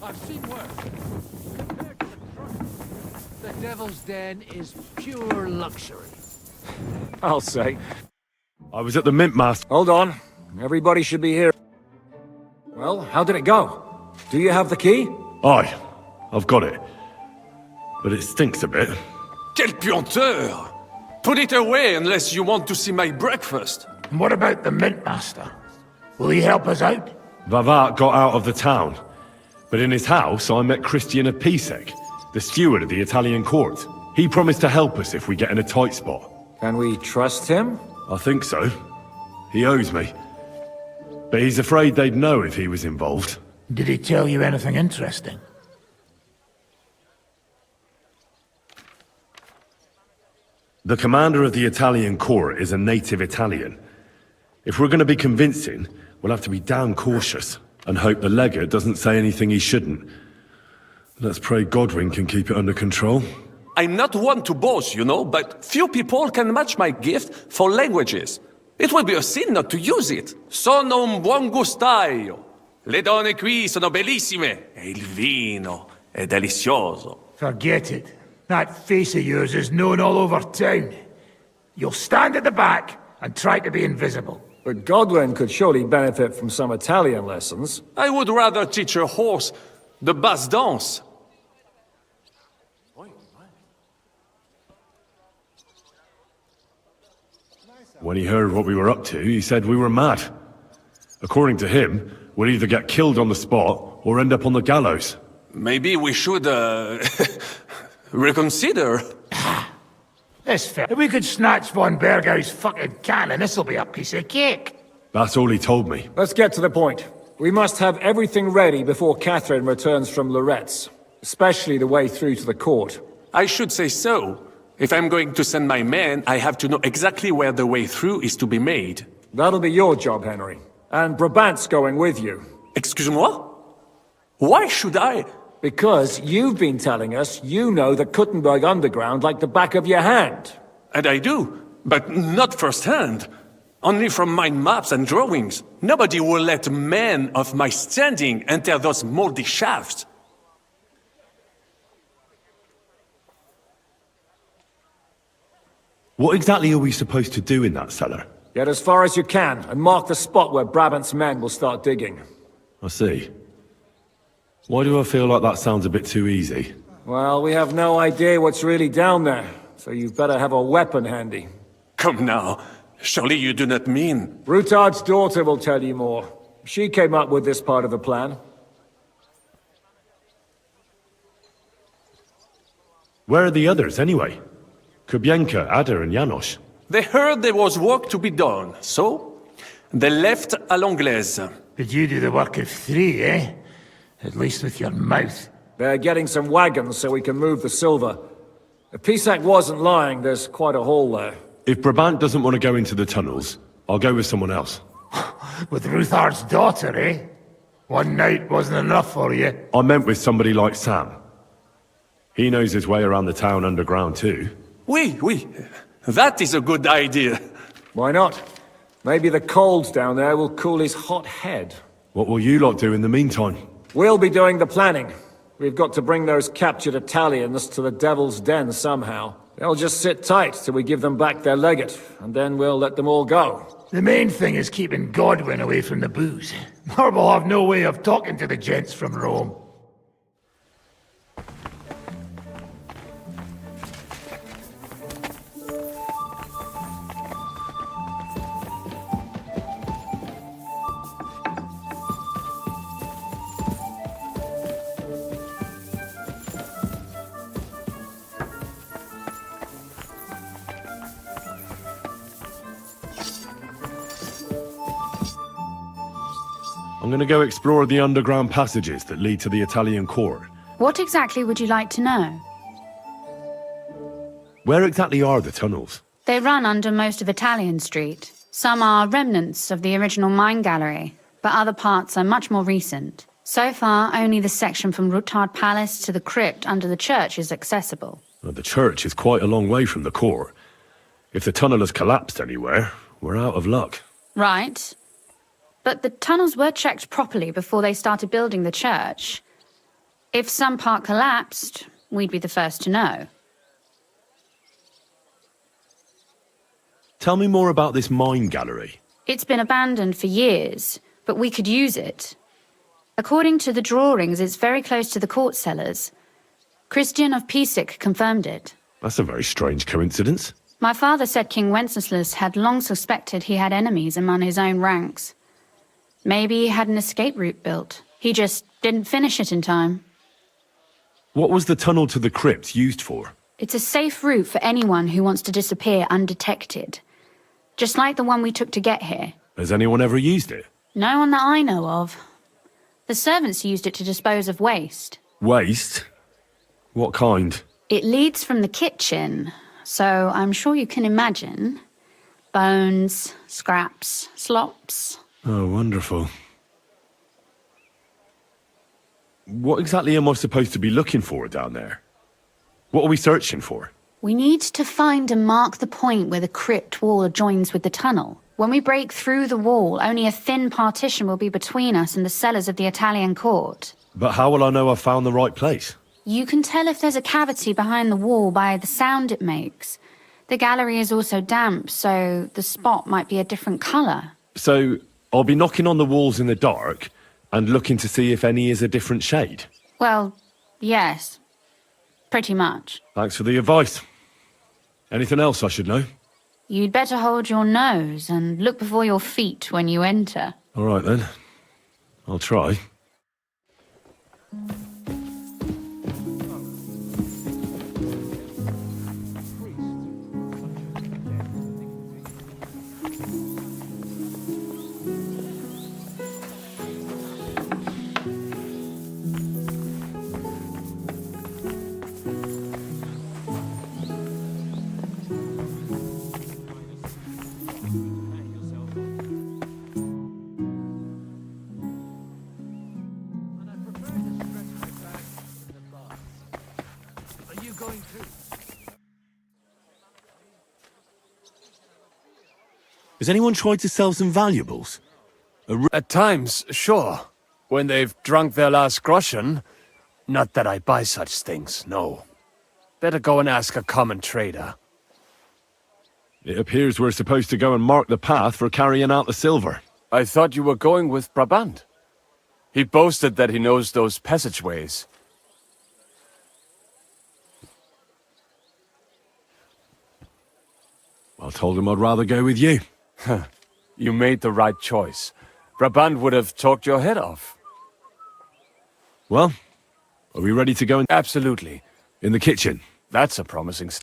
I've seen worse. Compared to the Devil's Den is pure luxury. I'll say. I was at the Mint Master. Hold on. Everybody should be here. Well, how did it go? Do you have the key? Aye, I've got it. But it stinks a bit. Quel puanteur! Put it away unless you want to see my breakfast. And what about the Mint Master? Will he help us out? Vavat got out of the town. But in his house, I met Christian Apisek, the steward of the Italian court. He promised to help us if we get in a tight spot. Can we trust him? I think so. He owes me. But he's afraid they'd know if he was involved. Did he tell you anything interesting? The commander of the Italian court is a native Italian. If we're going to be convincing, we'll have to be damn cautious and hope the legate doesn't say anything he shouldn't. Let's pray Godwin can keep it under control. I'm not one to boast, you know, but few people can match my gift for languages. It would be a sin not to use it. Sono un buon gustaio. Le donne qui sono bellissime. E il vino è delizioso. Forget it. That face of yours is known all over town. You'll stand at the back and try to be invisible. But Godwin could surely benefit from some Italian lessons. I would rather teach a horse the basse danse. When he heard what we were up to, he said we were mad. According to him, we'll either get killed on the spot or end up on the gallows. Maybe we should, reconsider. That's fair. If we could snatch von Bergau's fucking cannon, this'll be a piece of cake. That's all he told me. Let's get to the point. We must have everything ready before Catherine returns from Loretz, especially the way through to the court. I should say so. If I'm going to send my men, I have to know exactly where the way through is to be made. That'll be your job, Henry. And Brabant's going with you. Excuse-moi? Why should I? Because you've been telling us you know the Kuttenberg underground like the back of your hand. And I do, but not firsthand. Only from mind maps and drawings. Nobody will let men of my standing enter those moldy shafts. What exactly are we supposed to do in that cellar? Get as far as you can, and mark the spot where Brabant's men will start digging. I see. Why do I feel like that sounds a bit too easy? Well, we have no idea what's really down there, so you've better have a weapon handy. Come now. Surely you do not mean... Rutard's daughter will tell you more. She came up with this part of the plan. Where are the others, anyway? Kubienka, Ada, and Janos. They heard there was work to be done, so they left à l'anglaise. Did you do the work of 3, eh? At least with your mouth. They're getting some wagons so we can move the silver. If Pisak wasn't lying, there's quite a hole there. If Brabant doesn't want to go into the tunnels, I'll go with someone else. With Ruthard's daughter, eh? One night wasn't enough for you. I meant with somebody like Sam. He knows his way around the town underground too. Oui. That is a good idea. Why not? Maybe the cold down there will cool his hot head. What will you lot do in the meantime? We'll be doing the planning. We've got to bring those captured Italians to the Devil's Den somehow. They'll just sit tight till we give them back their legate, and then we'll let them all go. The main thing is keeping Godwin away from the booze. Or we'll have no way of talking to the gents from Rome. I'm gonna go explore the underground passages that lead to the Italian court. What exactly would you like to know? Where exactly are the tunnels? They run under most of Italian Street. Some are remnants of the original mine gallery, but other parts are much more recent. So far, only the section from Rutard Palace to the crypt under the church is accessible. Well, the church is quite a long way from the court. If the tunnel has collapsed anywhere, we're out of luck. Right. But the tunnels were checked properly before they started building the church. If some part collapsed, we'd be the first to know. Tell me more about this mine gallery. It's been abandoned for years, but we could use it. According to the drawings, it's very close to the court cellars. Christian of Pisak confirmed it. That's a very strange coincidence. My father said King Wenceslas had long suspected he had enemies among his own ranks. Maybe he had an escape route built. He just didn't finish it in time. What was the tunnel to the crypt used for? It's a safe route for anyone who wants to disappear undetected. Just like the one we took to get here. Has anyone ever used it? No one that I know of. The servants used it to dispose of waste. Waste? What kind? It leads from the kitchen, so I'm sure you can imagine. Bones, scraps, slops. Oh, wonderful. What exactly am I supposed to be looking for down there? What are we searching for? We need to find and mark the point where the crypt wall joins with the tunnel. When we break through the wall, only a thin partition will be between us and the cellars of the Italian court. But how will I know I've found the right place? You can tell if there's a cavity behind the wall by the sound it makes. The gallery is also damp, so the spot might be a different colour. So, I'll be knocking on the walls in the dark and looking to see if any is a different shade? Well, yes. Pretty much. Thanks for the advice. Anything else I should know? You'd better hold your nose and look before your feet when you enter. All right then. I'll try. Has anyone tried to sell some valuables? At times, sure. When they've drunk their last groschen. Not that I buy such things, no. Better go and ask a common trader. It appears we're supposed to go and mark the path for carrying out the silver. I thought you were going with Brabant. He boasted that he knows those passageways. I told him I'd rather go with you. You made the right choice. Brabant would have talked your head off. Well, are we ready to go in? Absolutely. In the kitchen? That's a promising start.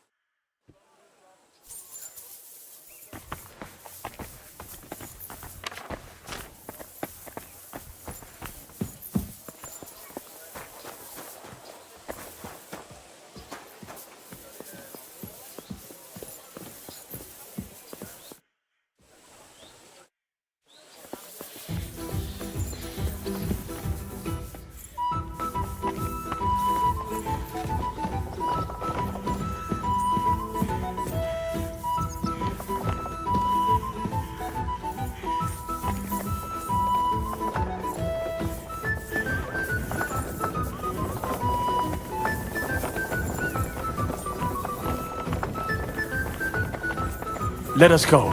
Let us go.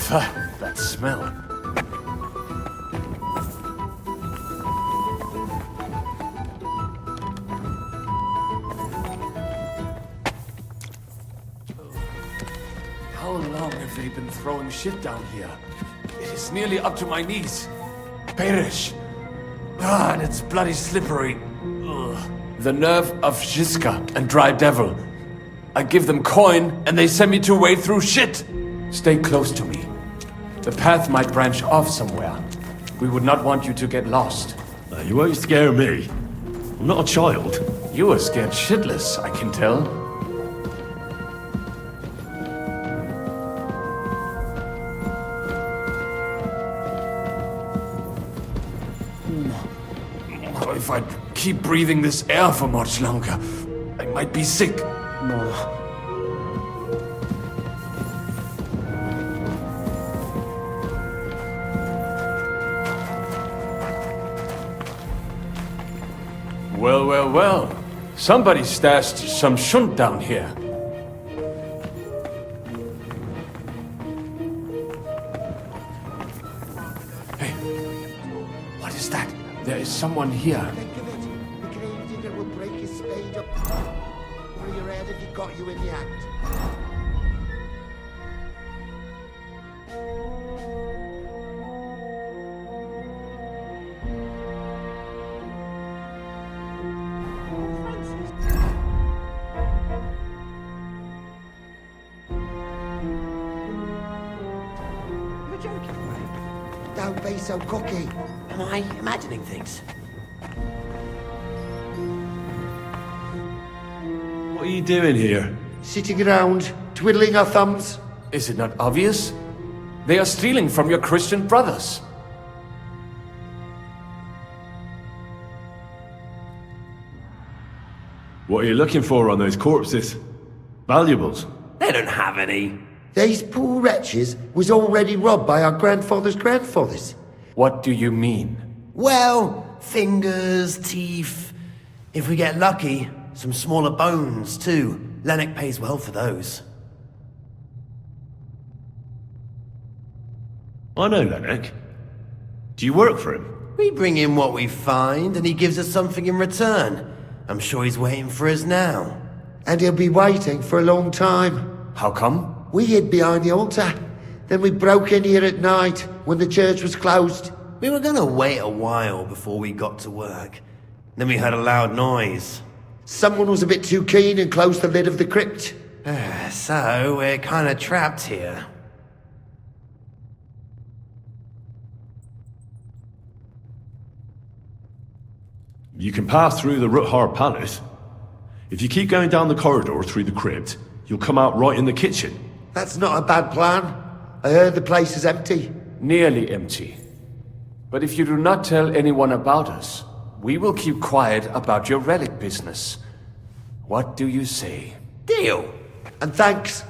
That smell. How long have they been throwing shit down here? It is nearly up to my knees. Perish. And it's bloody slippery. Ugh. The nerve of Jiska and Dry Devil. I give them coin, and they send me to wade through shit! Stay close to me. The path might branch off somewhere. We would not want you to get lost. You won't scare me. I'm not a child. You are scared shitless, I can tell. If I keep breathing this air for much longer, I might be sick. Well. Somebody stashed some shunt down here. Hey, what is that? There is someone here. Think of it. The gravedigger will break his spade up over your head if he got you in the act. Don't be so cocky. Am I imagining things? What are you doing here? Sitting around, twiddling our thumbs. Is it not obvious? They are stealing from your Christian brothers. What are you looking for on those corpses? Valuables? They don't have any. These poor wretches was already robbed by our grandfather's grandfathers. What do you mean? Well, fingers, teeth. If we get lucky, some smaller bones too. Lennox pays well for those. I know Lennox. Do you work for him? We bring in what we find, and he gives us something in return. I'm sure he's waiting for us now. And he'll be waiting for a long time. How come? We hid behind the altar. Then we broke in here at night when the church was closed. We were gonna wait a while before we got to work. Then we heard a loud noise. Someone was a bit too keen and closed the lid of the crypt. So, we're kinda trapped here. You can pass through the Ruthar Palace. If you keep going down the corridor through the crypt, you'll come out right in the kitchen. That's not a bad plan. I heard the place is empty. Nearly empty. But if you do not tell anyone about us, we will keep quiet about your relic business. What do you say? Deal. And thanks.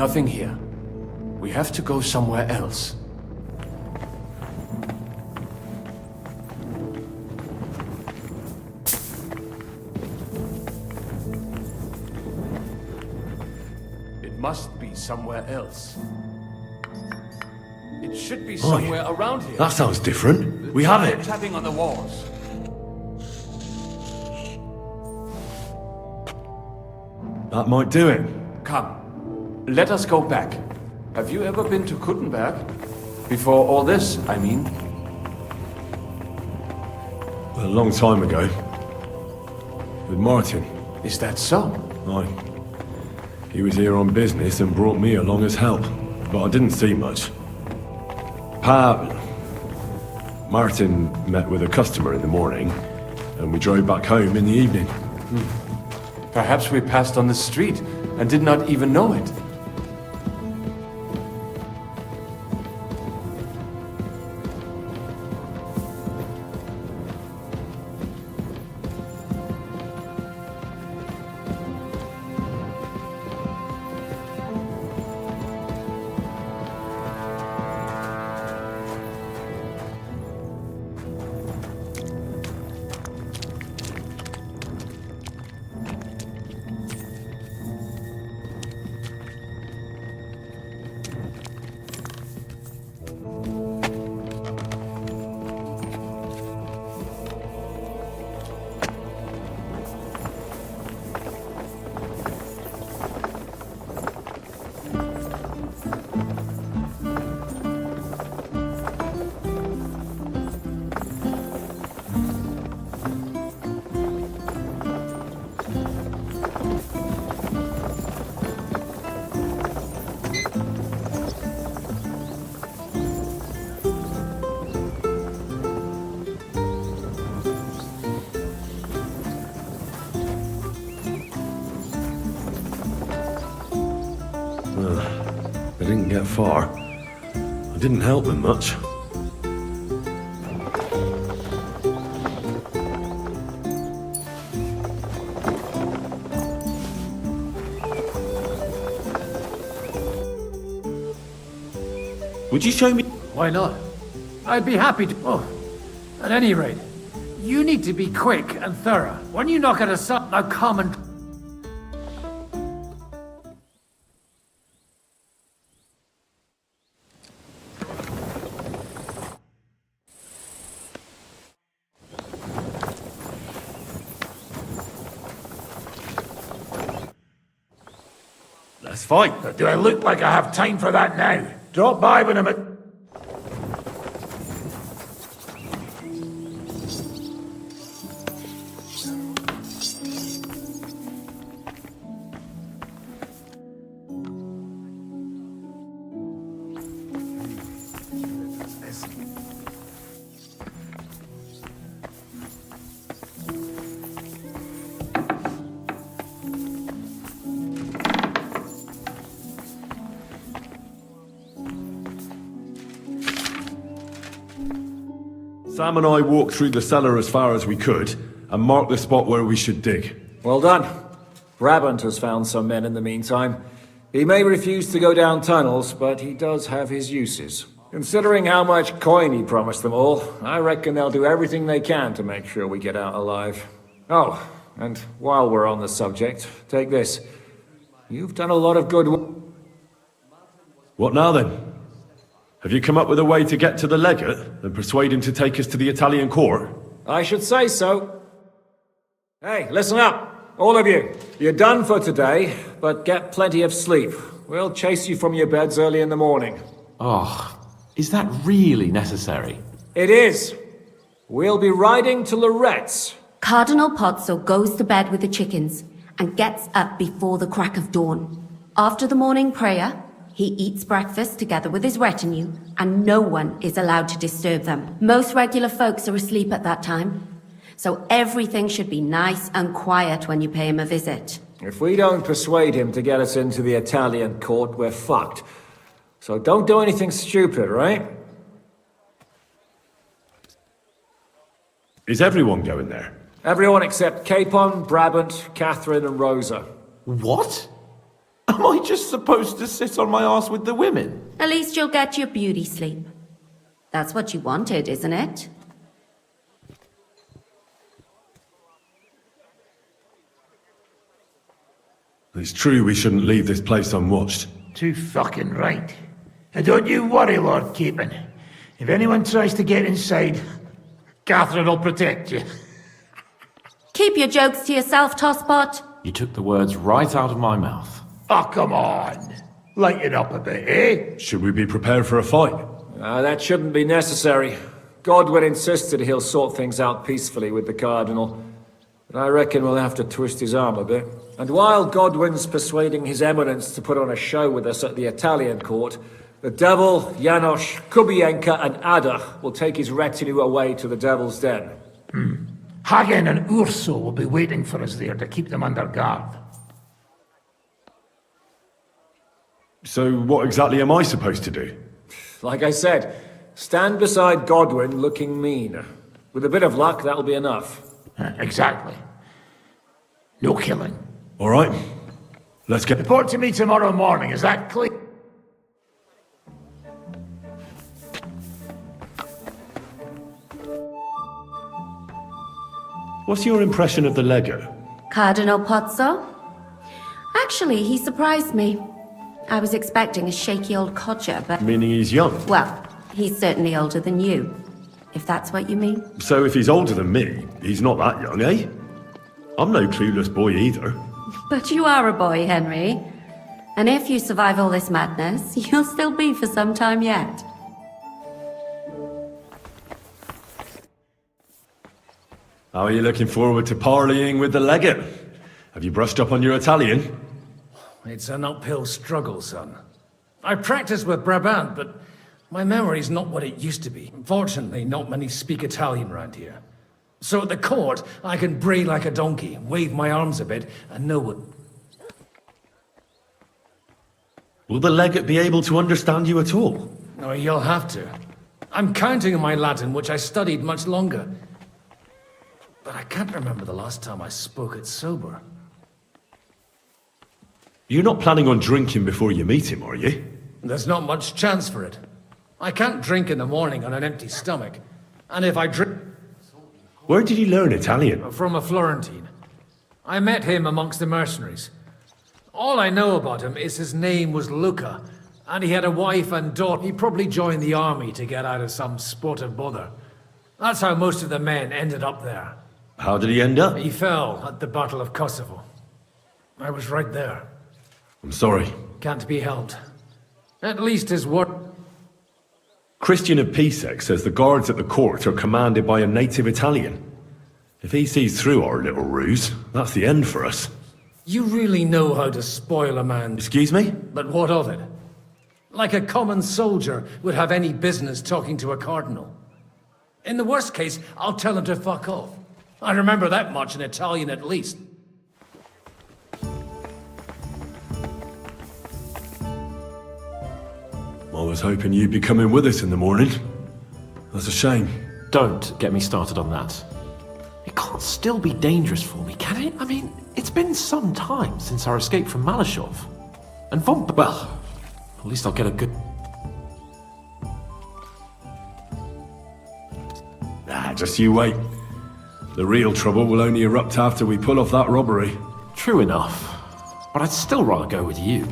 Nothing here. We have to go somewhere else. It must be somewhere else. It should be somewhere around here. That sounds different. We have it. Tapping on the walls. That might do it. Come. Let us go back. Have you ever been to Kuttenberg? Before all this, I mean. A long time ago. With Martin. Is that so? Aye. He was here on business and brought me along as help. But I didn't see much. Martin met with a customer in the morning, and we drove back home in the evening. Perhaps we passed on the street and did not even know it. They didn't get far. I didn't help them much. Would you show me? Why not? I'd be happy to. Oh, at any rate, you need to be quick and thorough. When you knock at a sub, now come and. Let's fight. Do I look like I have time for that now? Drop by when I'm at... Sam and I walked through the cellar as far as we could, and marked the spot where we should dig. Well done. Brabant has found some men in the meantime. He may refuse to go down tunnels, but he does have his uses. Considering how much coin he promised them all, I reckon they'll do everything they can to make sure we get out alive. Oh, and while we're on the subject, take this. You've done a lot of good work. What now then? Have you come up with a way to get to the legate and persuade him to take us to the Italian court? I should say so. Hey, listen up, all of you. You're done for today, but get plenty of sleep. We'll chase you from your beds early in the morning. Oh, is that really necessary? It is. We'll be riding to Loretz. Cardinal Pozzo goes to bed with the chickens and gets up before the crack of dawn. After the morning prayer, he eats breakfast together with his retinue, and no one is allowed to disturb them. Most regular folks are asleep at that time, so everything should be nice and quiet when you pay him a visit. If we don't persuade him to get us into the Italian court, we're fucked. So don't do anything stupid, right? Is everyone going there? Everyone except Capon, Brabant, Catherine, and Rosa. What? Am I just supposed to sit on my ass with the women? At least you'll get your beauty sleep. That's what you wanted, isn't it? It's true we shouldn't leave this place unwatched. Too fucking right. And don't you worry, Lord Capon. If anyone tries to get inside, Catherine will protect you. Keep your jokes to yourself, Tosspot. You took the words right out of my mouth. Oh, come on. Lighten up a bit, eh? Should we be prepared for a fight? That shouldn't be necessary. Godwin insisted he'll sort things out peacefully with the Cardinal. But I reckon we'll have to twist his arm a bit. And while Godwin's persuading His Eminence to put on a show with us at the Italian court, the Devil, Janosch, Kubienka and Ada will take his retinue away to the Devil's Den. Hagen and Urso will be waiting for us there to keep them under guard. So what exactly am I supposed to do? Like I said, stand beside Godwin looking mean. With a bit of luck, that'll be enough. Exactly. No killing. All right. Let's get... Report to me tomorrow morning, is that clear? What's your impression of the Lego? Cardinal Pozzo? Actually, he surprised me. I was expecting a shaky old codger, but... Meaning he's young? Well, he's certainly older than you, if that's what you mean. So if he's older than me, he's not that young, eh? I'm no clueless boy either. But you are a boy, Henry. And if you survive all this madness, you'll still be for some time yet. How are you looking forward to parleying with the legate? Have you brushed up on your Italian? It's an uphill struggle, son. I practice with Brabant, but my memory's not what it used to be. Unfortunately, not many speak Italian round here. So at the court, I can bray like a donkey, wave my arms a bit, and know what... Will the legate be able to understand you at all? Oh, you'll have to. I'm counting on my Latin, which I studied much longer. But I can't remember the last time I spoke it sober. You're not planning on drinking before you meet him, are you? There's not much chance for it. I can't drink in the morning on an empty stomach. And if I drink... Where did you learn Italian? From a Florentine. I met him amongst the mercenaries. All I know about him is his name was Luca, and he had a wife and daughter. He probably joined the army to get out of some spot of bother. That's how most of the men ended up there. How did he end up? He fell at the Battle of Kosovo. I was right there. I'm sorry. Can't be helped. At least his work... Christian of Pisek says the guards at the court are commanded by a native Italian. If he sees through our little ruse, that's the end for us. You really know how to spoil a man. Excuse me? But what of it? Like a common soldier would have any business talking to a cardinal. In the worst case, I'll tell him to fuck off. I remember that much in Italian at least. I was hoping you'd be coming with us in the morning. That's a shame. Don't get me started on that. It can't still be dangerous for me, can it? I mean, it's been some time since our escape from Malashov. And well, at least I'll get a good... Just you wait. The real trouble will only erupt after we pull off that robbery. True enough. But I'd still rather go with you.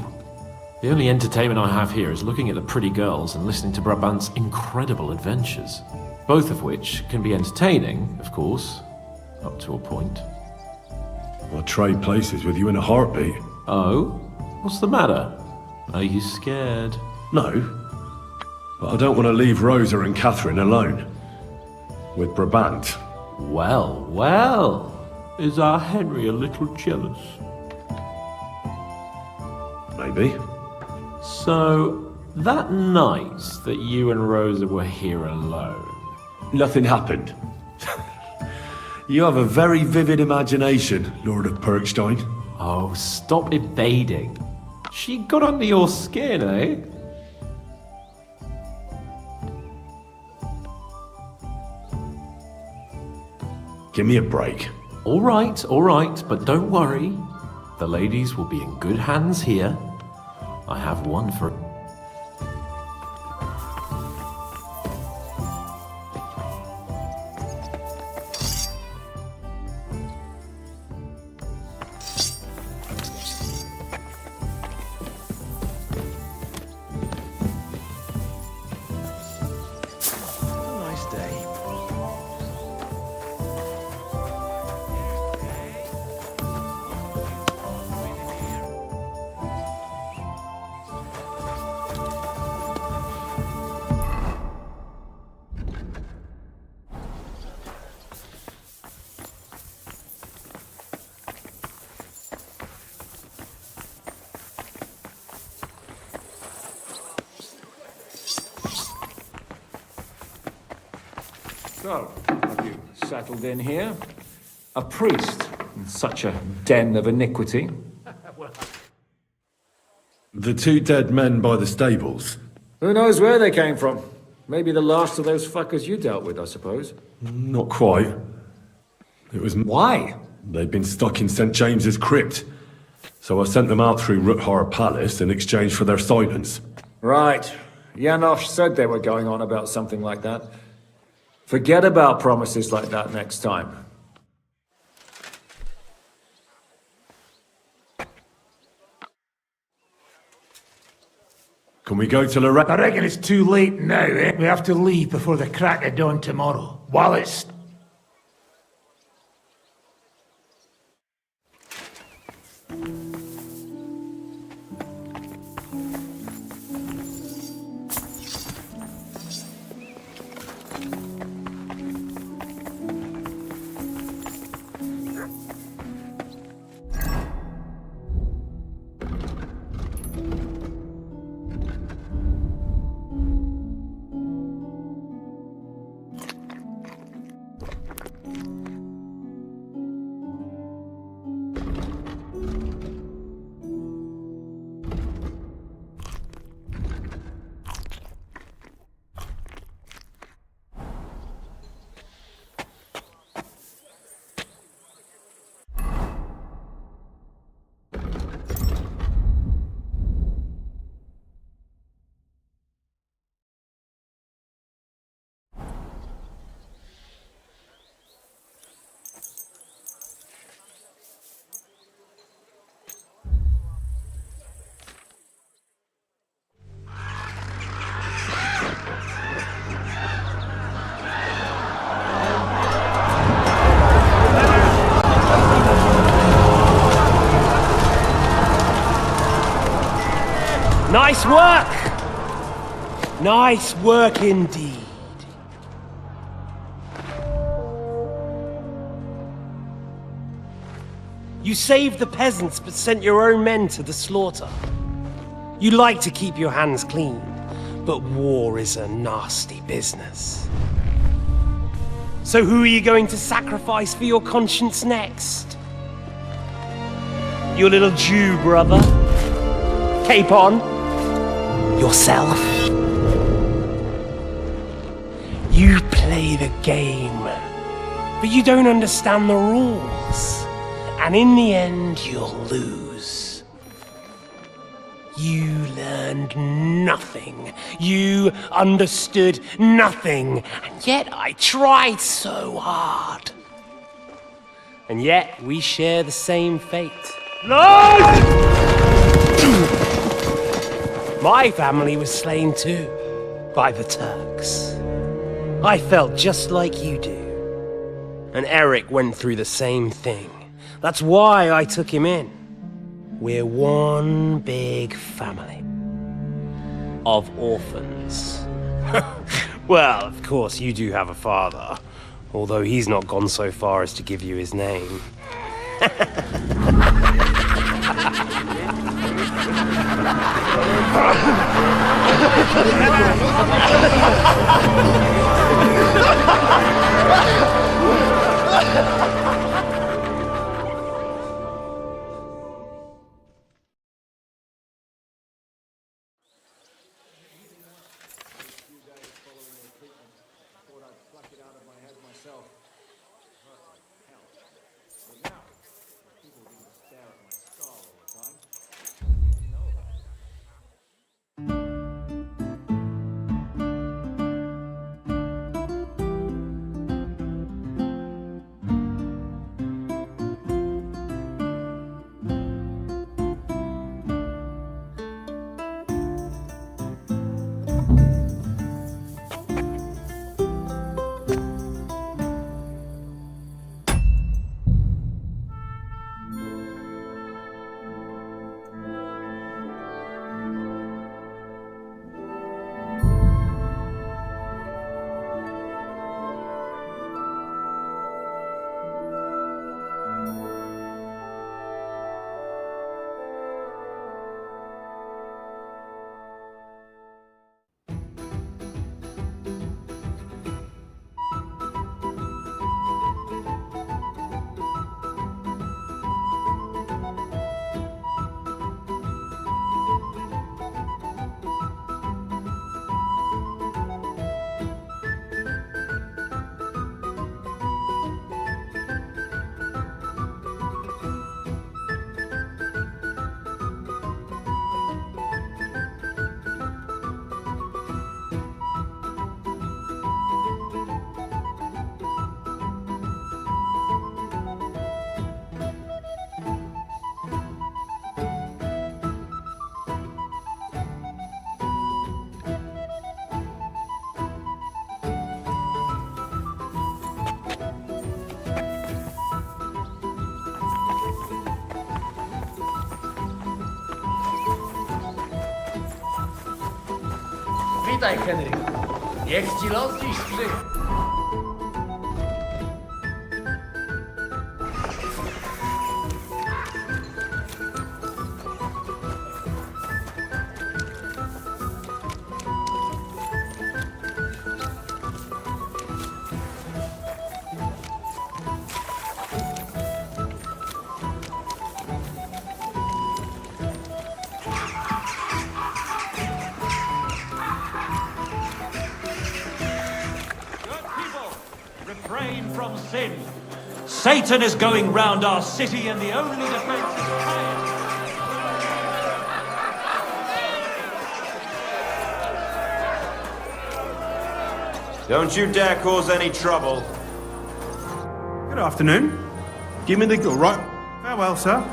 The only entertainment I have here is looking at the pretty girls and listening to Brabant's incredible adventures. Both of which can be entertaining, of course, up to a point. I'll trade places with you in a heartbeat. Oh? What's the matter? Are you scared? No. But I don't want to leave Rosa and Catherine alone. With Brabant. Well, well. Is our Henry a little jealous? Maybe. So, that night that you and Rosa were here alone... Nothing happened. You have a very vivid imagination, Lord of Perkstein. Oh, stop evading. She got under your skin, eh? Give me a break. All right, but don't worry. The ladies will be in good hands here. I have one for... Nice day. So, have you settled in here? A priest in such a den of iniquity? The two dead men by the stables. Who knows where they came from? Maybe the last of those fuckers you dealt with, I suppose. Not quite. It was... Why? They'd been stuck in St. James's crypt. So I sent them out through Ruthar Palace in exchange for their silence. Right. Janosch said they were going on about something like that. Forget about promises like that next time. Can we go to Lorette? I reckon it's too late now, eh? We have to leave before the crack of dawn tomorrow. While it's... Nice work! Nice work indeed. You saved the peasants but sent your own men to the slaughter. You like to keep your hands clean, but war is a nasty business. So who are you going to sacrifice for your conscience next? Your little Jew brother? Cape on? Yourself? You play the game, but you don't understand the rules. And in the end, you'll lose. You learned nothing. You understood nothing. And yet I tried so hard. And yet we share the same fate. No! My family was slain too, by the Turks. I felt just like you do. And Eric went through the same thing. That's why I took him in. We're one big family. Of orphans. Well, of course, you do have a father. Although he's not gone so far as to give you his name. Witaj, Henry. Niech ci los dziś sprzyja. Refrain from sin. Satan is going round our city, and the only defense is piety. Don't you dare cause any trouble. Good afternoon. Give me the go. Right. Farewell, sir.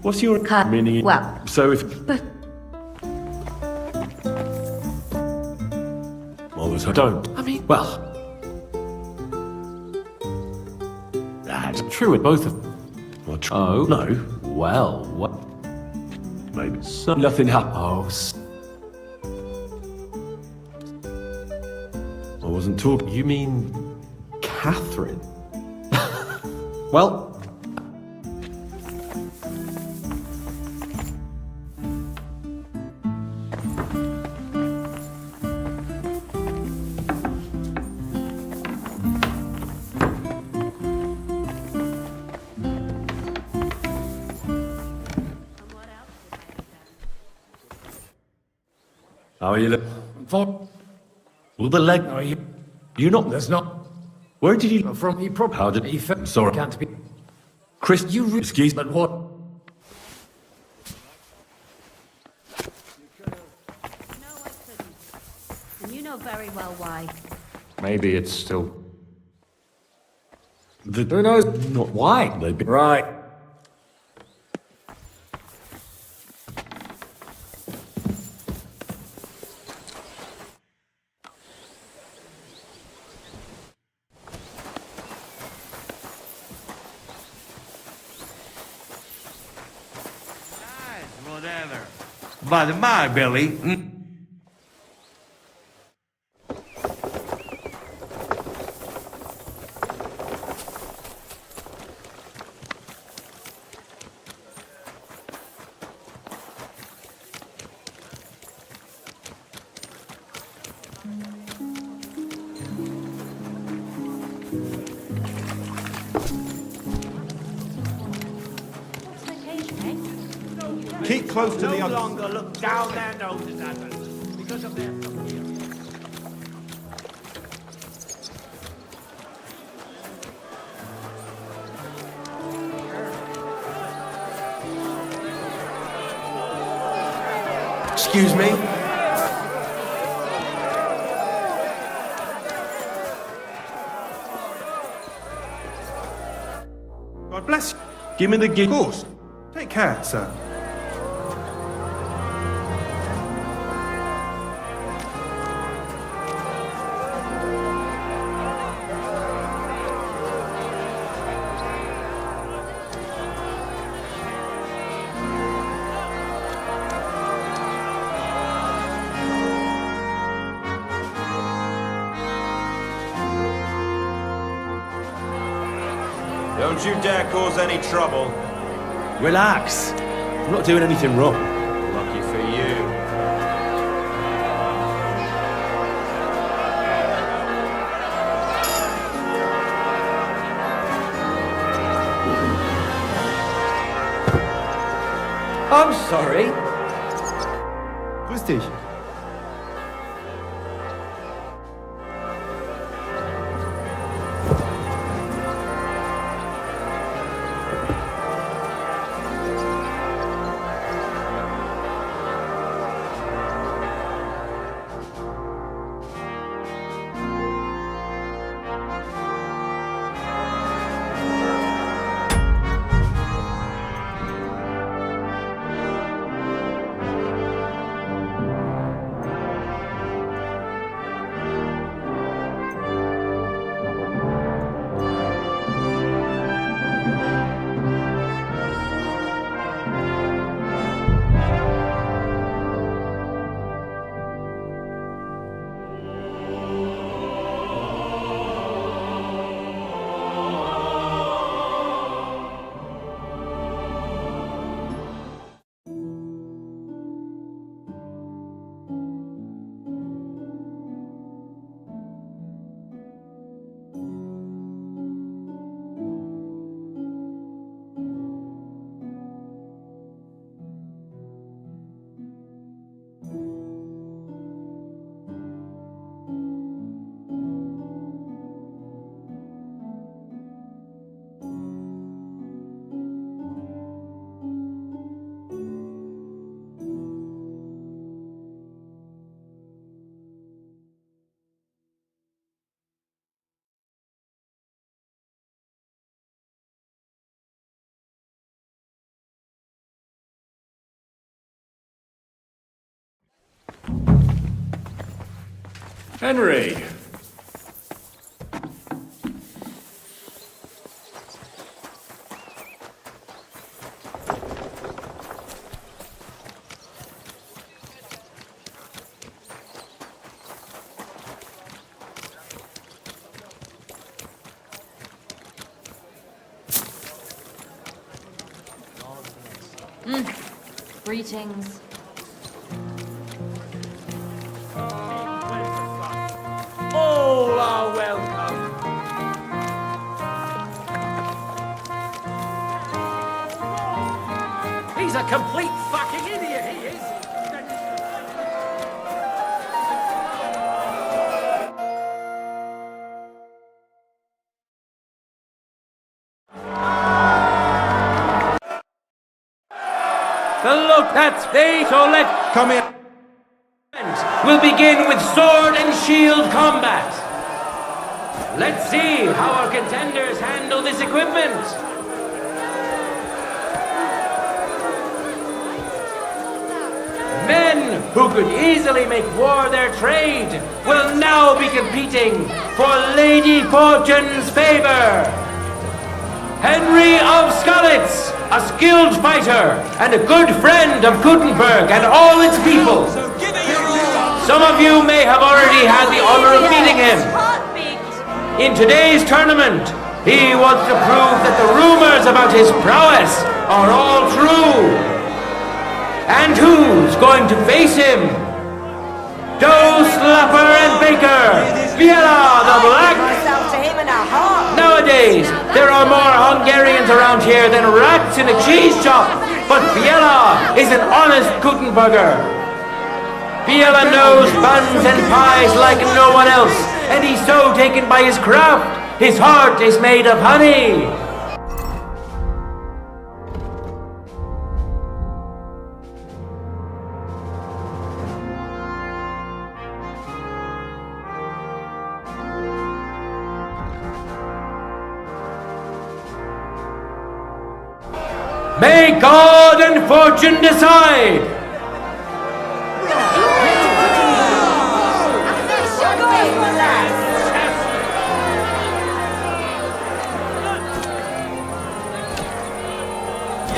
What's your meaning? Well, So if... but... I don't. I mean, well... That's true with both of them. Oh, no. Well, what... Maybe. So nothing happened. Oh, I wasn't talking... You mean... Catherine? Well... How are you look? For Will the leg... are you? You not... There's not. Where did you... From he probably. How did... he I'm sorry. Can't be. Chris... You Excuse... But what? And you know very well why. Maybe it's still... Who knows? Not why. They'd be... Right. Whatever. By the by, Billy. Keep close to the No others. longer look down their noses at us because of their superiority. Excuse me? God bless you. Give me the gift. Of course. Take care, sir. Don't you dare cause any trouble. Relax. I'm not doing anything wrong. Lucky for you. I'm sorry. Grüß dich. Henry! Greetings. All are welcome. He's a complete fucking idiot, he is. The look that's they so let Come here. will begin with sword and shield combat. Let's see how our contenders handle this equipment. Men who could easily make war their trade will now be competing for Lady Fortune's favor. Henry of Scarlets a skilled fighter, and a good friend of Gutenberg and all its people. Some of you may have already had the honor of meeting him. In today's tournament, he wants to prove that the rumors about his prowess are all true. And who's going to face him? Dough Slapper and Baker, Viela the Black. Nowadays, there are more Hungarians around here than rats in a cheese shop, but Viela is an honest Gutenberger. Viela knows buns and pies like no one else, and he's so taken by his craft, his heart is made of honey. May God and fortune decide!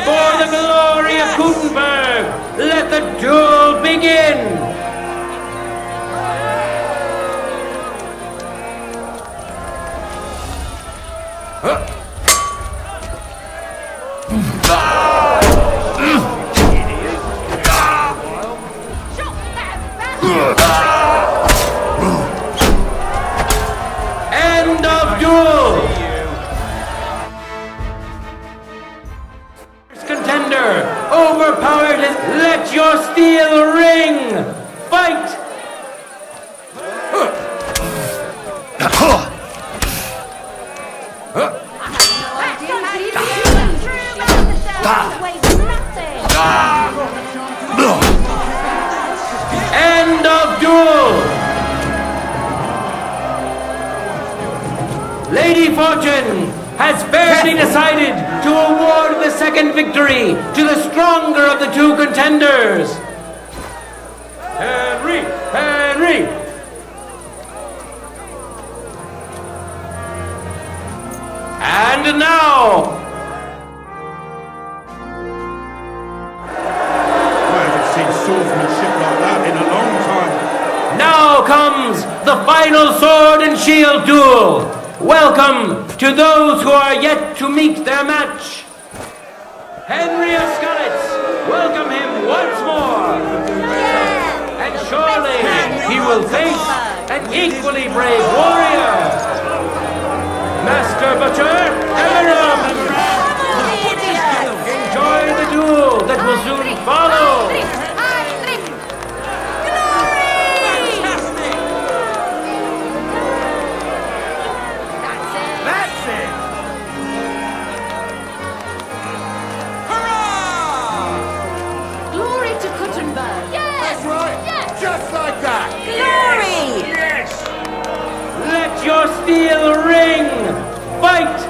For the glory of Gutenberg, let the duel begin! End of duel! First contender, overpowered, let your steel ring! Fight! End of duel! Lady Fortune has fairly decided to award the second victory to the stronger of the two contenders. Henry! Henry! And now, swordsmanship like that in a long time. now comes the final sword and shield duel. Welcome to those who are yet to meet their match. Henry of Scarlets, welcome him once more. And surely he will face an equally brave warrior. Master Butcher, Emerald. Enjoy the duel that will soon follow. Glory to Gutenberg! Yes! That's right! Yes! Just like that! Glory! Yes! Let your steel ring! Fight!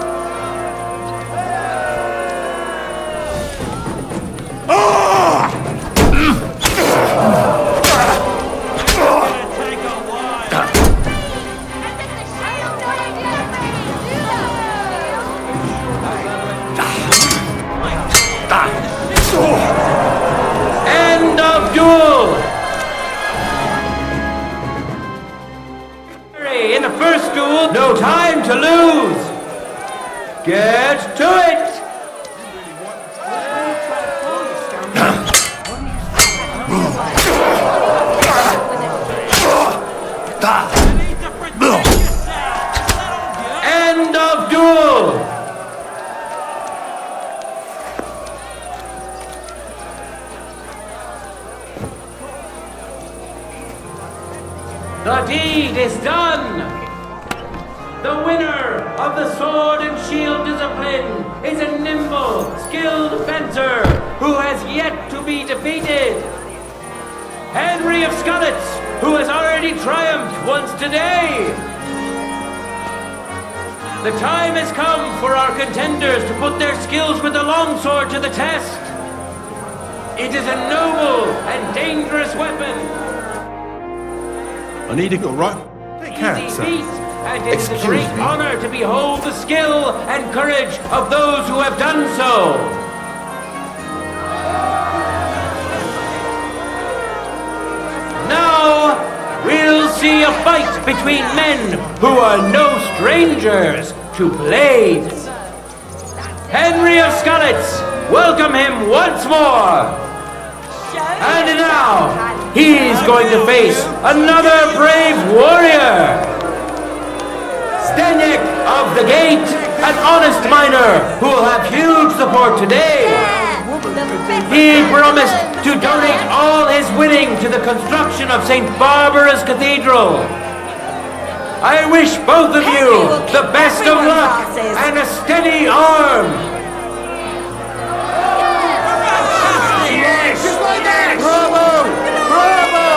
End of duel! In the first duel, no time to lose! Get to it! End of duel! The deed is done! The winner of the sword and shield discipline is a nimble, skilled fencer who has yet to be defeated. Henry of Scarlets, who has already triumphed once today. The time has come for our contenders to put their skills with the longsword to the test. It is a noble and dangerous weapon. I need to go right. Easy feat, and it is a great honor to behold the skill and courage of those who have done so. see a fight between men who are no strangers to blades. Henry of Skalitz, welcome him once more. And now, he's going to face another brave warrior. Stenek of the Gate, an honest miner who will have huge support today. He promised to donate all his winning to the construction of St. Barbara's Cathedral. I wish both of you the best of luck and a steady arm. Yes! Just like that! Bravo! Bravo!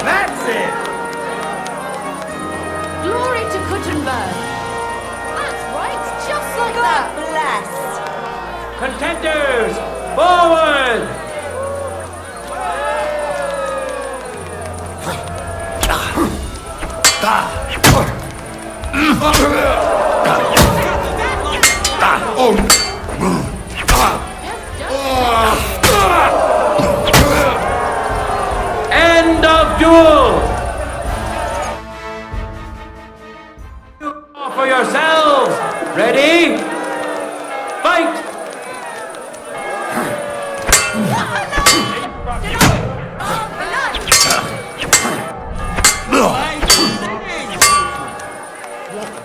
That's it! Glory to Kuttenberg. That's right, just like that. Blessed. Contenders, forward! End of duel! For yourselves! Ready? Fight!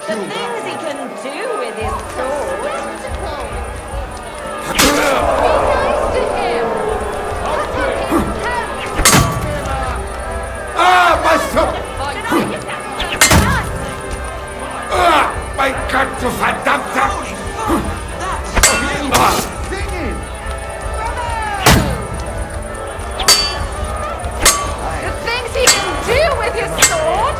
The things he can do with his sword. Be nice to him. My sword! Mein Gott, du verdammter! The things he can do with his sword.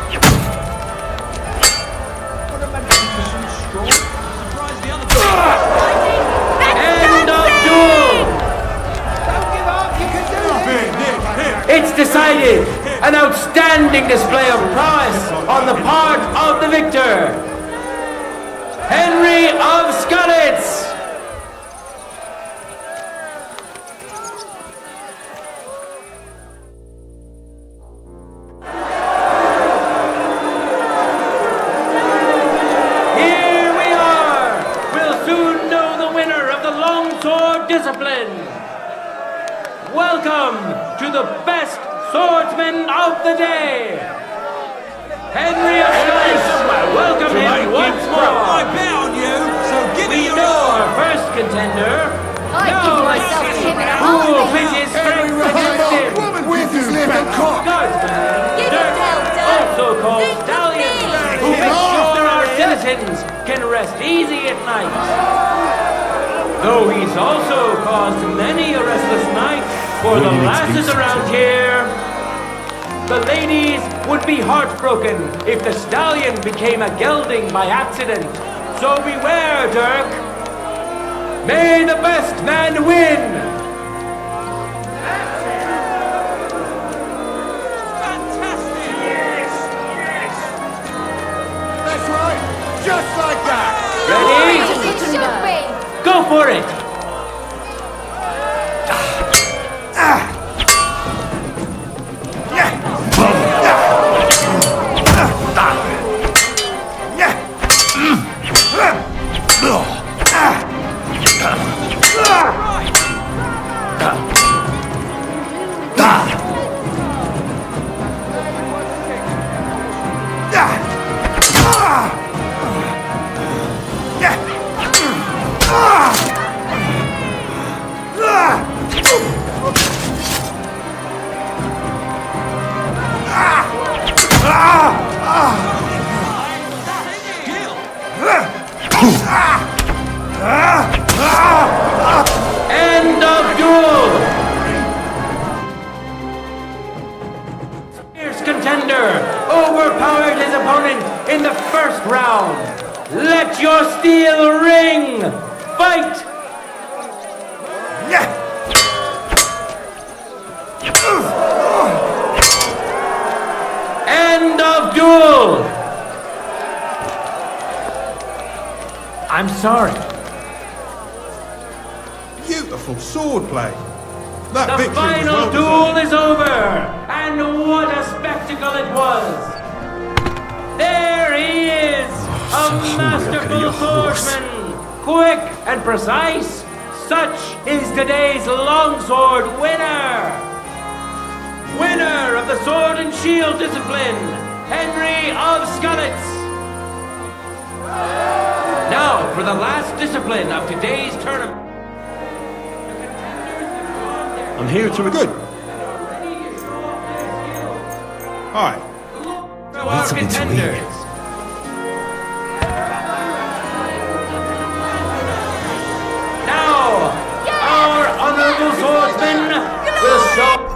End of duel! It's decided! An outstanding display of prowess on the part of the victor! Henry of Skalitz! Here we are! We'll soon know the winner of the longsword discipline! Welcome to the best swordsman of the day! Henry of Skalitz! Welcome him once more! I bet on you, so give me your Our first contender. I give myself to him in a Who will heartbeat. pit his strength against him? With his little cock! Guardsman, Give it hell, Dad. also called Think of Stallion, me. who makes sure our citizens can rest easy at night. Though he's also caused many a restless night for the lasses around here. The ladies would be heartbroken if the stallion became a gelding by accident. So beware, Dirk. May the best man win! That's right! Just like that! Ready? It should be. Go for it! End of duel! Fierce contender overpowered his opponent in the first round. Let your steel ring! Fight! End of duel! I'm sorry. Beautiful swordplay. That The victory was final well duel is over, and what a spectacle it was! There he is! A masterful swordsman! Quick and precise! Such is today's longsword winner! Winner of the sword and shield discipline, Henry of Skalitz! Now for the last discipline of today's tournament. I'm here to good. Hi. To our contenders. Now, our honorable swordsman will show.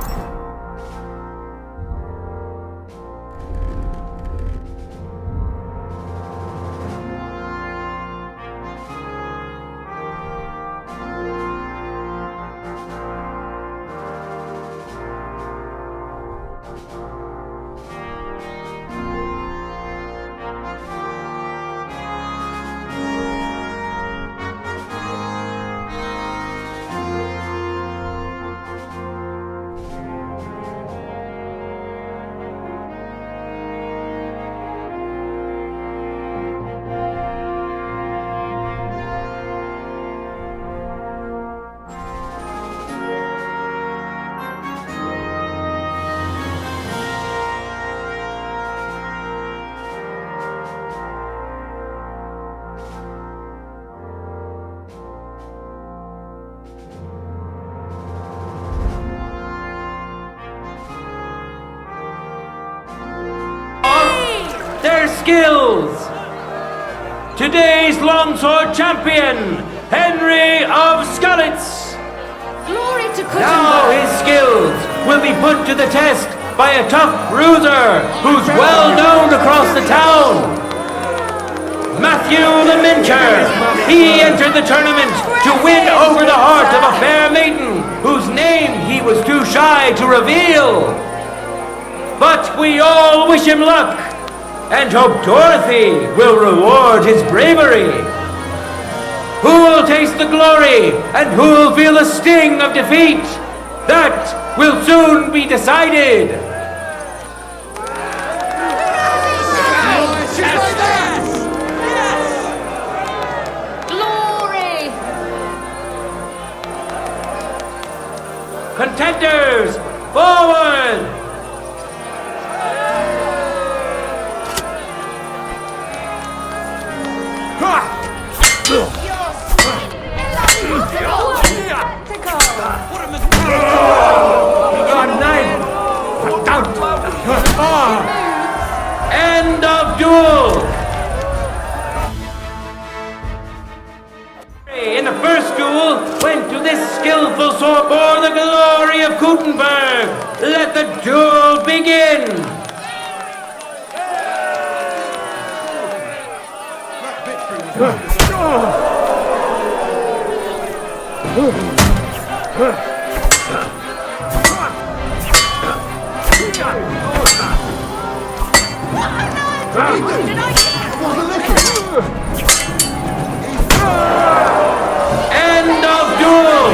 Their skills. Today's longsword champion, Henry of Skalitz. Glory to Kuttenberg. Now his skills will be put to the test by a tough bruiser who's well known across the town. Matthew the Minter. He entered the tournament to win over the heart of a fair maiden whose name he was too shy to reveal. But we all wish him luck and hope Dorothy will reward his bravery. Who will taste the glory and who will feel the sting of defeat? That will soon be decided. Glory! Contenders, forward! End of duel! In the first duel, went to this skillful sword for the glory of Kuttenberg. Let the duel begin! End of duel!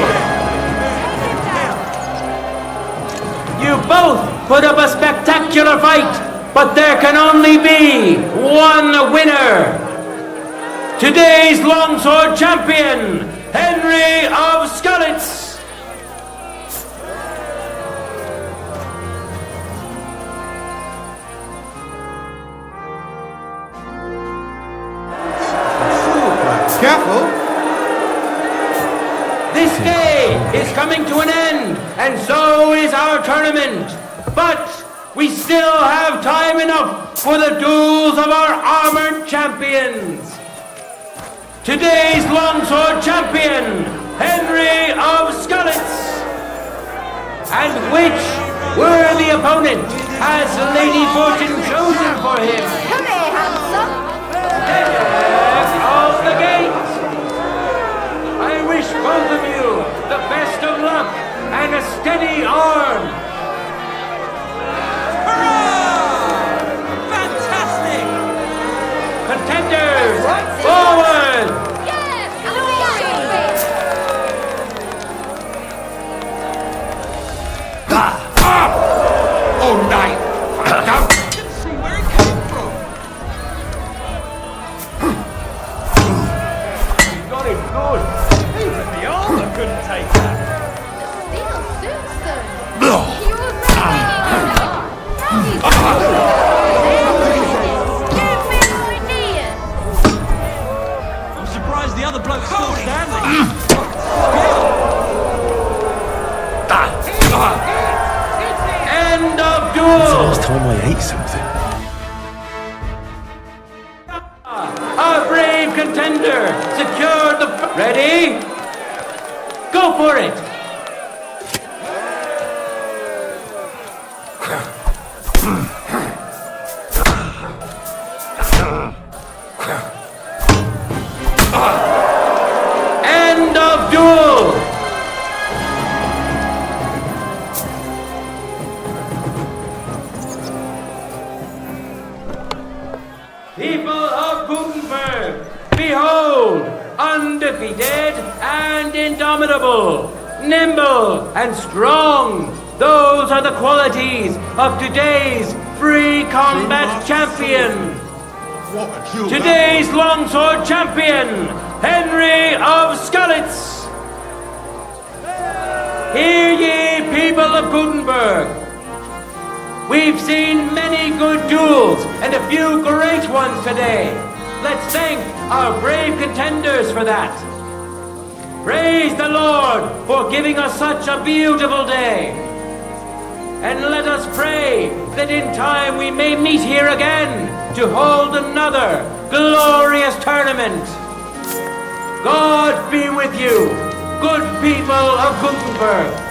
You both put up a spectacular fight, but there can only be one winner. Today's longsword champion, Henry of Skalitz. Careful! This day is coming to an end, and so is our tournament. But we still have time enough for the duels of our armored champions. Today's longsword champion, Henry of Skalitz. And which worthy opponent has Lady Fortune chosen for him? Come here, handsome. Of the gate! I wish both of you the best of luck and a steady arm! Hurrah! Fantastic! Contenders, forward! Oh, night! When's the last time I ate something? Our brave contender secured the... Ready? Go for it! End of duel! People of Gutenberg, behold, undefeated and indomitable, nimble and strong. Those are the qualities of today's free combat champion. Today's longsword champion, Henry of Skalitz. Hear ye, people of Gutenberg. We've seen many good duels and a few great ones today. Let's thank our brave contenders for that. Praise the Lord for giving us such a beautiful day. And let us pray that in time we may meet here again to hold another glorious tournament. God be with you, good people of Gutenberg.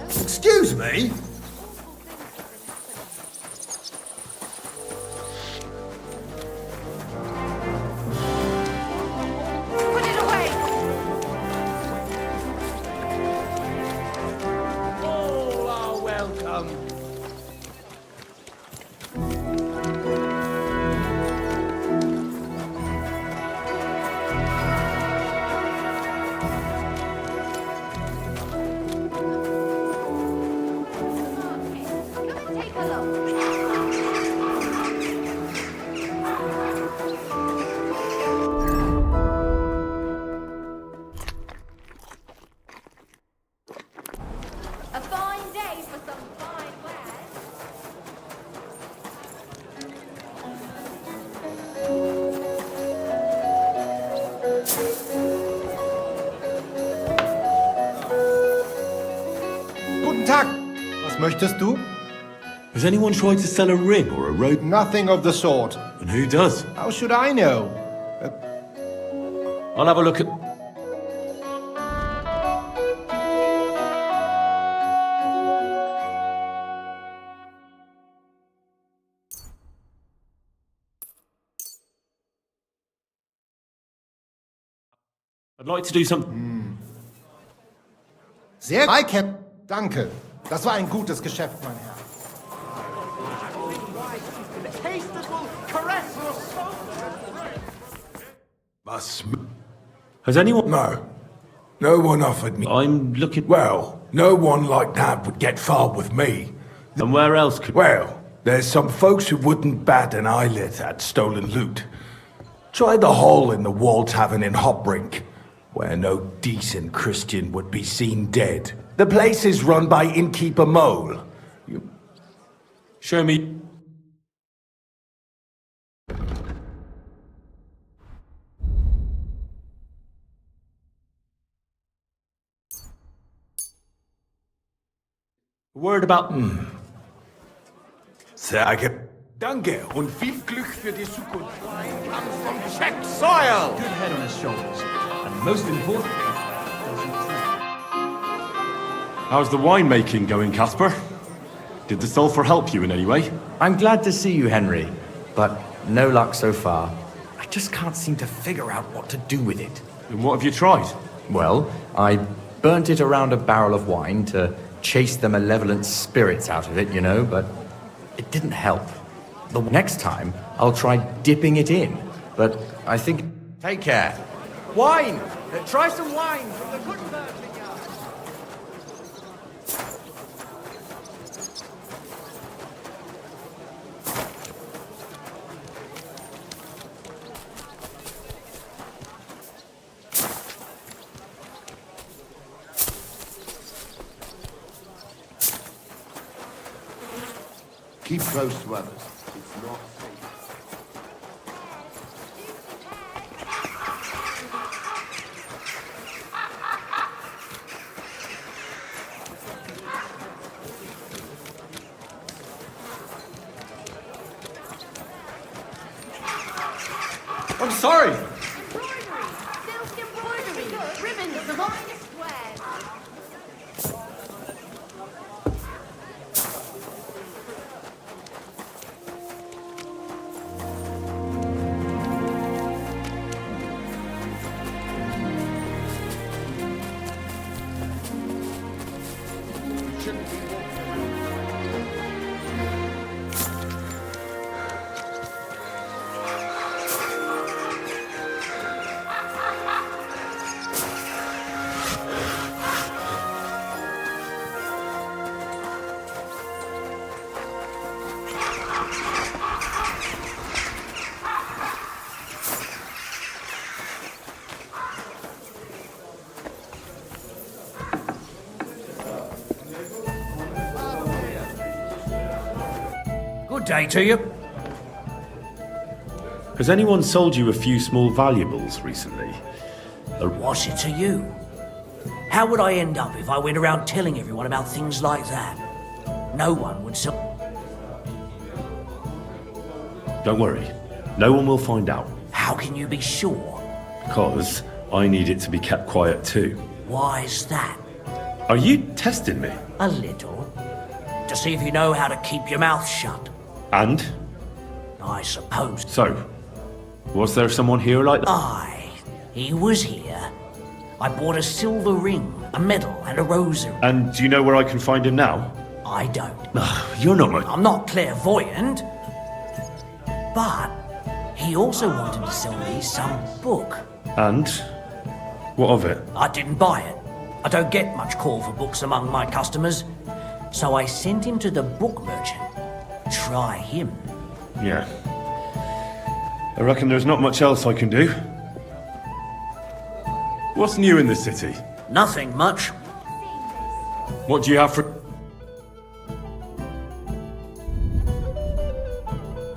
Excuse me? Put it away! All are welcome. Take a look. A fine day for some fine wares. Guten Tag. Was möchtest du? Has anyone tried to sell a ring or a rope? Nothing of the sort. And who does? How should I know? I'll have a look at... I'd like to do something... Sehr... Danke. Das war ein gutes Geschäft, mein Herr. Has anyone... No. No one offered me. I'm looking... Well, no one like that would get far with me. And where else could... Well, there's some folks who wouldn't bat an eyelid at stolen loot. Try the hole in the wall tavern in Hopbrink, where no decent Christian would be seen dead. The place is run by innkeeper Mole. Show me... A word about... Sage Danke und viel Glück für die Zukunft. From Czech soil! Good head on his shoulders. And most importantly... How's the winemaking going, Casper? Did the sulfur help you in any way? I'm glad to see you, Henry. But no luck so far. I just can't seem to figure out what to do with it. And what have you tried? Well, I burnt it around a barrel of wine to chase the malevolent spirits out of it, you know, but it didn't help. The next time, I'll try dipping it in. But I think... Take care. Wine! Try some wine from the Gutenberg vineyard. Keep close to others. It's not safe. I'm sorry. Good day to you. Has anyone sold you a few small valuables recently? What's it to you? How would I end up if I went around telling everyone about things like that? No one would sell. Don't worry. No one will find out. How can you be sure? Because I need it to be kept quiet too. Why's that? Are you testing me? A little. To see if you know how to keep your mouth shut. And? I suppose. So, was there someone here like that? Aye, he was here. I bought a silver ring, a medal, and a rosary. And do you know where I can find him now? I don't. You're not my... I'm not clairvoyant. But he also wanted to sell me some book. And? What of it? I didn't buy it. I don't get much call for books among my customers. So I sent him to the book merchant. Try him. Yeah. I reckon there's not much else I can do. What's new in the city? Nothing much. What do you have for...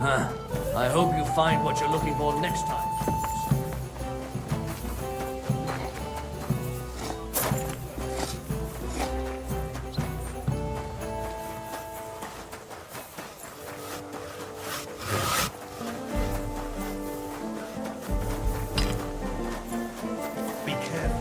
I hope you find what you're looking for next time. Be careful.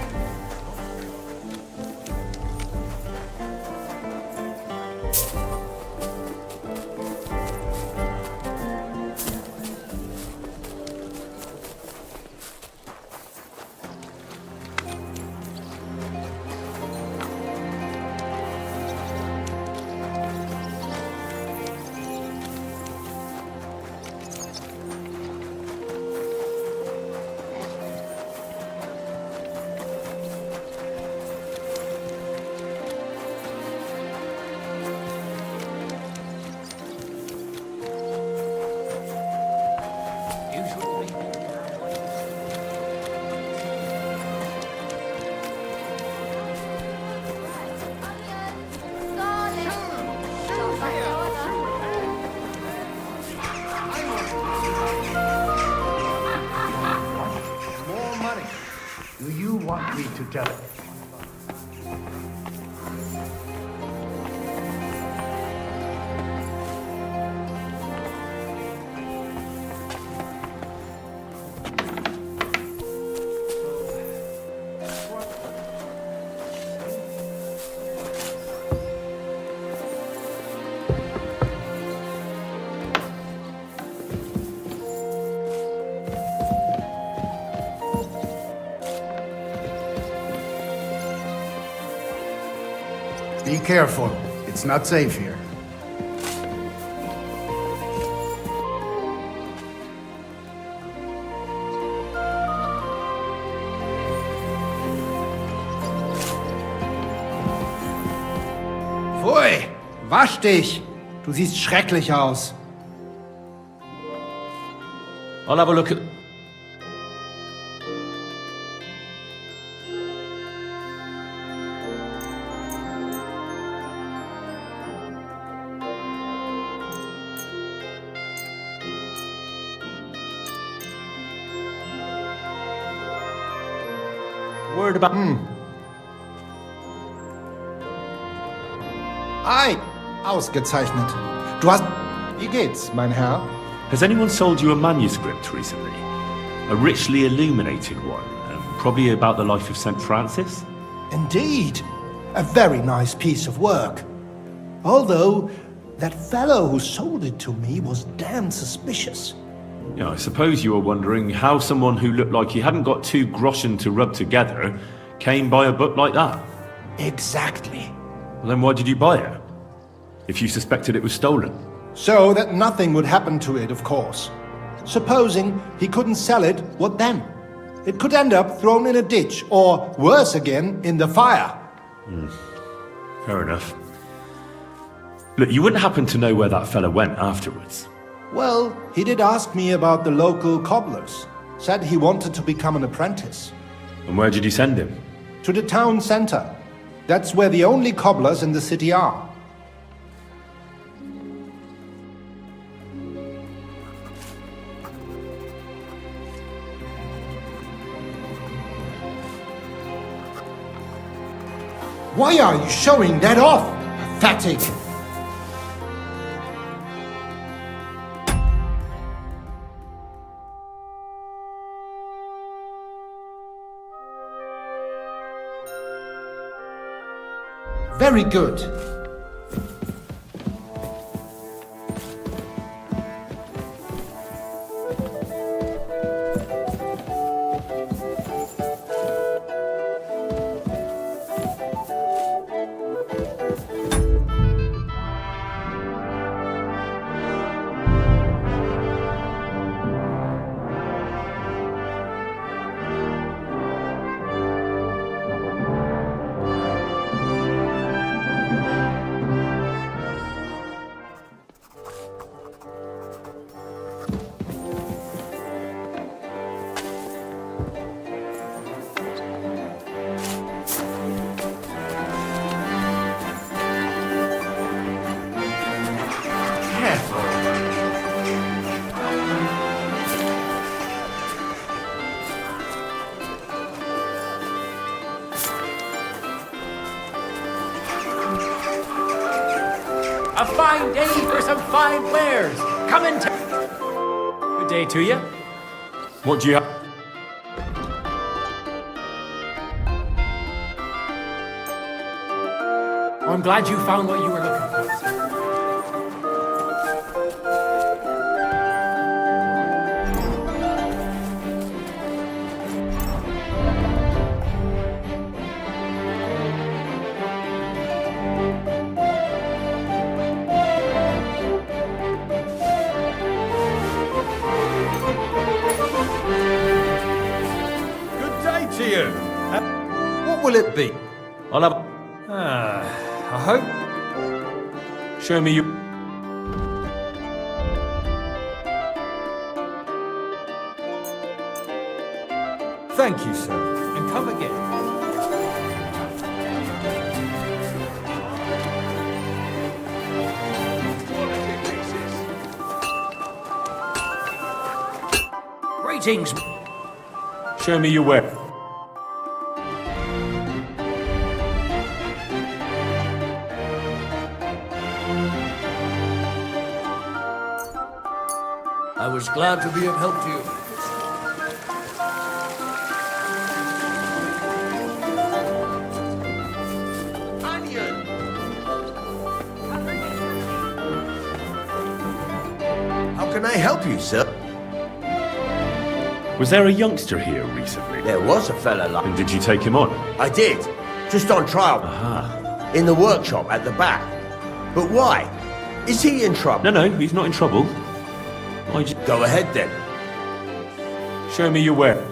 More money. Do you want me to tell it? Be careful. It's not safe here. Pfui! Wasch dich! Du siehst schrecklich aus. I'll have a look at... Word about... Ei! Ausgezeichnet. Du hast... Wie geht's, mein Herr? Has anyone sold you a manuscript recently? A richly illuminated one. Probably about the life of St. Francis? Indeed. A very nice piece of work. Although, that fellow who sold it to me was damn suspicious. Yeah, I suppose you were wondering how someone who looked like he hadn't got 2 groschen to rub together came by a book like that. Exactly. Well, then why did you buy it? If you suspected it was stolen? So that nothing would happen to it, of course. Supposing he couldn't sell it, what then? It could end up thrown in a ditch, or worse again, in the fire. Fair enough. Look, you wouldn't happen to know where that fella went afterwards? Well, he did ask me about the local cobblers. Said he wanted to become an apprentice. And where did you send him? To the town center. That's where the only cobblers in the city are. Why are you showing that off? Pathetic! Very good. A fine day for some fine wares. Come and Good day to you. What do you have? I'm glad you found what you were looking for. To you. What will it be? I'll have... I hope. Show me you... Thank you, sir. And come again. Greetings. Show me your ware. I was glad to be of help to you. Onion! How can I help you, sir? Was there a youngster here recently? There was a fella like... And did you take him on? I did. Just on trial. Aha. In the workshop at the back. But why? Is he in trouble? No, he's not in trouble. Go ahead then. Show me your ware.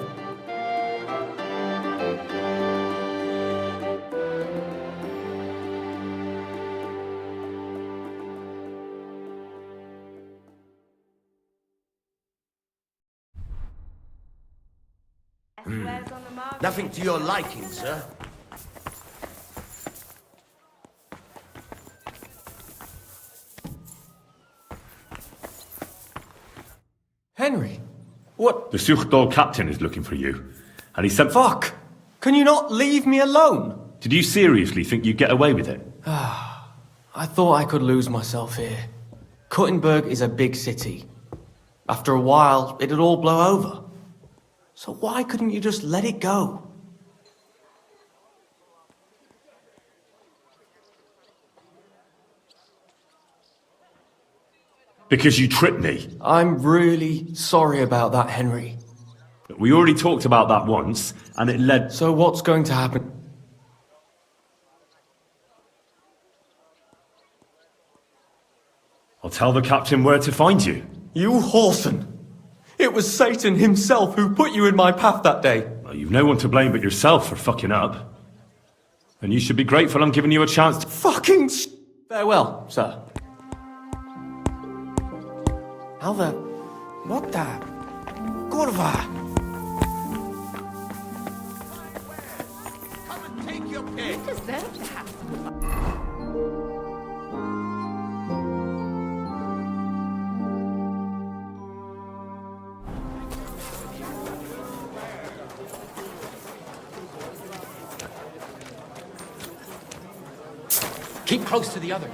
Nothing to your liking, sir. Henry? What? The Suchdol captain is looking for you. And he sent... Fuck! Can you not leave me alone? Did you seriously think you'd get away with it? I thought I could lose myself here. Kuttenberg is a big city. After a while, it'd all blow over. So why couldn't you just let it go? Because you tricked me. I'm really sorry about that, Henry. We already talked about that once, and it led... So what's going to happen? I'll tell the captain where to find you. You whoreson! It was Satan himself who put you in my path that day. Well, you've no one to blame but yourself for fucking up. And you should be grateful I'm giving you a chance to... Fucking Farewell, sir. How the... What the... Kurva! Come and take your pick. You deserve to have some. Keep close to the others.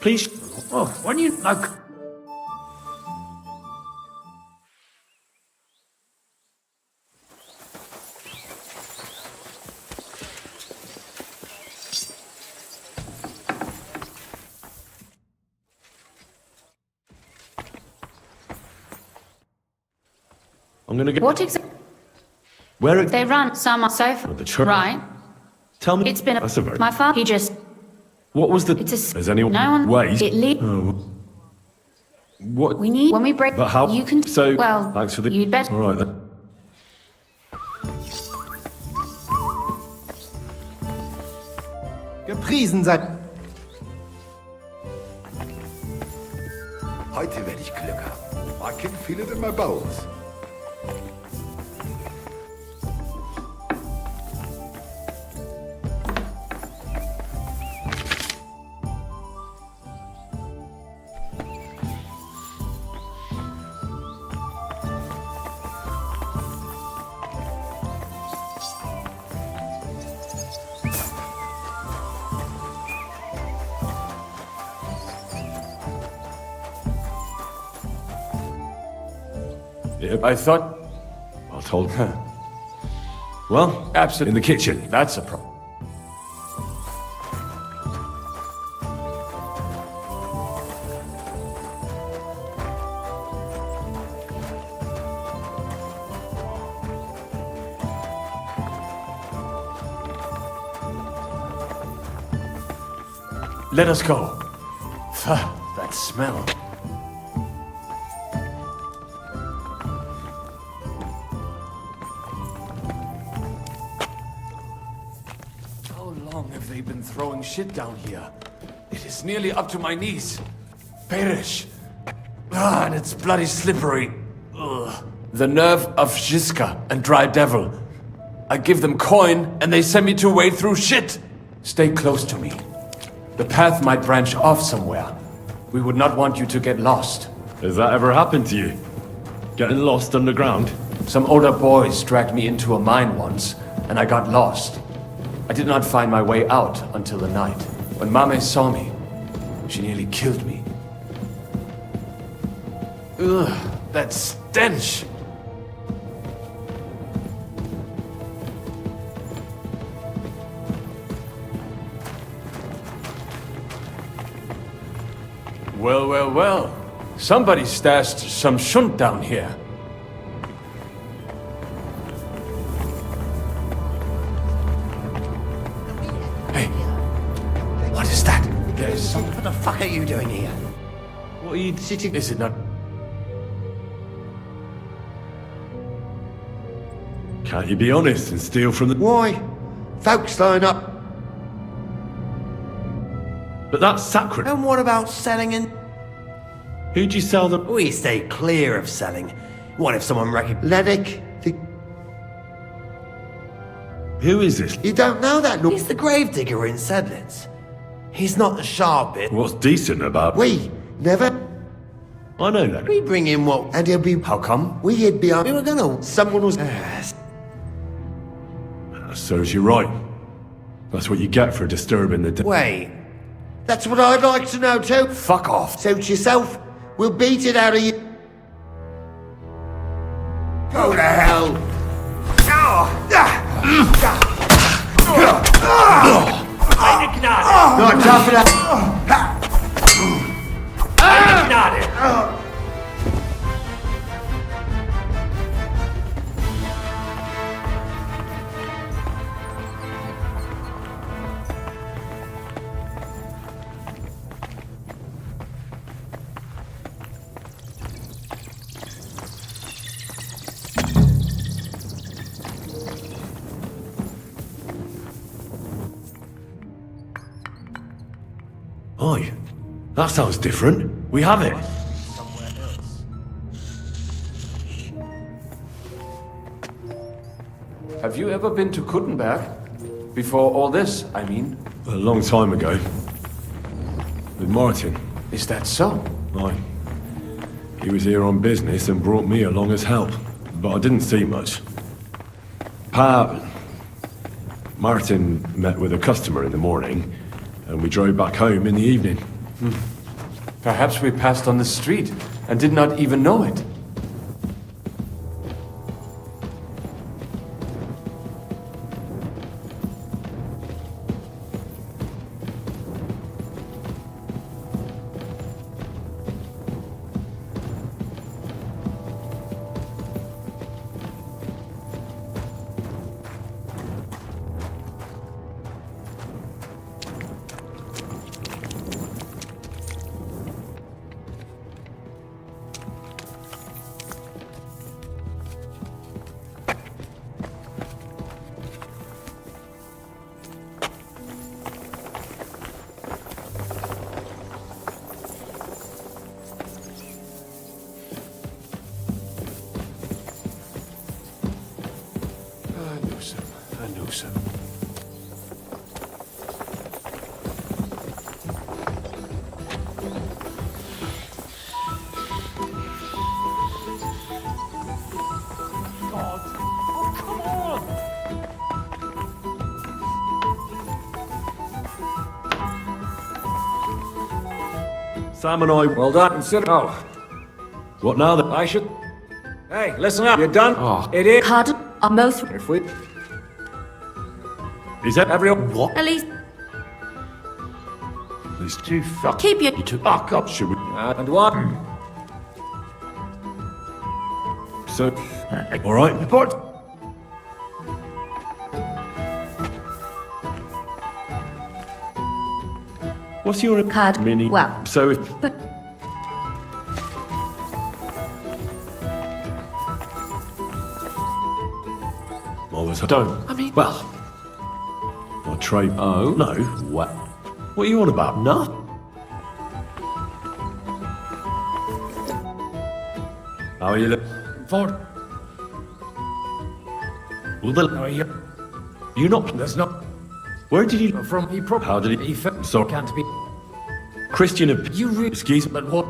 Please... Oh, when you... Like... I'm gonna get... What exactly? Where... They run some sofa. The church. Right. Tell me... It's been a... That's a very... My father, he just... What was the... It's a... Has anyone... No one... Wait. It lead... Oh. What... We need... When we break... But how... You can... So... Well... Thanks for the... You'd better... Alright then. Gepriesen sei... Heute werde ich Glück haben. I can feel it in my bones. Yep. I thought... I told her. Well, Absolutely. in the kitchen. That's a problem. Let us go. That smell. How long have they been throwing shit down here? It is nearly up to my knees. Perish. And it's bloody slippery. Ugh. The nerve of Jiska and Dry Devil. I give them coin and they send me to wade through shit. Stay close to me. The path might branch off somewhere. We would not want you to get lost. Has that ever happened to you? Getting lost underground? Some older boys dragged me into a mine once, and I got lost. I did not find my way out until the night. When Mame saw me, she nearly killed me. Ugh, that stench! Well, well, well. Somebody stashed some shunt down here. Hey, what is that? There's some... What the fuck are you doing here? What are you sitting... Is it not... Can't you be honest and steal from the... Why? Folks line up. But that's sacred. And what about selling in... Who'd you sell them? We stay clear of selling. What if someone Lennox, Who is this? you don't know that, no? He's the gravedigger in Sedlitz. He's not the sharp bit. What's decent about? We never. I know that. We bring in what... And he'll be. How come? We hid behind. We were gonna... Someone was. That serves you right. That's what you get for disturbing the... Wait. That's what I'd like to know too. Fuck off. Suit yourself. We'll beat it out of you. Go to hell. Eine Gnade! Not tough enough. Eine Gnade! Oi, that sounds different. We have it. Have you ever been to Kuttenberg? Before all this, I mean. A long time ago. With Martin. Is that so? Aye. He was here on business and brought me along as help. But I didn't see much. Martin met with a customer in the morning, and we drove back home in the evening. Perhaps we passed on the street and did not even know it. I knew so. Sam and I... Well done, consider. Oh, What now then? I should. Hey, listen up. You're done. Oh. It is. Pardon? Almost. If we. Is that Everyone. what? At least These two fuck... keep your... You took back up, should we? And one. So... Alright. Report. What's your... Card. Mini... Well. So if... But Well, there's a... Don't. I mean... Well... I'll trade... Oh? No. What? What are you on about? No. How are you look... Ford. Well, the... How are you? You not... That's not. Where did you... From he probably. How did he... He felt. Sorry. Can't be. Christian... You really. Excuse me. But what?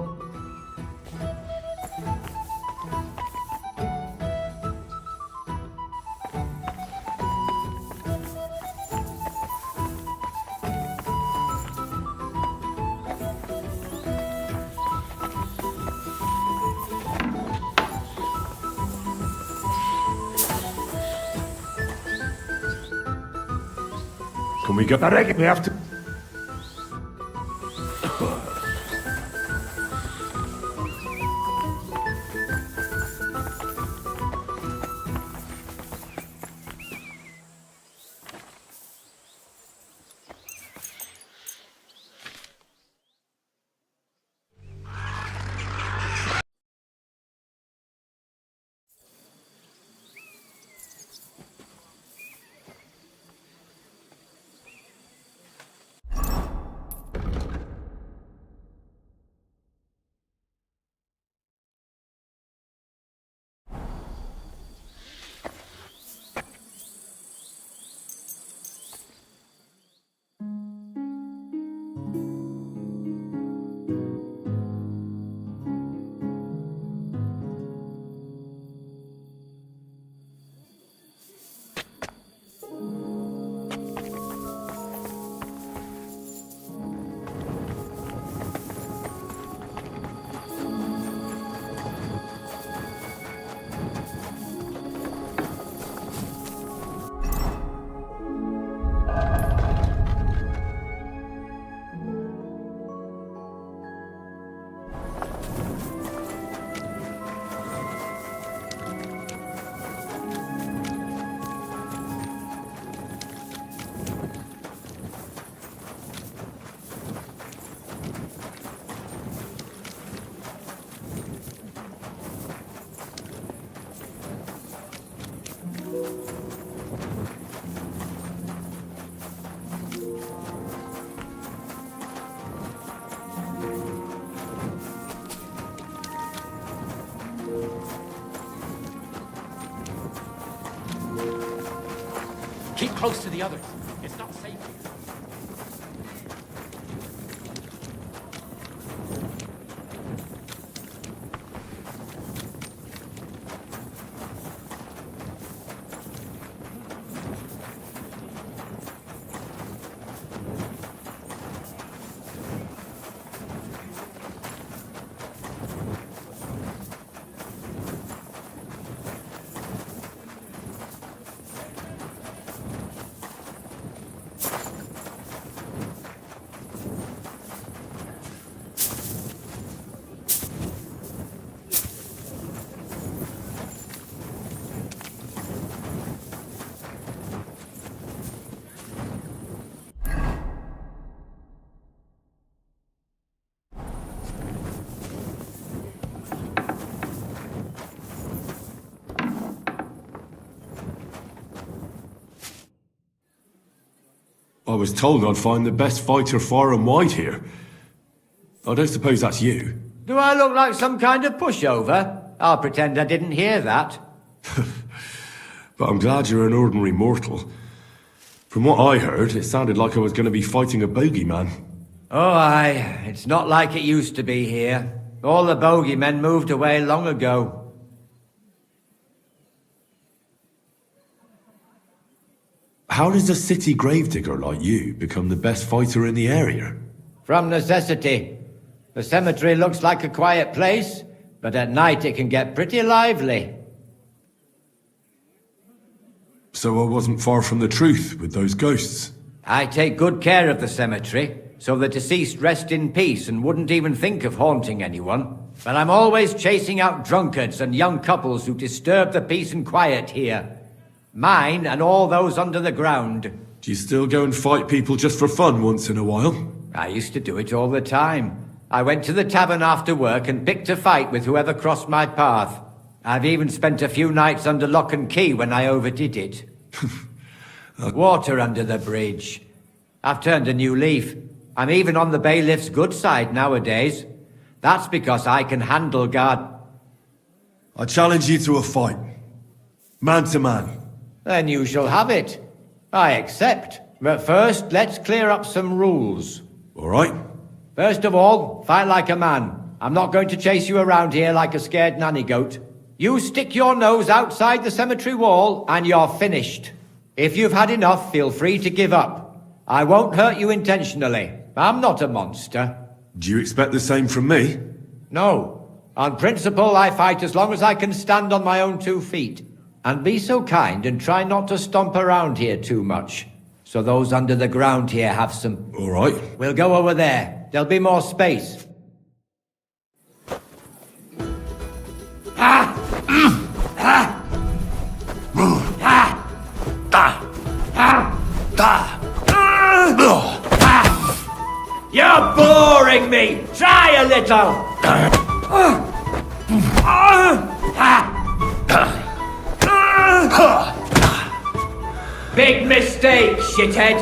Can we go... I reckon we have to. close to the others. It's not safe here. I was told I'd find the best fighter far and wide here. I don't suppose that's you. Do I look like some kind of pushover? I'll pretend I didn't hear that. But I'm glad you're an ordinary mortal. From what I heard, it sounded like I was going to be fighting a bogeyman. Oh, aye. It's not like it used to be here. All the bogeymen moved away long ago. How does a city gravedigger like you become the best fighter in the area? From necessity. The cemetery looks like a quiet place, but at night it can get pretty lively. So I wasn't far from the truth with those ghosts. I take good care of the cemetery, so the deceased rest in peace and wouldn't even think of haunting anyone. But I'm always chasing out drunkards and young couples who disturb the peace and quiet here. Mine and all those under the ground. Do you still go and fight people just for fun once in a while? I used to do it all the time. I went to the tavern after work and picked a fight with whoever crossed my path. I've even spent a few nights under lock and key when I overdid it. Water under the bridge. I've turned a new leaf. I'm even on the bailiff's good side nowadays. That's because I can handle guard. I challenge you to a fight. Man to man. Then you shall have it. I accept. But first, let's clear up some rules. All right. First of all, fight like a man. I'm not going to chase you around here like a scared nanny goat. You stick your nose outside the cemetery wall, and you're finished. If you've had enough, feel free to give up. I won't hurt you intentionally. I'm not a monster. Do you expect the same from me? No. On principle, I fight as long as I can stand on my own 2 feet. And be so kind and try not to stomp around here too much. So those under the ground here have some... All right. We'll go over there. There'll be more space. You're boring me! Try a little! Big mistake, shithead!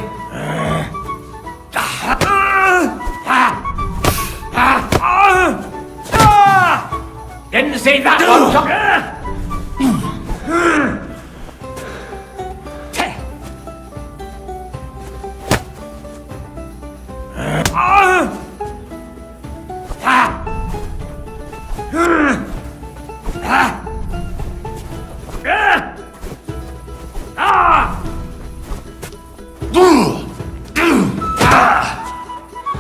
Didn't see that one coming!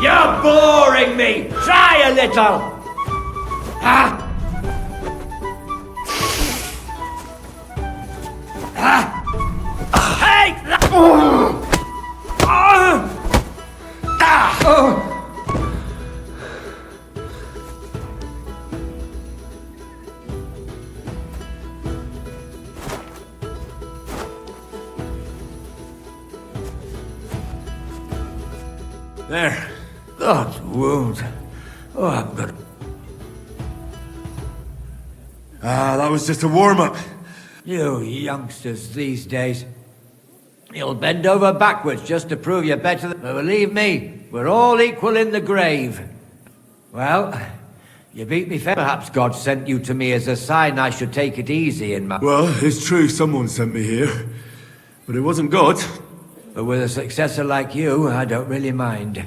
You're boring me! Try a little! Hey! There. That wound. Oh, I'm good. That was just a warm-up. You youngsters these days. You'll bend over backwards just to prove you're better than... But believe me, we're all equal in the grave. Well, you beat me fair. Perhaps God sent you to me as a sign I should take it easy in my... Well, it's true someone sent me here. But it wasn't God. But with a successor like you, I don't really mind.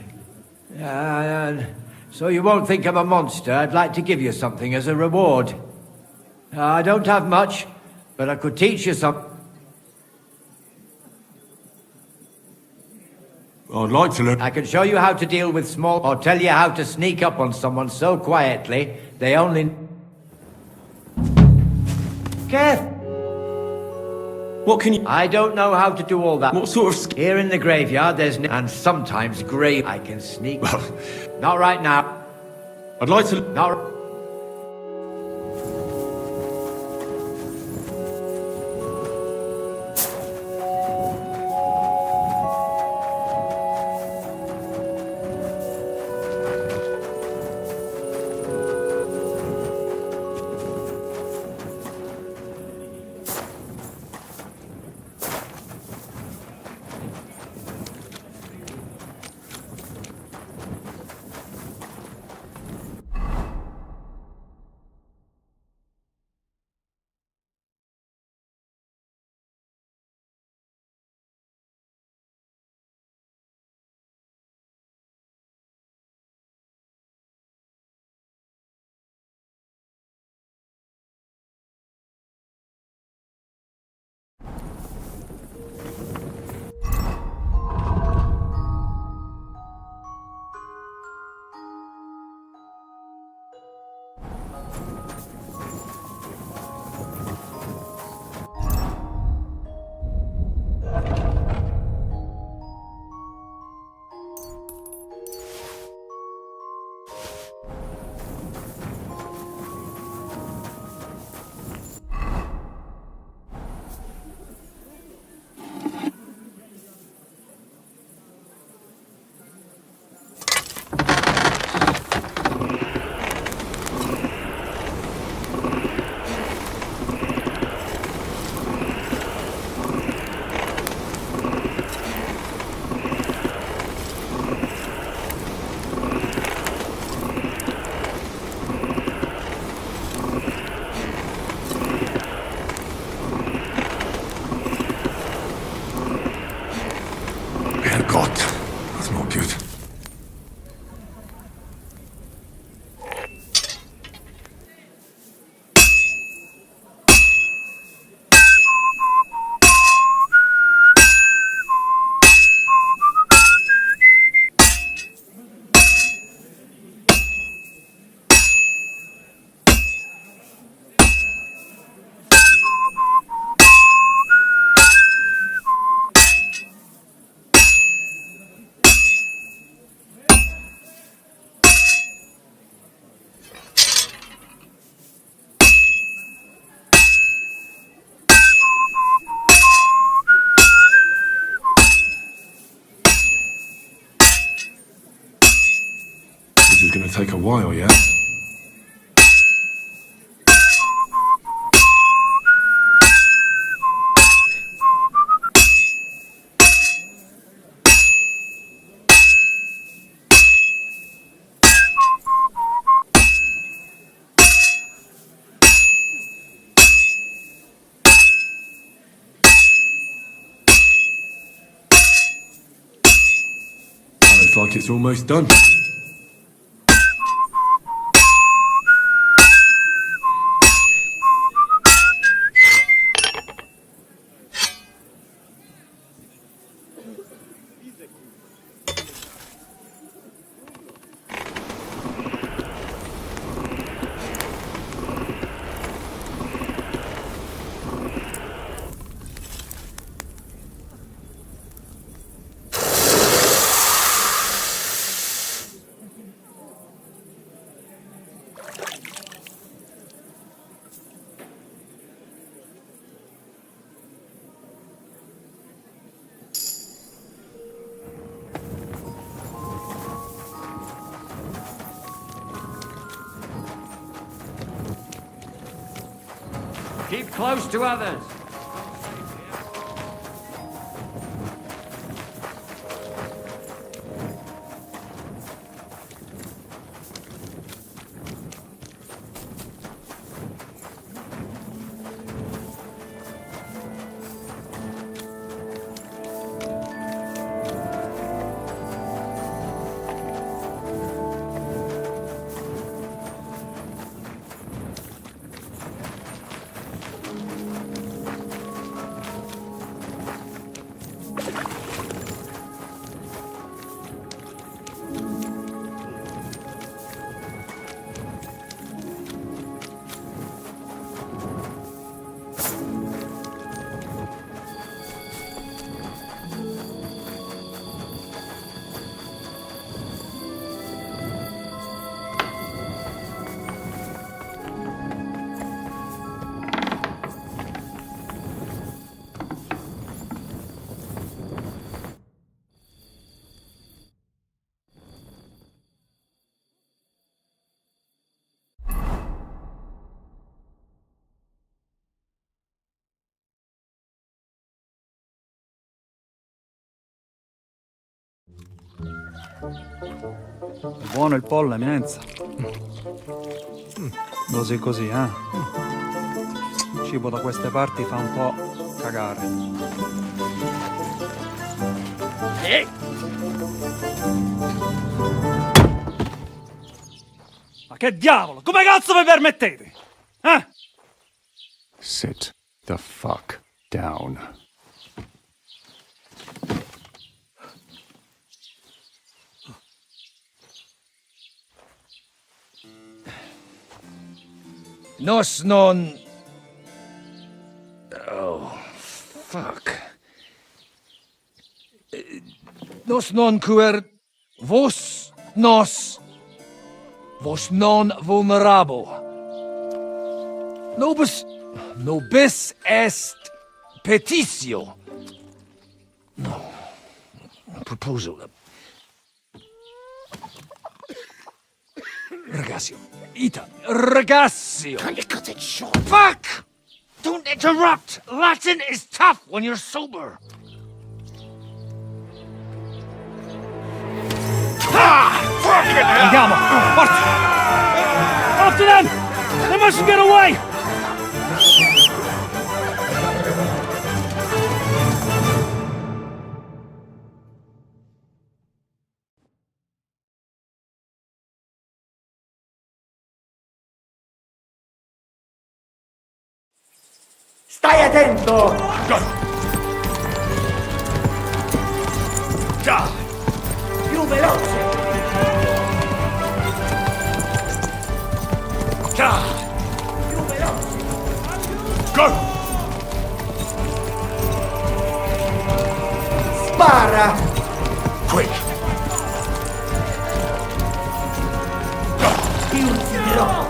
So you won't think I'm a monster. I'd like to give you something as a reward. I don't have much, but I could teach you something. I'd like to learn. I can show you how to deal with small, or tell you how to sneak up on someone so quietly, they only... Careful! What can you... I don't know how to do all that. What sort of... Here in the graveyard, there's... And sometimes grave... I can sneak... Not right now. I'd like to... Not... This is gonna take a while, yeah? Looks like it's almost done. Keep close to others. È buono il pollo, eminenza. Così così, eh? Il cibo da queste parti fa un po' cagare. Ma che diavolo? Come cazzo vi permettete? Eh? Sit the fuck down. Nos non... Oh, fuck. Nos non quer... Vos nos... Vos non vulnerabo. Nobis est petitio. No. Proposal. Ragazio. Ita. Ragazio. Can you cut it short? Fuck! Don't interrupt! Latin is tough when you're sober. Andiamo! Forza! After them! They mustn't get away! Stai attento! Già! Più veloce! Già! Più veloce! Go! Spara! Quick! Più ucciderò!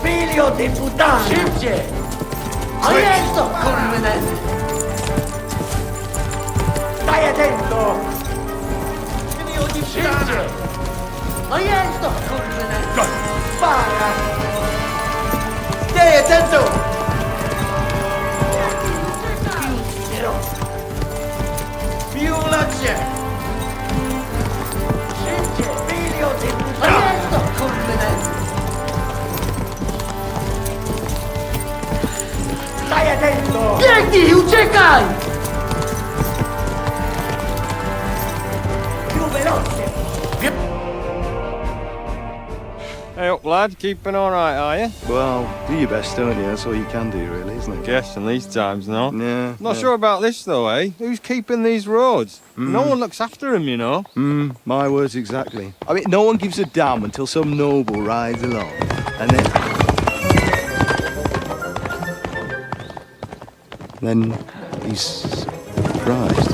Figlio di puttana! Szybciej! A jest to, kurwynę! Stai attento! Figlio di puttana! A jest to, kurwynę! Spara! Stai attento! Più ucciderò! Più lacie! Szybciej! Figlio di puttana! A jest to, kurwynę! Stai attento! Biegnij, uciekaj! Più veloce! Hey up, lad. Keeping all right, are you? Well, do your best, don't you? That's all you can do, really, isn't it? Guess in these times, no? Yeah. Not sure about this, though, eh? Who's keeping these roads? No Mm. one looks after them, you know. My words exactly. I mean, no one gives a damn until some noble rides along, and then he's surprised.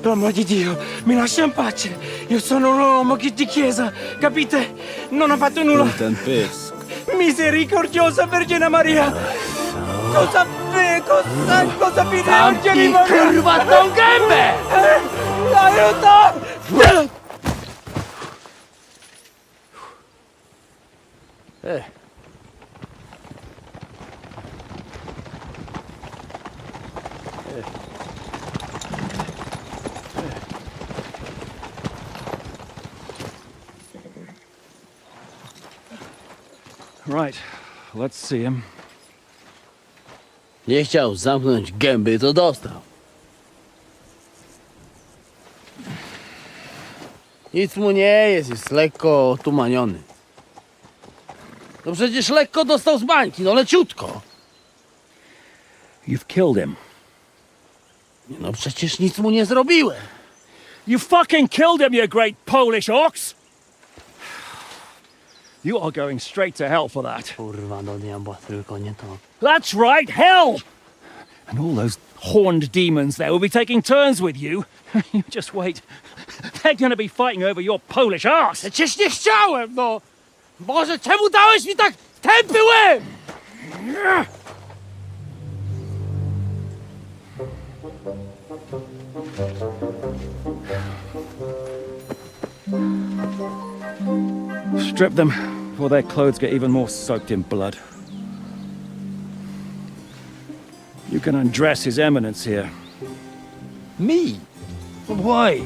Per amor di Dio, mi lascia in pace. Io sono un uomo di chiesa, capite? Non ho fatto nulla. Non t'impisco. Misericordiosa Vergine Maria! Cosa fide Vergine Maria? Curva da un gambe! Aiuto! Right, let's see him. Nie chciał zamknąć gęby, to dostał. Nic mu nie jest lekko otumaniony. No przecież lekko dostał z bańki, no leciutko. You've killed him. No przecież nic mu nie zrobiłem. You fucking killed him, you great Polish ox! You are going straight to hell for that. Kurwa, do diabła, tylko nie to. That's right, hell! And all those horned demons there will be taking turns with you. You just wait. They're gonna be fighting over your Polish arse! Przecież nie chciałem, no! Boże, czemu dałeś mi tak tępy łeb? Strip them before their clothes get even more soaked in blood. You can undress His Eminence here. Me? Why?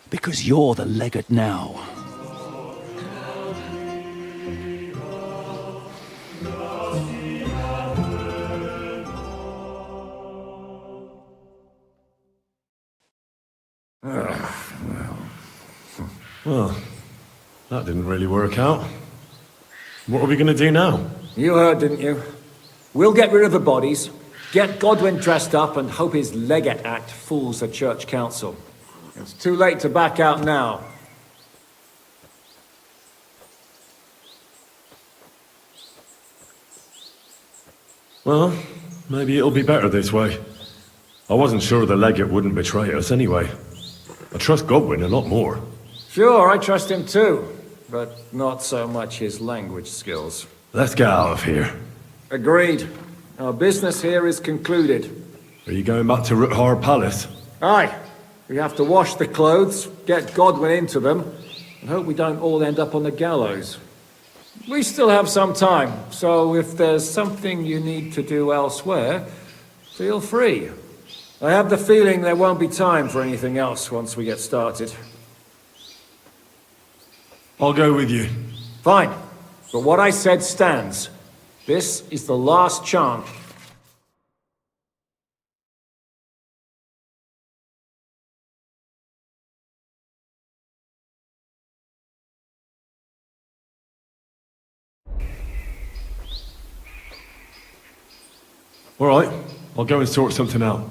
Because you're the legate now. Well, that didn't really work out. What are we going to do now? You heard, didn't you? We'll get rid of the bodies, get Godwin dressed up, and hope his Legate Act fools the Church Council. It's too late to back out now. Well, maybe it'll be better this way. I wasn't sure the legate wouldn't betray us anyway. I trust Godwin a lot more. Sure, I trust him too, but not so much his language skills. Let's get out of here. Agreed. Our business here is concluded. Are you going back to Ruthar Palace? Aye. We have to wash the clothes, get Godwin into them, and hope we don't all end up on the gallows. We still have some time, so if there's something you need to do elsewhere, feel free. I have the feeling there won't be time for anything else once we get started. I'll go with you. Fine. But what I said stands. This is the last chance. All right, I'll go and sort something out.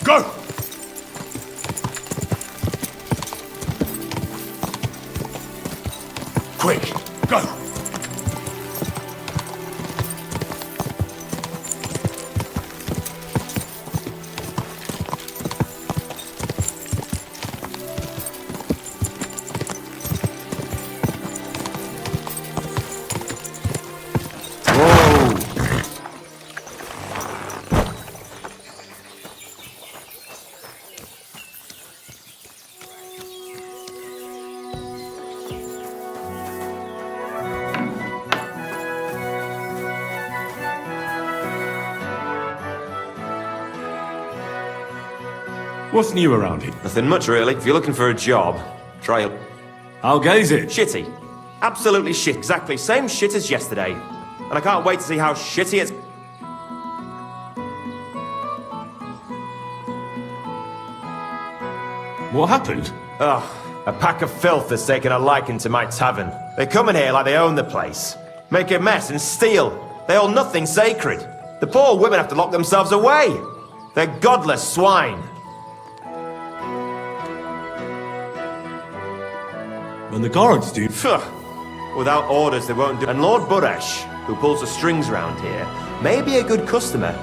Go! Quick, go! What's new around here? Nothing much, really. If you're looking for a job, try it. How gay's it? Shitty. Absolutely shit. Exactly. Same shit as yesterday. And I can't wait to see how shitty it's... What happened? Ugh. A pack of filth has taken a liking to my tavern. They come in here like they own the place. Make a mess and steal. They hold nothing sacred. The poor women have to lock themselves away. They're godless swine. And the guards do. Without orders, they won't do. And Lord Buresh, who pulls the strings round here, may be a good customer,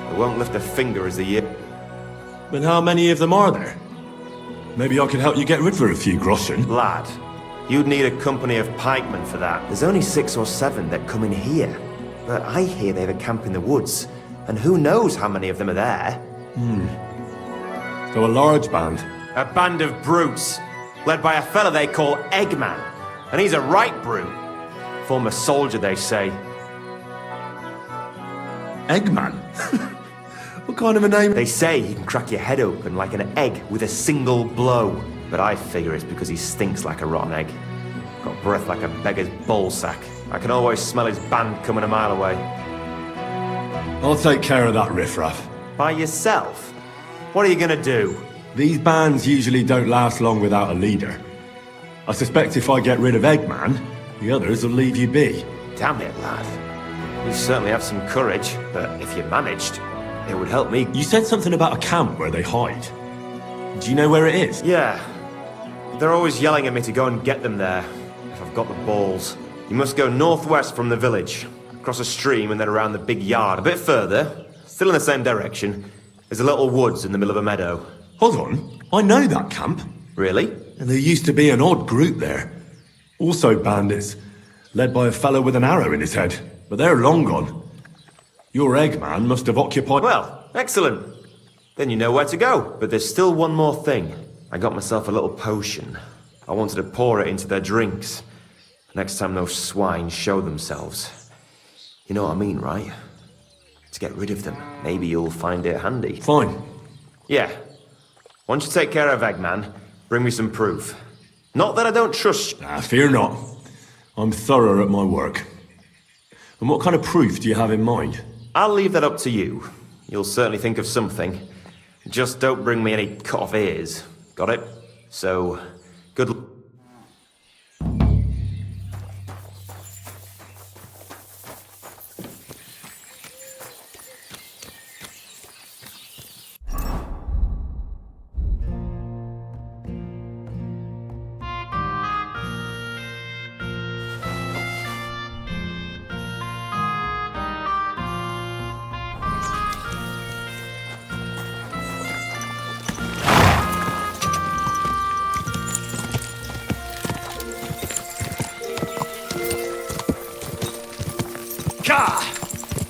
but won't lift a finger as the year. But how many of them are there? Maybe I can help you get rid of a few groschen. Lad, you'd need a company of pikemen for that. There's only 6 or 7 that come in here. But I hear they have a camp in the woods, and who knows how many of them are there. So a large band? A band of brutes, led by a fella they call Eggman. And he's a right brute. Former soldier, they say. Eggman? What kind of a name? They say he can crack your head open like an egg with a single blow. But I figure it's because he stinks like a rotten egg. Got breath like a beggar's ballsack. I can always smell his band coming a mile away. I'll take care of that riffraff. By yourself? What are you gonna do? These bands usually don't last long without a leader. I suspect if I get rid of Eggman, the others will leave you be. Damn it, lad. You certainly have some courage, but if you managed, it would help me. You said something about a camp where they hide. Do you know where it is? Yeah. They're always yelling at me to go and get them there, if I've got the balls. You must go northwest from the village, across a stream and then around the big yard. A bit further, still in the same direction, there's a little woods in the middle of a meadow. Hold on, I know that camp. Really? And there used to be an odd group there. Also bandits, led by a fellow with an arrow in his head. But they're long gone. Your Eggman must have occupied... Well, excellent. Then you know where to go. But there's still one more thing. I got myself a little potion. I wanted to pour it into their drinks. Next time those swine show themselves. You know what I mean, right? To get rid of them. Maybe you'll find it handy. Fine. Yeah. Once you take care of Eggman, bring me some proof. Not that I don't trust you. Fear not. I'm thorough at my work. And what kind of proof do you have in mind? I'll leave that up to you. You'll certainly think of something. Just don't bring me any cut-off ears. Got it? So, good luck.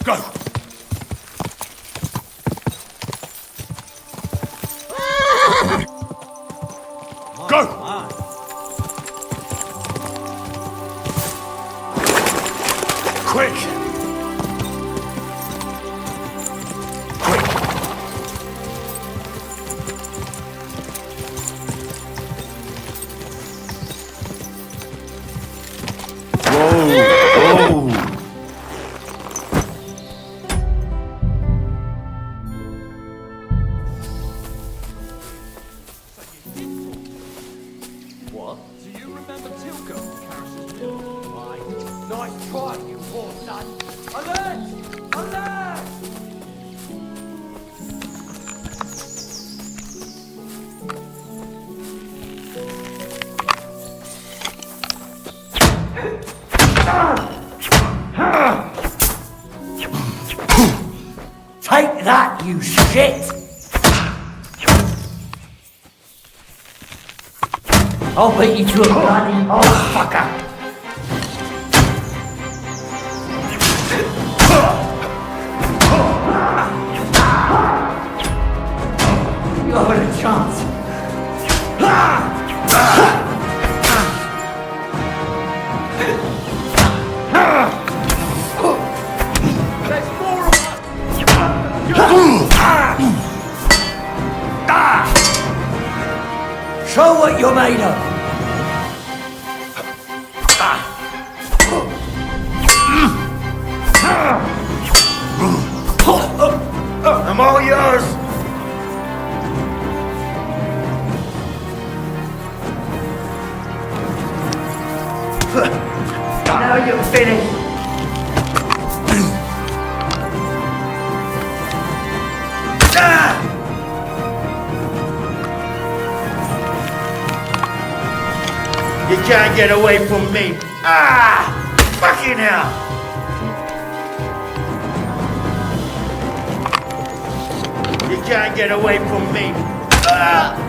Go! Go! Quick! Take that, you shit! I'll beat you to a bloody old fucker! You haven't a chance. Show what you're made of! I'm all yours! Now you're finished! You can't get away from me! Ah! Fucking hell! You can't get away from me! Ah!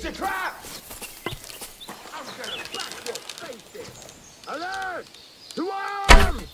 It's a trap! I'm gonna blast your face in! Alert! To arms!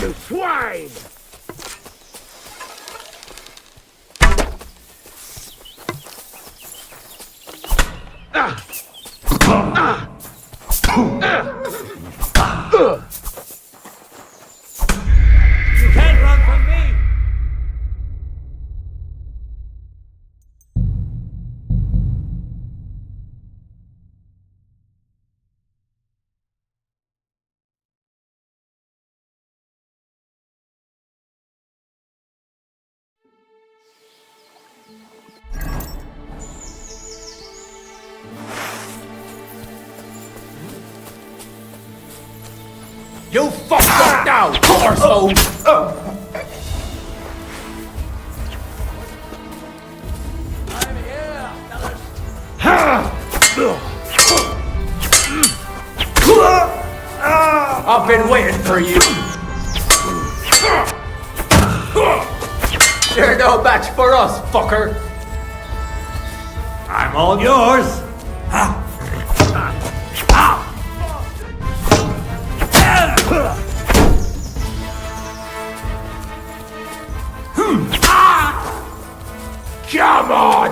You swine! You can't run from me! You fucked up now, arsehole! I've been waiting for you. You're no match for us, fucker. I'm all yours. Come on!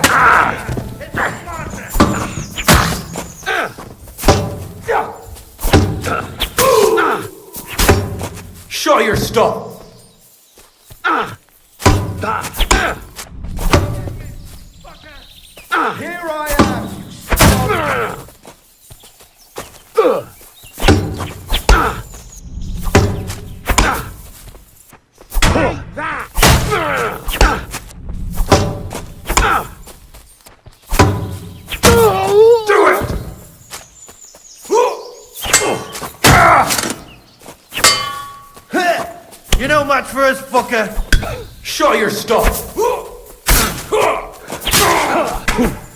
Show your stuff! Here I am! Take that! Do it! You're no match for us, fucker! Show your stuff!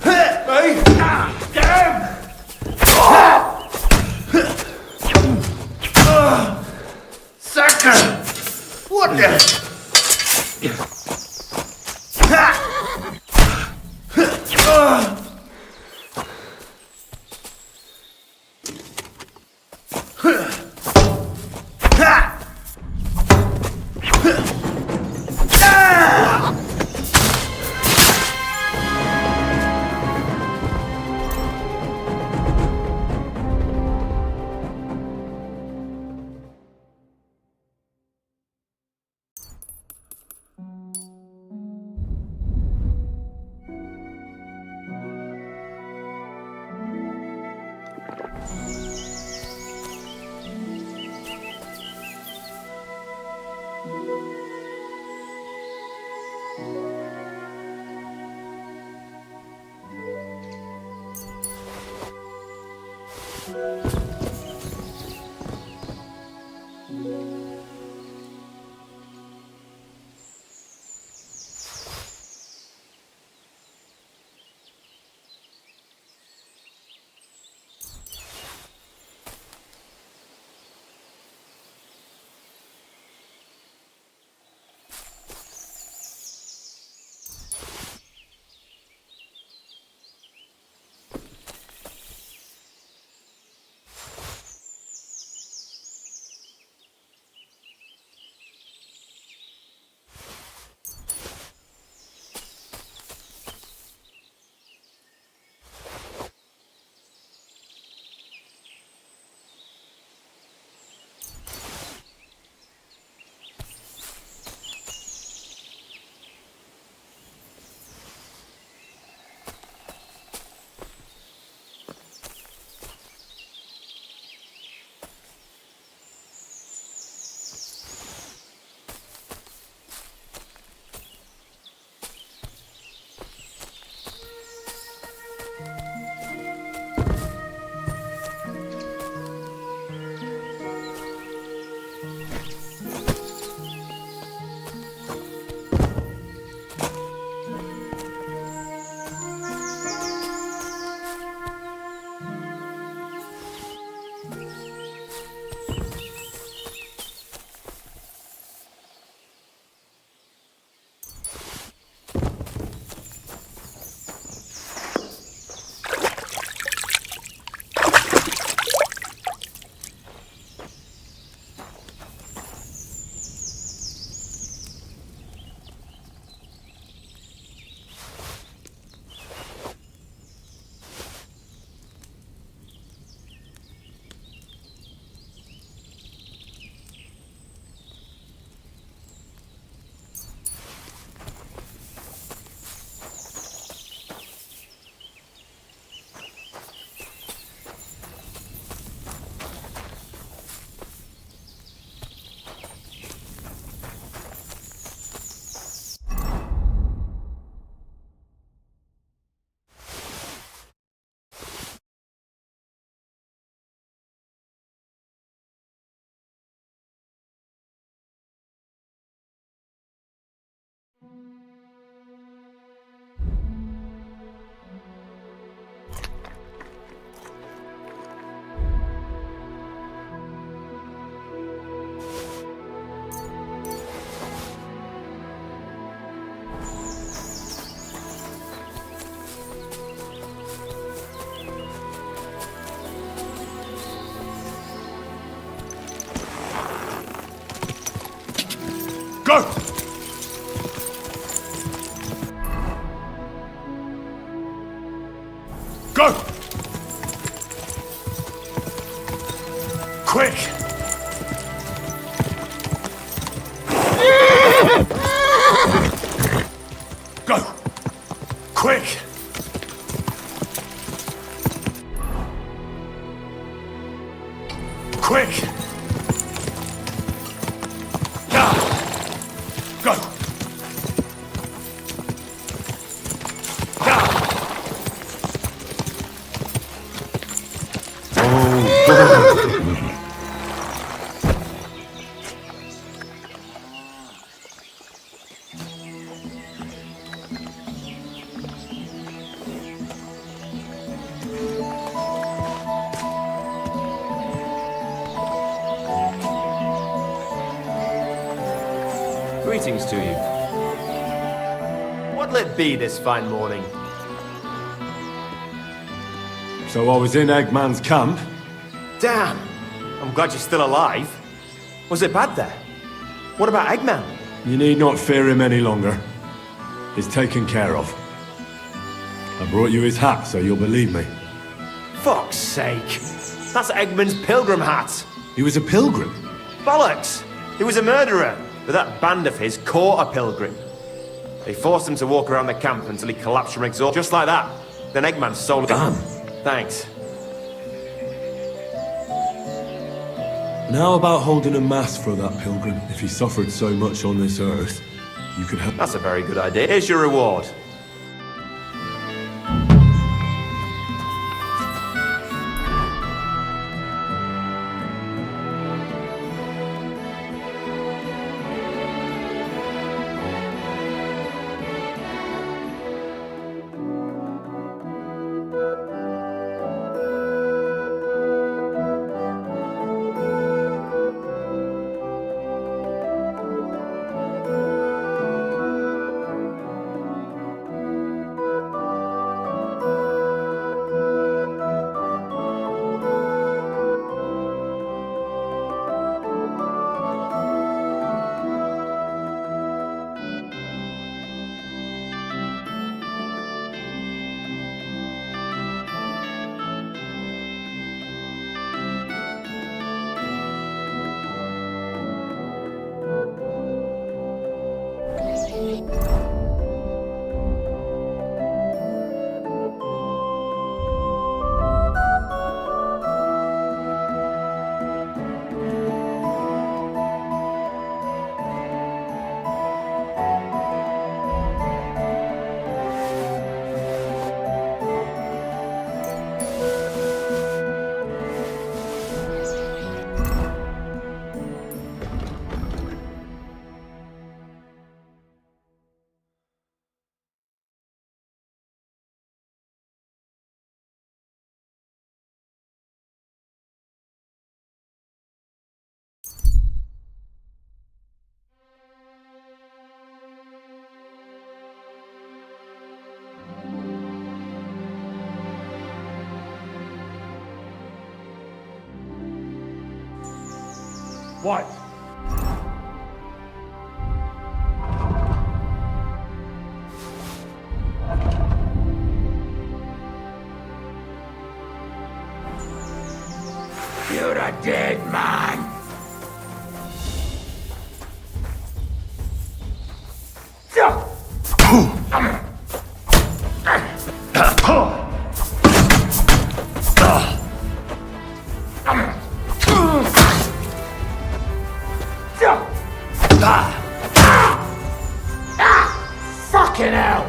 Hey! Damn! Sucker! What the? Go! Go! Quick! Go! Quick! Quick! Go! Greetings to you. What'll it be this fine morning? So I was in Eggman's camp. Damn! I'm glad you're still alive. Was it bad there? What about Eggman? You need not fear him any longer. He's taken care of. I brought you his hat, so you'll believe me. Fuck's sake! That's Eggman's pilgrim hat! He was a pilgrim? Bollocks! He was a murderer, but that band of his caught a pilgrim. They forced him to walk around the camp until he collapsed from exhaustion. Just like that. Then Eggman stole him. Thanks. And how about holding a mass for that pilgrim? If he suffered so much on this earth, you could have... That's a very good idea. Here's your reward. What? You're a dead man. Fucking hell!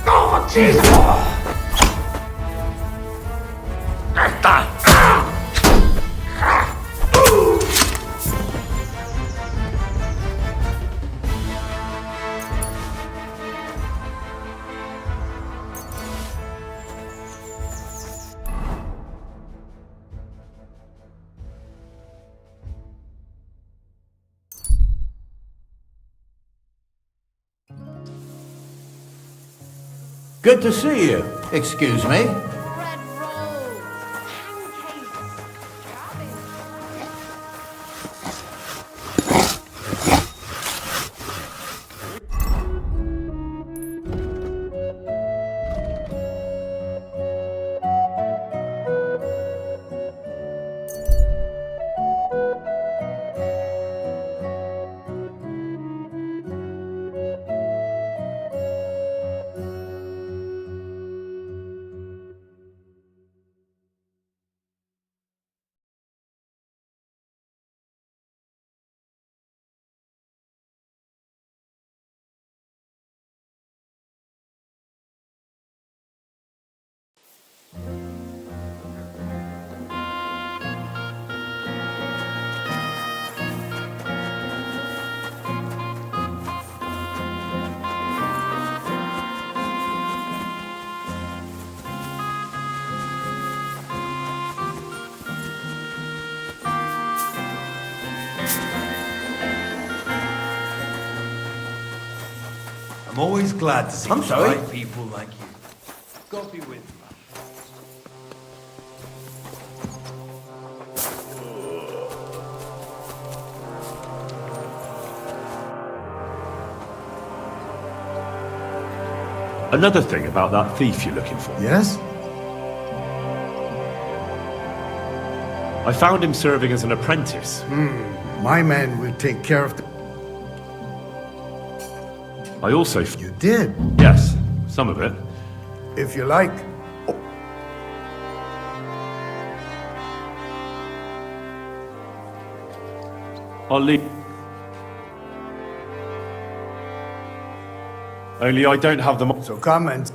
Oh, Jesus! Good to see you. Excuse me. always glad to see I'm sorry? bright people like you. God be with you. Another thing about that thief you're looking for. Yes? I found him serving as an apprentice. My man will take care of the... I also... You did? Yes, some of it. If you like. I'll leave. Only I don't have them... So come and...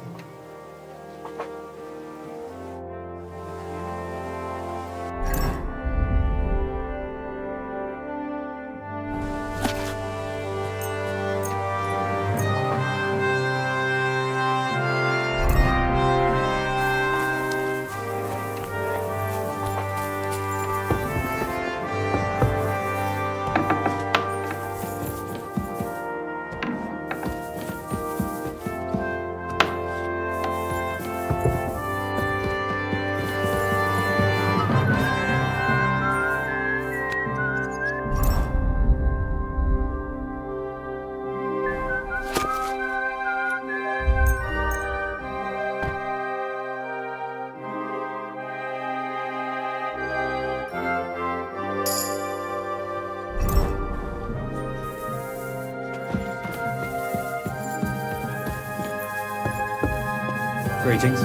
Greetings.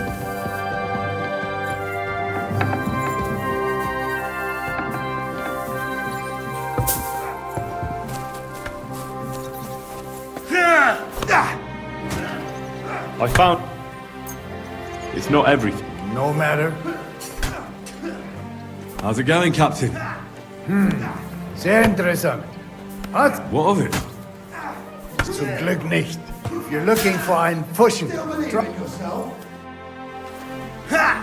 I found... It's not everything. No matter. How's it going, Captain? Sehr interessant. Was? What of it? Zum Glück nicht. If you're looking for einen Fuschen, drop yourself. Ha!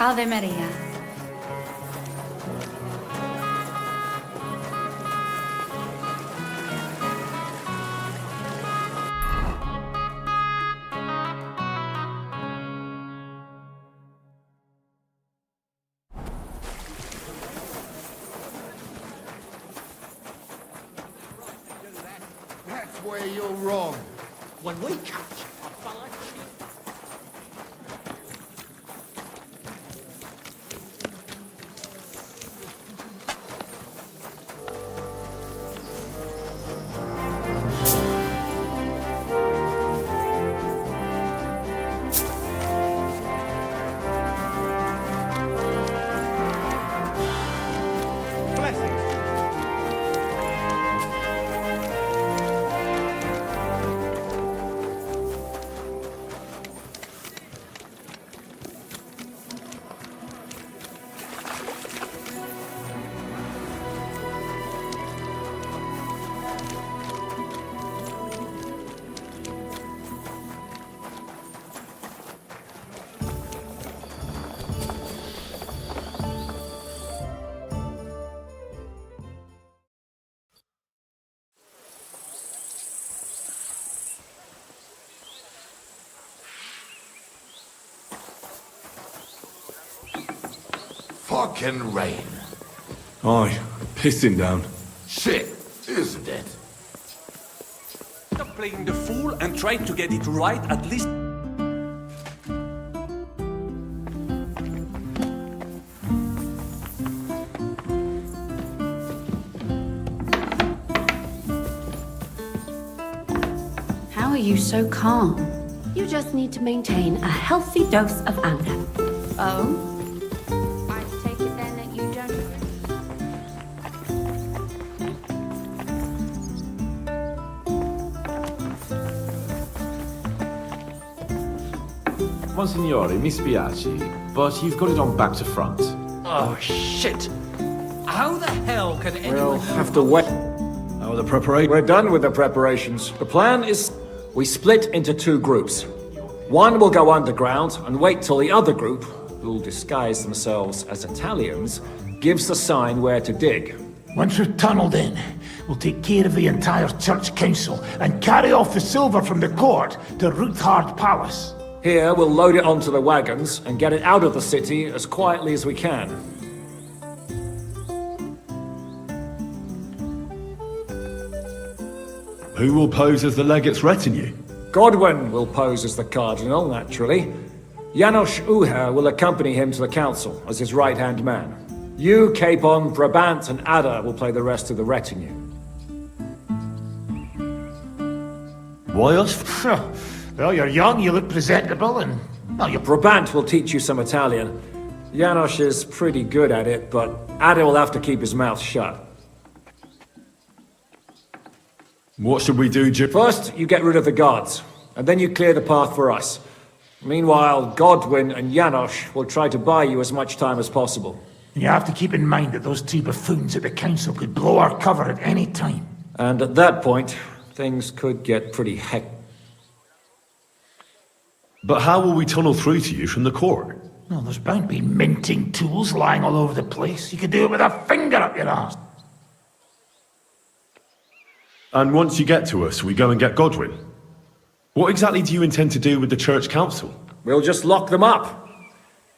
Ave Maria. That's where you're wrong. When we catch a fella Fucking rain. Aye, pissing down. Shit, isn't it? stop playing the fool and try to get it right at least. How are you so calm? You just need to maintain a healthy dose of anger. Oh? I take it then that you don't Monsignore, mi spiace, but you've got it on back to front. Oh, shit. How the hell can anyone... We'll have to wait. How are the preparations? We're done with the preparations. The plan is we split into two groups. One will go underground and wait till the other group, who'll disguise themselves as Italians, gives the sign where to dig. Once we're tunneled in, we'll take care of the entire church council and carry off the silver from the court to Ruthard Palace. Here, we'll load it onto the wagons and get it out of the city as quietly as we can. Who will pose as the legate's retinue? Godwin will pose as the cardinal, naturally. Janos Uher will accompany him to the council as his right-hand man. You, Capon, Brabant, and Ada will play the rest of the retinue. Why us? Well, you're young, you look presentable, and... well, you... Brabant will teach you some Italian. Janos is pretty good at it, but Ada will have to keep his mouth shut. What should we do, Jim? First, you get rid of the guards, and then you clear the path for us. Meanwhile, Godwin and Janos will try to buy you as much time as possible. You have to keep in mind that those two buffoons at the council could blow our cover at any time. And at that point, things could get pretty hectic. But how will we tunnel through to you from the court? Well, there's bound to be minting tools lying all over the place. You could do it with a finger up your ass. And once you get to us, we go and get Godwin. What exactly do you intend to do with the church council? We'll just lock them up.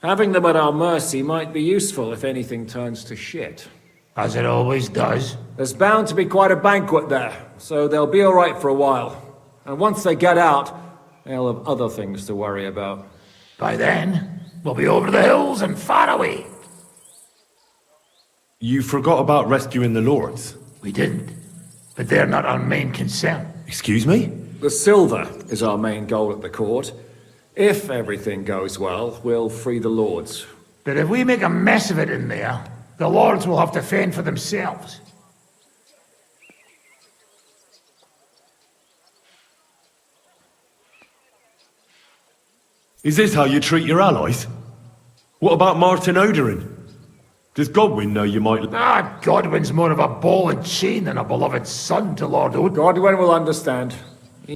Having them at our mercy might be useful if anything turns to shit. As it always does. There's bound to be quite a banquet there, so they'll be alright for a while. And once they get out, they'll have other things to worry about. By then, we'll be over the hills and far away. You forgot about rescuing the lords. We didn't. But they're not our main concern. Excuse me? The silver is our main goal at the court. If everything goes well, we'll free the lords. But if we make a mess of it in there, the lords will have to fend for themselves. Is this how you treat your allies? What about Martin Oderin? Does Godwin know you might... Ah, Godwin's more of a ball and chain than a beloved son to Lord Oderin. Godwin will understand.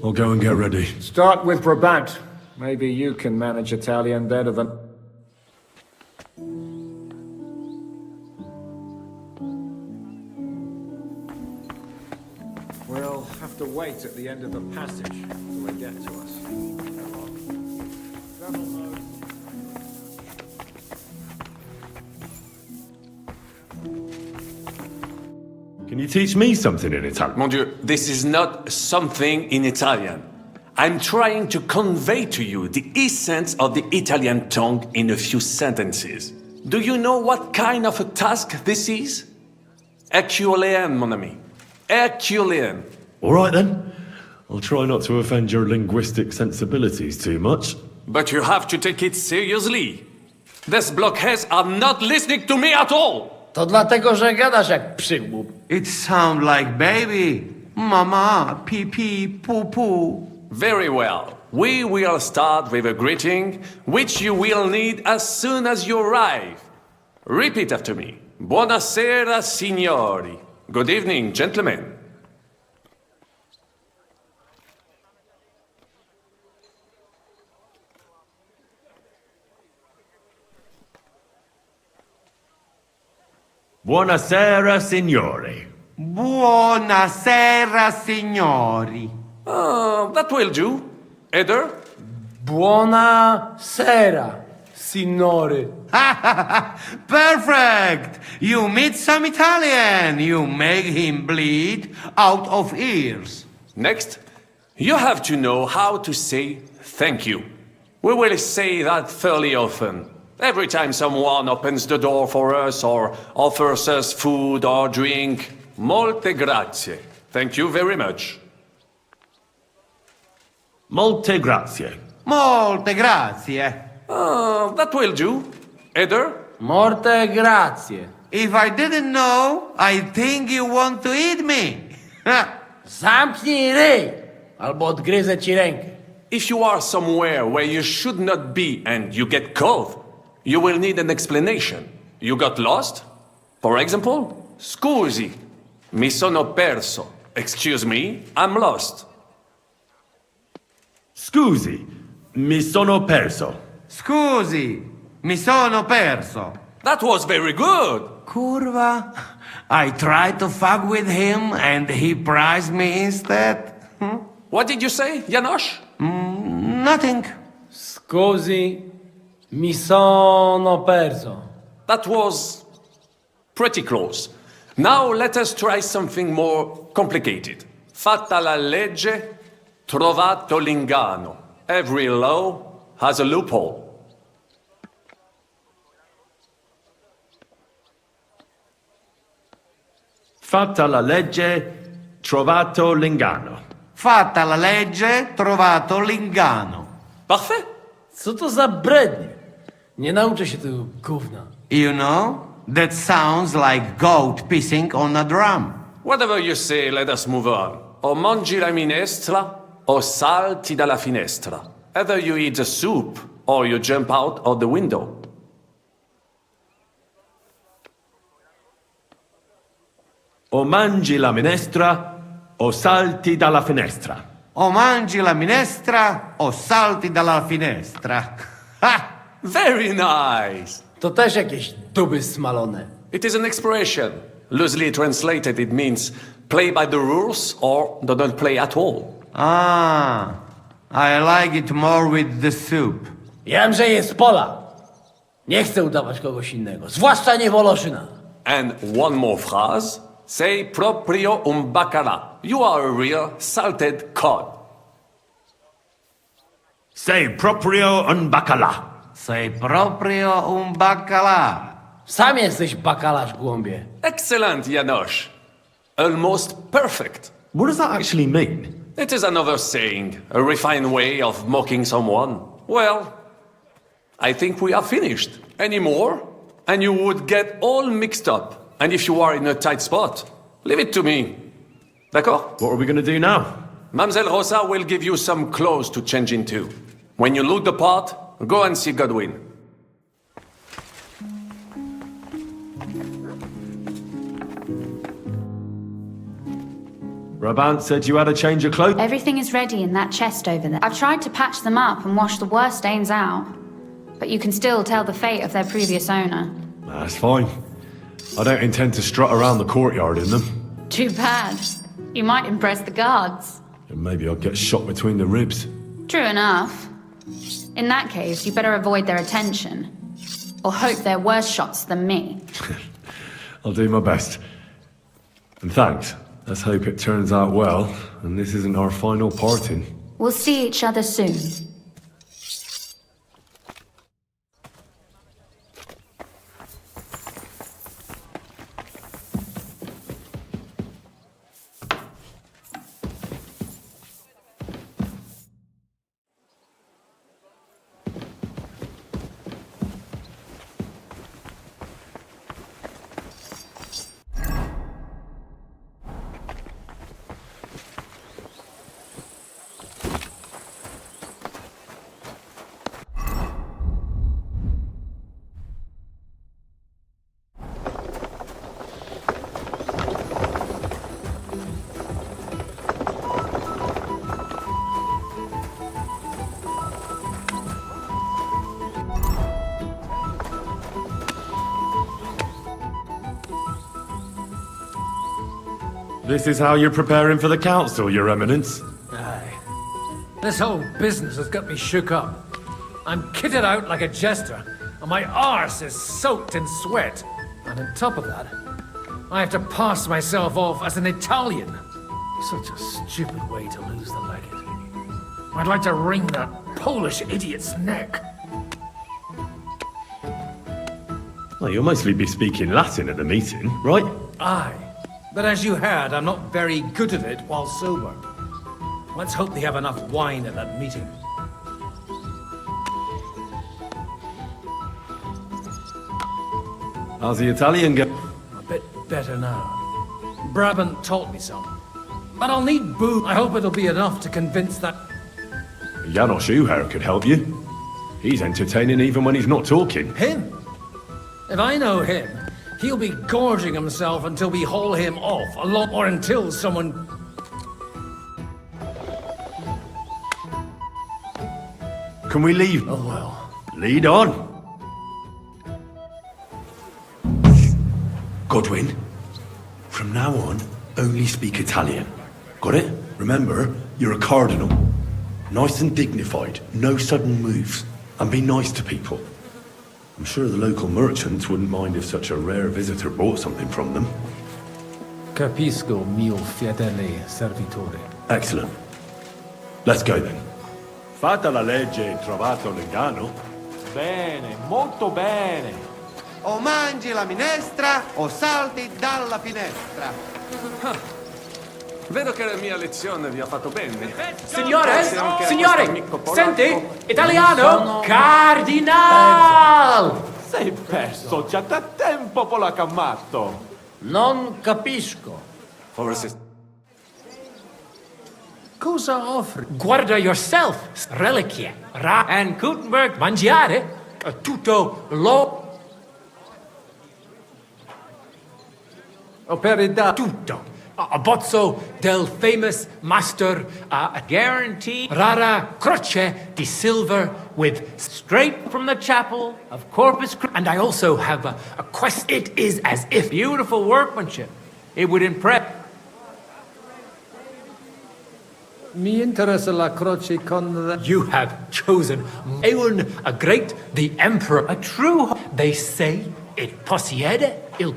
I'll go and get ready. Start with Brabant. Maybe you can manage Italian better than... have to wait at the end of the passage till they get to us. Can you teach me something in Italian? Mon Dieu, this is not something in Italian. I'm trying to convey to you the essence of the Italian tongue in a few sentences. Do you know what kind of a task this is? Herculean, mon ami. Herculean. All right then. I'll try not to offend your linguistic sensibilities too much. But you have to take it seriously. These blockheads are not listening to me at all. To dlatego, że gadasz jak przygłup. It sounds like baby. Mama, pee pee, poo poo. Very well. We will start with a greeting, which you will need as soon as you arrive. Repeat after me. Buonasera, signori. Good evening, gentlemen. Buonasera, signori. Buonasera, signori. That will do. Eder? Buona sera, signore. Perfect! You meet some Italian. You make him bleed out of ears. Next, you have to know how to say thank you. We will say that fairly often. Every time someone opens the door for us or offers us food or drink. Molte grazie. Thank you very much. Molte grazie. Molte grazie. That will do. Eder? Morte grazie. If I didn't know, I think you want to eat me. Zamknij ryj, albo odgryzę ci rękę. If you are somewhere where you should not be and you get cold, you will need an explanation. You got lost? For example, scusi, mi sono perso. Excuse me, I'm lost. Scusi, mi sono perso. Scusi, mi sono perso. That was very good. Curva. I tried to fuck with him and he prized me instead. What did you say, Janosch? Nothing. Scusi, mi sono perso. That was pretty close. Now let us try something more complicated. Fatta la legge, trovato l'inganno. Every law has a loophole. Fatta la legge, trovato l'inganno. Fatta la legge, trovato l'inganno. Parfait. Co to za brednie? Nie nauczę się tego gówna. You know, that sounds like goat pissing on a drum. Whatever you say, let us move on. O mangi la minestra, o salti dalla finestra. Either you eat the soup, or you jump out of the window. O mangi la minestra, o salti dalla finestra. O mangi la minestra, o salti dalla finestra. Ha! Very nice. To też jakieś duby smalone. It is an expression. Loosely translated, it means play by the rules or do not play at all. Ah, I like it more with the soup. Jem, że jest pola. Nie chcę udawać kogoś innego, zwłaszcza nie Woloszyna. And one more phrase. Say proprio un bacala. You are a real salted cod. Say proprio un bacala. Say proprio un bacala. Sam jesteś bakalarz, głąbie. Excellent, Janosch. Almost perfect. What does that actually mean? It is another saying, a refined way of mocking someone. Well, I think we are finished. Any more? And you would get all mixed up. And if you are in a tight spot, leave it to me. D'accord? What are we going to do now? Mademoiselle Rosa will give you some clothes to change into. When you look the part, go and see Godwin. Brabant said you had a change of clothes. Everything is ready in that chest over there. I've tried to patch them up and wash the worst stains out, but you can still tell the fate of their previous owner. That's fine. I don't intend to strut around the courtyard in them. Too bad. You might impress the guards. And maybe I'll get shot between the ribs. True enough. In that case, you better avoid their attention. Or hope they're worse shots than me. I'll do my best. And thanks. Let's hope it turns out well, and this isn't our final parting. We'll see each other soon. This is how you're preparing for the council, Your Eminence? Aye. This whole business has got me shook up. I'm kitted out like a jester, and my arse is soaked in sweat. And on top of that, I have to pass myself off as an Italian. Such a stupid way to lose the legate. I'd like to wring that Polish idiot's neck. Well, you'll mostly be speaking Latin at the meeting, right? Aye. But as you heard, I'm not very good at it while sober. Let's hope they have enough wine at that meeting. How's the Italian go? A bit better now. Brabant taught me some. But I'll need booze. I hope it'll be enough to convince that... Janos Uher could help you. He's entertaining even when he's not talking. Him? If I know him, he'll be gorging himself until we haul him off, or until someone... Can we leave? Oh well. Lead on. Godwin, from now on, only speak Italian. Got it? Remember, you're a cardinal. Nice and dignified, no sudden moves, and be nice to people. I'm sure the local merchants wouldn't mind if such a rare visitor bought something from them. Capisco, mio fedele servitore. Excellent. Let's go then. Fatta la legge e trovato l'inganno. Bene, molto bene. O mangi la minestra o salti dalla finestra. Vedo che la mia lezione vi ha fatto bene. Signore, senti, italiano, Sono... cardinal! Sei perso, già da tempo polacammato. Non capisco. Forse... Cosa offri? Guarda yourself, reliquie, and Gutenberg, mangiare, tutto lo... Operità. Tutto. A bozzo del famous master, a guarantee, rara croce di silver with straight from the chapel of Corpus Christi. And I also have a quest. It is as if beautiful workmanship. It would impress. Mi interessa la croce con the... You have chosen Eun, a great, the emperor, a true... They say it possiede il...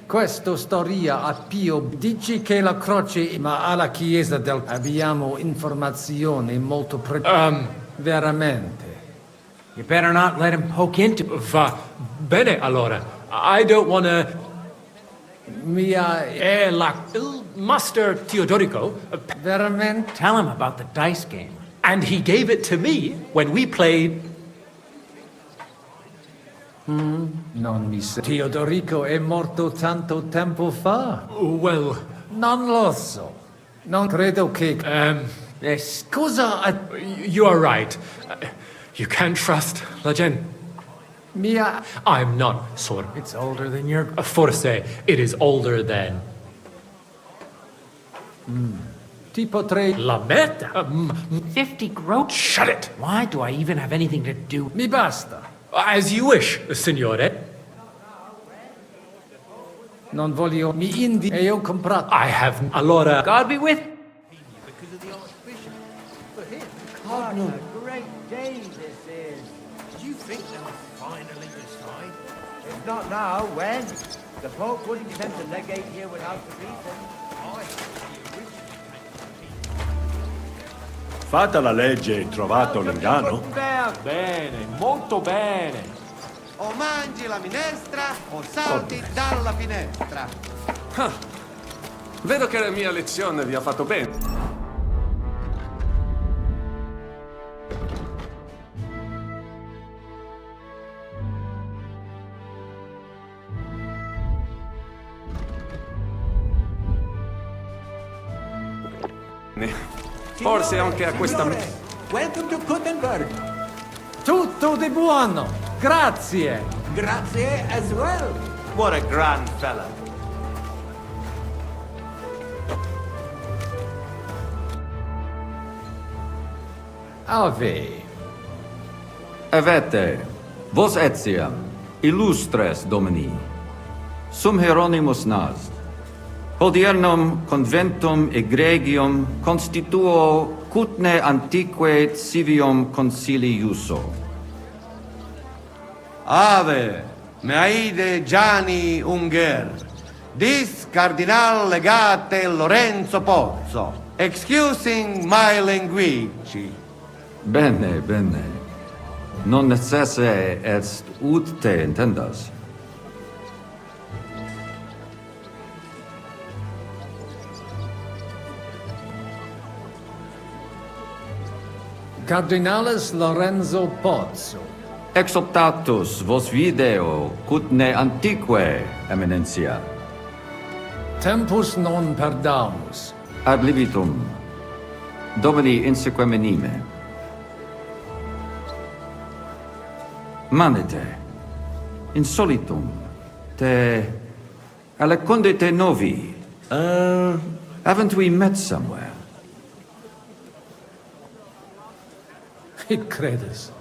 Questo storia a Pio. Dici che la croce, ma alla chiesa del... Abbiamo informazioni molto veramente. You better not let him poke into... Va bene, allora. I don't wanna... Mia... il Master Teodorico... Veramente? Tell him about the dice game. And he gave it to me when we played... Non mi sa. Teodorico è morto tanto tempo fa. Well... Non lo so. Non credo che... Scusa... You are right. You can't trust la gente. Mia... I'm not sort of... It's older than your... Forse, it is older than... Tipo tre la meta. 50 gross? Shut it! Why do I even have anything to do? Mi basta. As you wish, signore. Non voglio mi indi e ho comprato. I have. Allora, God be with. What a great day this is. Do you think they'll finally decide? If not now, when? The Pope wouldn't send the legate here without the reason. Fatta la legge e trovato l'inganno? Bene, molto bene. O mangi la minestra o salti dalla finestra. Ah, vedo che la mia lezione vi ha fatto bene. Forse anche a questa... Welcome to Gutenberg. Tutto di buono. Grazie. Grazie as well. What a grand fella. Ave. Avete, vos etiam, illustres domini, sum Hieronymus nas, hodiernum conventum egregium constituo cutne antique civium concili iuso. Ave, Meaide Gianni Unger, dis Cardinal Legate Lorenzo Pozzo, excusing my language. Bene, bene. Non necesse est ut te intendas. Cardinales Lorenzo Pozzo. Exoptatus vos video cutne antique, eminentia. Tempus non perdamus. Ad libitum. Domini inseque menime. Manete. Insolitum. Te... Alecunde te novi. Haven't we met somewhere? Hic credes.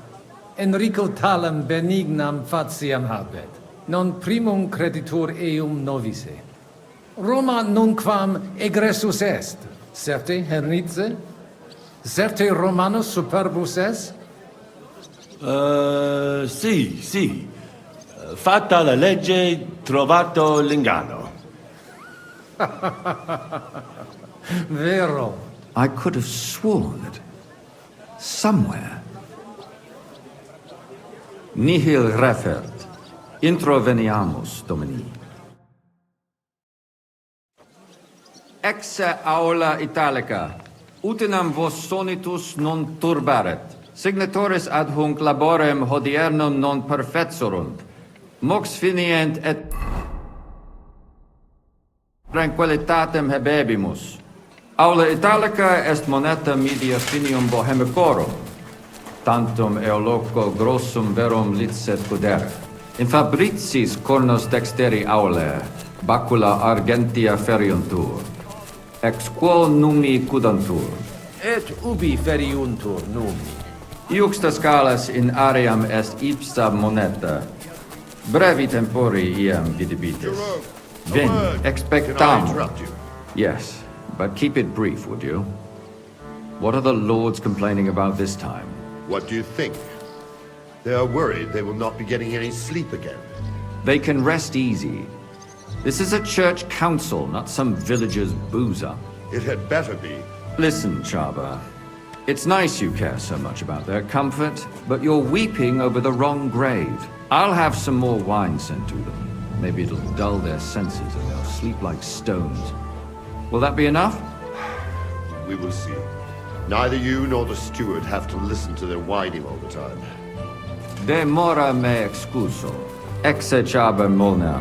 Enrico talam benignam faciam habet. Non primum creditur eum novise. Roma nunquam egressus est. Certe Henrice? Certe Romanus superbus est? Sì. Fatta la legge, trovato l'inganno. Vero. I could have sworn that somewhere. Nihil refert. Introveniamus, Domini. Exe aula italica. Utinam vos sonitus non turbaret. Signatoris ad hunc laborem hodiernum non perfetsurunt. Mox finient et tranquillitatem habebimus. Aula italica est moneta media finium bohemicorum. Tantum eoloco grossum verum licet pudere. In fabricis cornos dexteri aule, bacula argentia feriuntur. Ex quo numi cudantur. Et ubi feriuntur numi. Iuxta scalas in aream est ipsa moneta. Brevi tempori iam vidibitis. Veni, expectamur. Yes, but keep it brief, would you? What are the lords complaining about this time? What do you think? They are worried they will not be getting any sleep again. They can rest easy. This is a church council, not some villager's boozer. It had better be. Listen, Chaba. It's nice you care so much about their comfort, but you're weeping over the wrong grave. I'll have some more wine sent to them. Maybe it'll dull their senses and they'll sleep like stones. Will that be enough? We will see. Neither you nor the steward have to listen to their whining all the time. De mora me excuso. Exe Chaba molnar.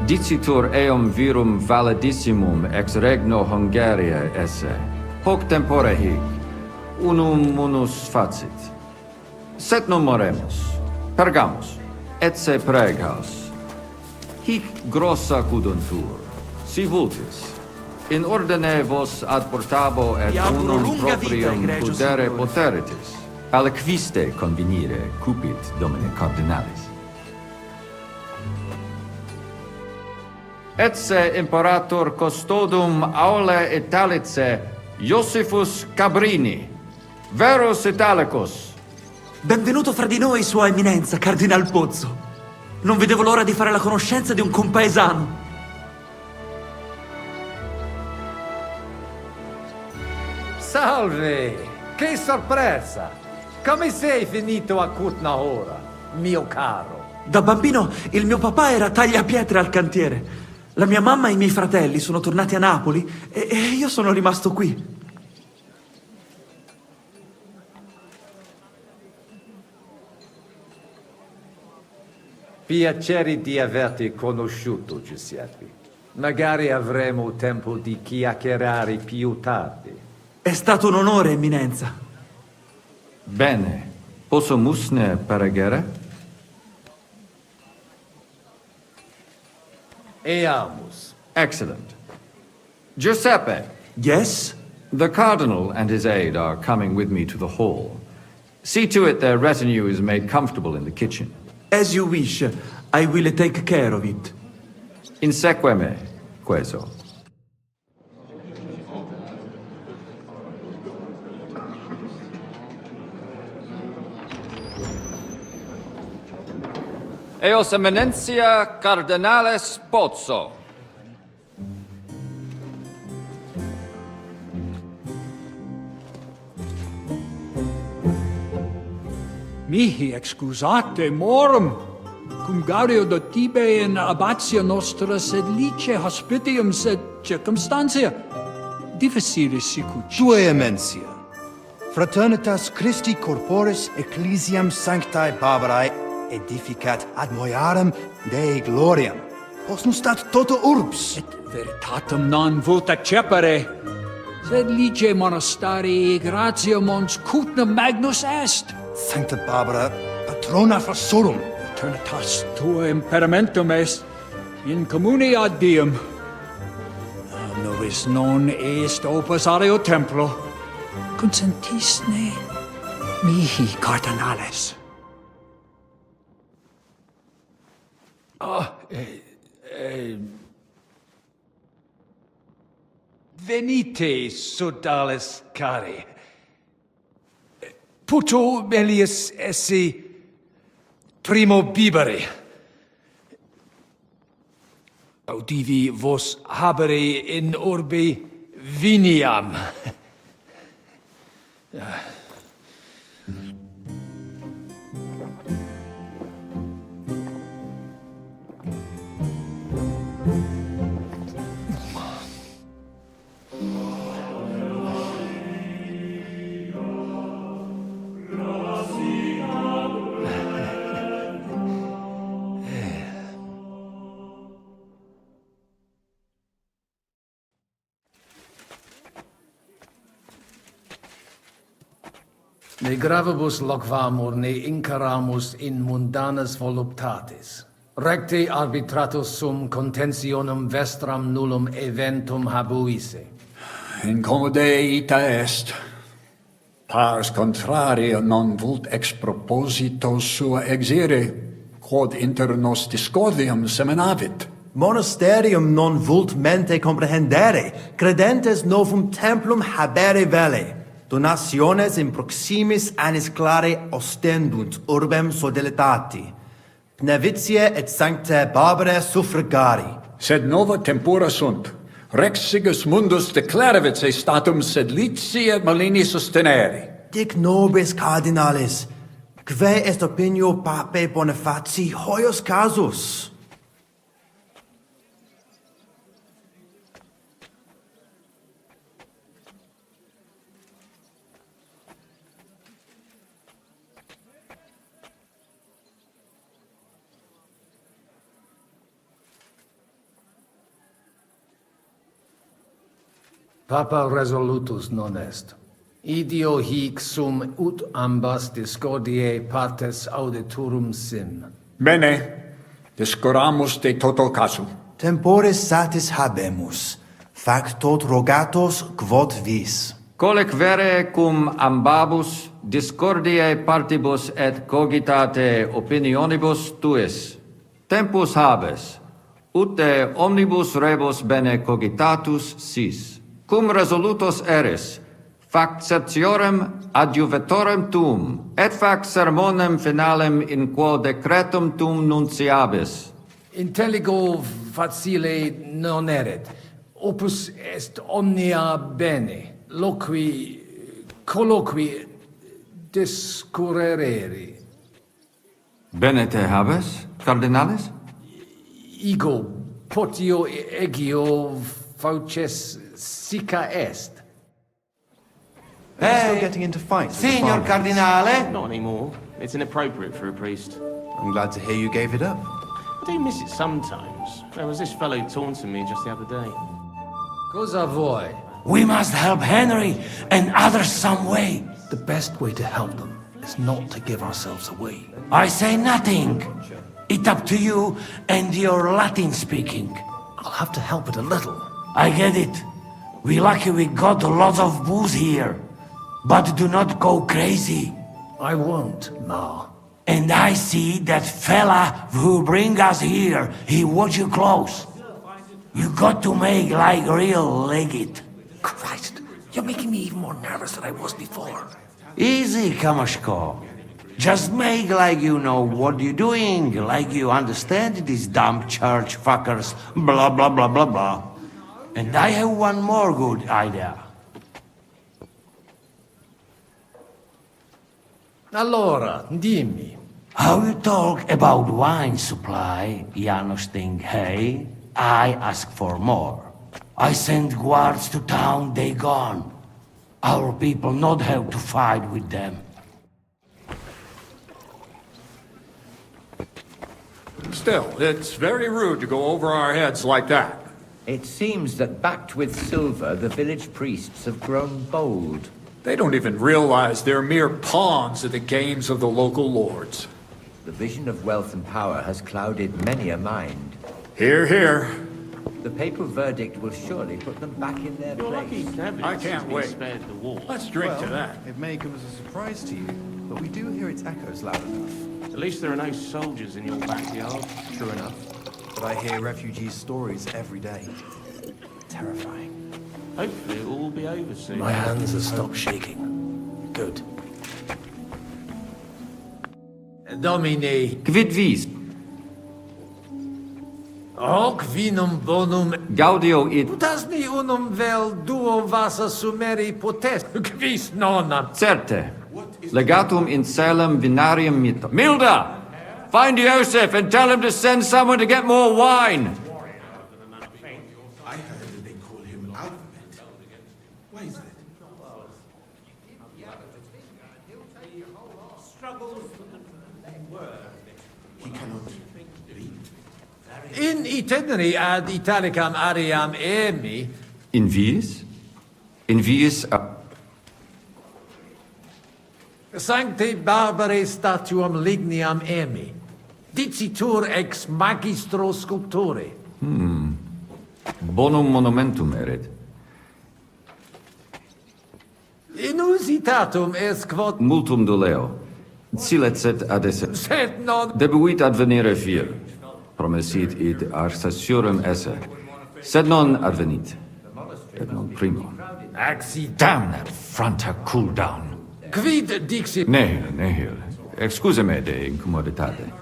Dicitur eum virum validissimum ex regno Hungaria esse. Hoc tempore hic. Unum munus facit. Set non moremus. Pergamus. Etse pregaus. Hic grossa cuduntur. Si vultis. In ordine vos ad portabo et Diavolo, unum lunga vita, proprium egregio pudere signore. poteritis, aliquiste convenire cupit domine cardinalis. Etse imperator custodum aule Italice Iosifus Cabrini, veros Italicus. Benvenuto fra di noi, Sua Eminenza, Cardinal Pozzo. Non vedevo l'ora di fare la conoscenza di un compaesano. Salve! Che sorpresa! Come sei finito a Kutnahora, mio caro? Da bambino il mio papà era tagliapietre al cantiere. La mia mamma e i miei fratelli sono tornati a Napoli e io sono rimasto qui. Piacere di averti conosciuto, Giuseppe. Magari avremo tempo di chiacchierare più tardi. È stato un onore, Eminenza. Bene. Posso musne pregare? Eamus. Excellent. Giuseppe. Yes? The Cardinal and his aide are coming with me to the hall. See to it their retinue is made comfortable in the kitchen. As you wish. I will take care of it. Inseque me, queso. Eos Eminentia Cardinales Pozzo. Mihi excusate morum, cum gaudio do tibe in abatia nostra sed lice hospitium sed circumstantia. Difficilis sicut. Tua emensia. Fraternitas Christi corporis ecclesiam sanctae Barbarae edificat ad moiarem Dei gloriam. Postum stat toto urbs. Et veritatem non vult accepere, sed lice monastarii gratia mons cutna magnus est. Sancta Barbara, patrona frassorum. Eternitas tua imperamentum est, in communi ad diem. Nobis non est opus areo templo. Consentisne mihi cardinales. Venite, sodales cari. Puto melius esse primo bibere. Audivi vos habere in urbe viniam. Ne gravibus loquamur ne incaramus in mundanas voluptatis. Recte arbitratus sum contentionum vestram nullum eventum habuisse. Incommode ita est. Pars contraria non vult ex proposito sua exire, quod inter nos discordium seminavit. Monasterium non vult mente comprehendere, credentes novum templum habere vele. Donationes in proximis annis clare ostendunt urbem sodelitati. Pnevitiae et sanctae Barbarae suffragari. Sed nova tempora sunt. Rex sigus mundus declaravit se statum sed lici et malini sostenere. Dic nobis cardinalis, quae est opinio pape Bonifaci hoius casus? Papa resolutus non est. Idio hic sum ut ambas discordiae partes auditorum sim. Bene, discoramus de toto casu. Temporis satis habemus. Fac tot rogatos quod vis. Colec vere cum ambabus discordiae partibus et cogitate opinionibus tuis. Tempus habes, ute omnibus rebus bene cogitatus sis. Cum resolutos eris, fac certiorem adjuvetorem tuum, et fac sermonem finalem in quo decretum tuum nunciabis. Intelligo facile non erit. Opus est omnia bene. Loqui, colloqui, discurrere. Bene te habes, cardinalis? Ego, potio egio fauces sica est. Still getting into fights with the Signor farmers. Cardinale? Not anymore. It's inappropriate for a priest. I'm glad to hear you gave it up. I do miss it sometimes. There was this fellow taunting me just the other day. Cosa vuoi? We must help Henry and others some way. The best way to help them is not to give ourselves away. I say nothing. It's up to you and your Latin speaking. I'll have to help it a little. I get it. We lucky we got lots of booze here. But do not go crazy. I won't, Ma. And I see that fella who bring us here, he watch you close. You got to make like real legit. Christ, you're making me even more nervous than I was before. Easy, Kamashko. Just make like you know what you're doing, like you understand these dumb church fuckers, blah blah blah blah blah. And I have one more good idea. Allora, dimmi. How you talk about wine supply, Janos think, hey, I ask for more. I send guards to town, they gone. Our people not have to fight with them. Still, it's very rude to go over our heads like that. It seems that backed with silver, the village priests have grown bold. They don't even realize they're mere pawns at the games of the local lords. The vision of wealth and power has clouded many a mind. Hear, hear. The papal verdict will surely put them back in their place. I can't wait. Let's drink to that. It may come as a surprise to you, but we do hear its echoes loud enough. At least there are no soldiers in your backyard. True enough. But I hear refugees' stories every day. Terrifying. Hopefully it will all be over soon. My hands have stopped shaking. Good. Domine, Quid vis? hoc vinum bonum Gaudio id... putasni unum vel duo vasa sumeri potest, quis nonam. Certe. Legatum in Salem vinarium mito. Milda! Find Joseph and tell him to send someone to get more wine. I heard they call him Alphabet. Why is that? He cannot read. In itinere ad Italicam ariam emi, In viis? In viis... sancte barbare statuam ligniam emi, dicitur ex magistro sculptore. Bonum monumentum erit. Inusitatum est quod Multum doleo. Silecet ad esse. sed non Debuit advenire fier. Promesit id arsaciorem esse. Sed non advenit. Et non primo. accident. Damn that franta cool down. Quid dixit Nihil. Excuse me de incommoditate.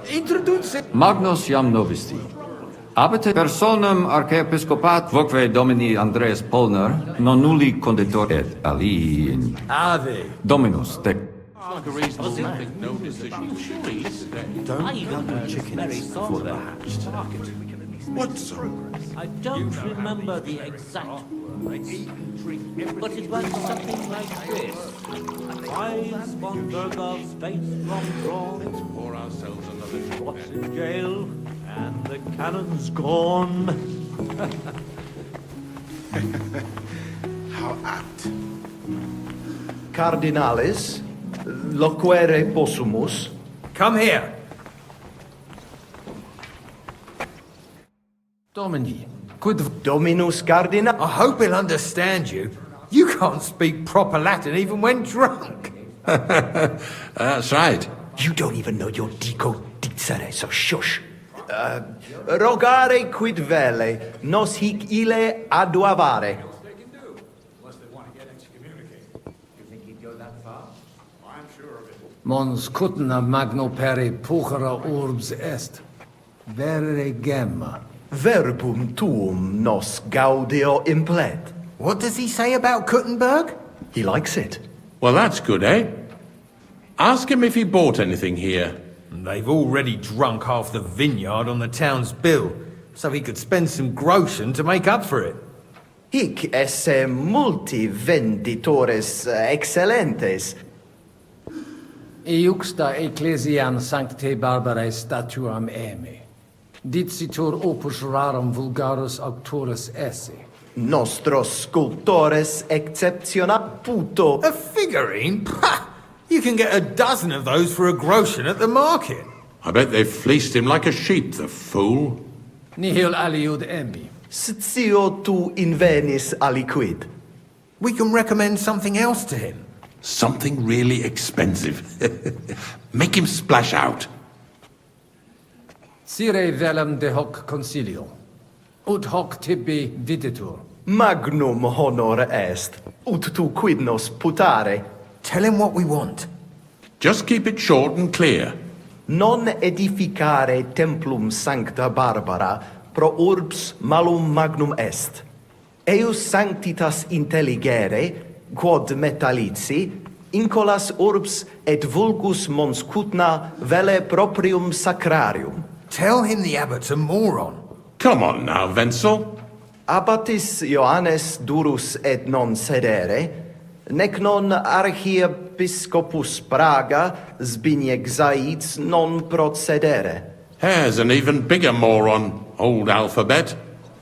introduce Magnus iam novisti. Abete personam archiepiscopat voque domini Andreas Polner non nulli conditor et ali in ave. Dominus tec. Like a reasonable man. No decision. Don't count your chickens before they're hatched. What's I don't remember the exact words, but it was something like this. Eyes von Bergov's face from drawn. Let's pour ourselves another drink. What's in jail, and the cannon's gone. How apt. Cardinalis, loquere possumus. Come here. Domini, Quid Dominus Cardinal. I hope he'll understand you. You can't speak proper Latin even when drunk. That's right. You don't even know your dico dicere, so shush. Rogare quid vele, nos hic ille aduavare. Mons cutna magno peri puchera urbs est. Vere gemma. Verbum tuum nos gaudio implet. What does he say about Kuttenberg? He likes it. Well, that's good, eh? Ask him if he bought anything here. They've already drunk half the vineyard on the town's bill, so he could spend some groschen to make up for it. Hic esse multi venditores excellentes. Iuxta ecclesiam sancte Barbarae statuam eme. Dicitur opus rarum vulgarus auctorus esse. Nostros sculptores exceptiona puto. A figurine? Pah! You can get a dozen of those for a groschen at the market. I bet they've fleeced him like a sheep, the fool. Nihil aliud emi. Scio tu invenis aliquid. We can recommend something else to him. Something really expensive. Make him splash out. Sire velum de hoc concilio. Ut hoc tibi videtur. Magnum honor est, ut tu quid nos putare. Tell him what we want. Just keep it short and clear. Non edificare templum sancta Barbara pro urbs malum magnum est. Eius sanctitas intelligere, quod metallici, incolas urbs et vulgus mons cutna vele proprium sacrarium. Tell him the abbot's a moron. Come on now, Wenzel. Abbatis Johannes durus et non sedere, nec non archiepiscopus Praga Zbigniew Zaitz non procedere. Here's an even bigger moron, old alphabet.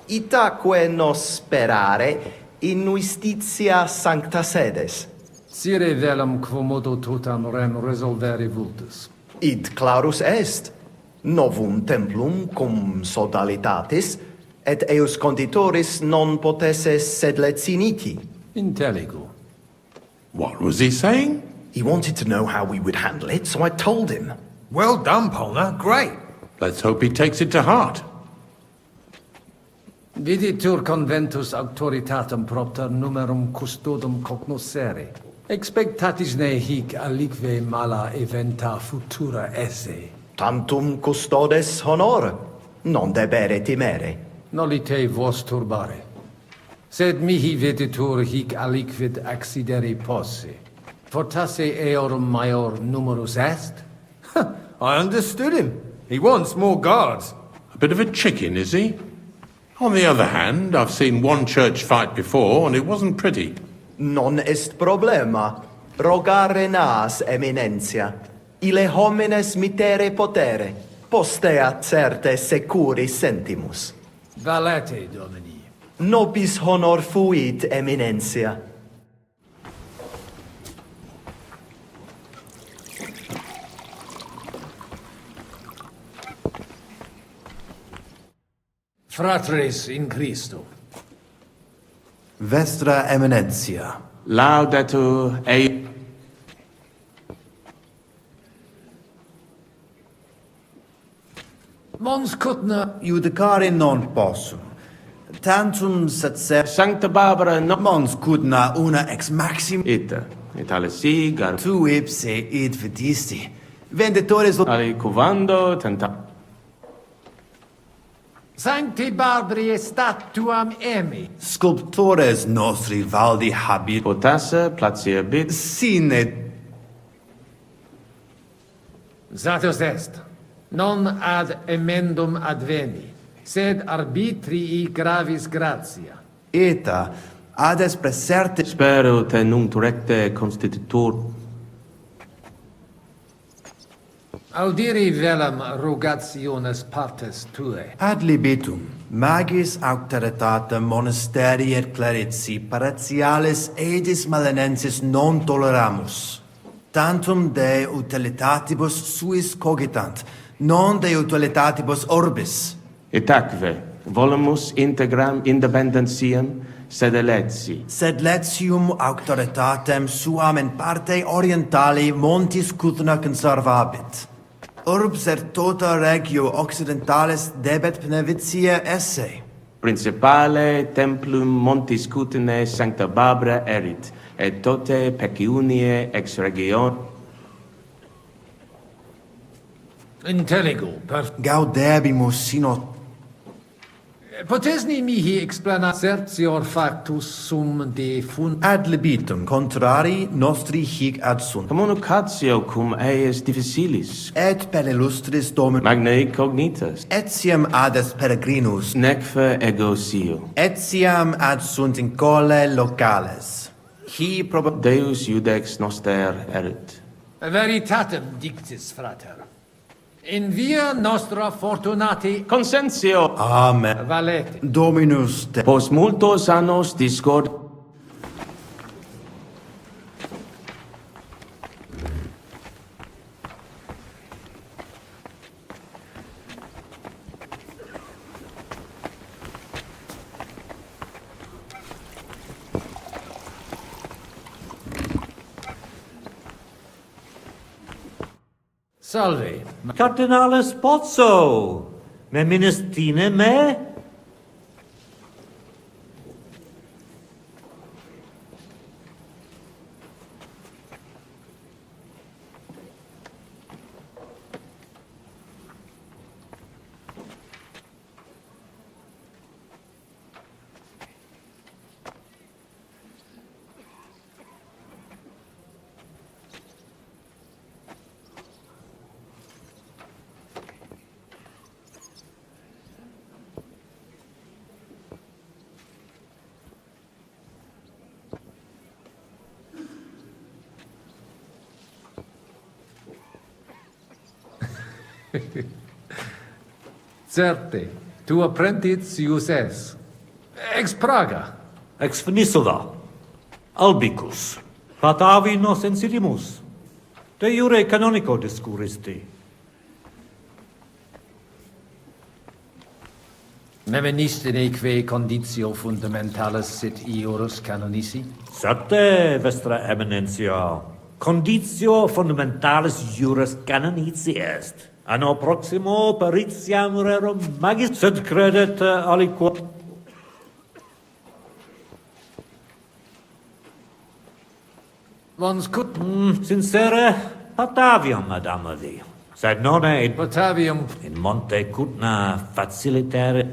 Itaque nos sperare in justitia sancta sedes. Sire velum quomodo totam rem resolvere vultus. Id clarus est. Novum templum cum sodalitatis, et eius conditoris non potesse sed leciniti. Intelligo. What was he saying? He wanted to know how we would handle it, so I told him. Well done, Polner. Great. Let's hope he takes it to heart. Viditur conventus auctoritatem propter numerum custodum cognoscere. Expectatis ne hic alique mala eventa futura esse. Tantum custodes honor, non debere timere. Nolite vos turbare. Sed mihi viditur hic aliquid accidere posse. Fortasse eorum maior numerus est? I understood him. He wants more guards. A bit of a chicken, is he? On the other hand, I've seen one church fight before, and it wasn't pretty. Non est problema. Rogare nas eminentia. Ille homines mitere potere. Postea certe securi sentimus. Valete, Domini. Nobis honor fuit eminentia. Fratres in Christo. Vestra Eminentia. Laudetur ei... Mons cutna Judicare non possum. Tantum satser Sancta Barbara no... mons cutna una ex maxim. Ita. Itale sigar... Tu ipse id vidisti. Venditores... Ali cuvando tenta... Sancti Barbari statuam emi. Sculptores nostri valdi habit. Potasse placiebit... Sine... Zatus est. Non ad emendum adveni, sed arbitrii gravis gratia. Eta, ades preserte... Spero te nunc recte constitutur... Audiri velam rogationes partes tue. Ad libitum, magis auctoritatem monasteri et clerici paratialis edis malenensis non toleramus. Tantum de utilitatibus suis cogitant, non de utilitatibus orbis. Itaque, volumus integram independentiam sedeletsi. Sed letium auctoritatem suam in parte orientali montis Cutna conservabit. Urbs tota regio occidentalis debet benevitia esse. Principale templum montis Cutnae Sancta Barbara erit, et tote peciunie ex region. Intelligo, Gaudebimus sino potesni mihi explanatior factus sum de fund ad libitum contrari nostri hic ad sunt. Communicatio cum eius difficilis. Et per illustris dominum Magnae cognitas. etiam ades peregrinus. Necfe ego sio. Etiam ad sunt in cole locales. Hi Deus iudex noster erit. veritatem dictis, frater. In via nostra fortunati consensio. Amen. Valete. Dominus te. Post multos annos discord. Salve. Cardinalis Pozzo, me ministine me? Certe, tu apprentiz ius es. Ex Praga. Ex Venisula, Albicus, Patavi nos insidimus. De jure canonico discuristi. Me veniste neque conditio fundamentalis sit iurus canonici? Certe, vestra eminentia, conditio fundamentalis juris canonici est. Anno proximo peritiam rerum magis, sed credet aliquo. Vons cut... Sincere, Patavium ad amavi. Sed non in Patavium in monte Cutna facilitere.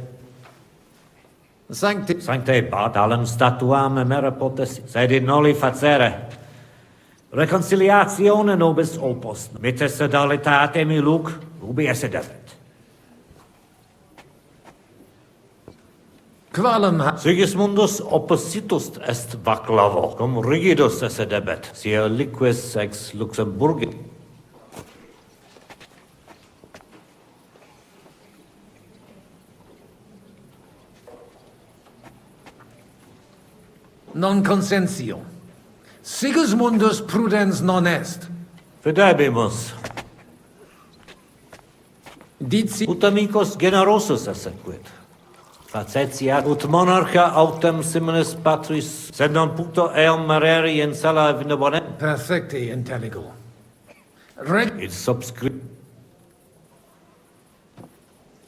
Sancte Bartalem statuam mera potessi, sed in noli facere. Reconciliatione nobis opus, mitte sedalitate mi luc, ubi esse debet. Qualem Sigismundus oppositus est vaclavo, cum rigidus esse debet, sia liquis ex Luxemburgi. non consensio. Sigismundus prudens non est. Fidebimus. Dici ut amicus generosus essequit. Facetiat ut monarcha autem similis patris, sed non puncto eum mareri in sala vinabone. Perfecte intelligo. It subscript.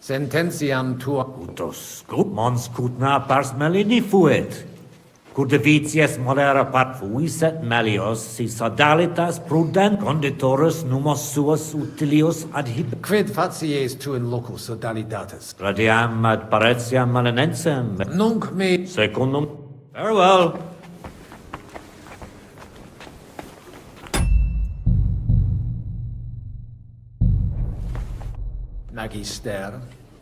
Sententiam tua. Utos scut mons Cutna pars melini fuit. Cudevitias molera pat fuiset melios, si sodalitas prudent conditorus numos suos utilius adhibit. Quid facies tu in loco sodalitatis? Radiam ad paretiam malinensem. Nunc me... Secundum. Farewell. Magister.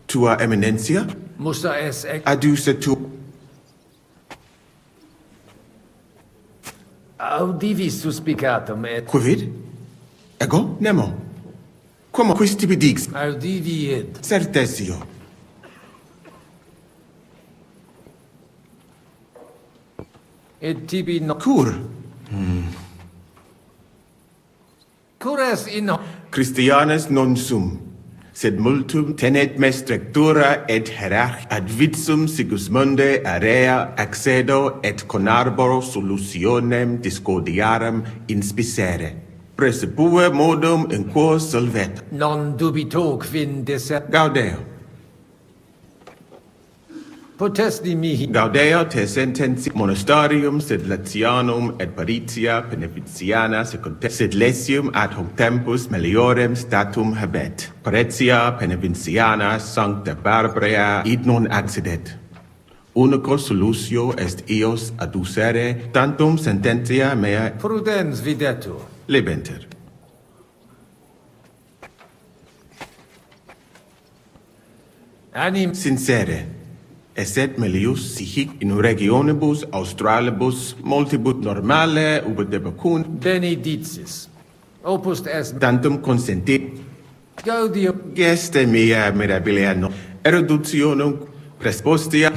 Tua eminencia? Musa es ex... Adduce tu... Audivis suspicatum et... Quid? Ego? Nemo? Quam quis tibi dix? Audivi id. Certesio. Et tibi no... Cur? Cur es in... Christianes non sum. sed multum tenet me strectura et herach ad vitsum Sigismunde area accedo et conarboro solutionem discordiarem inspicere. Precipue modum in quo solvet. Non dubito quin deser... Gaudeo. Potesti mihi. Gaudeo te sententia monastarium sed Latianum et Paritia beneficiana sed lesium ad hoc tempus meliorem statum habet. Paritia beneficiana sancta Barbara id non accidet. Unico solutio est eos adducere tantum sententia mea Prudens videtur. Lebenter. Anim sincere. Esset melius sihic in regionibus australibus multibut normale ubi debacun benedictis. Opus est tantum consentit gaudio geste mea mirabilia no eruditionum prespostia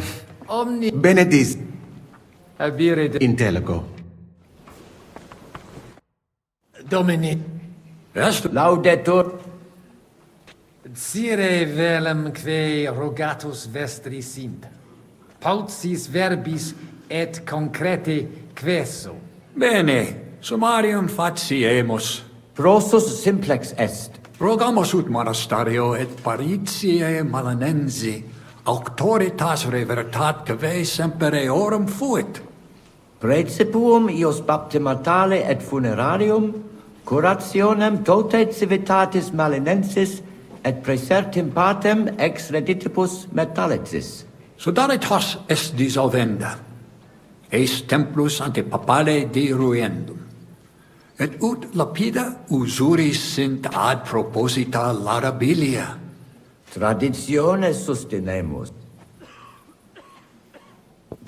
omni benedis abire intellego. Domini est laudetur Sire velem quae rogatus vestri sint. Paucis verbis et concrete queso. Bene, summarium faciemus. Prosus simplex est. Rogamus ut monastario et paritiae malanensi, auctoritas revertat quae semper eorum fuit. Precipuum ios baptimatale et funerarium, curationem tote civitatis malinensis, et praesertim patem ex reditibus metallicis. Sodalitas est dissolvenda, eis templus ante papale deruendum, et ut lapida usuris sint ad proposita larabilia. Traditiones sustenemus.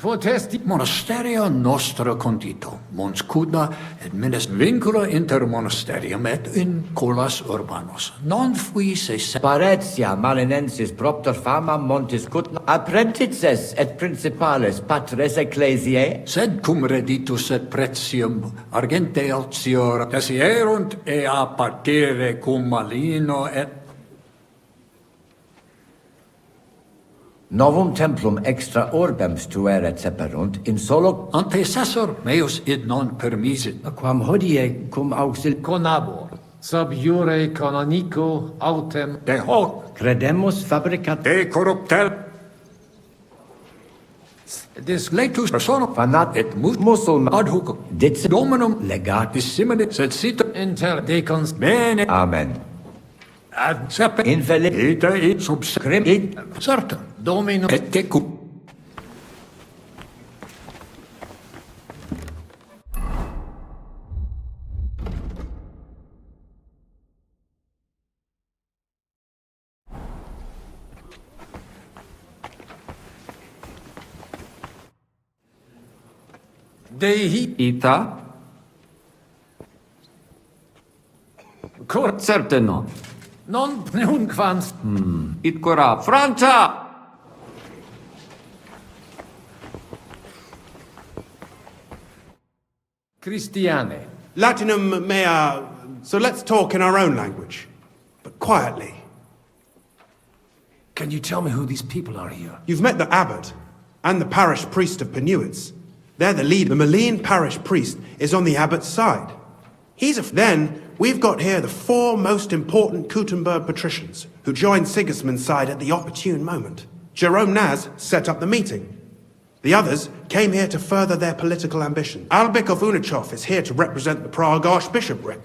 Potesti monasterio nostro condito, mons cuda et minus vincula inter monasterium et in colas urbanos. Non fuis Paretia malinensis propter fama montis cutna apprentices et principales patres ecclesiae, sed cum reditus et pretium argente altiora desierunt ea partire cum malino et novum templum extra orbem stueret seperunt in solo antecessor meus id non permisit, quam hodie cum auxil conabor sub iure canonico autem de hoc credemus fabricat de corruptel disletus persona fanat et musul ad hoc dit dominum legat dissimile sed sit inter decons bene amen ad sepe infeli ita et subscrim et certa domino et tecu Dei ita cor certe non. non nunquans Id cora Francia! Christiane. Latinum mea... So let's talk in our own language, but quietly. Can you tell me who these people are here? You've met the abbot and the parish priest of Penuits. They're the leader. The Malene parish priest is on the abbot's side. Then, we've got here the four most important Kuttenberg patricians who joined Sigismund's side at the opportune moment. Jerome Naz set up the meeting. The others came here to further their political ambition. Albik of Unichov is here to represent the Prague Archbishopric.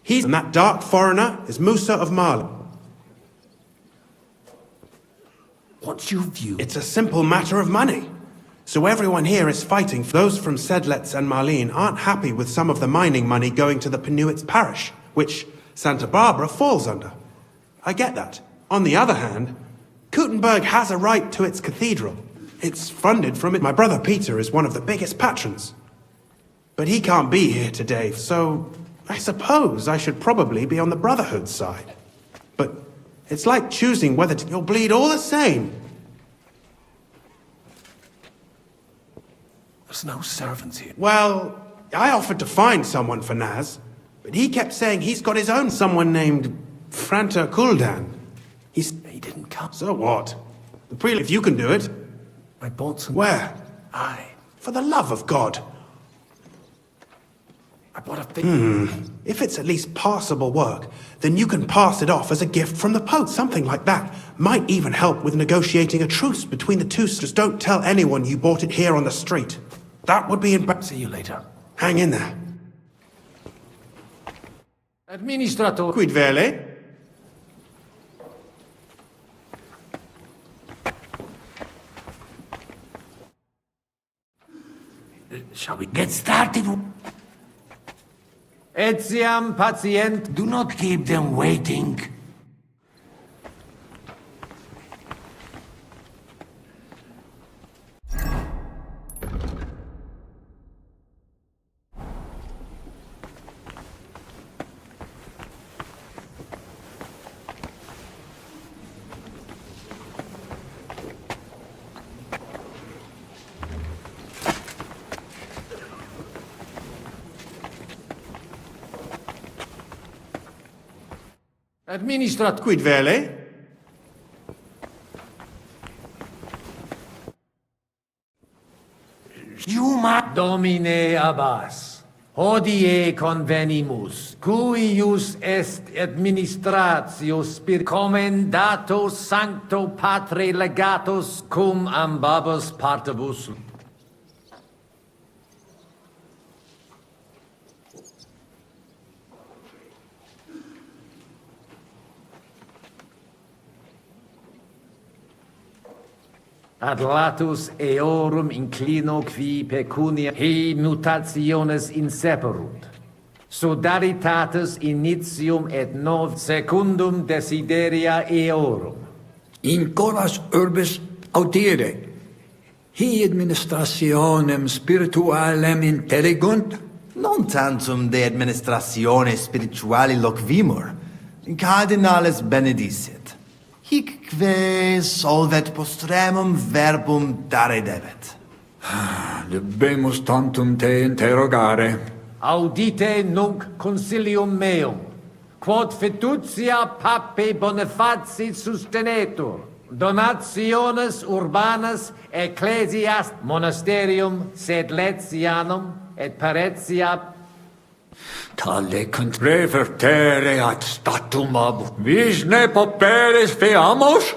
And that dark foreigner is Musa of Mali. What's your view? It's a simple matter of money. So everyone here is fighting. Those from Sedlets and Marlene aren't happy with some of the mining money going to the Penuits parish, which Santa Barbara falls under. I get that. On the other hand, Kuttenberg has a right to its cathedral. It's funded from it. My brother Peter is one of the biggest patrons. But he can't be here today, so I suppose I should probably be on the Brotherhood's side. But it's like choosing whether you'll bleed all the same. There's no servants here. Well, I offered to find someone for Naz, but he kept saying he's got his own someone named Franta Kuldan. didn't come. So what? The prelate, if you can do it. I bought some... Where? Aye. For the love of God. I bought a thing. If it's at least passable work, then you can pass it off as a gift from the Pope. Something like that might even help with negotiating a truce between the two. Just don't tell anyone you bought it here on the street. That would be See you later. Hang in there. Administrator. Quid vele? Shall we get started? Etiam patient. Do not keep them waiting. Administrator. Quid vele? Domine Abbas, hodie convenimus, cuius est administratio spir commendato sancto patre legatus cum ambabus partibus. Ad latus eorum inclino qui pecunia he mutationes inseperunt. Sudaritatis initium et nov secundum desideria eorum. In colas urbis audiere. Hi administrationem spiritualem intellegunt? Non tantum de administratione spirituali loquimur. Cardinales benedicit. Hic que solvet postremum verbum dare debet. Debemus tantum te interrogare. Audite nunc consilium meum, quod fiducia pape Bonifaci sustenetur, donationes urbanas ecclesias monasterium sed Letianum et paretia Tale revertere ad statum ab. Vis ne pauperes feamos?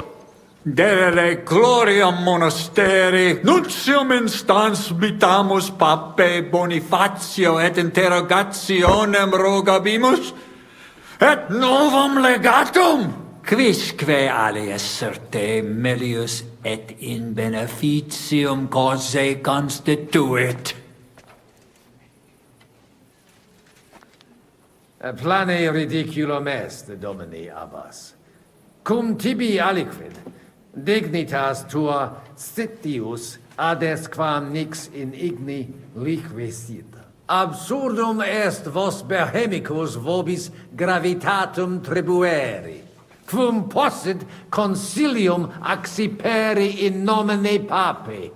Dere gloria monasteri, nuntium instans bitamus pape Bonifacio et interrogationem rogabimus, et novum legatum, quisque alias certe melius et in beneficium causae constituit. Plane ridiculum est, Domini Abbas. Cum tibi aliquid, dignitas tua sitius adesquam nix in igni liquisit. Absurdum est vos behemicus vobis gravitatum tribueri, quum possit consilium acciperi in nomine pape,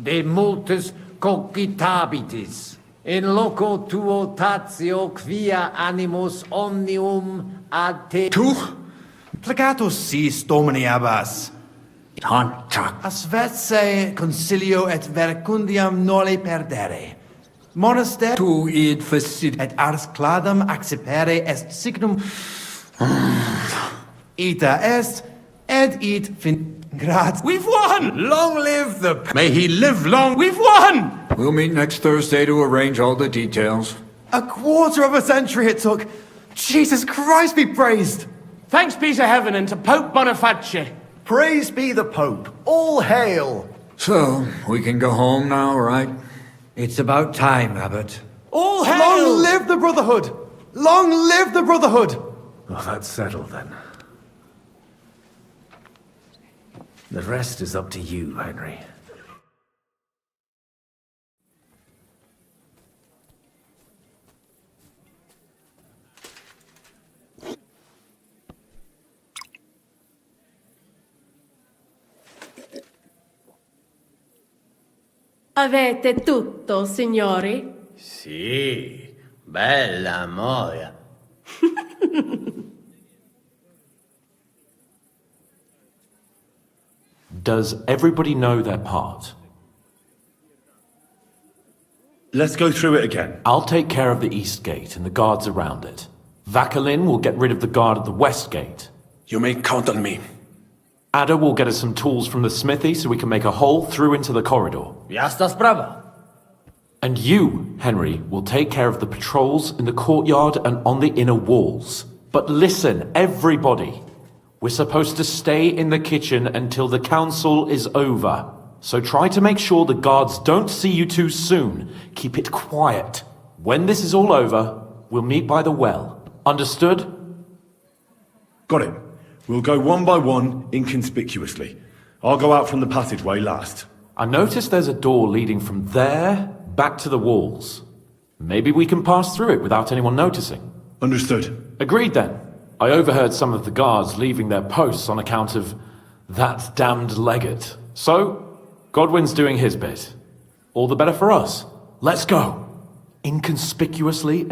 de multis cogitabitis. In loco tuo tatio quia animus omnium ad te... Tu? Plegatus sis, Domini Abbas. Tantac. Asvetse consilio et verecundiam noli perdere. Monaster... Tu id facit... Et ars cladam accipere est signum... Ita est, et it fin... Grat. We've won! Long live the... May he live long. We've won! We'll meet next Thursday to arrange all the details. A quarter of a century it took. Jesus Christ be praised! Thanks be to heaven and to Pope Boniface. Praise be the Pope. All hail! So, we can go home now, right? It's about time, Abbot. All hail! Long live the Brotherhood! Long live the Brotherhood! Well, that's settled then. The rest is up to you, Henry. Avete tutto, signori? Sì, bella moia. Does everybody know their part? Let's go through it again. I'll take care of the east gate and the guards around it. Vakalin will get rid of the guard at the west gate. You may count on me. Ada will get us some tools from the smithy so we can make a hole through into the corridor. Jasna sprawa. And you, Henry, will take care of the patrols in the courtyard and on the inner walls. But listen, everybody. We're supposed to stay in the kitchen until the council is over. So try to make sure the guards don't see you too soon. Keep it quiet. When this is all over, we'll meet by the well. Understood? Got it. We'll go one by one, inconspicuously. I'll go out from the passageway last. I noticed there's a door leading from there back to the walls. Maybe we can pass through it without anyone noticing. Understood. Agreed then. I overheard some of the guards leaving their posts on account of that damned legate. So, Godwin's doing his bit. All the better for us. Let's go. Inconspicuously.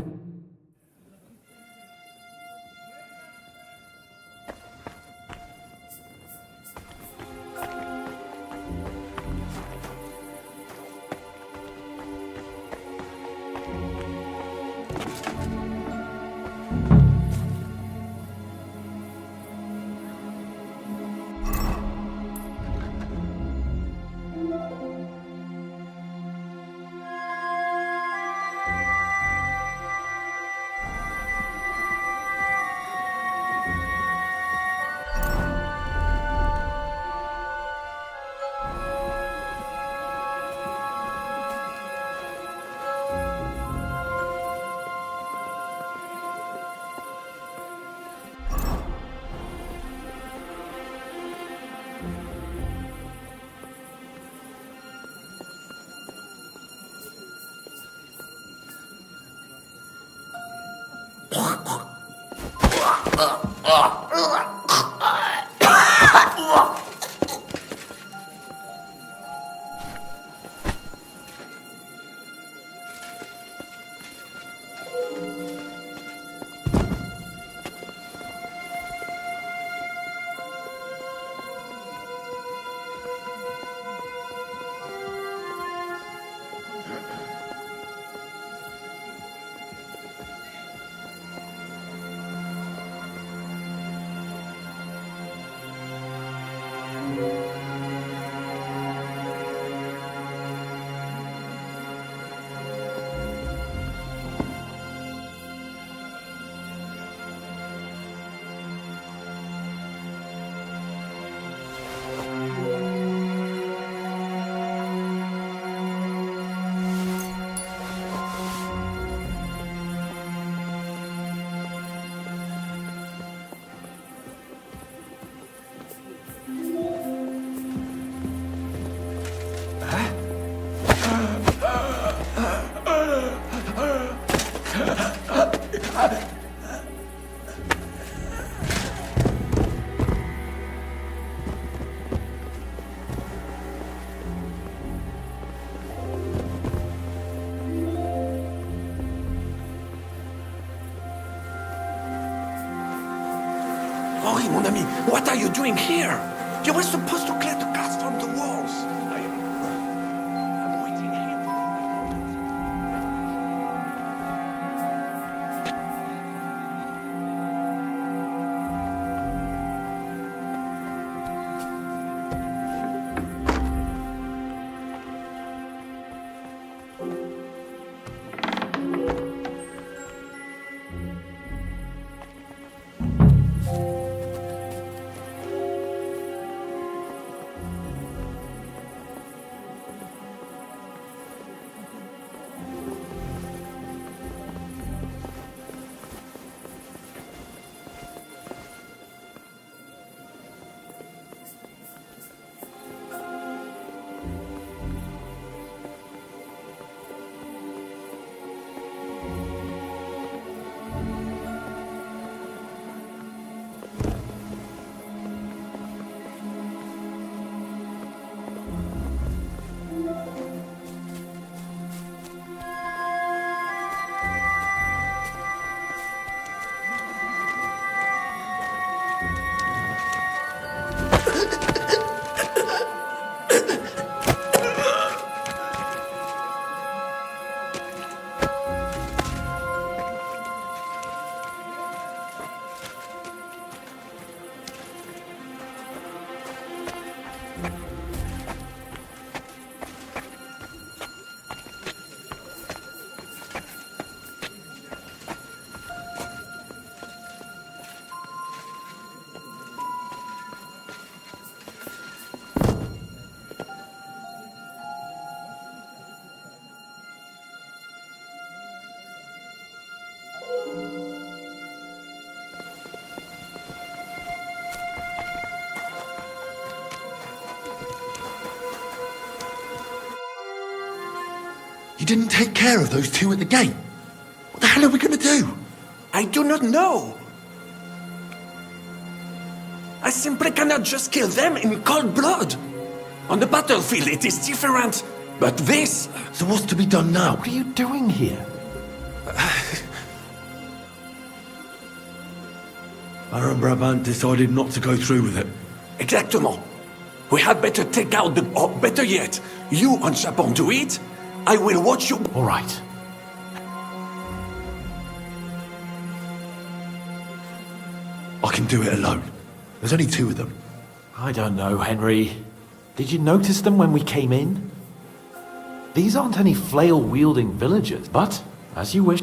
Henri, mon ami, what are you doing here? You were supposed to clear the guards from the walls. I'm waiting here. You didn't take care of those two at the gate. What the hell are we going to do? I do not know. I simply cannot just kill them in cold blood. On the battlefield, it is different. But this... So what's to be done now? What are you doing here? Baron Brabant decided not to go through with it. Exactement. We had better take out the... Or better yet, you and Chapon do it. I will watch you... All right. I can do it alone. There's only two of them. I don't know, Henry. Did you notice them when we came in? These aren't any flail-wielding villagers, but as you wish.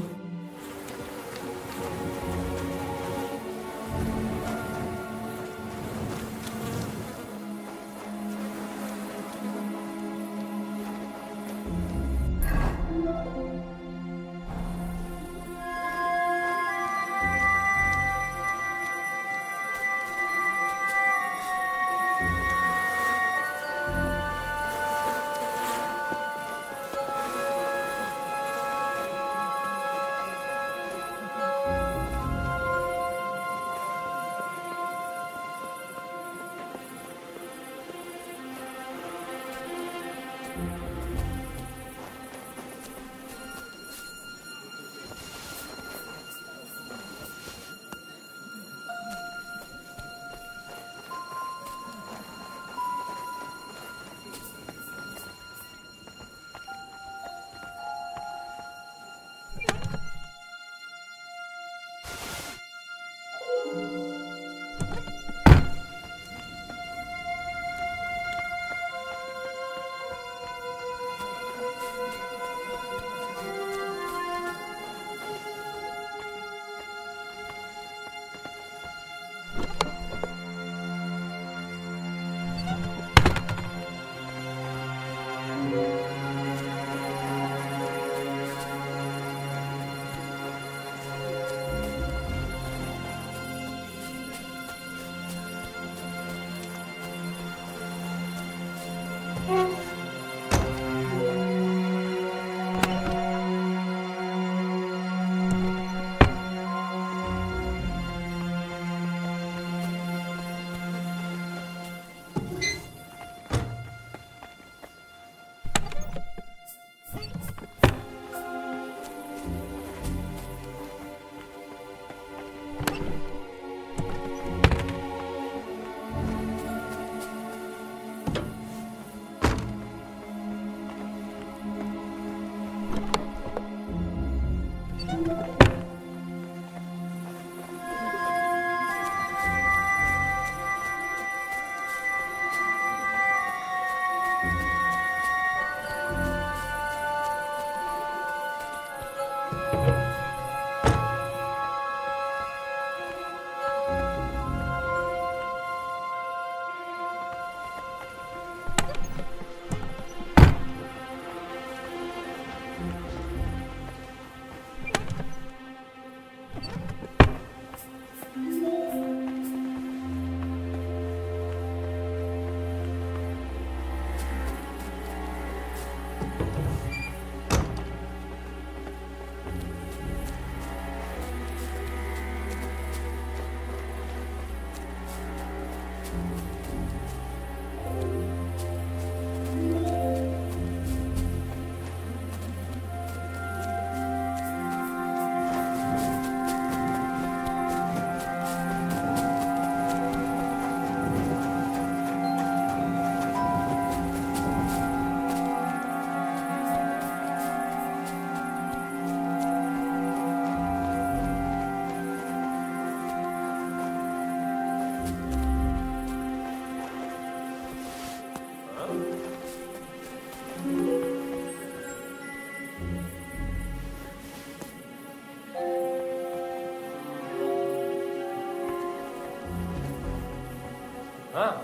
Huh?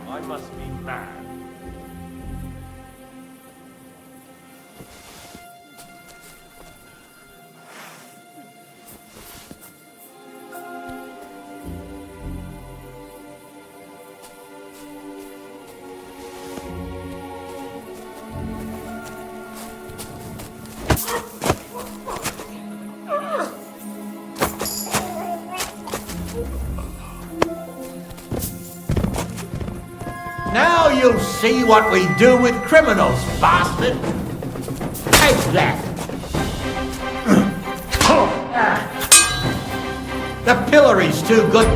I must be mad. Now you'll see what we do with criminals, bastard! Take that! The pillory's too good.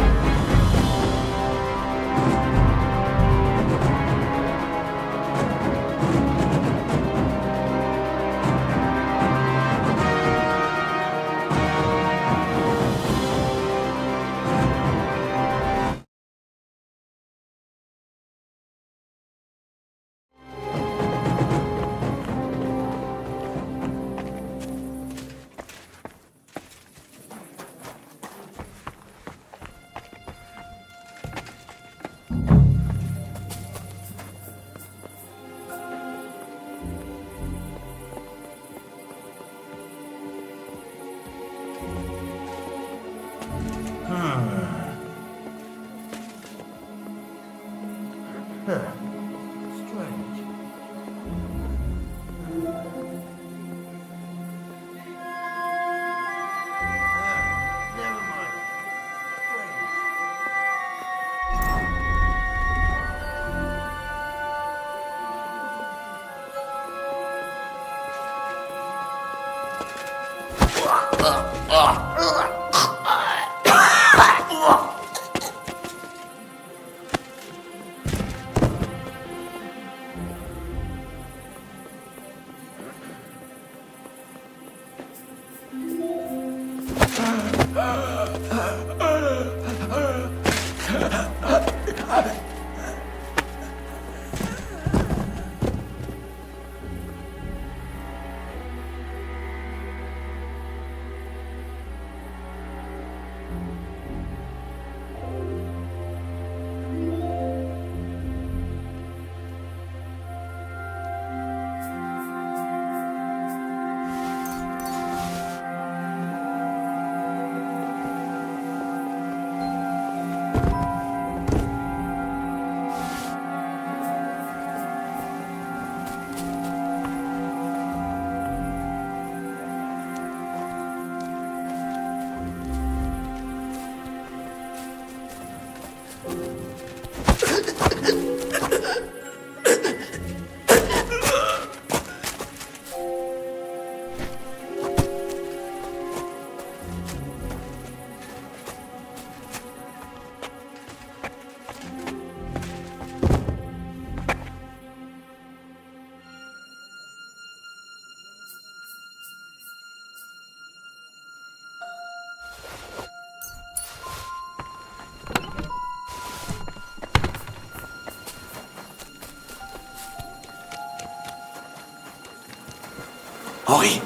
Oi!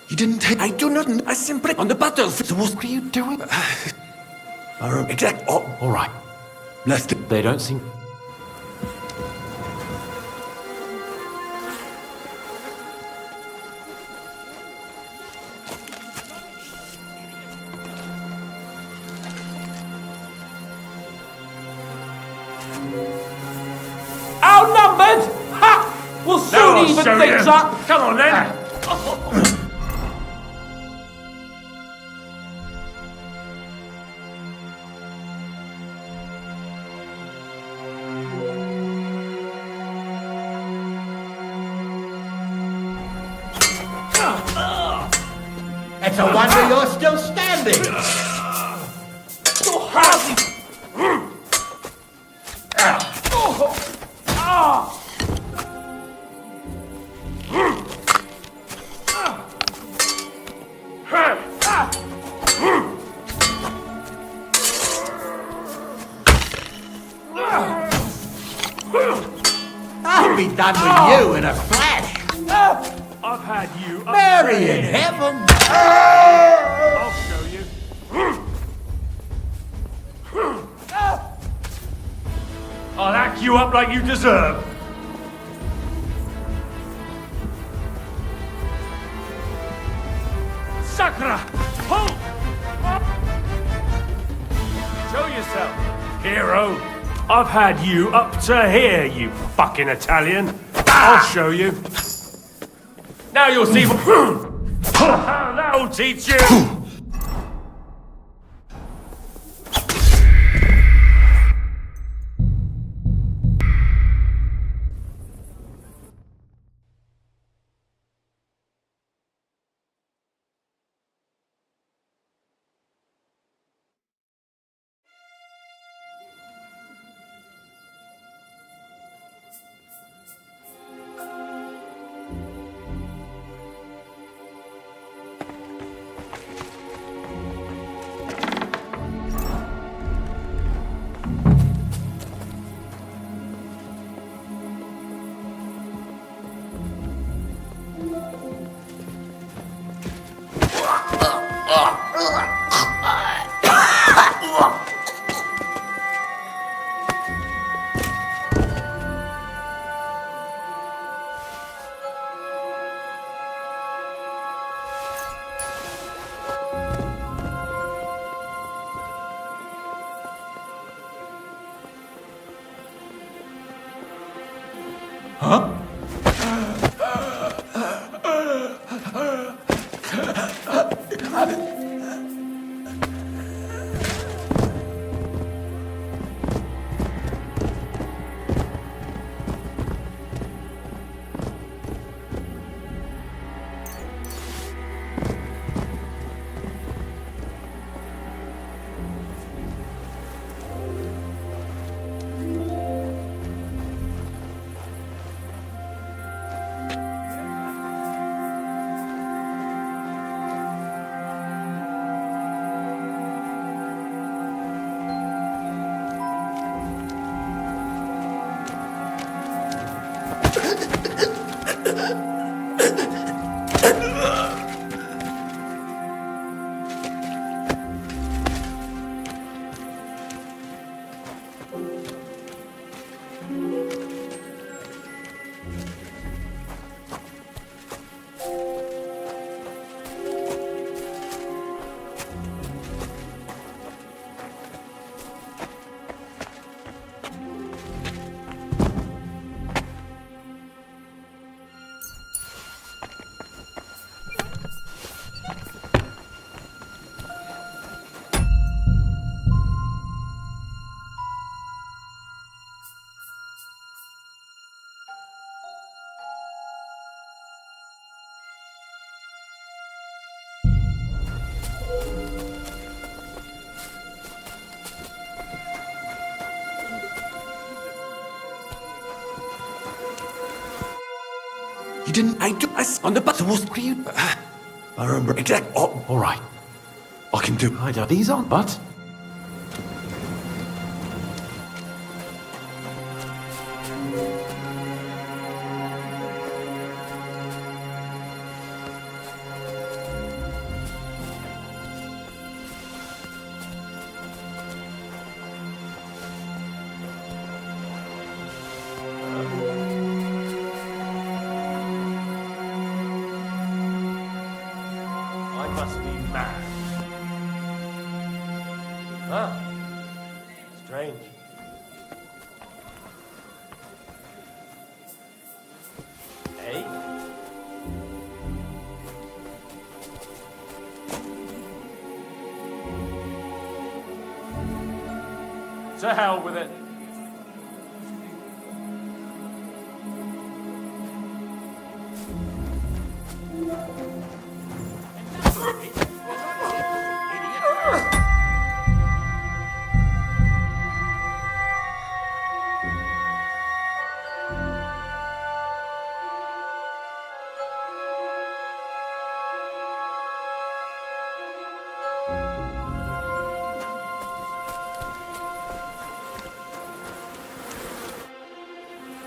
You didn't take... I do not... I simply... On the battlefield... So what are you doing? Exact... Oh, all right. Let's do... They don't seem... Outnumbered! Ha! We'll soon even things up! Come on then! It's a wonder you're still standing! I'll be done with you in a flash! I've had you up Mary to in here. heaven! I'll show you. I'll hack you up like you deserve. Sakura! Halt! Show yourself, hero. I've had you up to here, you fucking Italian. I'll show you. Now you'll see what... That'll teach you! Huh? You didn't I do us on the button was clear. I remember exact. Oh, All right. I can do. These aren't, but... I must be mad. Huh? Strange. Eh? To hell with it.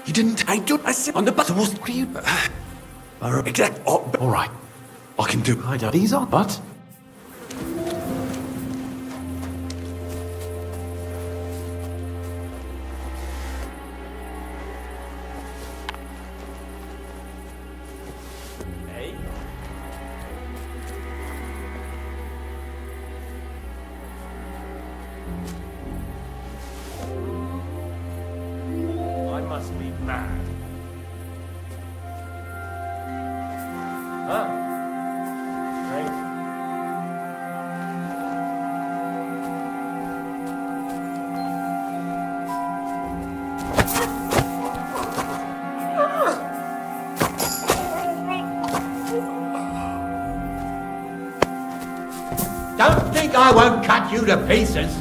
You didn't I do us on the button was clear. I remember exact. Oh, All right. I can do. These aren't, but... Eh? I must be mad. Huh? Strange. Don't think I won't cut you to pieces.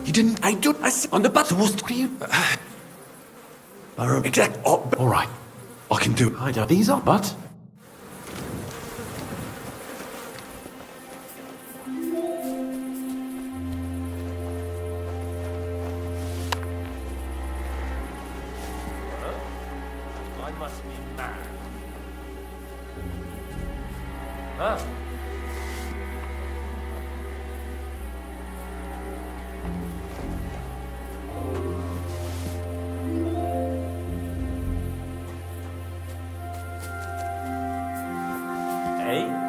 You didn't I do us on the button was clear. I remember exact. Oh, All right. I can do. These aren't, but... I must be mad. Huh? Eh?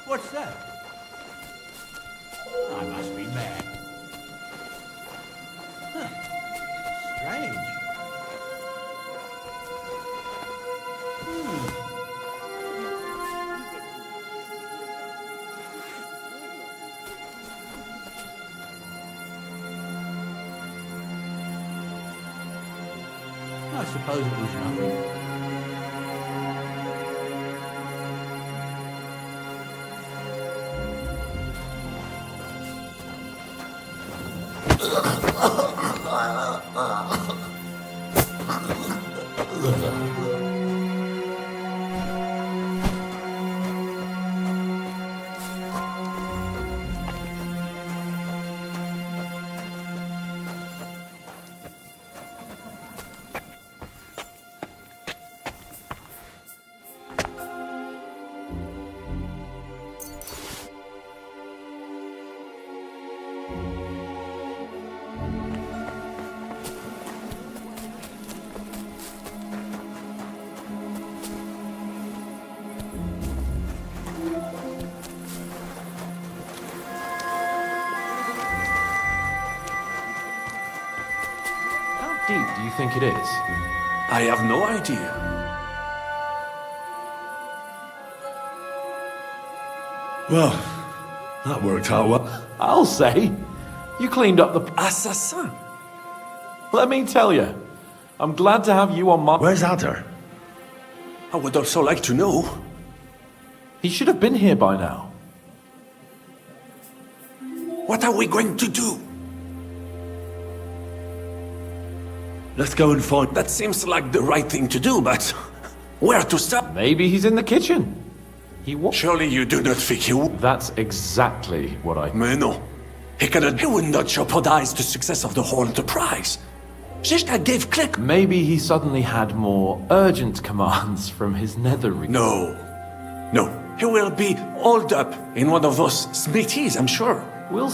What's that? I must be mad. Huh. Strange. I suppose it was nothing. How deep do you think it is? I have no idea. Well, that worked out well. I'll say. You cleaned up the... Assassin! Let me tell you. I'm glad to have you on my... Where's Adder? I would also like to know. He should have been here by now. What are we going to do? Let's go and find... That seems like the right thing to do, but where to start? Maybe he's in the kitchen. Surely you do not think he would? That's exactly what I... Mais non. He would not jeopardize the success of the whole enterprise. Zizka gave click. Maybe he suddenly had more urgent commands from his nether region. No. No. He will be holed up in one of those smithies, I'm sure. We'll...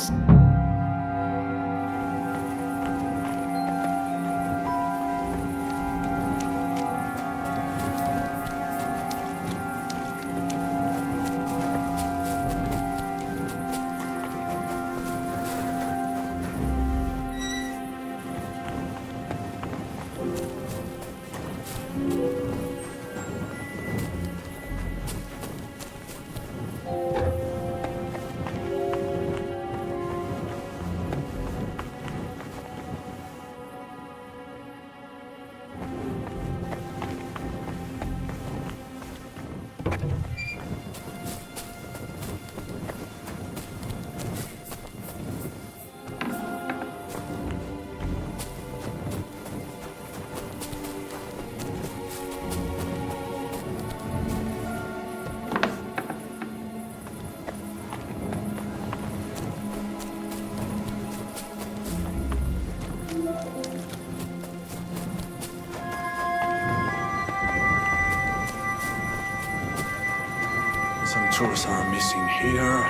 Some tools are missing here.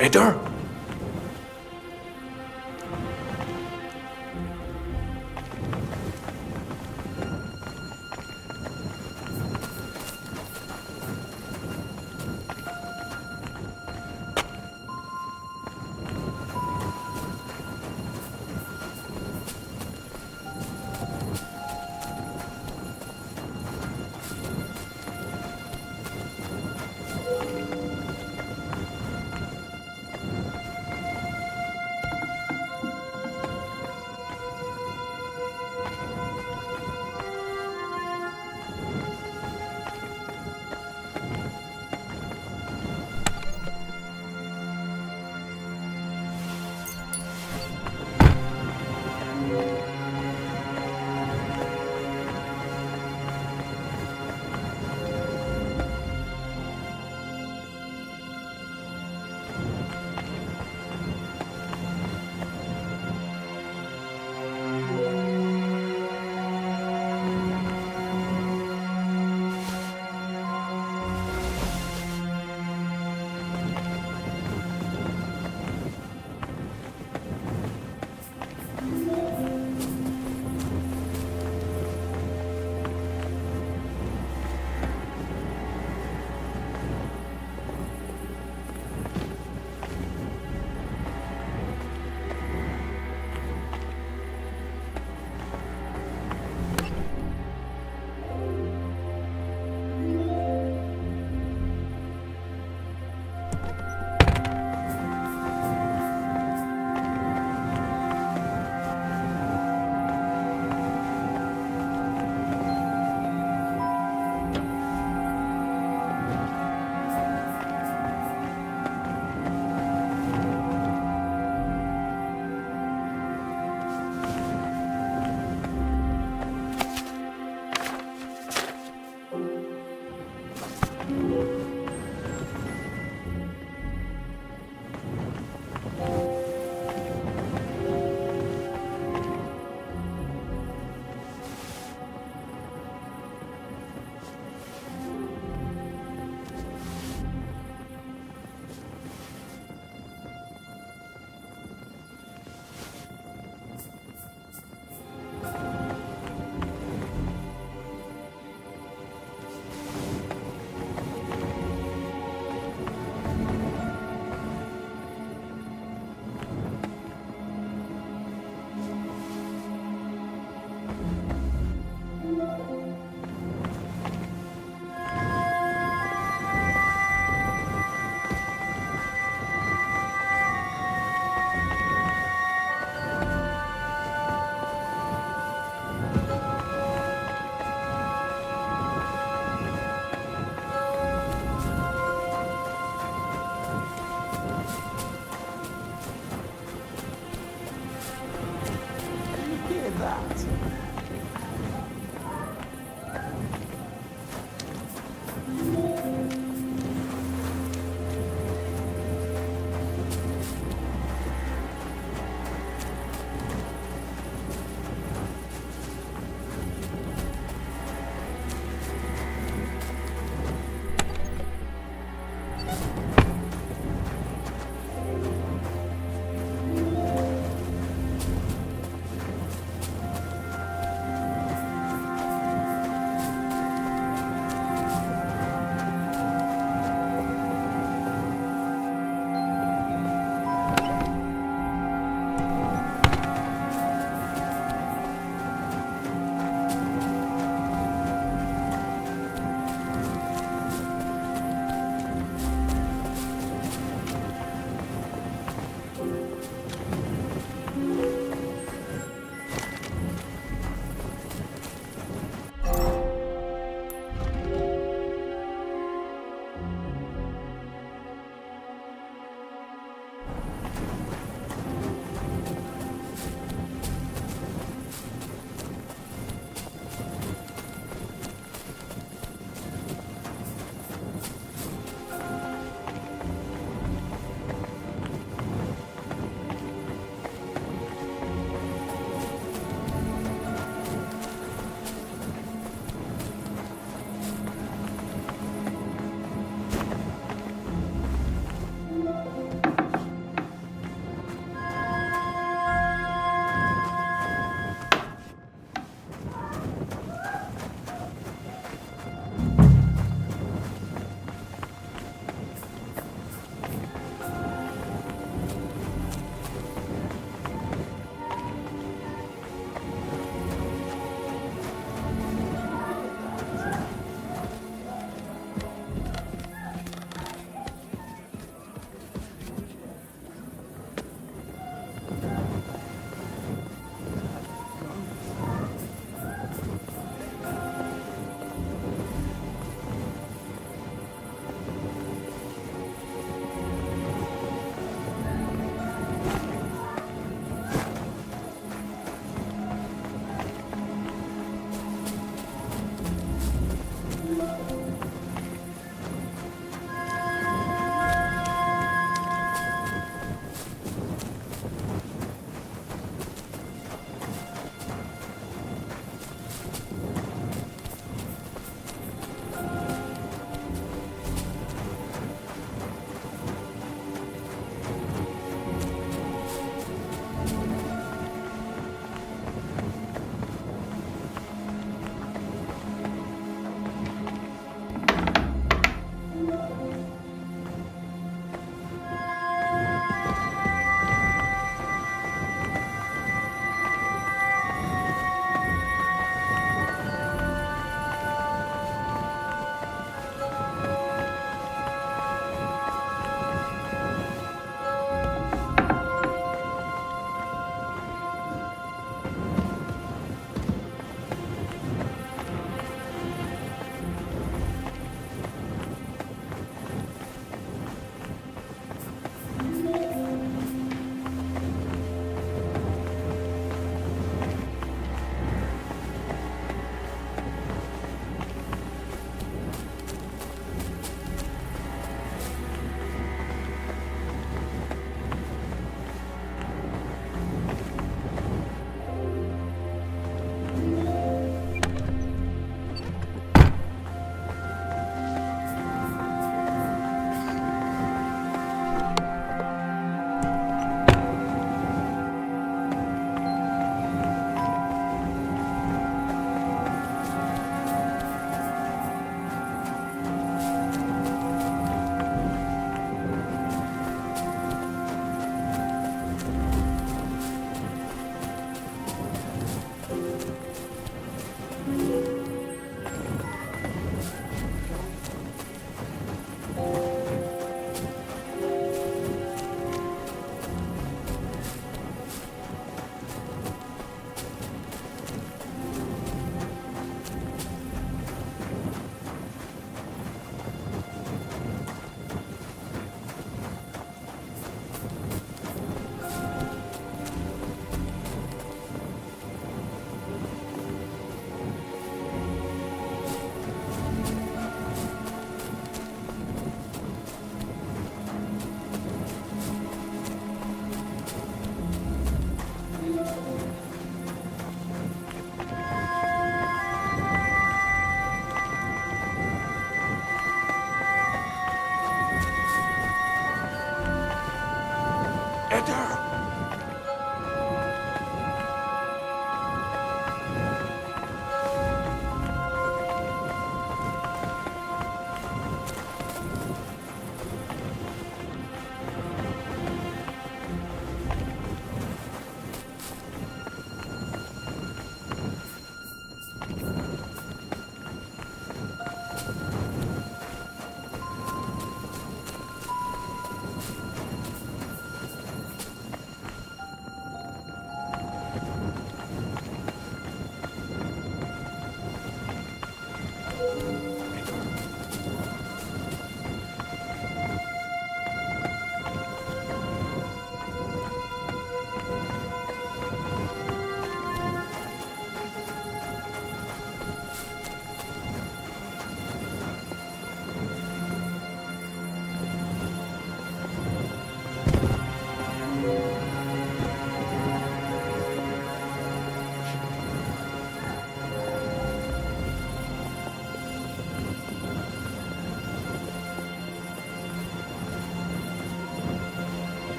Eder?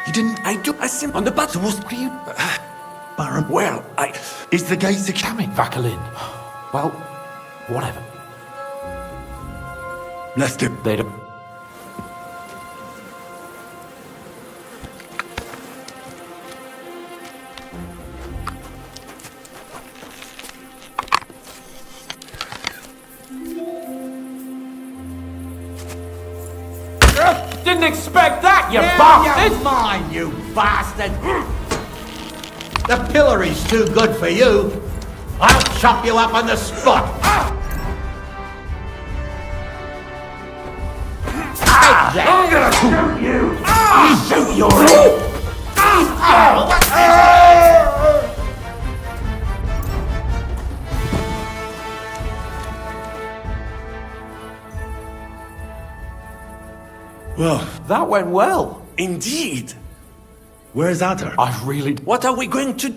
You didn't. On the battle was clear. Baron. Well, Is the gate secure? Damn it, Vakalin. Well, whatever. Let's do. They don't. Didn't expect that, you Now bastard! you're mine, you bastard! The pillory's too good for you. I'll chop you up on the spot. I'm gonna shoot you! Shoot your Well, That went well. Indeed. where's Adder? I really. What are we going to...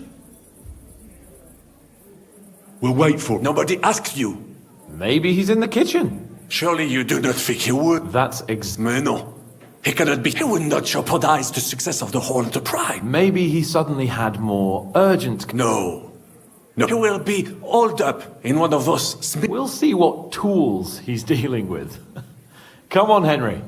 We'll wait for. Nobody asked you. Maybe he's in the kitchen. Surely you do not think he would. That's Mais no. He cannot be. He would not jeopardize the success of the whole enterprise. Maybe he suddenly had more urgent. No. No. He will be holed up in one of those... We'll see what tools he's dealing with. Come on, Henry.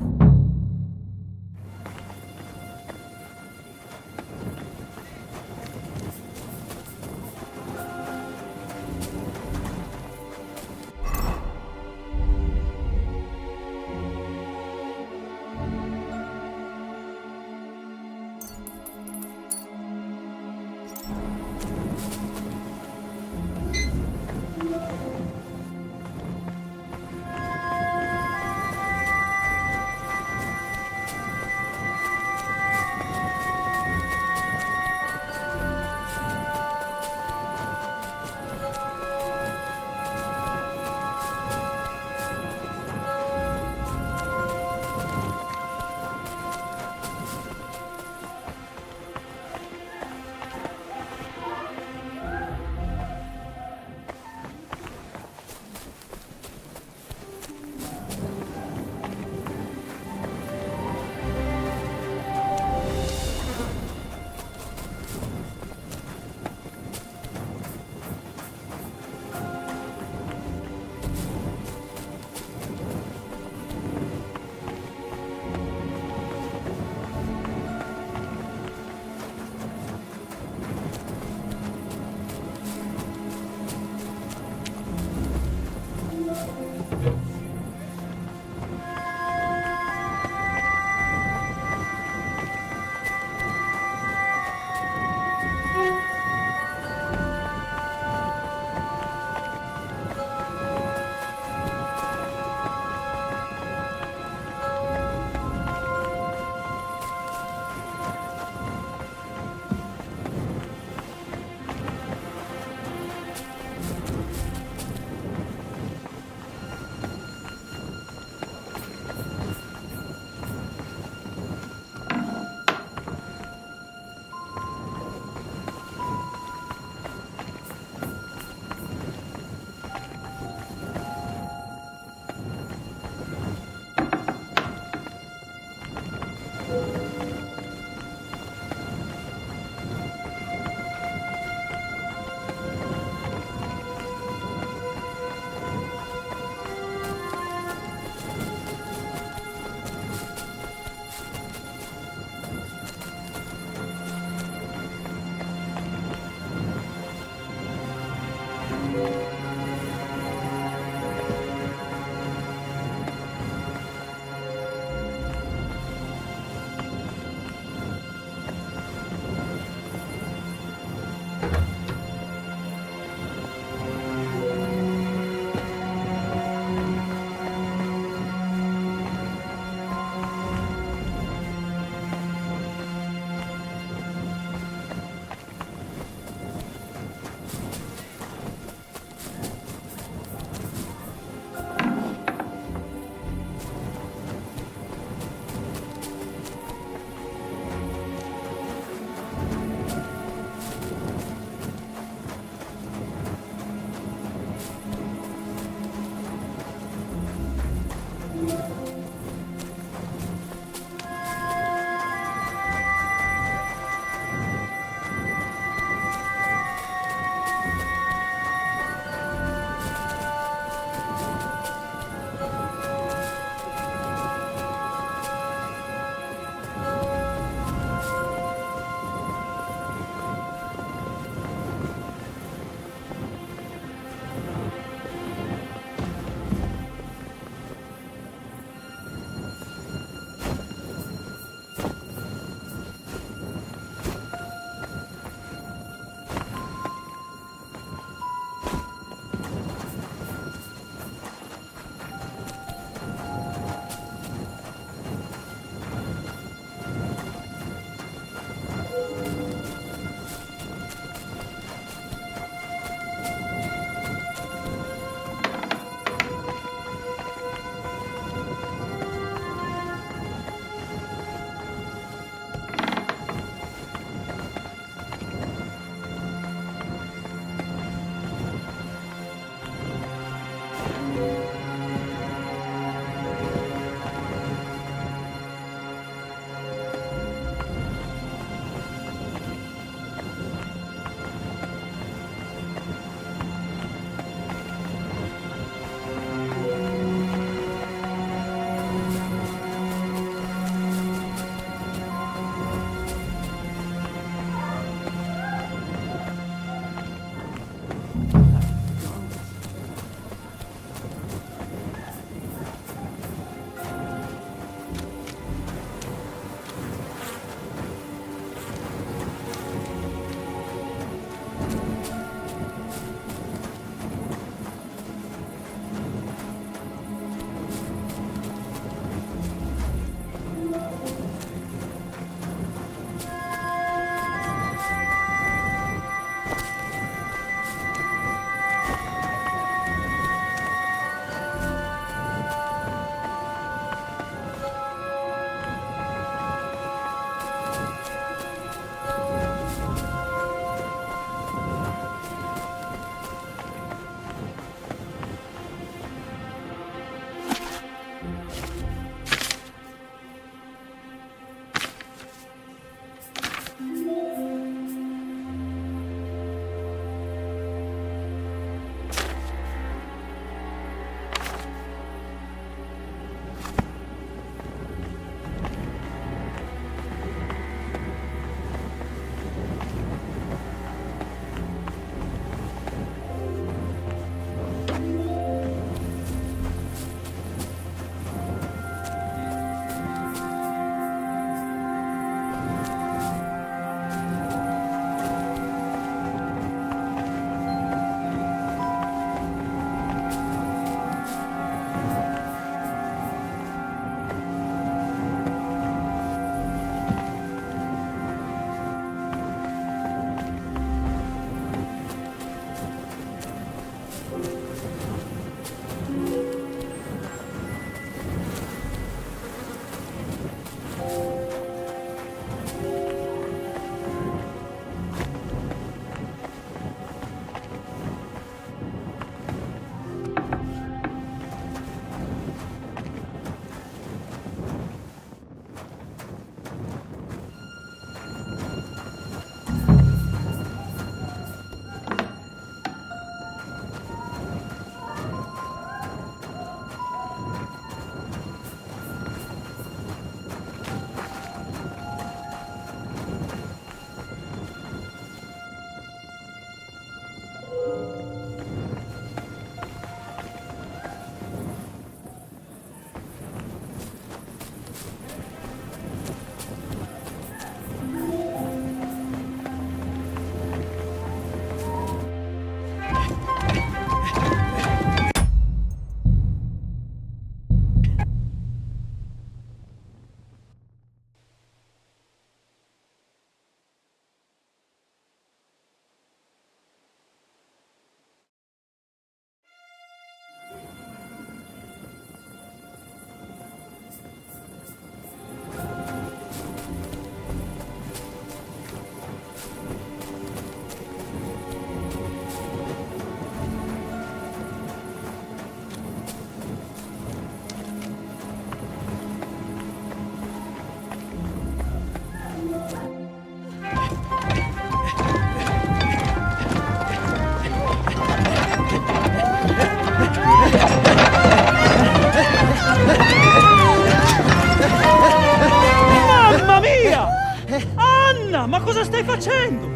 Ma cosa stai facendo?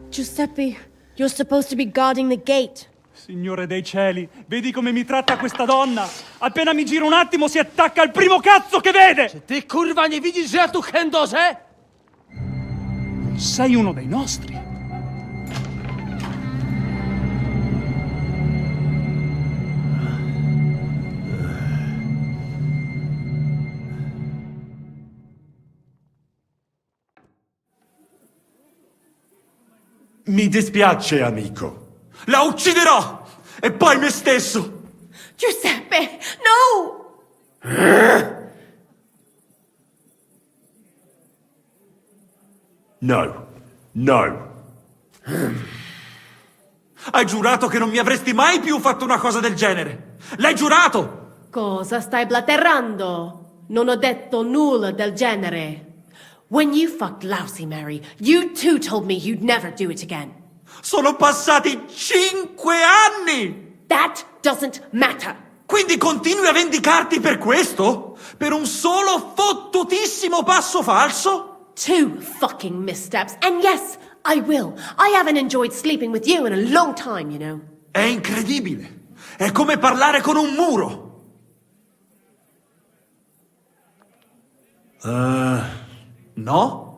Giuseppe, you're supposed to be guarding the gate. Signore dei cieli, vedi come mi tratta questa donna? Appena mi giro un attimo si attacca al primo cazzo che vede! Czy ty, kurwa, nie widzisz, że ja tu chędożę? Sei uno dei nostri. Mi dispiace, amico. La ucciderò! E poi me stesso! Giuseppe, no! No. No. Hai giurato che non mi avresti mai più fatto una cosa del genere! L'hai giurato! Cosa stai blaterando? Non ho detto nulla del genere. When you fucked Lousy Mary, you too told me you'd never do it again. Sono passati 5 anni! That doesn't matter. Quindi continui a vendicarti per questo? Per un solo fottutissimo passo falso? 2 fucking missteps, and yes, I will. I haven't enjoyed sleeping with you in a long time, you know. È incredibile. È come parlare con un muro. No?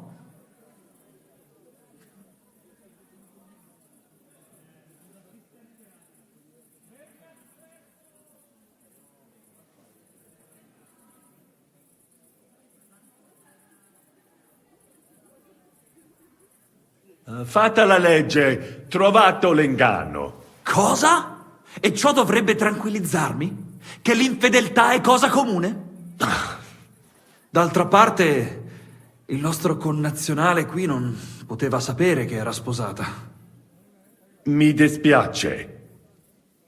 Fatta la legge, trovato l'inganno. Cosa? E ciò dovrebbe tranquillizzarmi? Che l'infedeltà è cosa comune? D'altra parte, il nostro connazionale qui non poteva sapere che era sposata. Mi dispiace.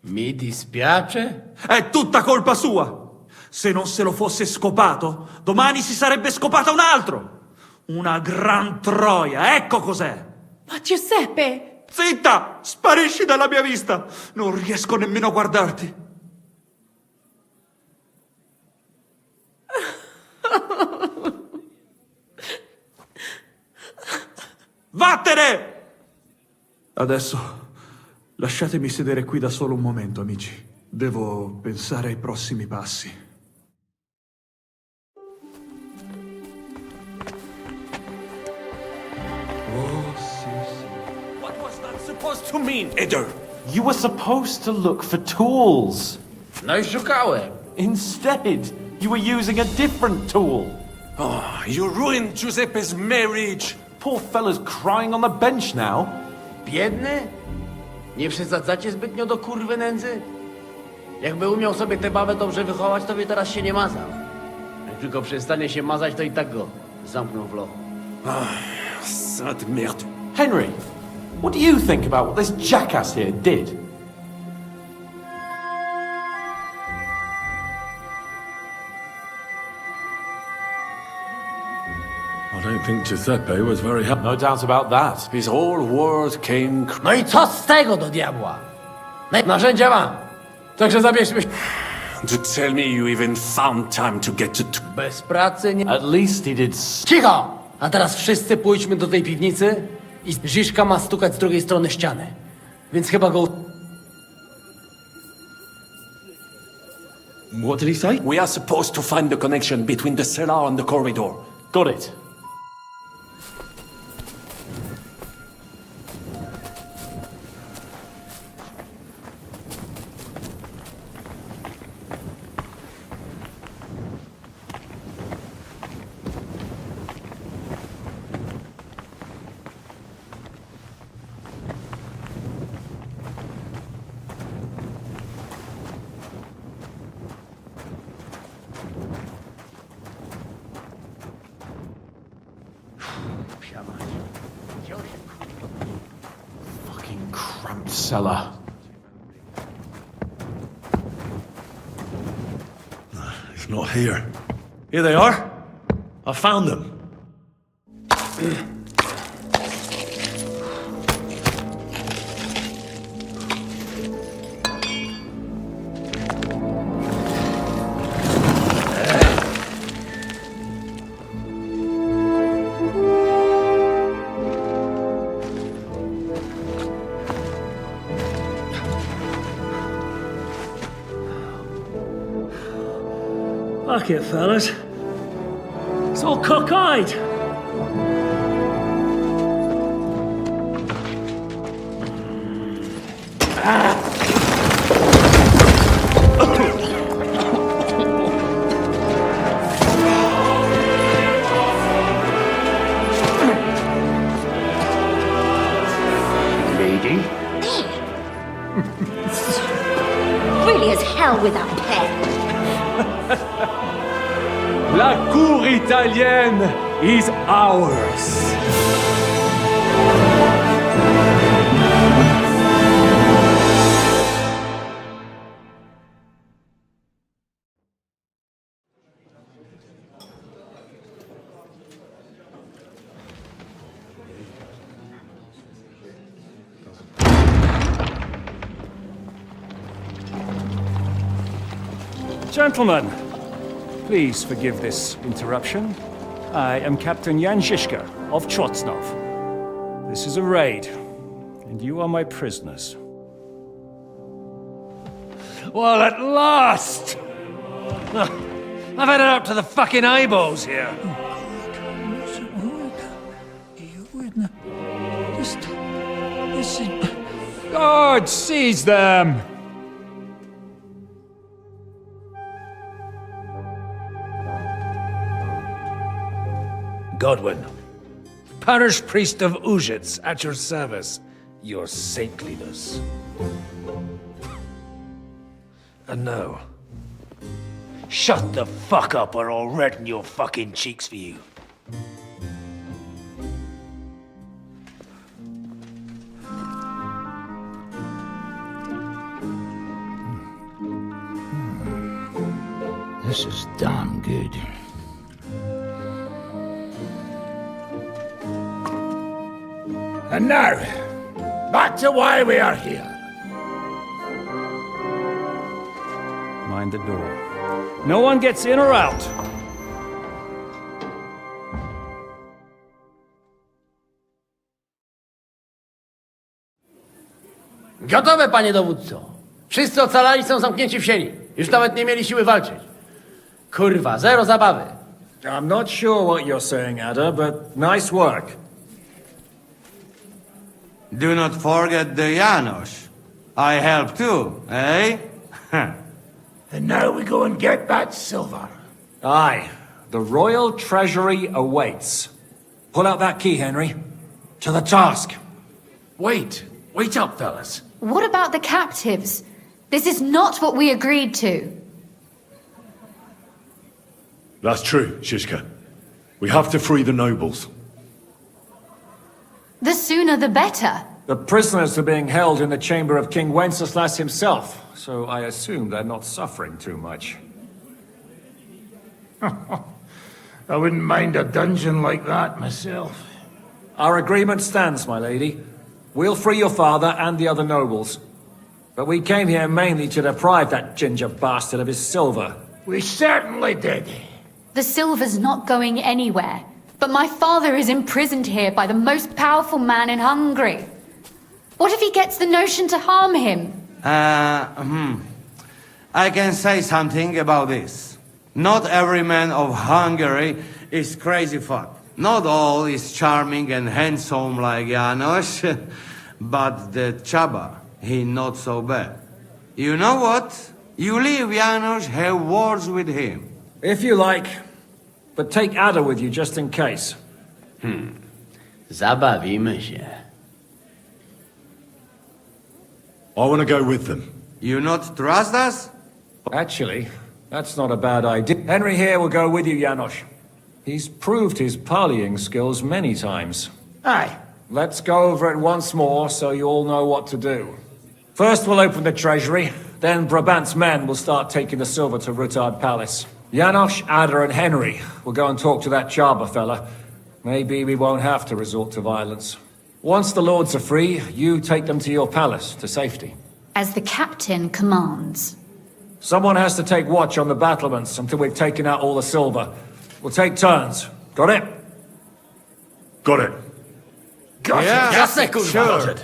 Mi dispiace? È tutta colpa sua! Se non se lo fosse scopato, domani si sarebbe scopata un altro! Una gran troia, ecco cos'è! Ma Giuseppe! Zitta! Sparisci dalla mia vista! Non riesco nemmeno a guardarti! Vattene! Adesso lasciatemi sedere qui da solo un momento, amici. Devo pensare ai prossimi passi. What was that supposed to mean, Eder? You were supposed to look for tools. No i szukałem. Instead, you were using a different tool. Oh, you ruined Giuseppe's marriage. Poor fella's crying on the bench now. Biedny? Nie przesadzacie zbytnio do kurwy nędzy? Jakby umiał sobie tę babę dobrze wychować, to by teraz się nie mazał. Jak tylko przestanie się mazać, to i tak go zamkną w lochu. Sainte merde. Henry, what do you think about what this jackass here did? I don't think Giuseppe was very happy. No doubt about that. His whole world came... No i co z tego do diabła? Narzędzia mam. Także zabierzmy się. To tell me you even found time to get to... Bez pracy nie... At least he did... Cicho! A teraz wszyscy pójdźmy do tej piwnicy i Žižka ma stukać z drugiej strony ściany. Więc chyba go... What did he say? We are supposed to find the connection between the cellar and the corridor. Got it. Fucking cramped cellar. It's not here. Here they are. I found them. Fuck it, fellas. It's all cockeyed. Lady? Really as hell without pen. La cour italienne is ours. Gentlemen, please forgive this interruption. I am Captain Jan Žižka of Trotznov. This is a raid, and you are my prisoners. Well, at last! I've had it up to the fucking eyeballs here. Guards, seize them! Godwin, parish priest of Uzhitz, at your service, your saintliness. And now, shut the fuck up or I'll redden your fucking cheeks for you. This is damn good. And now, back to why we are here. Mind the door. No one gets in or out. Gotowe, panie dowódco. Wszyscy ocalali są zamknięci w sieni. Już nawet nie mieli siły walczyć. Kurwa, zero zabawy. I'm not sure what you're saying, Ada, but nice work. Do not forget the Janos. I help too, eh? And now we go and get that silver. Aye. The royal treasury awaits. Pull out that key, Henry. To the task. Wait up, fellas. What about the captives? This is not what we agreed to. That's true, Shishka. We have to free the nobles. The sooner the better. The prisoners are being held in the chamber of King Wenceslas himself, so I assume they're not suffering too much. I wouldn't mind a dungeon like that myself. Our agreement stands, my lady. We'll free your father and the other nobles. But we came here mainly to deprive that ginger bastard of his silver. We certainly did. The silver's not going anywhere. But my father is imprisoned here by the most powerful man in Hungary. What if he gets the notion to harm him? I can say something about this. Not every man of Hungary is crazy fuck. Not all is charming and handsome like Janos, but the Chaba, he not so bad. You know what? You leave Janos, have words with him. If you like, but take Ada with you just in case. Zabawimy się. I want to go with them. You not trust us? Actually, that's not a bad idea. Henry here will go with you, Janos. He's proved his parleying skills many times. Aye. Let's go over it once more so you all know what to do. First we'll open the treasury, then Brabant's men will start taking the silver to Rutard Palace. Janos, Ada and Henry will go and talk to that Chaba fella. Maybe we won't have to resort to violence. Once the lords are free, you take them to your palace, to safety. As the captain commands. Someone has to take watch on the battlements until we've taken out all the silver. We'll take turns. Got it? Got it. Got Yeah, it. Jasne, kurwa. sure.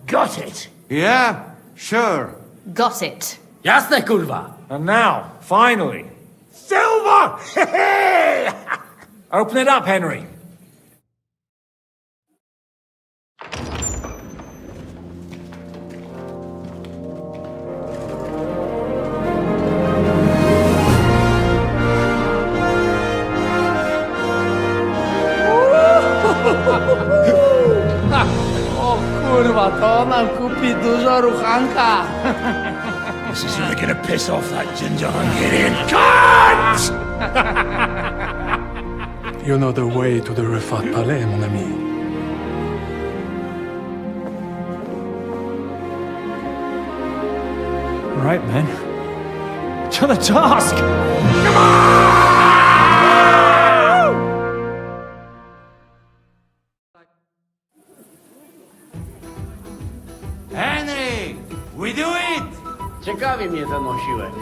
Got it. Yeah, sure. Got it. Jasne, kurwa. And now, finally, Silver! Open it up, Henry. O kurwa, to nam kupi dużo ruchanka. This is really gonna piss off that ginger Hungarian cunt! You know the way to the Rufat Palais, mon ami. Right, men. To the task! Henry! We do it! Ciekawi mnie ten osiłek.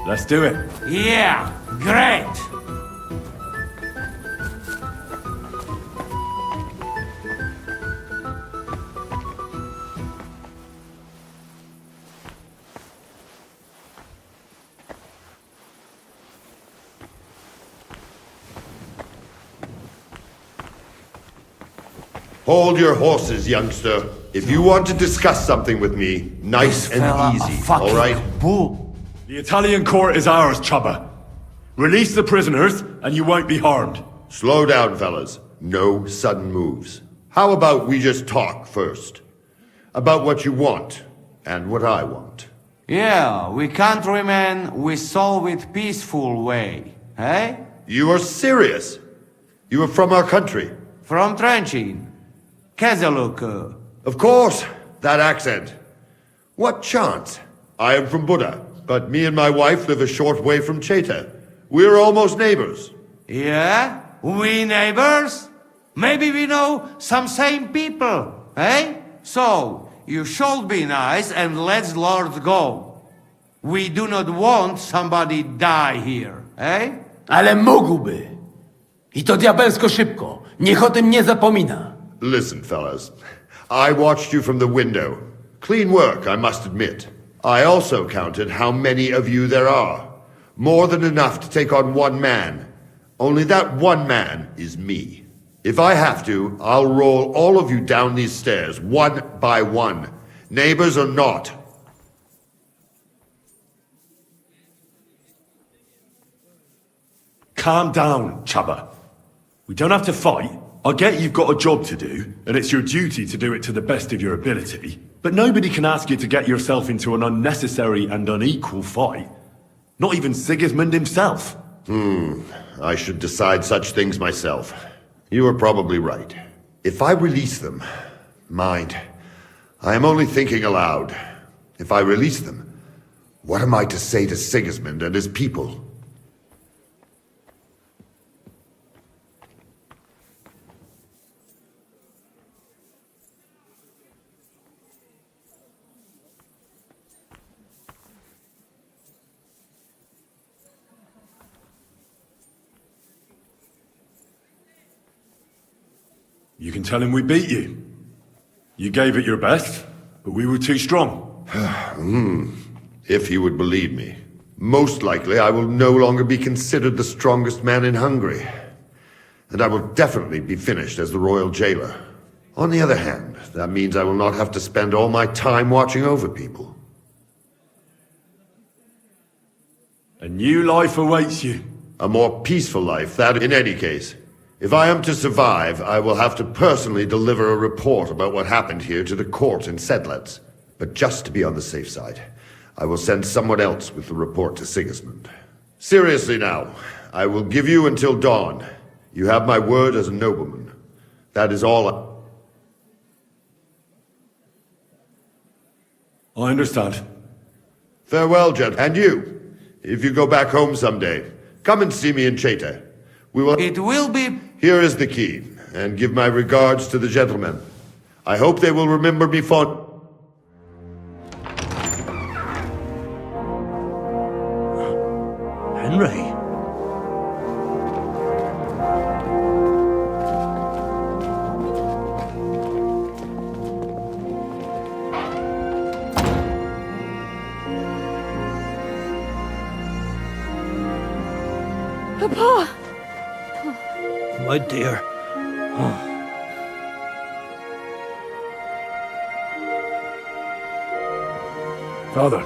Let's do it. Yeah, great! Hold your horses, youngster. If you want to discuss something with me, nice and easy, all right? The Italian court is ours, Chubba. Release the prisoners, and you won't be harmed. Slow down, fellas. No sudden moves. How about we just talk first? About what you want, and what I want. Yeah, we countrymen, we solve it peaceful way, eh? You are serious? You are from our country? From Trenchin. Kezeluk. Of course, that accent. What chance? I am from Buddha, but me and my wife live a short way from Cheta. We're almost neighbors. Yeah? We neighbors? Maybe we know some same people, eh? So, you should be nice and let Lord go. We do not want somebody die here, eh? Ale mógłby. I to diabelsko szybko. Niech o tym nie zapomina. Listen, fellas. I watched you from the window. Clean work, I must admit. I also counted how many of you there are. More than enough to take on one man. Only that one man is me. If I have to, I'll roll all of you down these stairs, one by one. Neighbors or not. Calm down, Chubba. We don't have to fight. I get you've got a job to do, and it's your duty to do it to the best of your ability. But nobody can ask you to get yourself into an unnecessary and unequal fight. Not even Sigismund himself. I should decide such things myself. You are probably right. If I release them, mind, I am only thinking aloud. If I release them, what am I to say to Sigismund and his people? You can tell him we beat you. You gave it your best, but we were too strong. If he would believe me. Most likely I will no longer be considered the strongest man in Hungary. And I will definitely be finished as the royal jailer. On the other hand, that means I will not have to spend all my time watching over people. A new life awaits you. A more peaceful life, that in any case. If I am to survive, I will have to personally deliver a report about what happened here to the court in Sedlec. But just to be on the safe side, I will send someone else with the report to Sigismund. Seriously now, I will give you until dawn. You have my word as a nobleman. That is all I understand. Farewell, gent. And you, if you go back home someday, come and see me in Cheta. It will be... Here is the key, and give my regards to the gentlemen. I hope they will remember me fond... Henry? Papa! My dear. Father.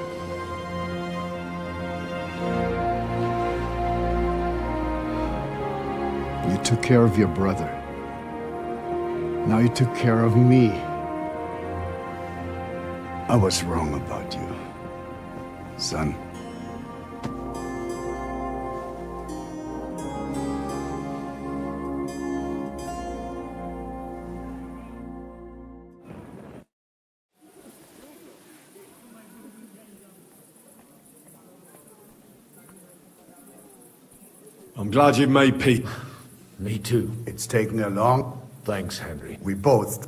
You took care of your brother. Now you took care of me. I was wrong about you, son. I'm glad you've made peace. Me too. It's taken a long... Thanks, Henry. We both...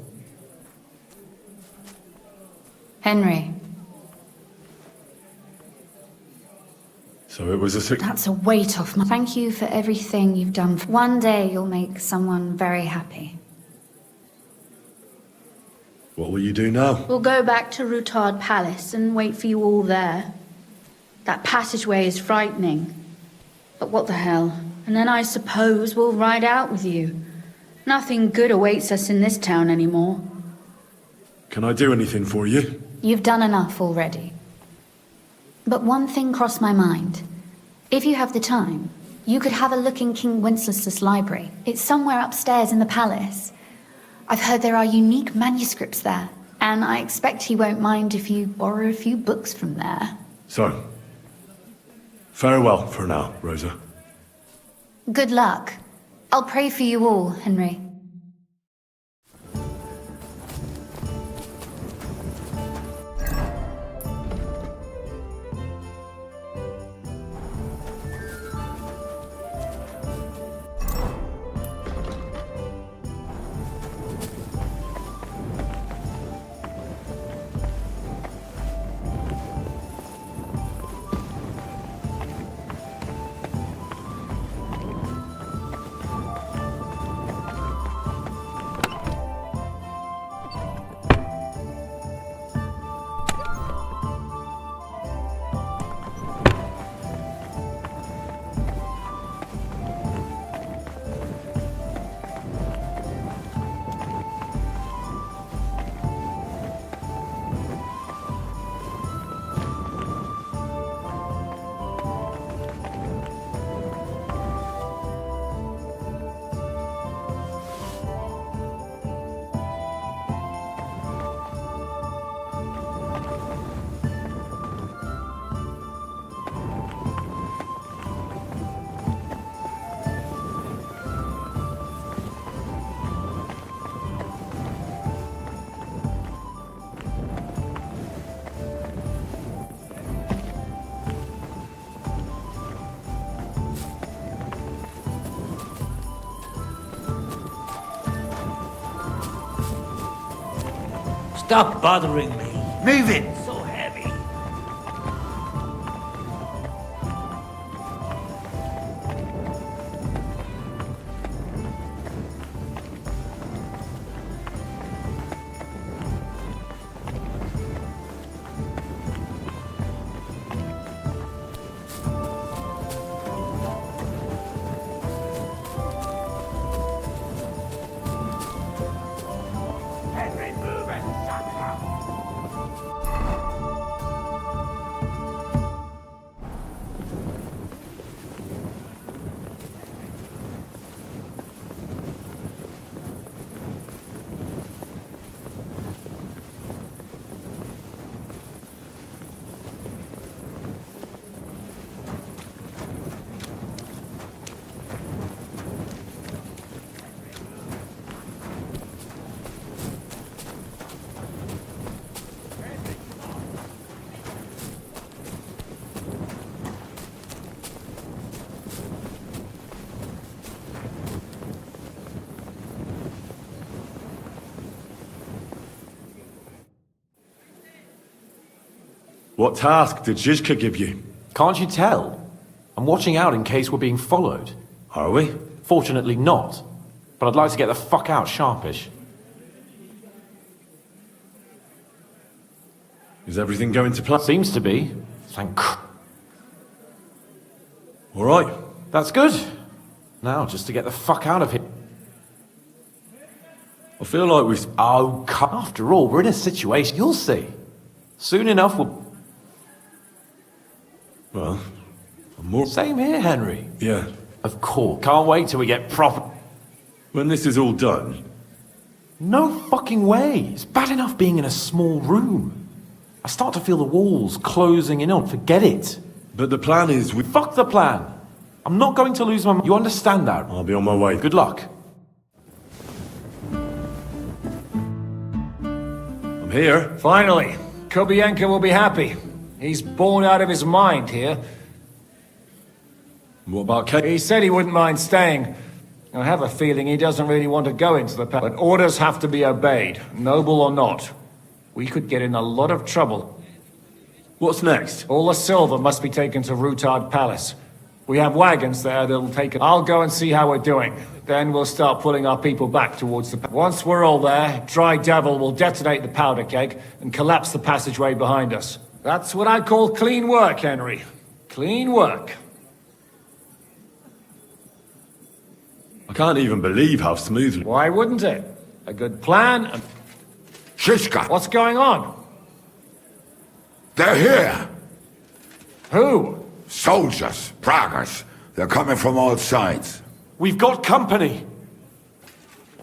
Henry, So it was a that's a weight off my... Thank you for everything you've done. One day you'll make someone very happy. What will you do now? We'll go back to Rutard Palace and wait for you all there. That passageway is frightening. But what the hell? And then I suppose we'll ride out with you. Nothing good awaits us in this town anymore. Can I do anything for you? You've done enough already. But one thing crossed my mind. If you have the time, you could have a look in King Wenceslas' library. It's somewhere upstairs in the palace. I've heard there are unique manuscripts there, and I expect he won't mind if you borrow a few books from there. So, farewell for now, Rosa. Good luck. I'll pray for you all, Henry. Stop bothering me. Move it! So heavy. What task did Zizka give you? Can't you tell? I'm watching out in case we're being followed. Are we? Fortunately not. But I'd like to get the fuck out sharpish. Is everything going to plan? Seems to be. Thank... All right. That's good. Now, just to get the fuck out of here. I feel like we've... Oh, after all, we're in a situation. You'll see. Soon enough, we'll... Well, I'm more... Same here, Henry. Yeah. Of course. Can't wait till we get proper... When this is all done... No fucking way. It's bad enough being in a small room. I start to feel the walls closing in on. Forget it. But the plan is... Fuck the plan. I'm not going to lose my... You understand that? I'll be on my way. Good luck. I'm here. Finally. Kobienko will be happy. He's bored out of his mind here. What about Kate? He said he wouldn't mind staying. I have a feeling he doesn't really want to go into the palace. But orders have to be obeyed, noble or not. We could get in a lot of trouble. What's next? All the silver must be taken to Rutard Palace. We have wagons there that'll take it. I'll go and see how we're doing. Then we'll start pulling our people back towards the... Once we're all there, Dry Devil will detonate the powder keg and collapse the passageway behind us. That's what I call clean work, Henry. Clean work. I can't even believe how smoothly... Why wouldn't it? A good plan and... Shishka! What's going on? They're here! Who? Soldiers, Pragas. They're coming from all sides. We've got company!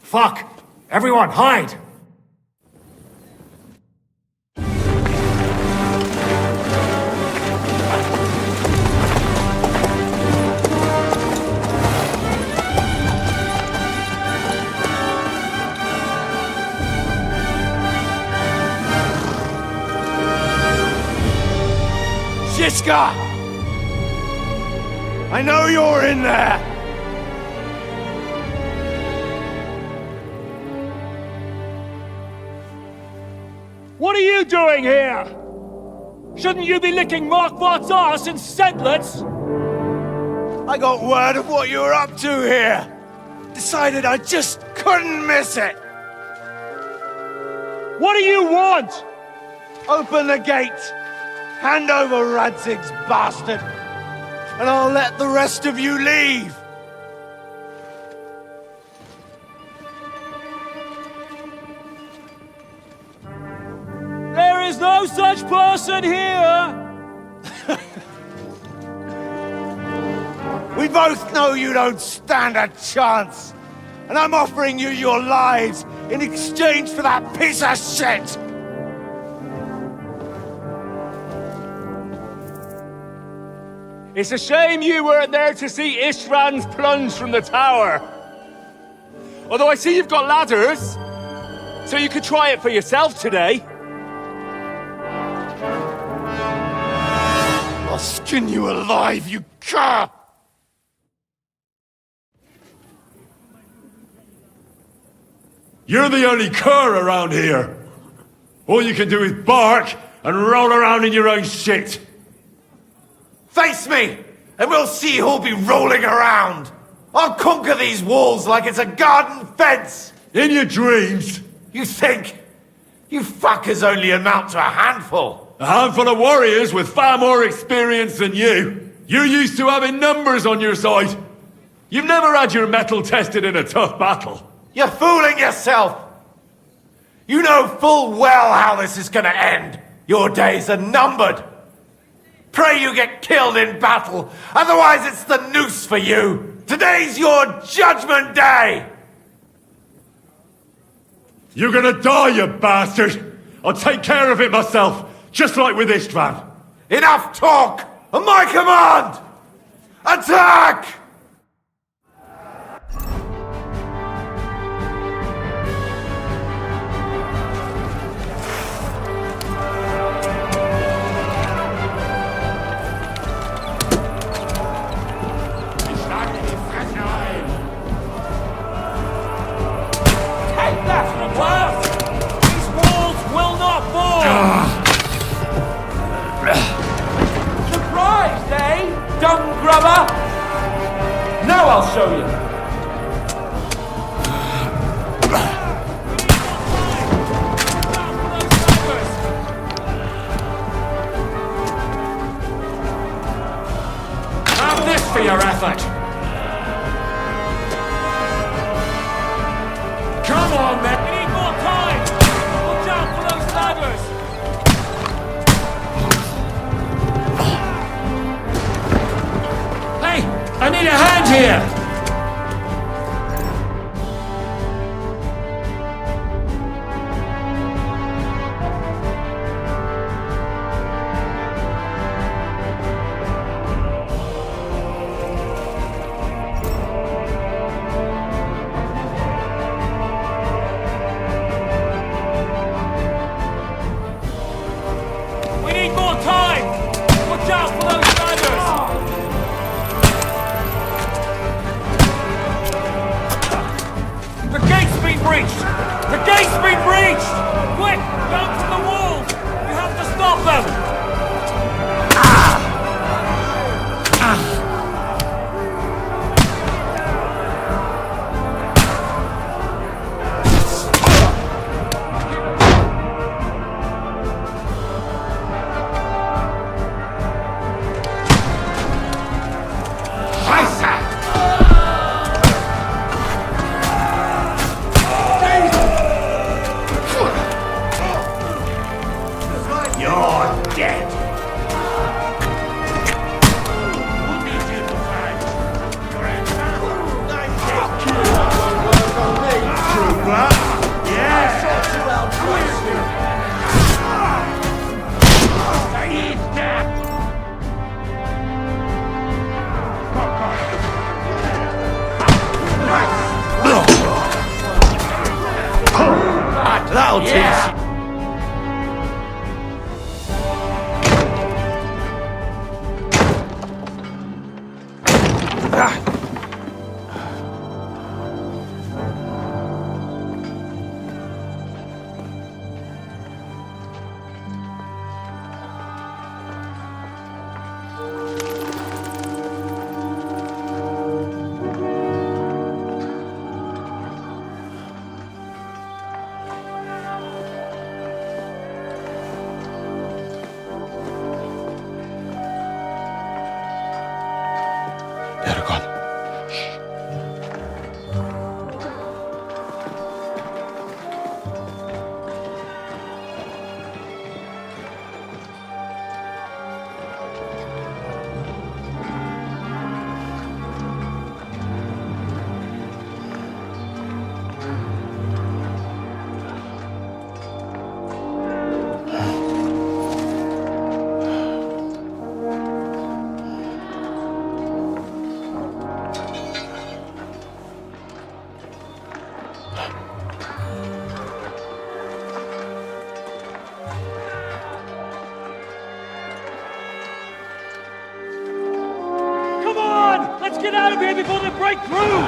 Fuck! Everyone, hide! Shishka! I know you're in there! What are you doing here? Shouldn't you be licking Markvart's ass in Sedlitz? I got word of what you were up to here. Decided I just couldn't miss it. What do you want? Open the gate. Hand over Radzig's bastard. And I'll let the rest of you leave. There is no such person here! We both know you don't stand a chance. And I'm offering you your lives in exchange for that piece of shit! It's a shame you weren't there to see Ishtran's plunge from the tower. Although I see you've got ladders, so you could try it for yourself today. I'll skin you alive, you cur! You're the only cur around here. All you can do is bark and roll around in your own shit. Face me, and we'll see who'll be rolling around. I'll conquer these walls like it's a garden fence. In your dreams. You think? You fuckers only amount to a handful. A handful of warriors with far more experience than you. You're used to having numbers on your side. You've never had your mettle tested in a tough battle. You're fooling yourself. You know full well how this is gonna end. Your days are numbered. Pray you get killed in battle, otherwise it's the noose for you. Today's your judgment day. You're gonna die, you bastard. I'll take care of it myself, just like with Istvan. Enough talk! On my command! Attack! These walls will not fall! grubber! Now I'll show you! Have this for your effort! Come on, man! We need more time! Watch out for those ladders! Hey! I need a hand here! We need more time! Watch out for those ladders! The gate's been breached! The gate's been breached! Quick! Down to the walls! You have to stop them! You're dead. That'll teach you. They're gone. Come on! Let's get out of here before they break through!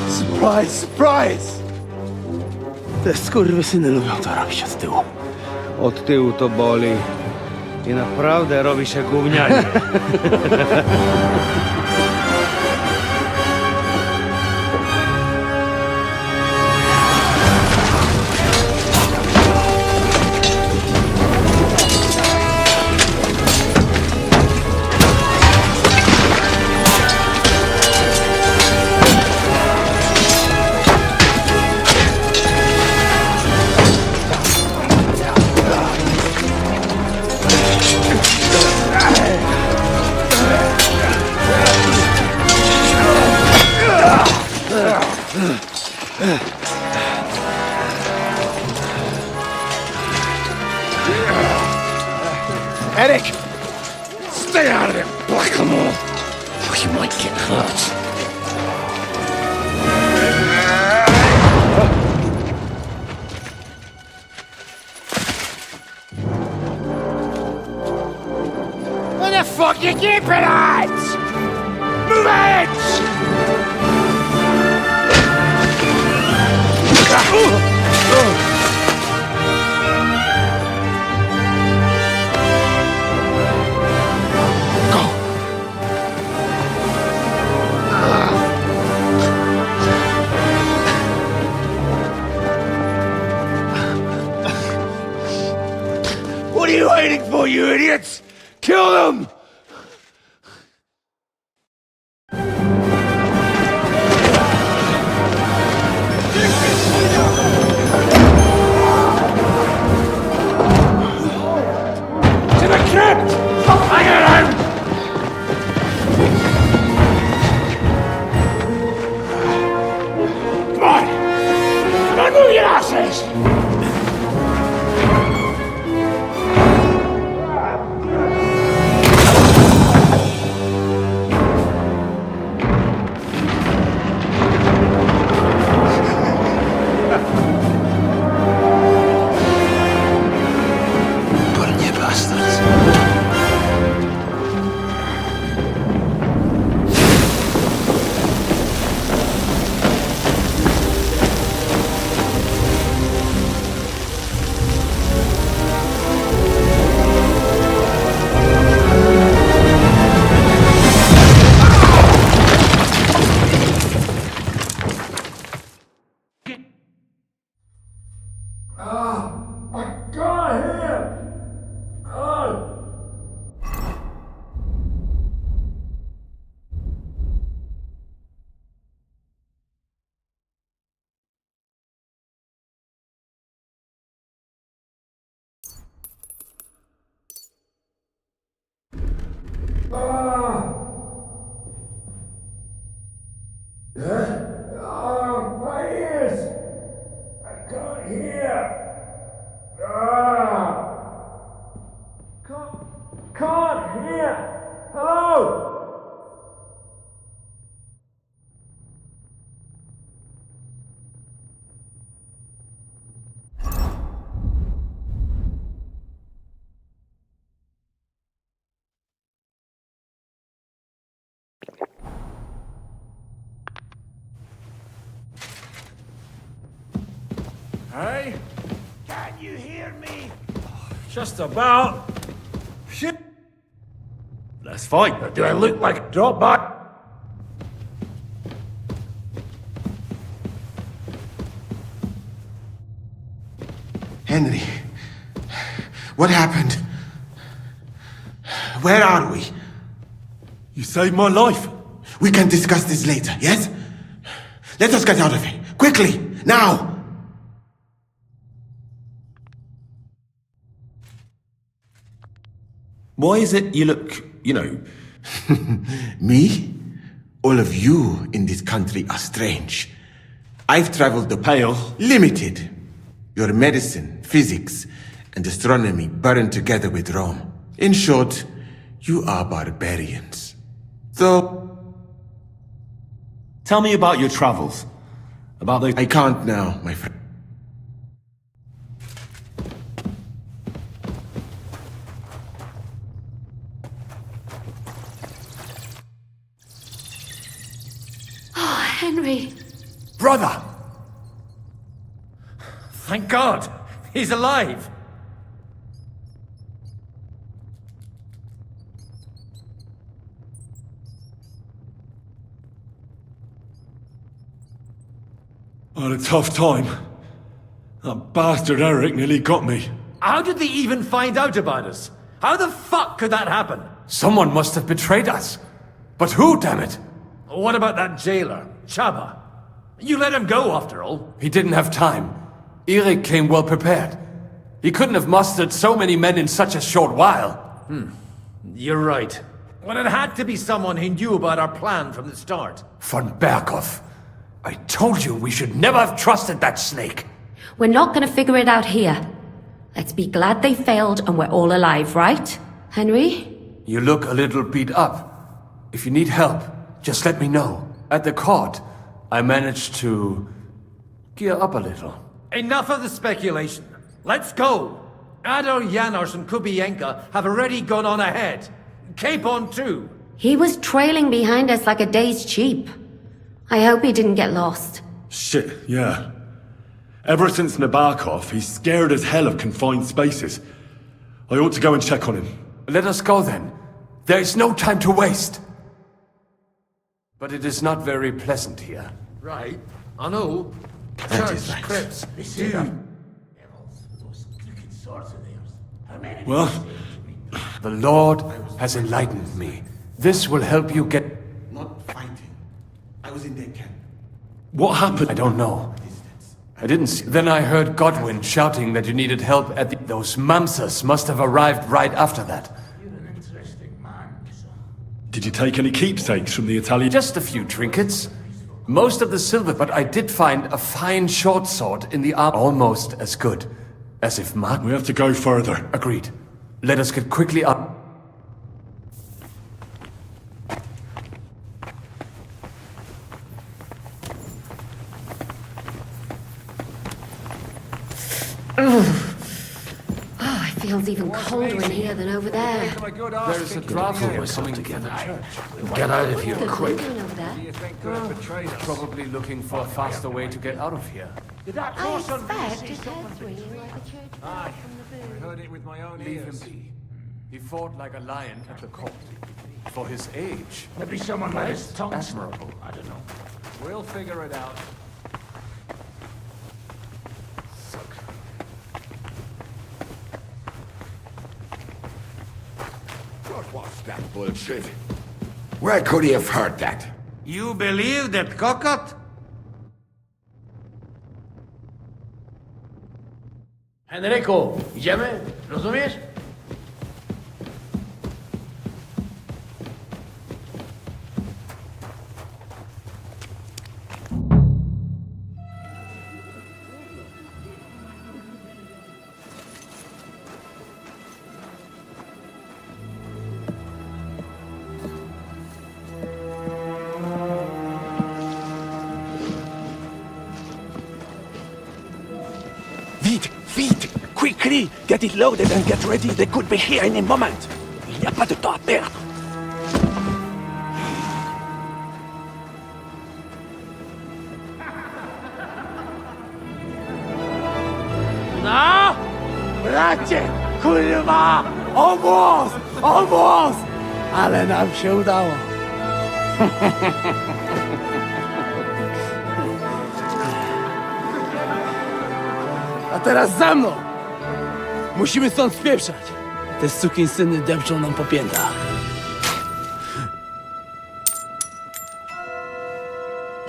Surprise, surprise! Te skurwysyny lubią to robić od tyłu. Od tyłu to boli. I naprawdę robi się gównianie. Eric! Stay out of it, Blackamoor! Or you might get hurt. Fuck you keeping it! Move it! What are you waiting for, you idiots? Kill them! To the crypt! Fire him! Come on! Come on, move your asses! My ears! I can't hear! Can't hear! Hello? Hey? Can you hear me? Just about. Shit. Let's fight. Do I look like a drop by? Henry, what happened? Where are we? You saved my life. We can discuss this later, yes? Let us get out of here. Quickly, now! Why is it you look, Me? All of you in this country are strange. I've traveled the pale, limited. Your medicine, physics, and astronomy burned together with Rome. In short, you are barbarians. So... Tell me about your travels. About those... I can't now, my friend. Henry. Brother! Thank God! He's alive! I had a tough time. That bastard Eric nearly got me. How did they even find out about us? How the fuck could that happen? Someone must have betrayed us. But who, damn it? What about that jailer, Chaba? You let him go, after all. He didn't have time. Eric came well prepared. He couldn't have mustered so many men in such a short while. You're right. Well, it had to be someone who knew about our plan from the start. Von Berkhoff. I told you we should never have trusted that snake. We're not gonna figure it out here. Let's be glad they failed and we're all alive, right? Henry? You look a little beat up. If you need help, just let me know. At the court, I managed to gear up a little. Enough of the speculation. Let's go! Ador, Janosch and Kubienka have already gone on ahead. Capon too. He was trailing behind us like a day's sheep. I hope he didn't get lost. Shit, yeah. Ever since Nabokov, he's scared as hell of confined spaces. I ought to go and check on him. Let us go then. There is no time to waste. But it is not very pleasant here. Right. I know. Church, crypts, dude. Well, the Lord has enlightened me. This will help you get... Not fighting. I was in their camp. what happened? I don't know. I didn't see... Then I heard Godwin shouting that you needed help at the... Those Mamsas must have arrived right after that. Did you take any keepsakes from the Italian? Just a few trinkets. Most of the silver, but I did find a fine short sword in the arm. Almost as good as if Mark... We have to go further. Agreed. Let us get quickly up. Oh, it feels even colder in here than over there. There is a draft coming together. Get out of here quick. Probably looking for a faster way to get out of here. I expect his head's ringing like a church bell from the booth. Heard it with my own Leave him ears. be. He fought like a lion at the court. For his age, Maybe someone let his tongue admirable. I don't know. We'll figure it out. What was that bullshit? Where could he have heard that? You believe that cockot? Henryku, idziemy? Rozumiesz? Vite! Quickly! Get it loaded and get ready. They could be here any moment. Il n'y a pas de temps à perdre. No! Bracie! Kurwa! Almost! Ale nam się udało. A teraz za mną! Musimy stąd spieprzać. Te sukinsyny depczą nam po piętach.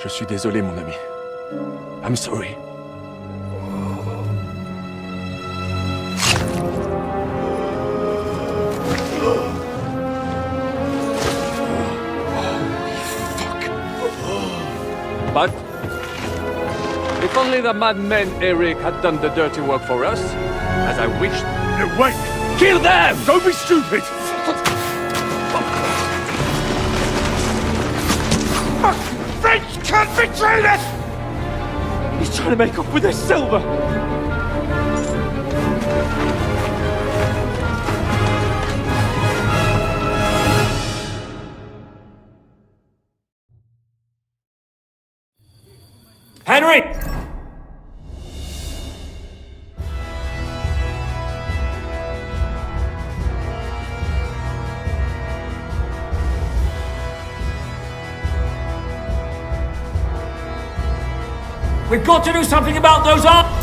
Je suis désolé, mon ami. I'm sorry. But if only the madman Eric had done the dirty work for us, as I wished. Wait! Kill them! Don't be stupid! French can't betray us! He's trying to make off with his silver! Henry! We've got to do something about those archers!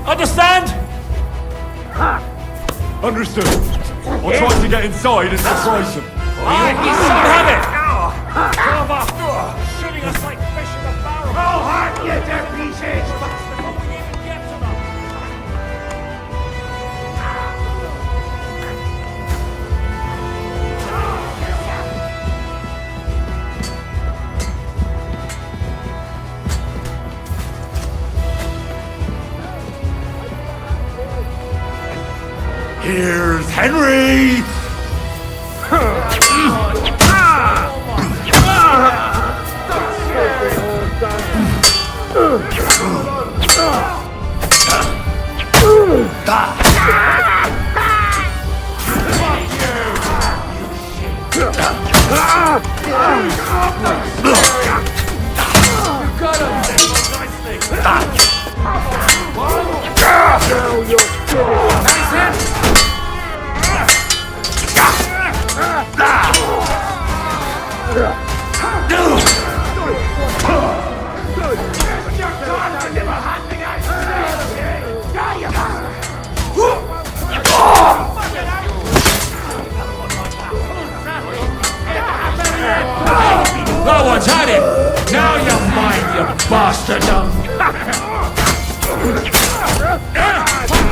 Understand? Understood. I'll try to get inside and surprise them. Have it! Shooting us like fish in a barrel! I'll hack you to pieces! Before we even get to them! Here's Henry! That one's had him! Now you're mine, you bastard!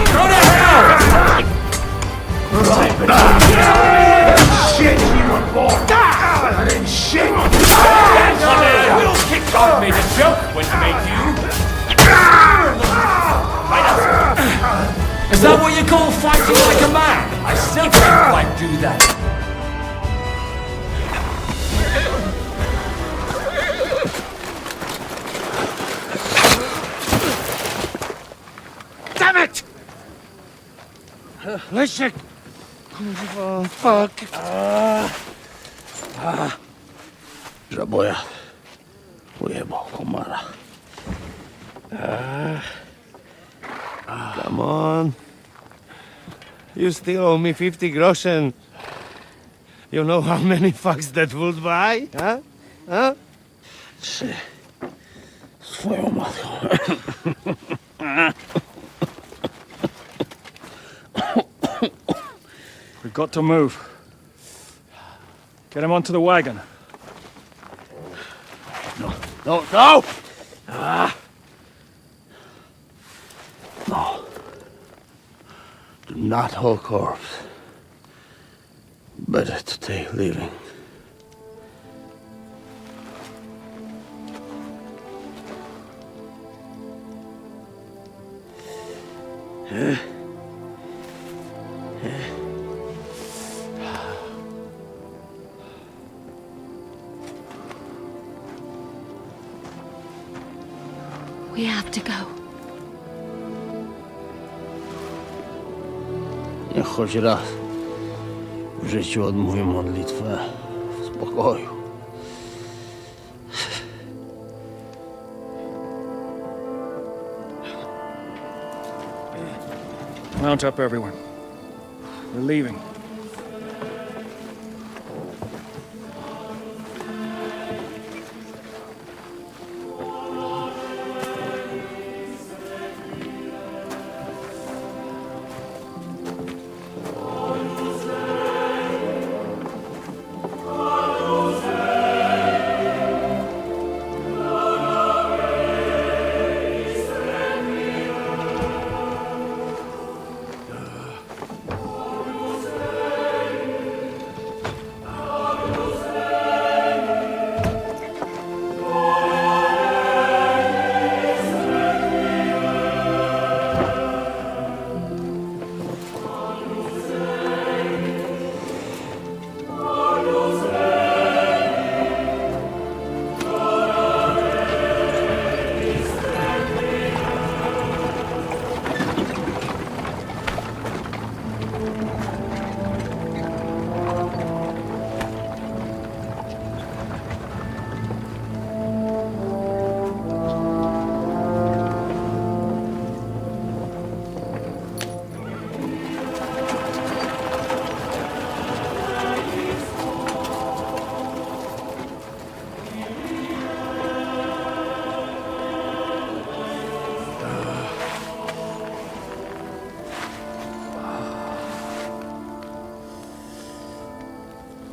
Go to hell! Shit, you were born! And then shit! Will Kickstart made a joke when he made you. Is that what you call fighting like a man? I still can't quite do that. Damn it! Leszek! Kurwa, fuck. Żaboja. Ujebał komara. Come on. You still owe me 50 groschen. You know how many fucks that would buy? Huh? Huh? Trzy. Swoją matką. We've got to move. Get him onto the wagon. No, no, no! No. Do not hold corpse. Better to take living. We have to go. Niech choć raz w życiu odmówię modlitwę w spokoju. Mount up, everyone. We're leaving.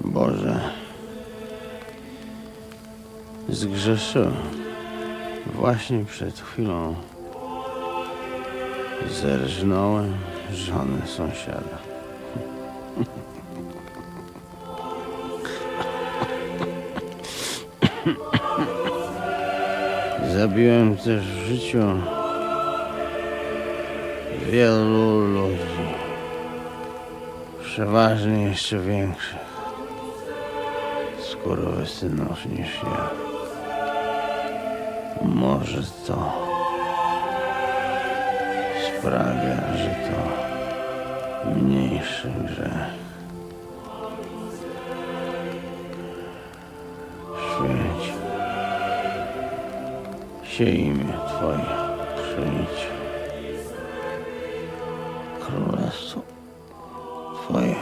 Boże, zgrzeszyłem. Właśnie przed chwilą zerżnąłem żonę sąsiada. Zabiłem też w życiu wielu ludzi, przeważnie jeszcze większych skurwysynów niż ja. Może to sprawia, że to mniejszy grzech. Przyjdź. Się imię Twoje. Przyjdź. Królestwo Twoje.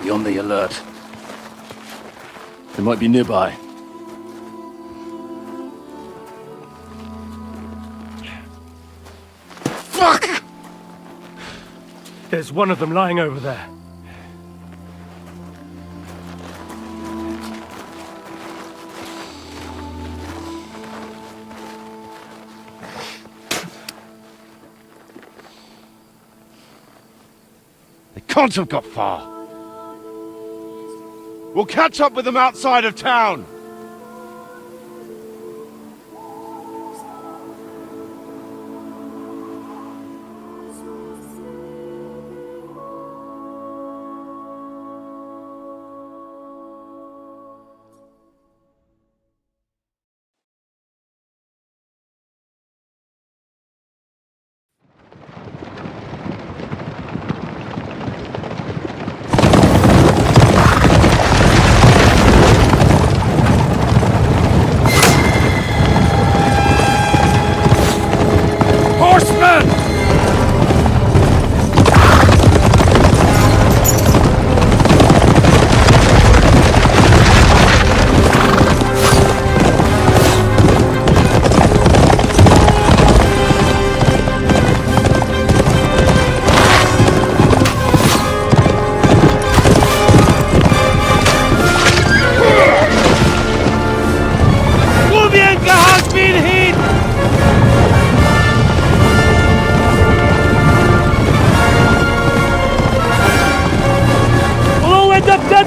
Be on the alert. They might be nearby. Fuck! There's one of them lying over there. They can't have got far. We'll catch up with them outside of town.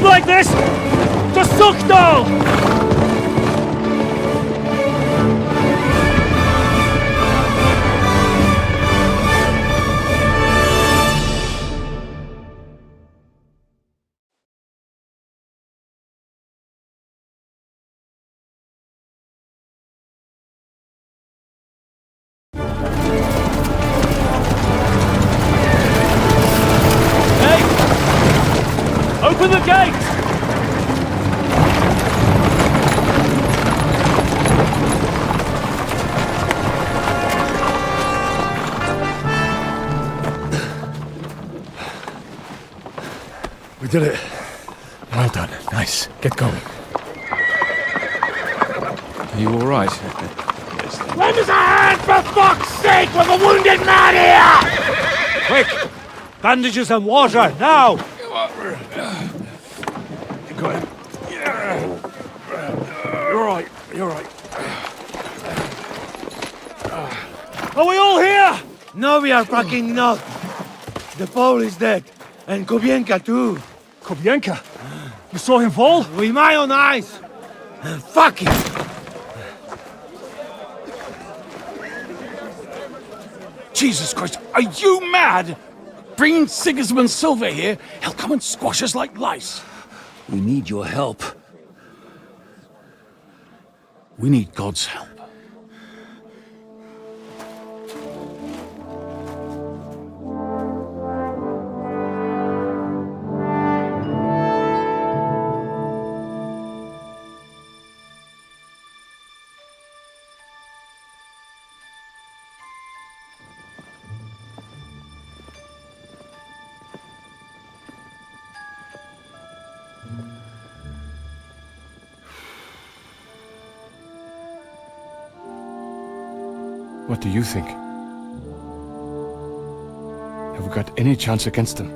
Like this! To Suchdal! Hey! Open the gate! We did it. Well done. Nice. Get going. Are you all right? Lend us a hand, for fuck's sake, with a wounded man here! Quick! Bandages and water, now! You got him. You're right, you're right. Are we all here? No, we are fucking not. The Pole is dead. And Kobienka too. Kobienka? You saw him fall? With my own eyes. Fuck him. Jesus Christ, are you mad? Bringing Sigismund Silver here, he'll come and squash us like lice. We need your help. We need God's help. What do you think? Have we got any chance against them?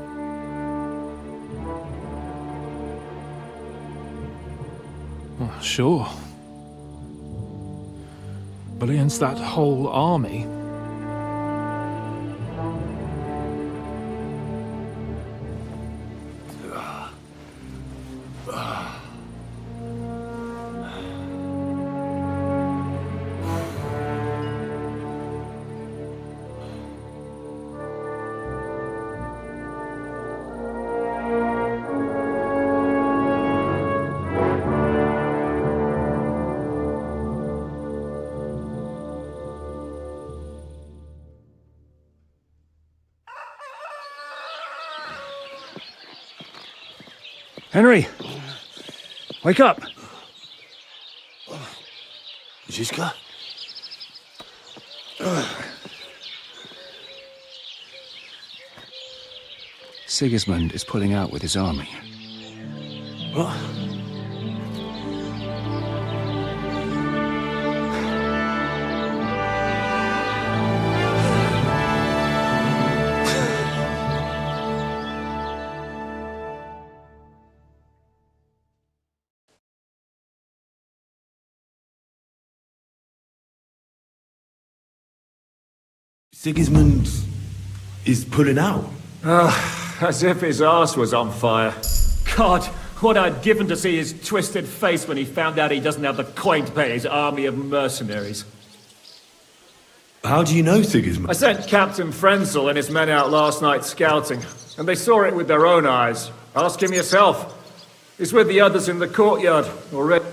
Oh, sure. But against that whole army... Henry! Wake up! Ziska? Sigismund is pulling out with his army. What? Sigismund is pulling out. As if his arse was on fire. God, what I'd given to see his twisted face when he found out he doesn't have the coin to pay his army of mercenaries. How do you know Sigismund? I sent Captain Frenzel and his men out last night scouting, and they saw it with their own eyes. Ask him yourself. He's with the others in the courtyard already.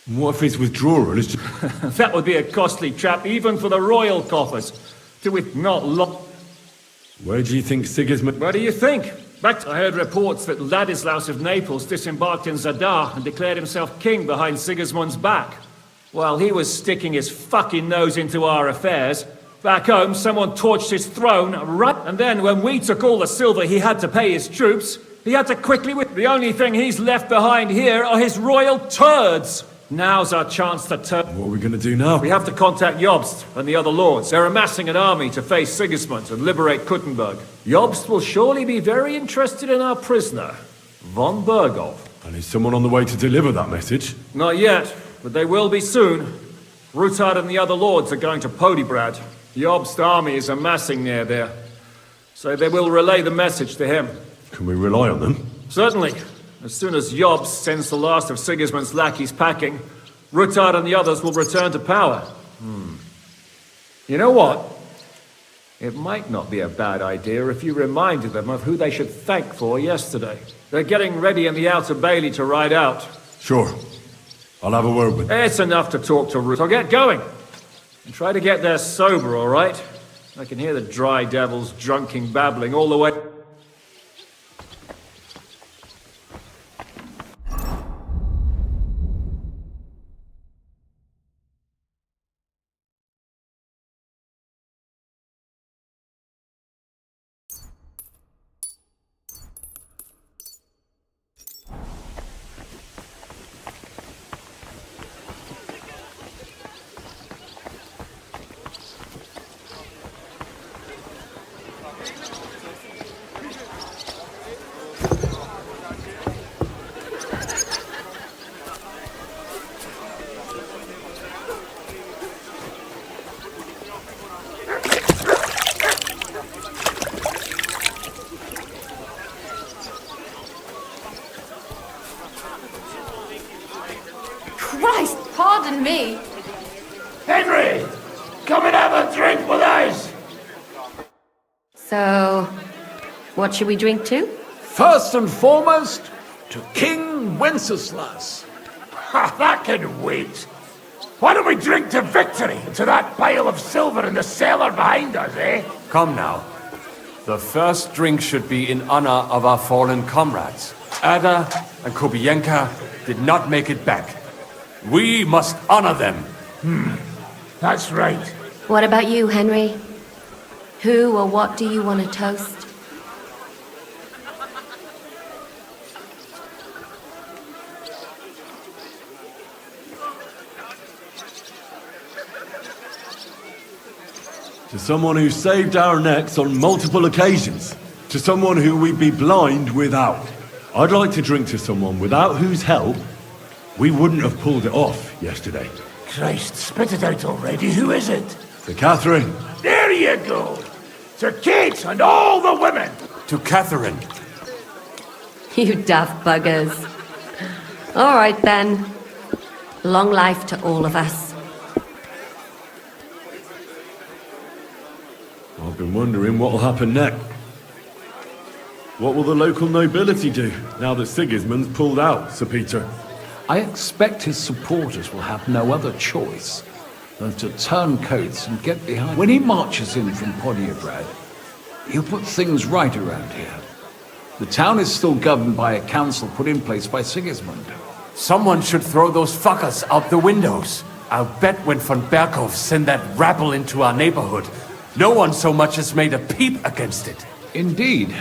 What if his withdrawal is just... That would be a costly trap even for the royal coffers. To with not long. Where do you think Sigismund... What do you think? I heard reports that Ladislaus of Naples disembarked in Zadar and declared himself king behind Sigismund's back. While he was sticking his fucking nose into our affairs, back home someone torched his throne, and then when we took all the silver he had to pay his troops, he had to quickly... The only thing he's left behind here are his royal turds! Now's our chance to turn... What are we going to do now? We have to contact Jobst and the other lords. They're amassing an army to face Sigismund and liberate Kuttenberg. Jobst will surely be very interested in our prisoner, von Berghoff. And is someone on the way to deliver that message? Not yet, but they will be soon. Rutard and the other lords are going to Podiebrad. Jobst's army is amassing near there, so they will relay the message to him. Can we rely on them? Certainly. As soon as Jobst sends the last of Sigismund's lackeys packing, Rutard and the others will return to power. You know what? It might not be a bad idea if you reminded them of who they should thank for yesterday. They're getting ready in the Outer Bailey to ride out. Sure. I'll have a word with them. It's enough to talk to Rutard. Get going! And try to get there sober, all right? I can hear the dry devils drunken babbling all the way... Christ, pardon me. Henry! Come and have a drink with us! So, what should we drink to? First and foremost, to King Wenceslas. Ha, that can wait. Why don't we drink to victory and to that pile of silver in the cellar behind us, eh? Come now. The first drink should be in honor of our fallen comrades. Ada and Kobienka did not make it back. We must honor them. That's right. What about you, Henry? Who or what do you want to toast? To someone who saved our necks on multiple occasions. To someone who we'd be blind without. I'd like to drink to someone without whose help we wouldn't have pulled it off yesterday. Christ, spit it out already. Who is it? To Catherine. There you go. To Kate and all the women. To Catherine. You daft buggers. All right, then. Long life to all of us. I've been wondering what will happen next. What will the local nobility do now that Sigismund's pulled out, Sir Peter? I expect his supporters will have no other choice than to turn coats and get behind. When he marches in from Podiebrad, He'll put things right around here. The town is still governed by a council put in place by Sigismund. Someone should throw those fuckers out the windows. I'll bet when von Berkhoff sent that rabble into our neighborhood, no one so much as made a peep against it. Indeed.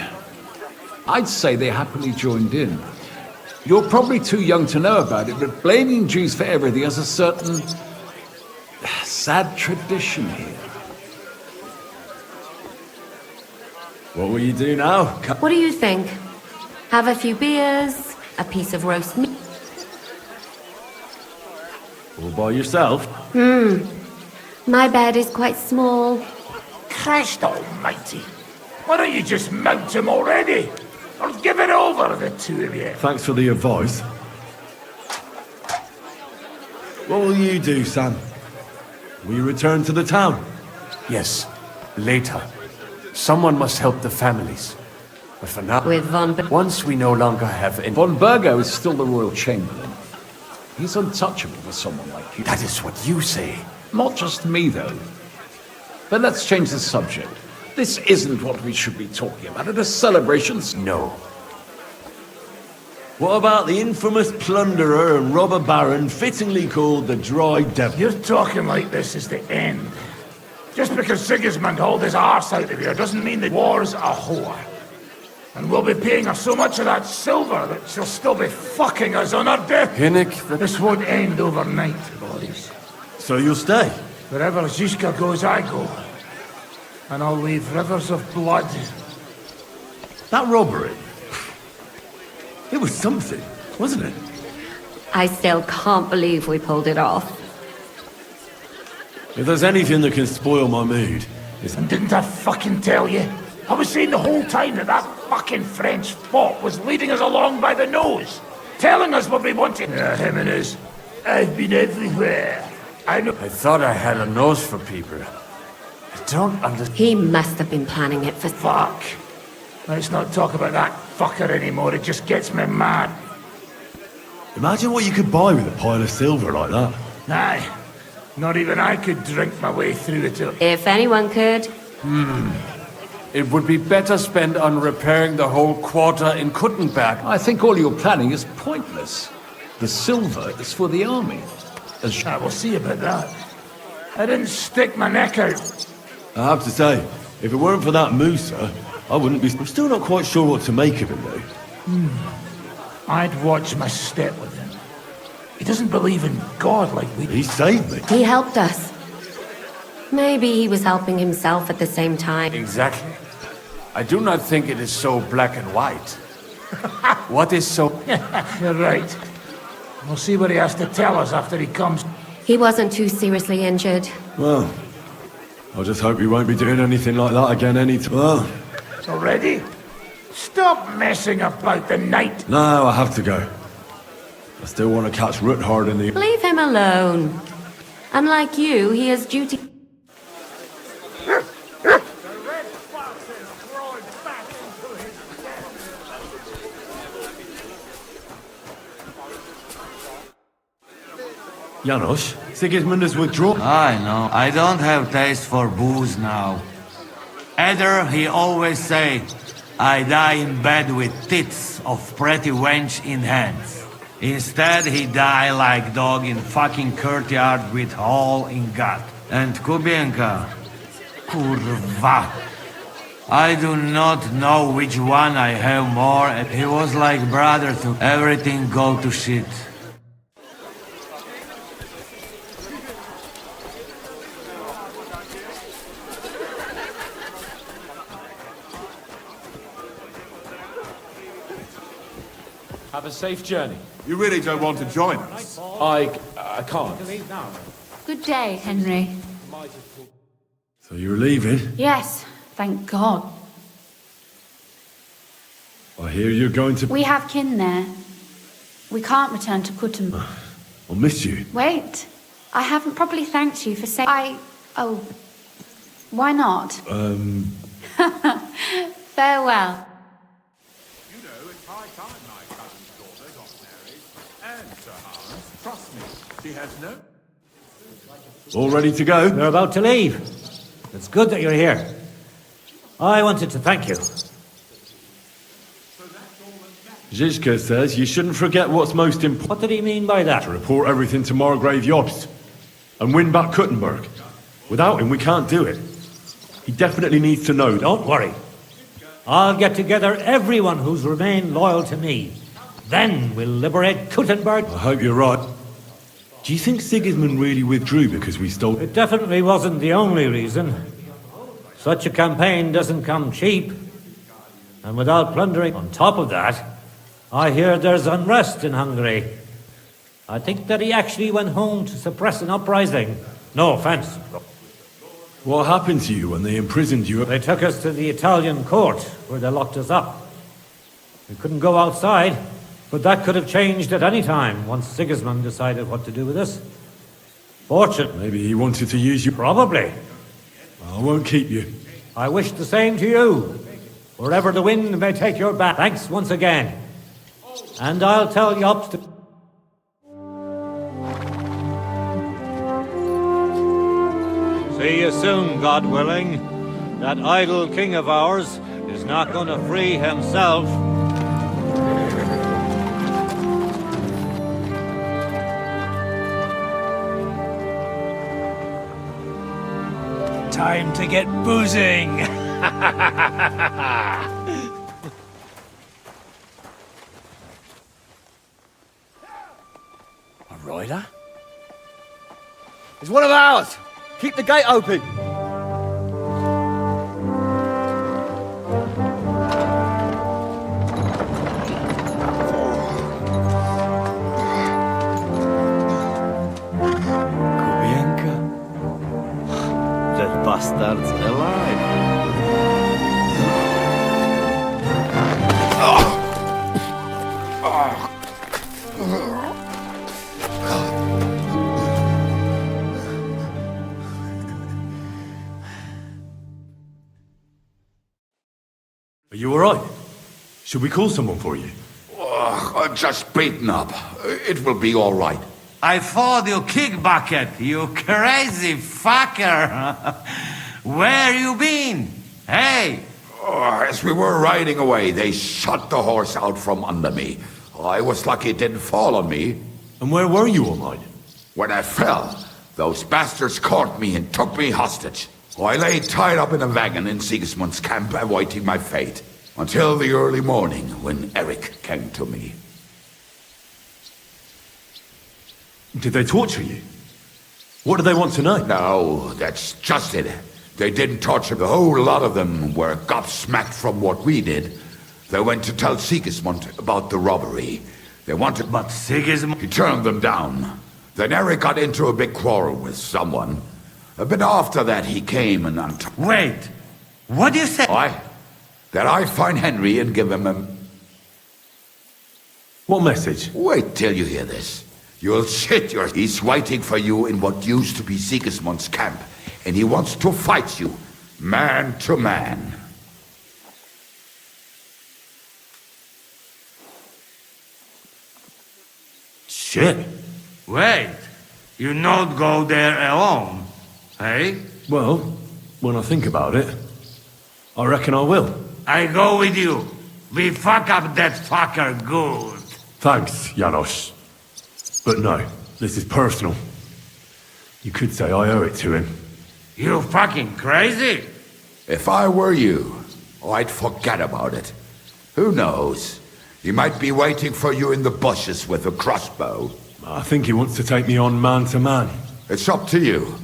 I'd say they happily joined in. You're probably too young to know about it, but blaming Jews for everything has a certain sad tradition here. What will you do now? What do you think? Have a few beers, a piece of roast meat? All by yourself? My bed is quite small. Christ almighty. Why don't you just mount him already? Or give it over, the two of you. Thanks for the advice. What will you do, Sam? Will you return to the town? Yes, later. Someone must help the families. But for now, With once we no longer have any... Von Burgo is still the royal chamberlain. He's untouchable for someone like you. That is what you say. Not just me, though. But let's change the subject. This isn't what we should be talking about at a celebration. No. What about the infamous plunderer and robber baron fittingly called the Dry Devil? You're talking like this is the end. Just because Sigismund hauled his arse out of here doesn't mean the war's a whore. And we'll be paying her so much of that silver that she'll still be fucking us on her death. This won't end overnight, boys. So you'll stay? Wherever Zizka goes, I go. And I'll leave rivers of blood. That robbery. It was something, wasn't it? I still can't believe we pulled it off. If there's anything that can spoil my mood, it's... And didn't I fucking tell you? I was saying the whole time that fucking French fop was leading us along by the nose. Telling us what we wanted. Him and his... I've been everywhere. I know... I thought I had a nose for people. I don't understand. He must have been planning it for... Fuck. Let's not talk about that fucker anymore. It just gets me mad. Imagine what you could buy with a pile of silver like that. Aye. Not even I could drink my way through it. If anyone could. It would be better spent on repairing the whole quarter in Kuttenberg. I think all your planning is pointless. The silver is for the army. I will see about that. I didn't stick my neck out. I have to say, if it weren't for that Musa, I wouldn't be... I'm still not quite sure what to make of him, though. I'd watch my step with him. He doesn't believe in God like we do. He saved me. He helped us. Maybe he was helping himself at the same time. Exactly. I do not think it is so black and white. What is so... You're right. We'll see what he has to tell us after he comes. He wasn't too seriously injured. Well, I just hope he won't be doing anything like that again anytime. Well, Already? Stop messing about the night. no, I have to go. I still want to catch Ruthard in the... Leave him alone. Unlike you, he has duty... Janos, Sigismund has withdrawn. I know. I don't have taste for booze now. Either he always say, I die in bed with tits of pretty wench in hands. Instead, he die like dog in fucking courtyard with hole in gut. And Kubienka, kurwa. I do not know which one I have more. He was like brother to everything go to shit. Have a safe journey. You really don't want to join us? I can't. Good day, Henry. So you're leaving? Yes, thank God. I hear you're going to... We have kin there. We can't return to Kutum. I'll miss you. Wait, I haven't properly thanked you for saying... Oh, why not? Farewell. Trust me, she has no... All ready to go? We're about to leave. It's good that you're here. I wanted to thank you. Zizka says you shouldn't forget what's most important. What did he mean by that? To report everything to Margrave Jobst and win back Kuttenberg. Without him, we can't do it. He definitely needs to know. Don't worry. I'll get together everyone who's remained loyal to me. Then we'll liberate Kuttenberg. I hope you're right. Do you think Sigismund really withdrew because we stole... It definitely wasn't the only reason. Such a campaign doesn't come cheap. And without plundering on top of that, I hear there's unrest in Hungary. I think that he actually went home to suppress an uprising. No offense. What happened to you when they imprisoned you? They took us to the Italian court, where they locked us up. We couldn't go outside, but that could have changed at any time once Sigismund decided what to do with us. Fortunately. Maybe he wanted to use you. Probably. I won't keep you. I wish the same to you. Wherever the wind may take your back. Thanks once again. And I'll tell Jobst to... See you soon, God willing. That idle king of ours is not going to free himself. Time to get boozing! A rider? It's one of ours! Keep the gate open! Kubienka? That bastard's alive. Are you alright? Should we call someone for you? I'm just beaten up. It will be all right. I fought you kick bucket, you crazy fucker. Where you been? Hey! As we were riding away, they shot the horse out from under me. I was lucky it didn't fall on me. And where were you all night? When I fell, those bastards caught me and took me hostage. I lay tied up in a wagon in Sigismund's camp, awaiting my fate, until the early morning when Eric came to me. Did they torture you? What do they want to know? No, that's just it. They didn't torture. The whole lot of them were gobsmacked from what we did. They went to tell Sigismund about the robbery. They wanted... But Sigismund... He turned them down. Then Eric got into a big quarrel with someone. But after that he came and... Wait! What do you say? That I find Henry and give him a... What message? Wait till you hear this. You'll shit your... He's waiting for you in what used to be Sigismund's camp. And he wants to fight you, man to man. Shit. Wait, you not go there alone, hey? Well, when I think about it, I reckon I will. I go with you. We fuck up that fucker good. Thanks, Janos. But no, this is personal. You could say I owe it to him. You fucking crazy? If I were you, I'd forget about it. Who knows? He might be waiting for you in the bushes with a crossbow. I think he wants to take me on man to man. It's up to you.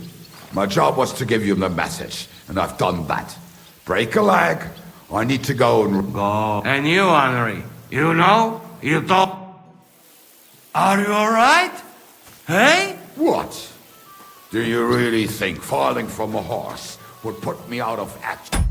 My job was to give you the message, and I've done that. Break a leg, I need to go and... Go. And you, Henry, you know? You talk... Are you alright? Hey? What? Do you really think falling from a horse would put me out of action?